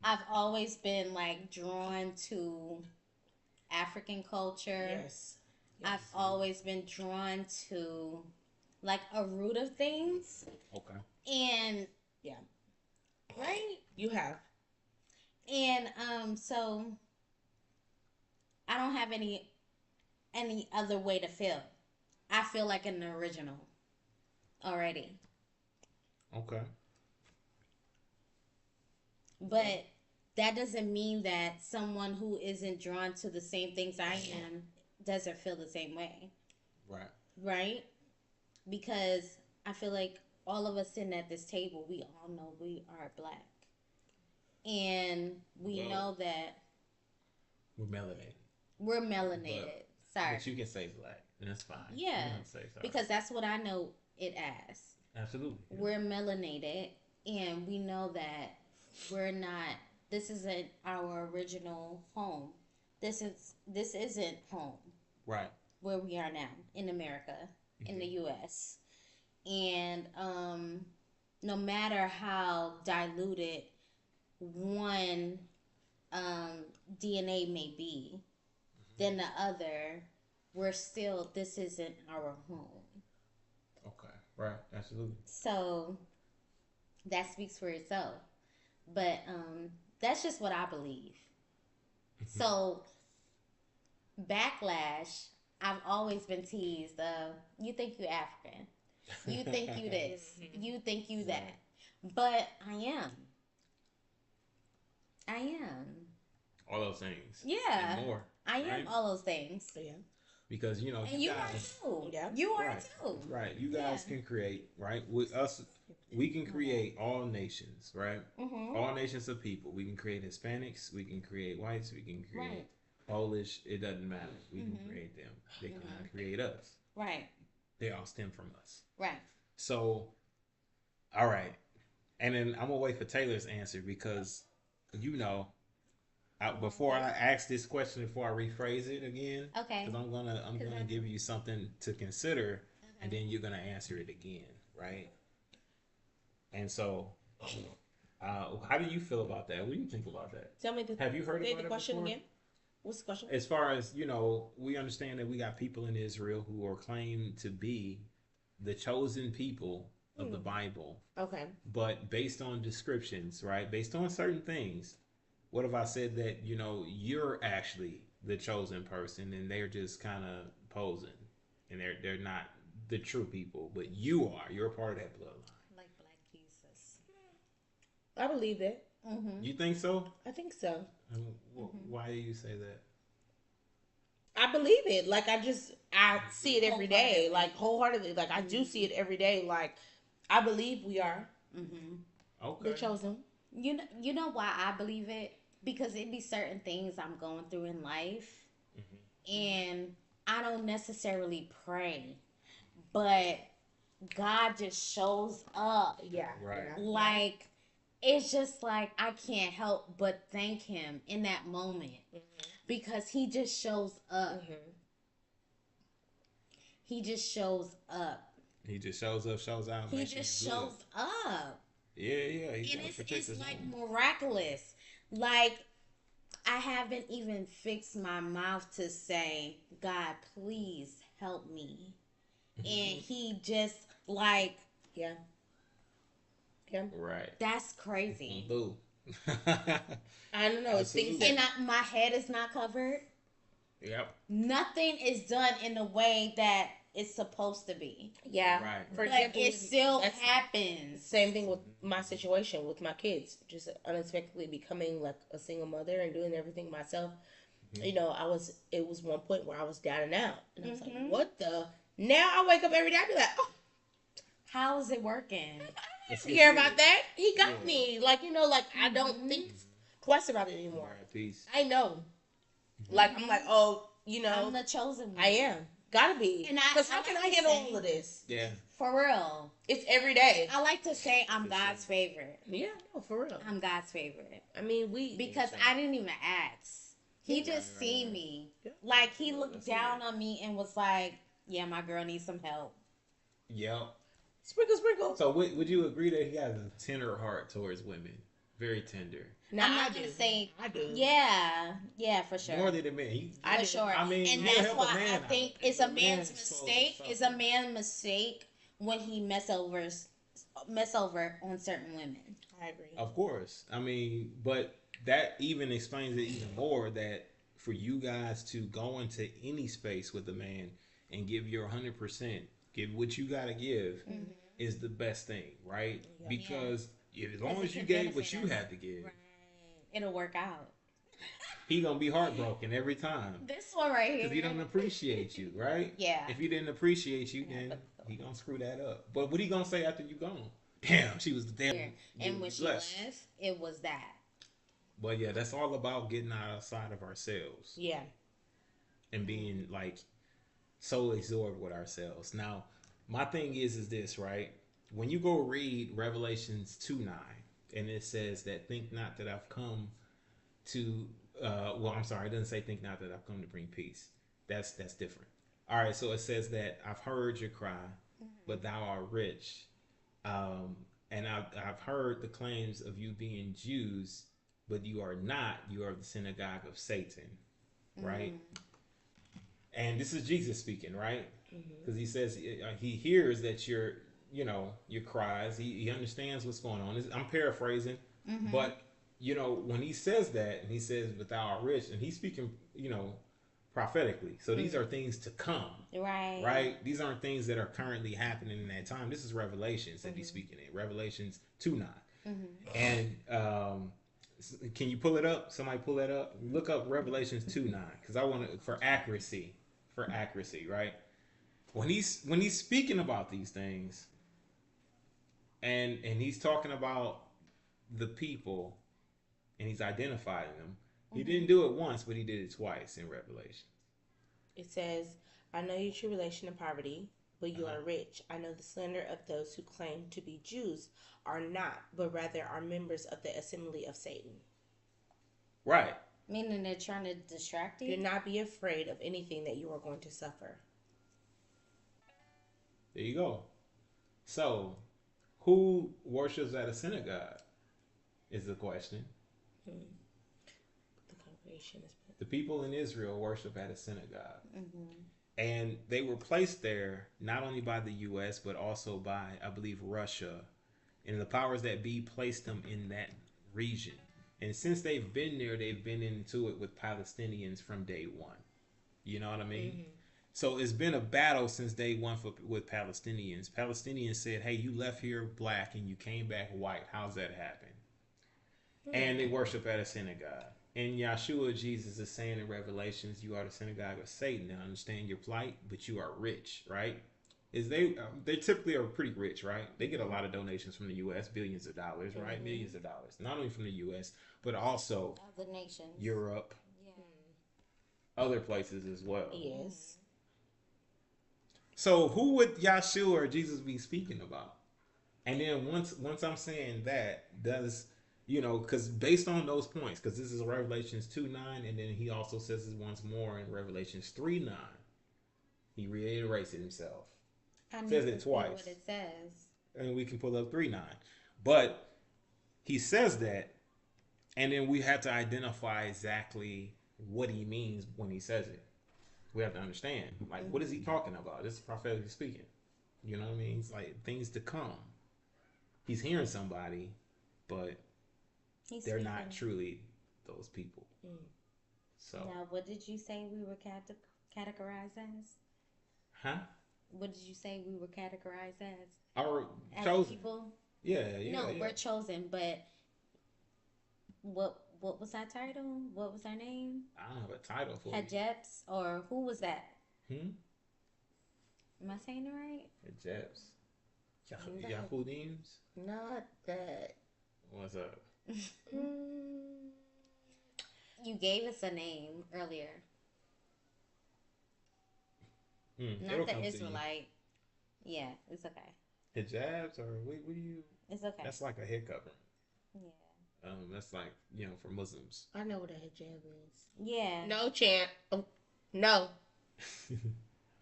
C: I've always been like drawn to African culture.
B: Yes.
C: I've always been drawn to like a root of things.
A: Okay.
C: And
B: yeah.
C: Right?
B: You have.
C: And so I don't have any other way to feel. I feel like an original already.
A: Okay.
C: But that doesn't mean that someone who isn't drawn to the same things I am doesn't feel the same way.
A: Right.
C: Right? Because I feel like all of us sitting at this table, we all know we are black. And we know that
A: we're melanated.
C: We're melanated. Sorry.
A: But you can say black, and that's fine.
C: Yeah. Because that's what I know it as.
A: Absolutely. Yeah.
C: We're melanated, and we know that we're not, this isn't our original home. This isn't home.
A: Right.
C: Where we are now in America, in the U.S. And no matter how diluted one DNA may be than the other, we're still, this isn't our home.
A: Okay. Right. Absolutely.
C: So that speaks for itself. But that's just what I believe. So backlash, I've always been teased of, you think you African, you think you this, you think you that. But I am.
A: All those things.
C: Yeah.
A: And more.
C: I am all those things.
B: Yeah.
A: Because, you know,
C: And you
A: guys,
C: are too.
B: Yeah.
C: You are
A: right,
C: too.
A: Right. You guys can create, right? With us, we can create all nations, right? All nations of people. We can create Hispanics. We can create whites. We can create Polish. It doesn't matter. We can create them. They cannot create us.
C: Right.
A: They all stem from us.
C: Right.
A: So, all right. And then I'm going to wait for Taylor's answer because, you know, before I ask this question, before I rephrase it again,
C: okay,
A: because I'm gonna give you something to consider, and then you're gonna answer it again, right? And so, how do you feel about that? What do you think about that?
B: Tell me
A: Have you heard about
B: the
A: it
B: question
A: before?
B: again? What's the question?
A: As far as, you know, we understand that we got people in Israel who are claimed to be the chosen people of the Bible.
B: Okay.
A: But based on descriptions, right? Based on certain things, what if I said that, you know, you're actually the chosen person and they're just kind of posing and they're not the true people, but you are. You're a part of that bloodline.
C: Like Black Jesus.
B: I believe it.
A: You think so?
B: I think so.
A: Why do you say that?
B: I believe it. Like, I see it every day. Like, wholeheartedly. Like, I do see it every day. Like, I believe we are
A: Okay.
B: the chosen.
C: You know why I believe it? because it be certain things I'm going through in life, and I don't necessarily pray, but God just shows up.
B: Yeah.
A: Right.
C: Like, it's just like I can't help but thank him in that moment because he just shows up. He just shows up.
A: He just shows up, shows out.
C: He just shows up.
A: Yeah.
C: And it's like miraculous. Like, I haven't even fixed my mouth to say, God, please help me. And he just like,
B: Yeah.
A: Right.
C: that's crazy.
A: Boo.
B: I don't know. It's things
C: And my head is not covered.
A: Yep.
C: Nothing is done in the way that it's supposed to be.
B: Yeah.
A: Right.
B: For
C: But
B: example,
C: it still
B: that's
C: happens.
B: same thing with my situation with my kids. Just unexpectedly becoming like a single mother and doing everything myself. You know, it was one point where I was down and out. And I was like, what the? Now I wake up every day and be like, oh,
C: How is it working?
B: I don't care about that. He got me. Like, you know, like I don't think twice about it anymore.
A: Right, peace.
B: I know. Like, I'm like, oh, you know,
C: I'm the chosen one.
B: I am. Gotta be.
C: And
B: Because how can I handle all of this?
A: Yeah.
C: For real.
B: It's every day.
C: I like to say I'm God's favorite.
B: Yeah, no, for real.
C: I'm God's favorite.
B: I mean,
C: Because I didn't even ask. He just seen me.
B: Yeah.
C: Like, he looked down on me and was like, yeah, my girl needs some help.
A: Yep.
B: Sprinkle, sprinkle.
A: So would you agree that he has a tender heart towards women? Very tender.
B: Now,
C: I'm
B: I
C: not
B: do.
C: going to say,
B: I do.
C: yeah, for sure.
A: More than a man.
B: I
C: For
B: do.
C: sure.
A: I mean,
C: and
A: you'll
C: that's
A: help a
C: why
A: man
C: I
A: out.
C: think it's a
A: A
C: man's
A: man's supposed to
C: mistake.
A: suffer.
C: It's a man's mistake when he mess over on certain women.
B: I agree.
A: Of course. I mean, but that even explains it even more that for you guys to go into any space with a man and give your 100%, give what you got to give is the best thing, right?
B: Yeah.
A: Because as long
C: Because
A: as
C: it
A: you
C: can
A: gave what
C: benefit
A: you
C: us.
A: had to give,
C: Right. It'll work out.
A: he going to be heartbroken every time.
C: This one right here.
A: Because he don't appreciate you, right?
C: Yeah.
A: If he didn't appreciate you, then he gonna screw that up. But what he gonna say after you gone? Damn, she was the damn.
C: And when she
A: blessed.
C: left, it was that.
A: But yeah, that's all about getting outside of ourselves
B: Yeah.
A: and being like so absorbed with ourselves. Now, my thing is this, right? When you go read Revelations 2:9, and it says that think not that I've come to well, I'm sorry, it doesn't say think not that I've come to bring peace. That's different. All right, so it says that I've heard your cry, but thou art rich. And I've heard the claims of you being Jews, but you are not. You are the synagogue of Satan, right? And this is Jesus speaking, right? Because he says he hears that your cries. He understands what's going on. I'm paraphrasing, but when he says that, and he says, "But thou art rich," and he's speaking, prophetically. So these are things to come,
C: Right.
A: right? These aren't things that are currently happening in that time. This is Revelations that he's speaking in. Revelations 2:9. And can you pull it up? Somebody pull that up. Look up Revelations 2:9 because I want to for accuracy, right? When he's speaking about these things, and he's talking about the people, and he's identifying them. He didn't do it once, but he did it twice in Revelation.
B: It says, I know your tribulation and poverty, but you are rich. I know the slander of those who claim to be Jews are not, but rather are members of the assembly of Satan.
A: Right.
C: Meaning they're trying to distract you?
B: Do not be afraid of anything that you are going to suffer.
A: There you go. So, who worships at a synagogue is the question.
B: The congregation is...
A: The people in Israel worship at a synagogue. And they were placed there not only by the U.S., but also by, I believe, Russia. And the powers that be placed them in that region. And since they've been there, they've been into it with Palestinians from day one. You know what I mean? So it's been a battle since day one with Palestinians. Palestinians said, hey, you left here black and you came back white. How's that happen? And they worship at a synagogue. And Yahshua, Jesus, is saying in Revelations, you are the synagogue of Satan. I understand your plight, but you are rich, right? is they typically are pretty rich, right? They get a lot of donations from the U.S., billions of dollars, right? Millions of dollars, not only from the U.S. but also
C: other nations,
A: Europe,
C: yeah,
A: other places as well.
B: Yes.
A: So who would Yahshua or Jesus be speaking about? And then once I'm saying that, does because based on those points, because this is Revelations 2:9, and then he also says it once more in Revelations 3:9. He reiterates it himself. Says it twice.
C: What it says,
A: and we can pull up 3:9. But he says that, and then we have to identify exactly what he means when he says it. We have to understand, like, what is he talking about? This is prophetically speaking. You know what I mean? It's like things to come. He's hearing somebody, but they're not truly those people. So
C: now, what did you say we were categorized as?
A: Huh?
C: What did you say we were categorized as?
A: Our
C: As
A: chosen
C: people?
A: Yeah.
C: No, we're chosen, but what was our title? What was our name?
A: I don't have a title for
C: Hajebs, or who was that?
A: you.
C: Am I saying it right?
A: Hajebs. Yahudims?
B: Not that.
A: What's up?
B: Mm,
C: You gave us a name earlier.
A: It'll
C: Not
A: come
C: the
A: to
C: Israelite. Yeah, it's okay.
A: you. Hijabs or what do you?
C: It's okay.
A: That's like a head covering.
C: Yeah.
A: That's like for Muslims.
B: I know what a hijab is.
C: Yeah.
B: No, Champ. Oh, no.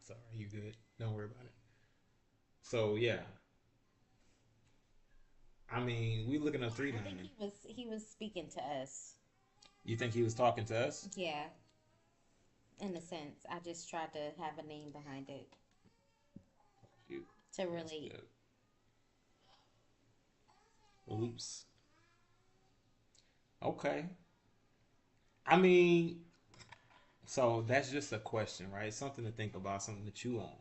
A: Sorry, you good? Don't worry about it. So yeah. I mean, we looking up 3:9.
C: I think he was speaking to us.
A: You think he was talking to us?
C: Yeah. In a sense, I just tried to have a name behind it
A: You.
C: to relate.
A: Oops. Okay. I mean, so that's just a question, right? Something to think about, something to chew on.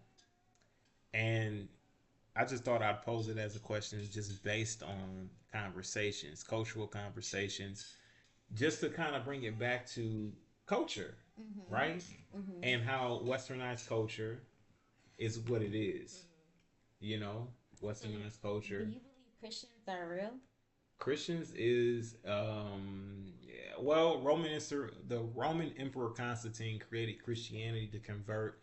A: And I just thought I'd pose it as a question just based on conversations, cultural conversations, just to kind of bring it back to culture, right? And how westernized culture is what it is. Westernized culture.
C: Do you believe Christians are real?
A: Christians is the Roman Emperor Constantine created Christianity to convert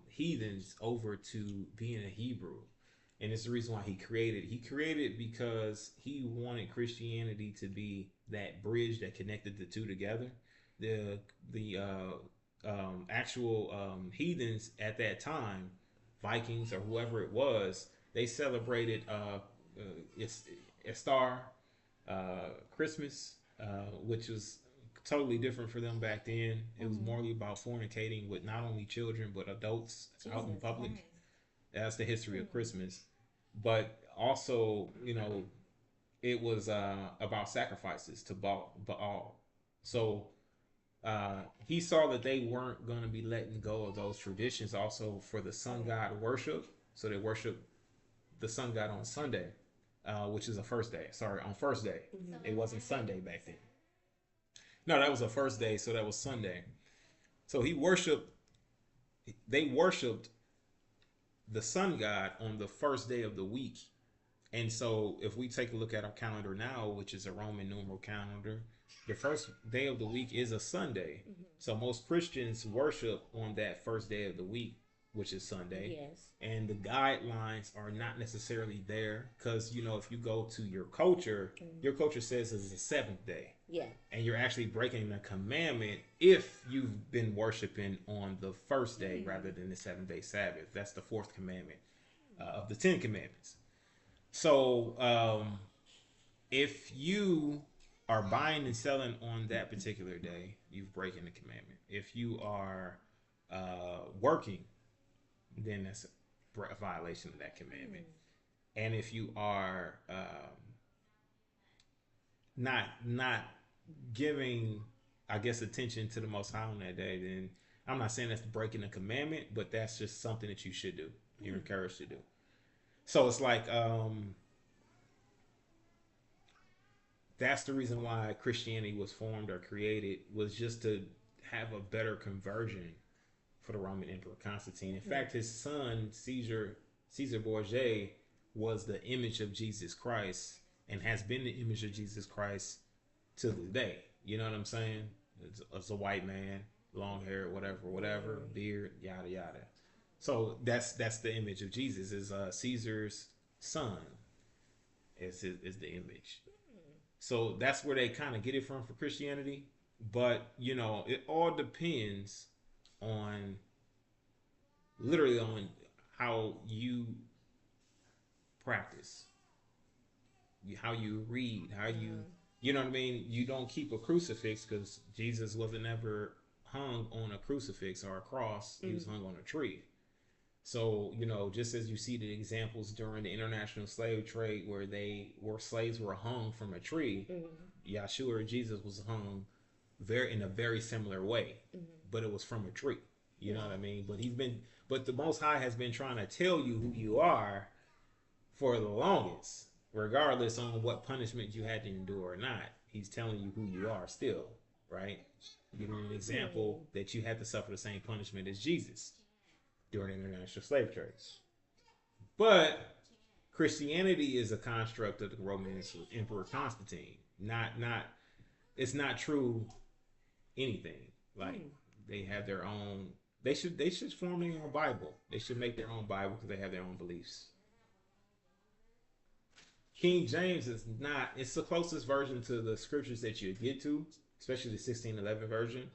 A: heathens over to being a Hebrew, and it's the reason why he created because he wanted Christianity to be that bridge that connected the two together. The actual heathens at that time, Vikings or whoever it was, they celebrated Istar, Christmas, which was totally different for them back then. It was more about fornicating with not only children but adults out in public.
C: Christ.
A: That's the history of Christmas. But also, it was about sacrifices to Baal. So he saw that they weren't going to be letting go of those traditions also for the sun god worship. So they worship the sun god on Sunday, which is a first day. Sorry, on first day. It wasn't Sunday back then. No, that was a first day, so that was Sunday. So they worshiped the sun god on the first day of the week. And so if we take a look at our calendar now, which is a Roman numeral calendar, the first day of the week is a Sunday. So most Christians worship on that first day of the week, which is Sunday.
B: Yes.
A: And the guidelines are not necessarily there because, if you go to your culture says it's the seventh day.
B: Yeah.
A: And you're actually breaking the commandment if you've been worshiping on the first day rather than the 7-day Sabbath. That's the fourth commandment of the 10 commandments. So if you are buying and selling on that particular day, you've breaking the commandment. If you are working, then that's a violation of that commandment. And if you are not giving, I guess, attention to the Most High on that day, then I'm not saying that's breaking the commandment, but that's just something that you should do. You're encouraged to do. So it's like that's the reason why Christianity was formed or created, was just to have a better conversion for the Roman Emperor Constantine. In fact, his son Caesar Borgia was the image of Jesus Christ and has been the image of Jesus Christ to this day. You know what I'm saying? It's a white man, long hair, whatever, beard, yada yada. So that's the image of Jesus. Is Caesar's son is the image. So that's where they kind of get it from for Christianity. But it all depends on literally on how you practice, how you read, how you know what I mean? You don't keep a crucifix because Jesus wasn't ever hung on a crucifix or a cross. He was hung on a tree. So, just as you see the examples during the international slave trade where slaves were hung from a tree, Yeshua or Jesus was hung in a very similar way, but it was from a tree. You know what I mean? But the Most High has been trying to tell you who you are for the longest, regardless on what punishment you had to endure or not. He's telling you who you are still, right? Giving an example that you had to suffer the same punishment as Jesus during international slave trades. But Christianity is a construct of the Roman Emperor Constantine. It's not true anything. Like they have their own. They should form their own Bible. They should make their own Bible because they have their own beliefs. King James is not. It's the closest version to the scriptures that you get to, especially the 1611 version,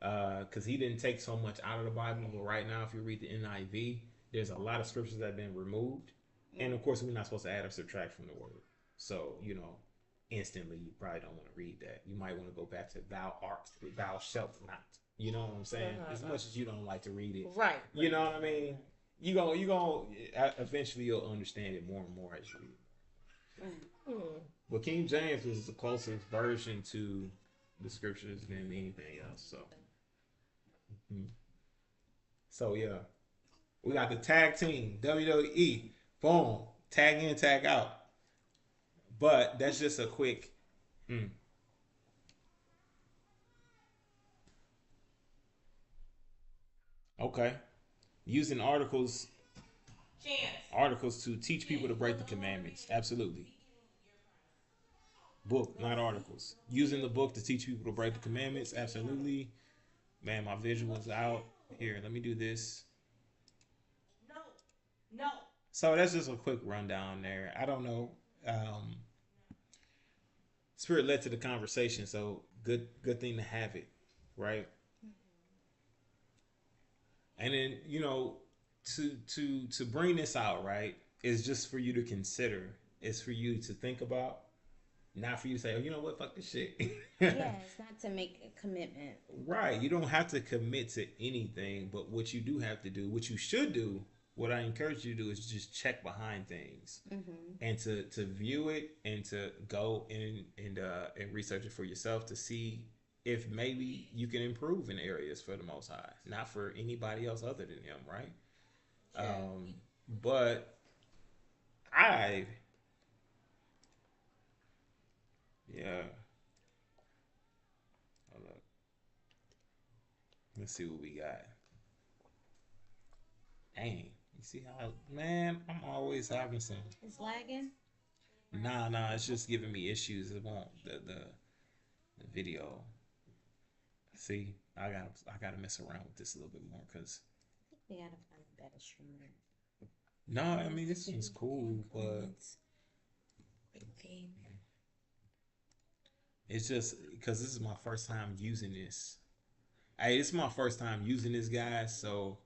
A: because he didn't take so much out of the Bible. But right now, if you read the NIV, there's a lot of scriptures that have been removed, and of course, we're not supposed to add or subtract from the word. So instantly, you probably don't want to read that. You might want to go back to thou shalt not. You know what I'm saying? As much as you don't like to read it,
B: right?
A: You know what I mean? You gonna eventually you'll understand it more and more as you read. But King James was the closest version to the scriptures than anything else. So yeah, we got the tag team WWE. Boom, tag in, tag out. But that's just a quick. Okay, using articles to teach people to break the commandments. Absolutely. Book, not articles. Using the book to teach people to break the commandments. Absolutely. Man, my visual's out. Here, let me do this. No. So that's just a quick rundown there. I don't know. Spirit led to the conversation, so good thing to have it, right? And then, to bring this out, right, is just for you to consider. It's for you to think about, not for you to say, oh, you know what, fuck this shit.
C: Yeah, it's not to make a commitment.
A: Right. You don't have to commit to anything, but what you do have to do, what you should do, what I encourage you to do is just check behind things and to view it and to go and research it for yourself to see if maybe you can improve in areas for the Most High, not for anybody else other than Him, right? Sure. But hold up. Let's see what we got. Dang, you see how, man, I'm always having some.
C: It's lagging?
A: Nah, it's just giving me issues. It won't the video. See, I gotta mess around with this a little bit more because
C: we gotta find a better streamer.
A: No, I mean this one's cool, but it's just because this is my first time using this. Hey, this is my first time using this, guys. So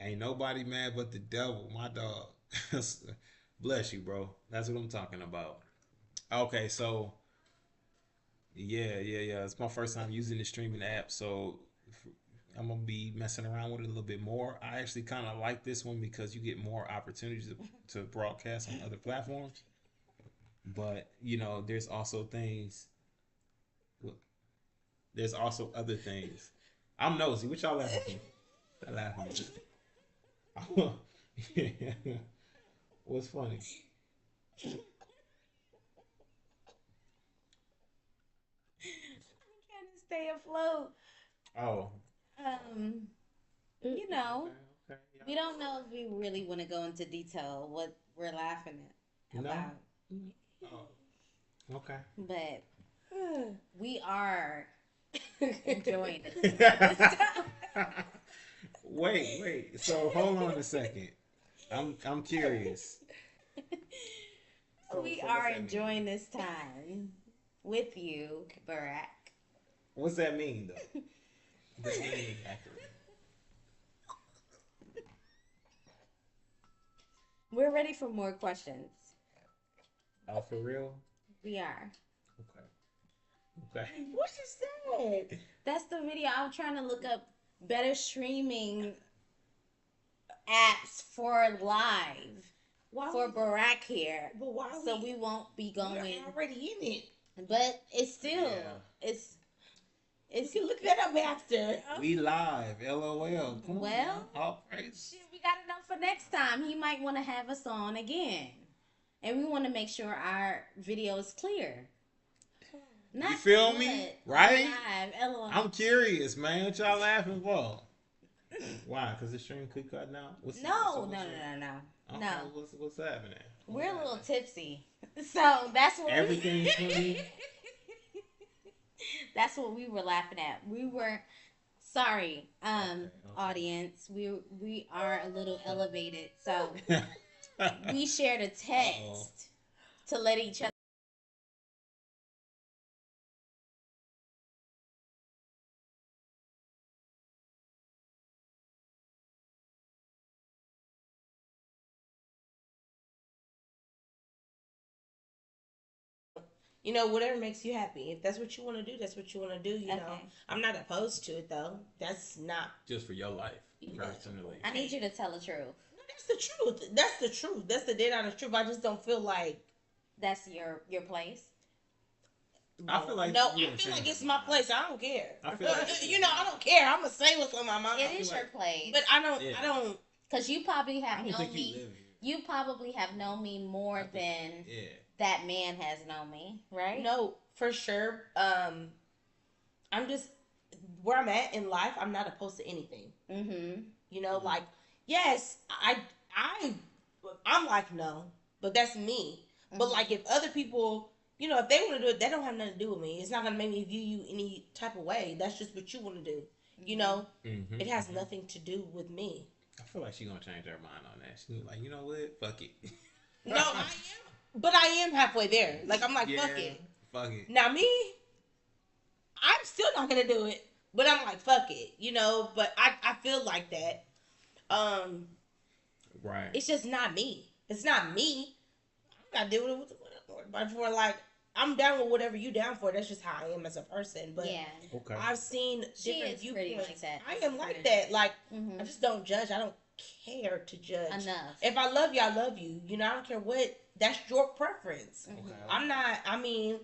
A: ain't nobody mad but the devil, my dog. Bless you, bro. That's what I'm talking about. Okay, so yeah. It's my first time using the streaming app, so I'm gonna be messing around with it a little bit more. I actually kind of like this one because you get more opportunities to broadcast on other platforms. But there's also things. There's also other things. I'm nosy. What y'all laughing at? Laughing. What's funny?
C: I'm trying to stay afloat.
A: Oh.
C: You know,
A: Okay.
C: we don't know if we really want to go into detail what we're laughing at
A: No?
C: about,
A: Oh. Okay.
C: but we are enjoying it.
A: Wait. So hold on a second. I'm curious.
C: We
A: So
C: are
A: what's that
C: enjoying
A: mean?
C: this time with you, Barack.
A: What's that mean though? The meaning exactly.
C: We're ready for more questions.
A: Oh, for real?
C: We are.
A: Okay.
B: What is that?
C: That's the video. I'm trying to look up better streaming apps for live
B: Why
C: for
B: we-
C: Barack here.
B: But why
C: So we won't be
B: we're
C: going.
B: already in it?
C: But it's still
A: Yeah.
B: You can look that up after.
A: We live. LOL. Come
C: Well,
A: on. All praise.
C: shit, we got to know for next time. He might want to have us on again, and we want to make sure our video is clear. Not
A: You feel
C: good.
A: me? Right?
C: Live. LOL.
A: I'm curious, man. What y'all laughing for? Why? Because the stream could cut now?
C: No.
A: Okay, what's happening?
C: We're a little tipsy, so that's what
A: Everything's funny.
C: that's what we were laughing at. We were sorry, audience. We are a little elevated, so we shared a text to let each other.
B: Whatever makes you happy. If that's what you want to do, that's what you want to do.
C: Okay.
B: I'm not opposed to it though. That's not.
A: Just for your life, personally.
C: I need you to tell the truth.
B: No, that's the truth. That's the truth. That's the dead honest truth. I just don't feel like.
C: That's your place.
A: I feel like
B: No,
A: you
B: I
A: don't
B: feel like
A: change
B: it's
A: it.
B: my place. I don't care.
A: I feel like
B: I don't care. I'm gonna say what's on my mind.
C: It is your place,
B: But I don't.
A: Yeah.
B: I don't.
C: because you probably
A: I
C: have
A: don't
C: known
A: think you
C: me.
A: live here.
C: You probably have known me more than
A: Yeah.
C: that man has known me, right?
B: No, for sure. I'm just where I'm at in life. I'm not opposed to anything.
C: Mm-hmm.
B: Like yes, I'm like no, but that's me. But like if other people, if they want to do it, that don't have nothing to do with me. It's not gonna make me view you any type of way. That's just what you want to do.
A: Mm-hmm.
B: It has nothing to do with me.
A: I feel like she's gonna change her mind on that. She's like, you know what? Fuck it.
B: No, I am, but I am halfway there. Like I'm like, fuck it.
A: Fuck it.
B: Now me, I'm still not gonna do it, but I'm like, fuck it, But I feel like that.
A: Right.
B: It's just not me. It's not me. I gotta deal with it but for like I'm down with whatever you down for. That's just how I am as a person. But
C: Yeah.
A: Okay.
B: I've seen
C: She
B: different
C: is pretty
B: viewpoints.
C: like that.
B: I am like that. Like
C: Mhm.
B: I just don't judge. I don't care to judge.
C: Enough.
B: If I love you, I love you. I don't care what. That's your preference.
C: Mm-hmm.
A: Okay.
B: I'm not. I mean,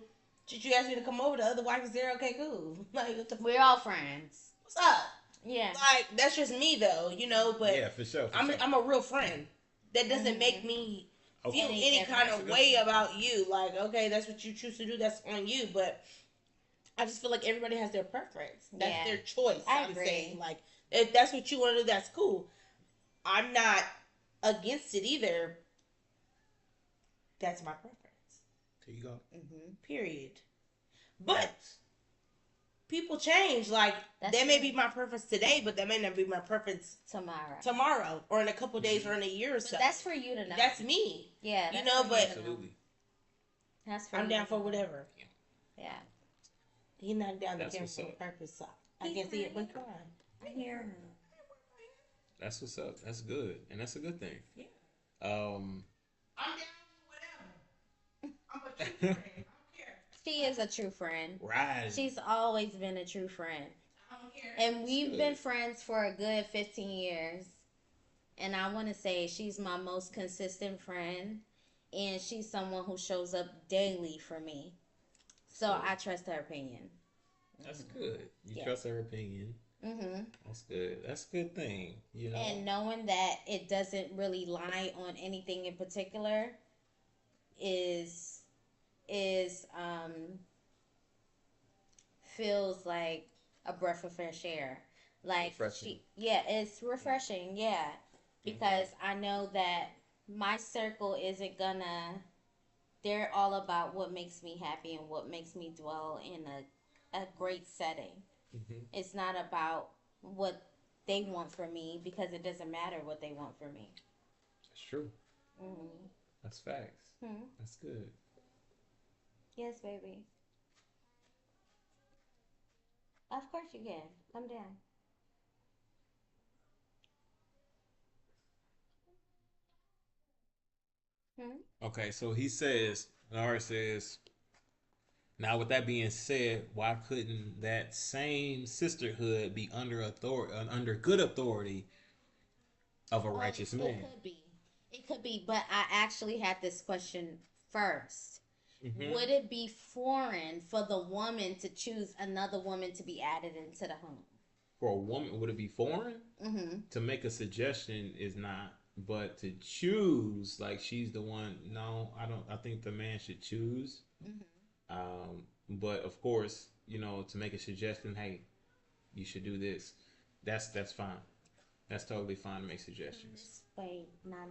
B: did you ask me to come over? The other wife is there. Okay, cool. Like what the
C: We're all friends.
B: what's up?
C: Yeah.
B: Like that's just me though. But
A: Yeah, for sure.
B: I'm a real friend. That doesn't make me feel any kind of way about you. Like, okay, that's what you choose to do. That's on you. But I just feel like everybody has their preference. That's their choice.
C: I
B: I'm
C: agree.
B: saying, like, if that's what you want to do, that's cool. I'm not against it either. That's my preference.
A: There you go.
B: Period. But people change. Like,
C: That's
B: that may
C: true.
B: be my preference today, but that may not be my preference tomorrow or in a couple days or in a year or so.
C: But that's for you to know.
B: That's me.
C: Yeah.
B: You
C: that's
B: know,
C: for
B: but-
C: to know.
A: Absolutely.
C: That's for
B: I'm
C: you
B: down
C: to
B: for
C: know.
B: whatever.
C: Yeah.
B: He knocked down the
A: That's
B: camera
A: what's
B: for a
A: up.
B: purpose. So I
C: He's
B: can see it
C: crying.
B: when crying.
C: I hear her.
A: That's what's up. That's good, and that's a good thing.
B: Yeah.
A: Um.
B: I'm down for whatever. I'm a true friend. I don't care.
C: She is a true friend.
A: Right.
C: She's always been a true friend.
B: I don't care.
C: And we've
A: good.
C: been friends for a good 15 years. And I want to say she's my most consistent friend. And she's someone who shows up daily for me. So
A: Good.
C: I trust her opinion.
A: That's good. You
C: Yeah.
A: trust her opinion.
C: Mm-hmm.
A: That's good. That's a good thing.
C: And knowing that it doesn't really lie on anything in particular is feels like a breath of fresh air. Like
A: Refreshing.
C: it's refreshing, yeah. Because I know that my circle isn't gonna they're all about what makes me happy and what makes me dwell in a great setting. It's not about what they want from me because it doesn't matter what they want from me.
A: That's true.
C: Mm-hmm.
A: That's facts.
C: Hmm.
A: That's good.
C: Yes, baby. Of course you can. Come down. Hmm.
A: Okay, so he says, Nara says, now with that being said, why couldn't that same sisterhood be under authority, under good authority of a righteous
C: It
A: man?
C: could be. It could be, but I actually had this question first.
A: Mm-hmm.
C: Would it be foreign for the woman to choose another woman to be added into the home?
A: For a woman, would it be foreign?
C: Mm-hmm.
A: To make a suggestion is not, but to choose, like she's the one. No, I don't. I think the man should choose. But of course, to make a suggestion, hey, you should do this. That's fine. That's totally fine to make suggestions.
C: Wait, not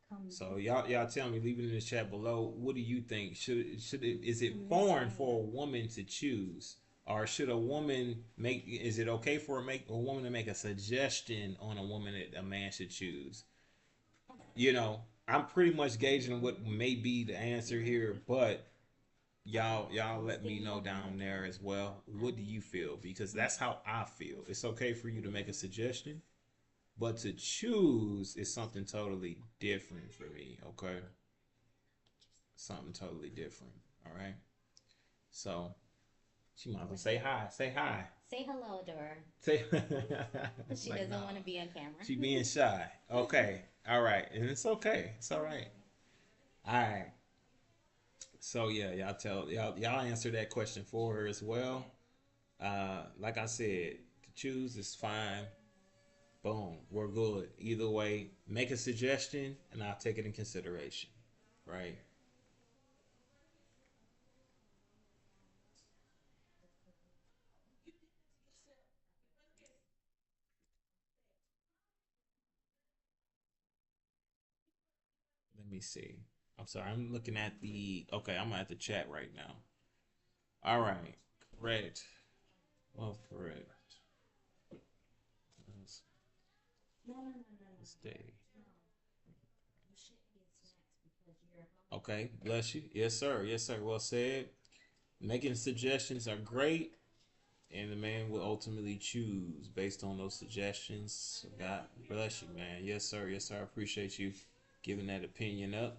C: come.
A: So y'all tell me, leave it in the chat below. What do you think? Is it foreign for a woman to choose, or should a woman make? Is it okay for a woman to make a suggestion on a woman that a man should choose? I'm pretty much gauging what may be the answer here, but y'all let me know down there as well. What do you feel? Because that's how I feel. It's okay for you to make a suggestion, but to choose is something totally different for me, okay? Something totally different, all right? So, she might as well say hi. Say hi.
C: Say hello to her.
A: Say
C: She
A: like,
C: doesn't
A: nah.
C: want to be on camera.
A: She being shy. Okay. All right. And it's okay. It's all right. All right. So yeah, y'all answer that question for her as well. Like I said, to choose is fine. Boom, we're good. Either way, make a suggestion and I'll take it in consideration. Right? Let me see. I'm sorry, I'm looking at okay, I'm at the chat right now. All right. Correct. Well, correct. Let's stay. Okay, bless you. Yes, sir. Yes, sir. Well said. Making suggestions are great, and the man will ultimately choose based on those suggestions. So God bless you, man. Yes, sir. Yes, sir. I appreciate you giving that opinion up.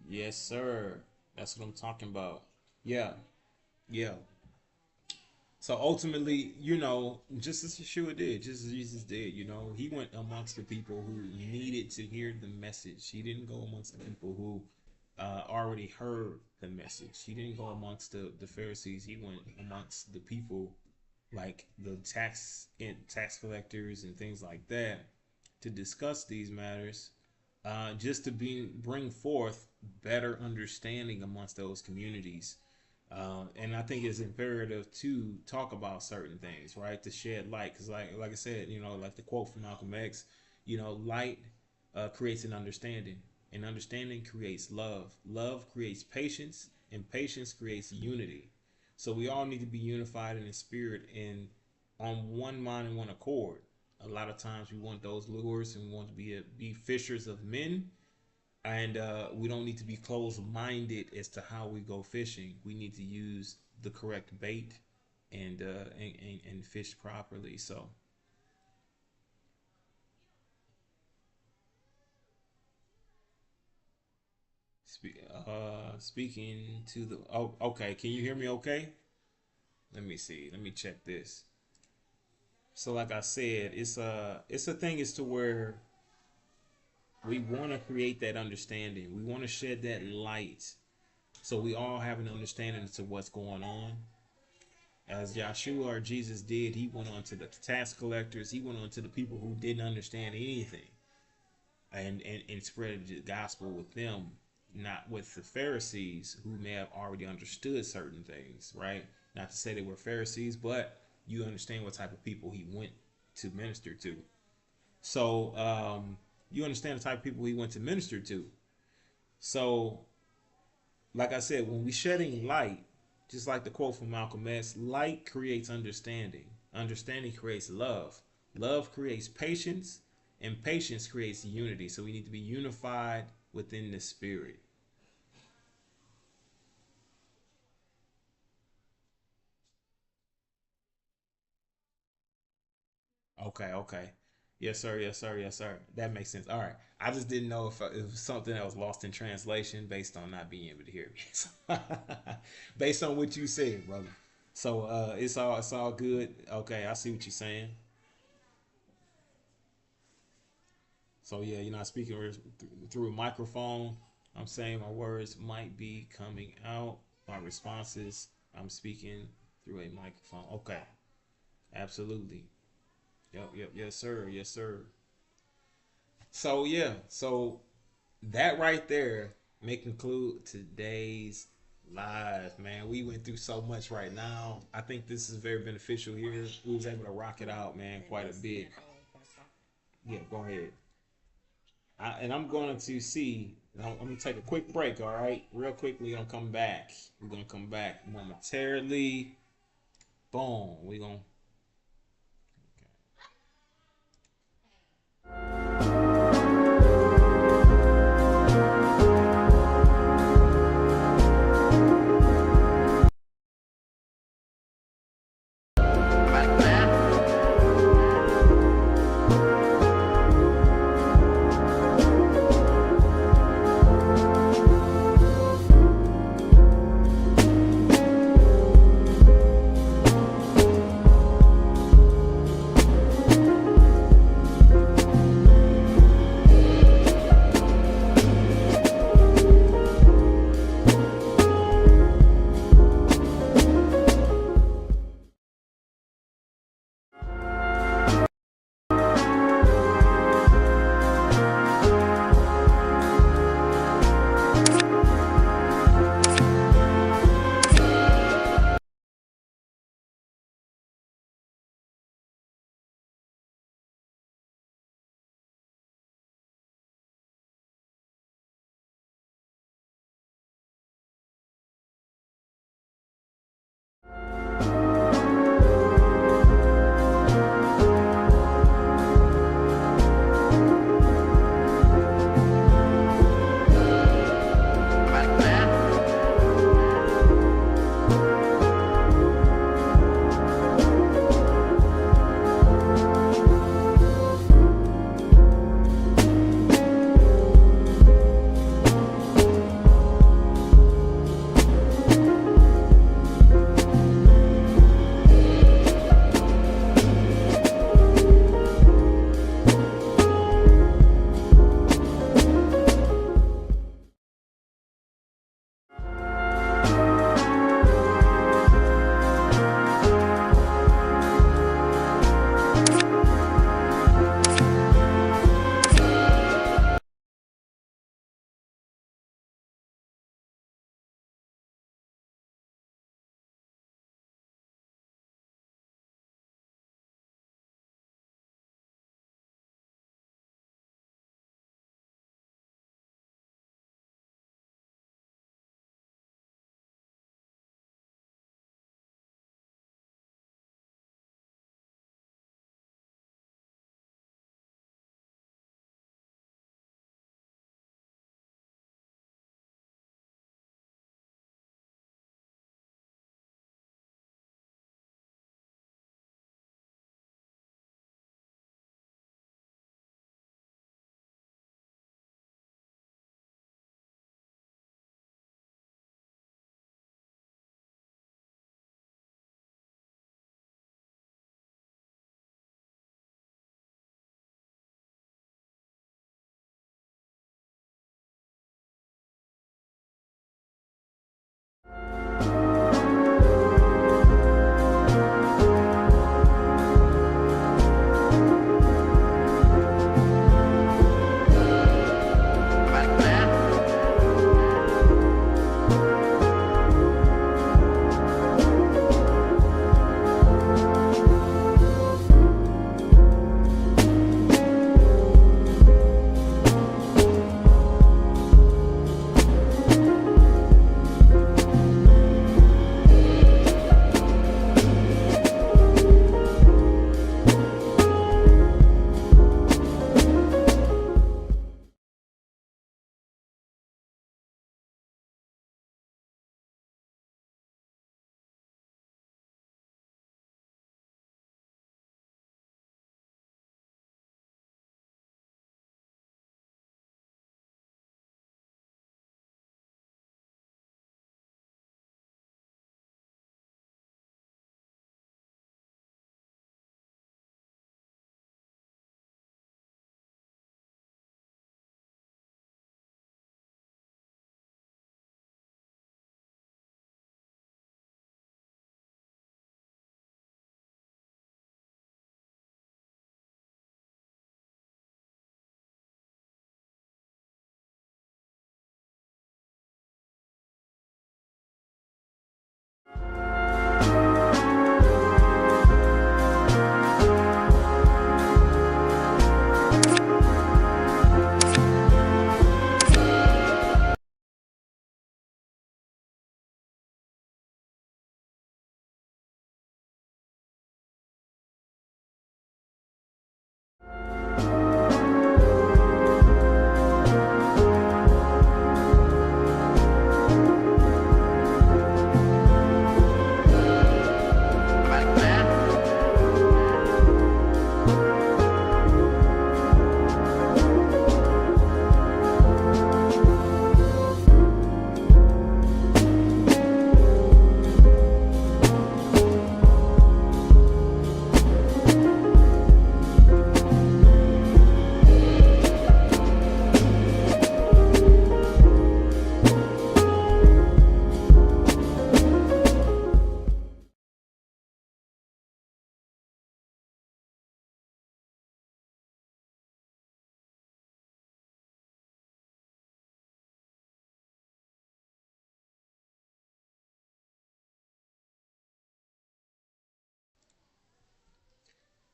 A: Yes, sir. That's what I'm talking about. Yeah. Yeah. So ultimately, just as Yeshua did, just as Jesus did, he went amongst the people who needed to hear the message. He didn't go amongst the people who already heard the message. He didn't go amongst the Pharisees. He went amongst the people like the tax collectors and things like that to discuss these matters, just to bring forth better understanding amongst those communities. And I think it's imperative to talk about certain things, right? To shed light, because like I said, like the quote from Malcolm X, light creates an understanding, and understanding creates love. Love creates patience, and patience creates unity. So we all need to be unified in the spirit and on one mind and one accord. A lot of times we want those lures and we want to be fishers of men, and we don't need to be closed-minded as to how we go fishing. We need to use the correct bait and fish properly. So speaking to the okay, can you hear me okay? Let me see, let me check this. So like I said, it's a thing as to where we want to create that understanding. We want to shed that light so we all have an understanding as to what's going on. As Yeshua or Jesus did, he went on to the tax collectors. He went on to the people who didn't understand anything, and spread the gospel with them, not with the Pharisees who may have already understood certain things, right? Not to say they were Pharisees, but you understand what type of people he went to minister to. So you understand the type of people he went to minister to. So, like I said, when we shedding light, just like the quote from Malcolm X, light creates understanding. Understanding creates love. Love creates patience, and patience creates unity. So we need to be unified within the spirit. Okay. Yes, sir. Yes, sir. Yes, sir. That makes sense. All right. I just didn't know if it was something that was lost in translation based on not being able to hear me. Based on what you said, brother. So it's all good. Okay, I see what you're saying. So yeah, you're not speaking through a microphone. I'm saying my words might be coming out. My responses, I'm speaking through a microphone. Okay, absolutely. Yep. Yes, sir. Yes, sir. So yeah, so that right there may conclude today's live, man. We went through so much right now. I think this is very beneficial here. We was able to rock it out, man, quite a bit. Yeah, go ahead. And I'm going to see. I'm going to take a quick break, all right? Real quickly, I'm come back. We're going to come back momentarily. Boom. We're going to.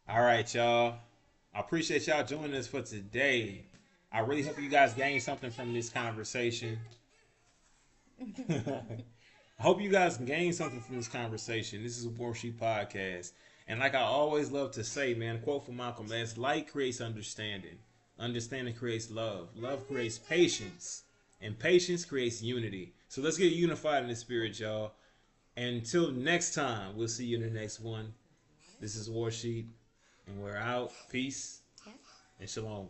A: All right, y'all. I appreciate y'all joining us for today. I really hope you guys gain something from this conversation. I hope you guys gain something from this conversation. This is a Warsheep Podcast. And like I always love to say, man, quote from Malcolm X, light creates understanding. Understanding creates love. Love creates patience. And patience creates unity. So let's get unified in the spirit, y'all. And until next time, we'll see you in the next one. This is Warsheep, and we're out. Peace and shalom.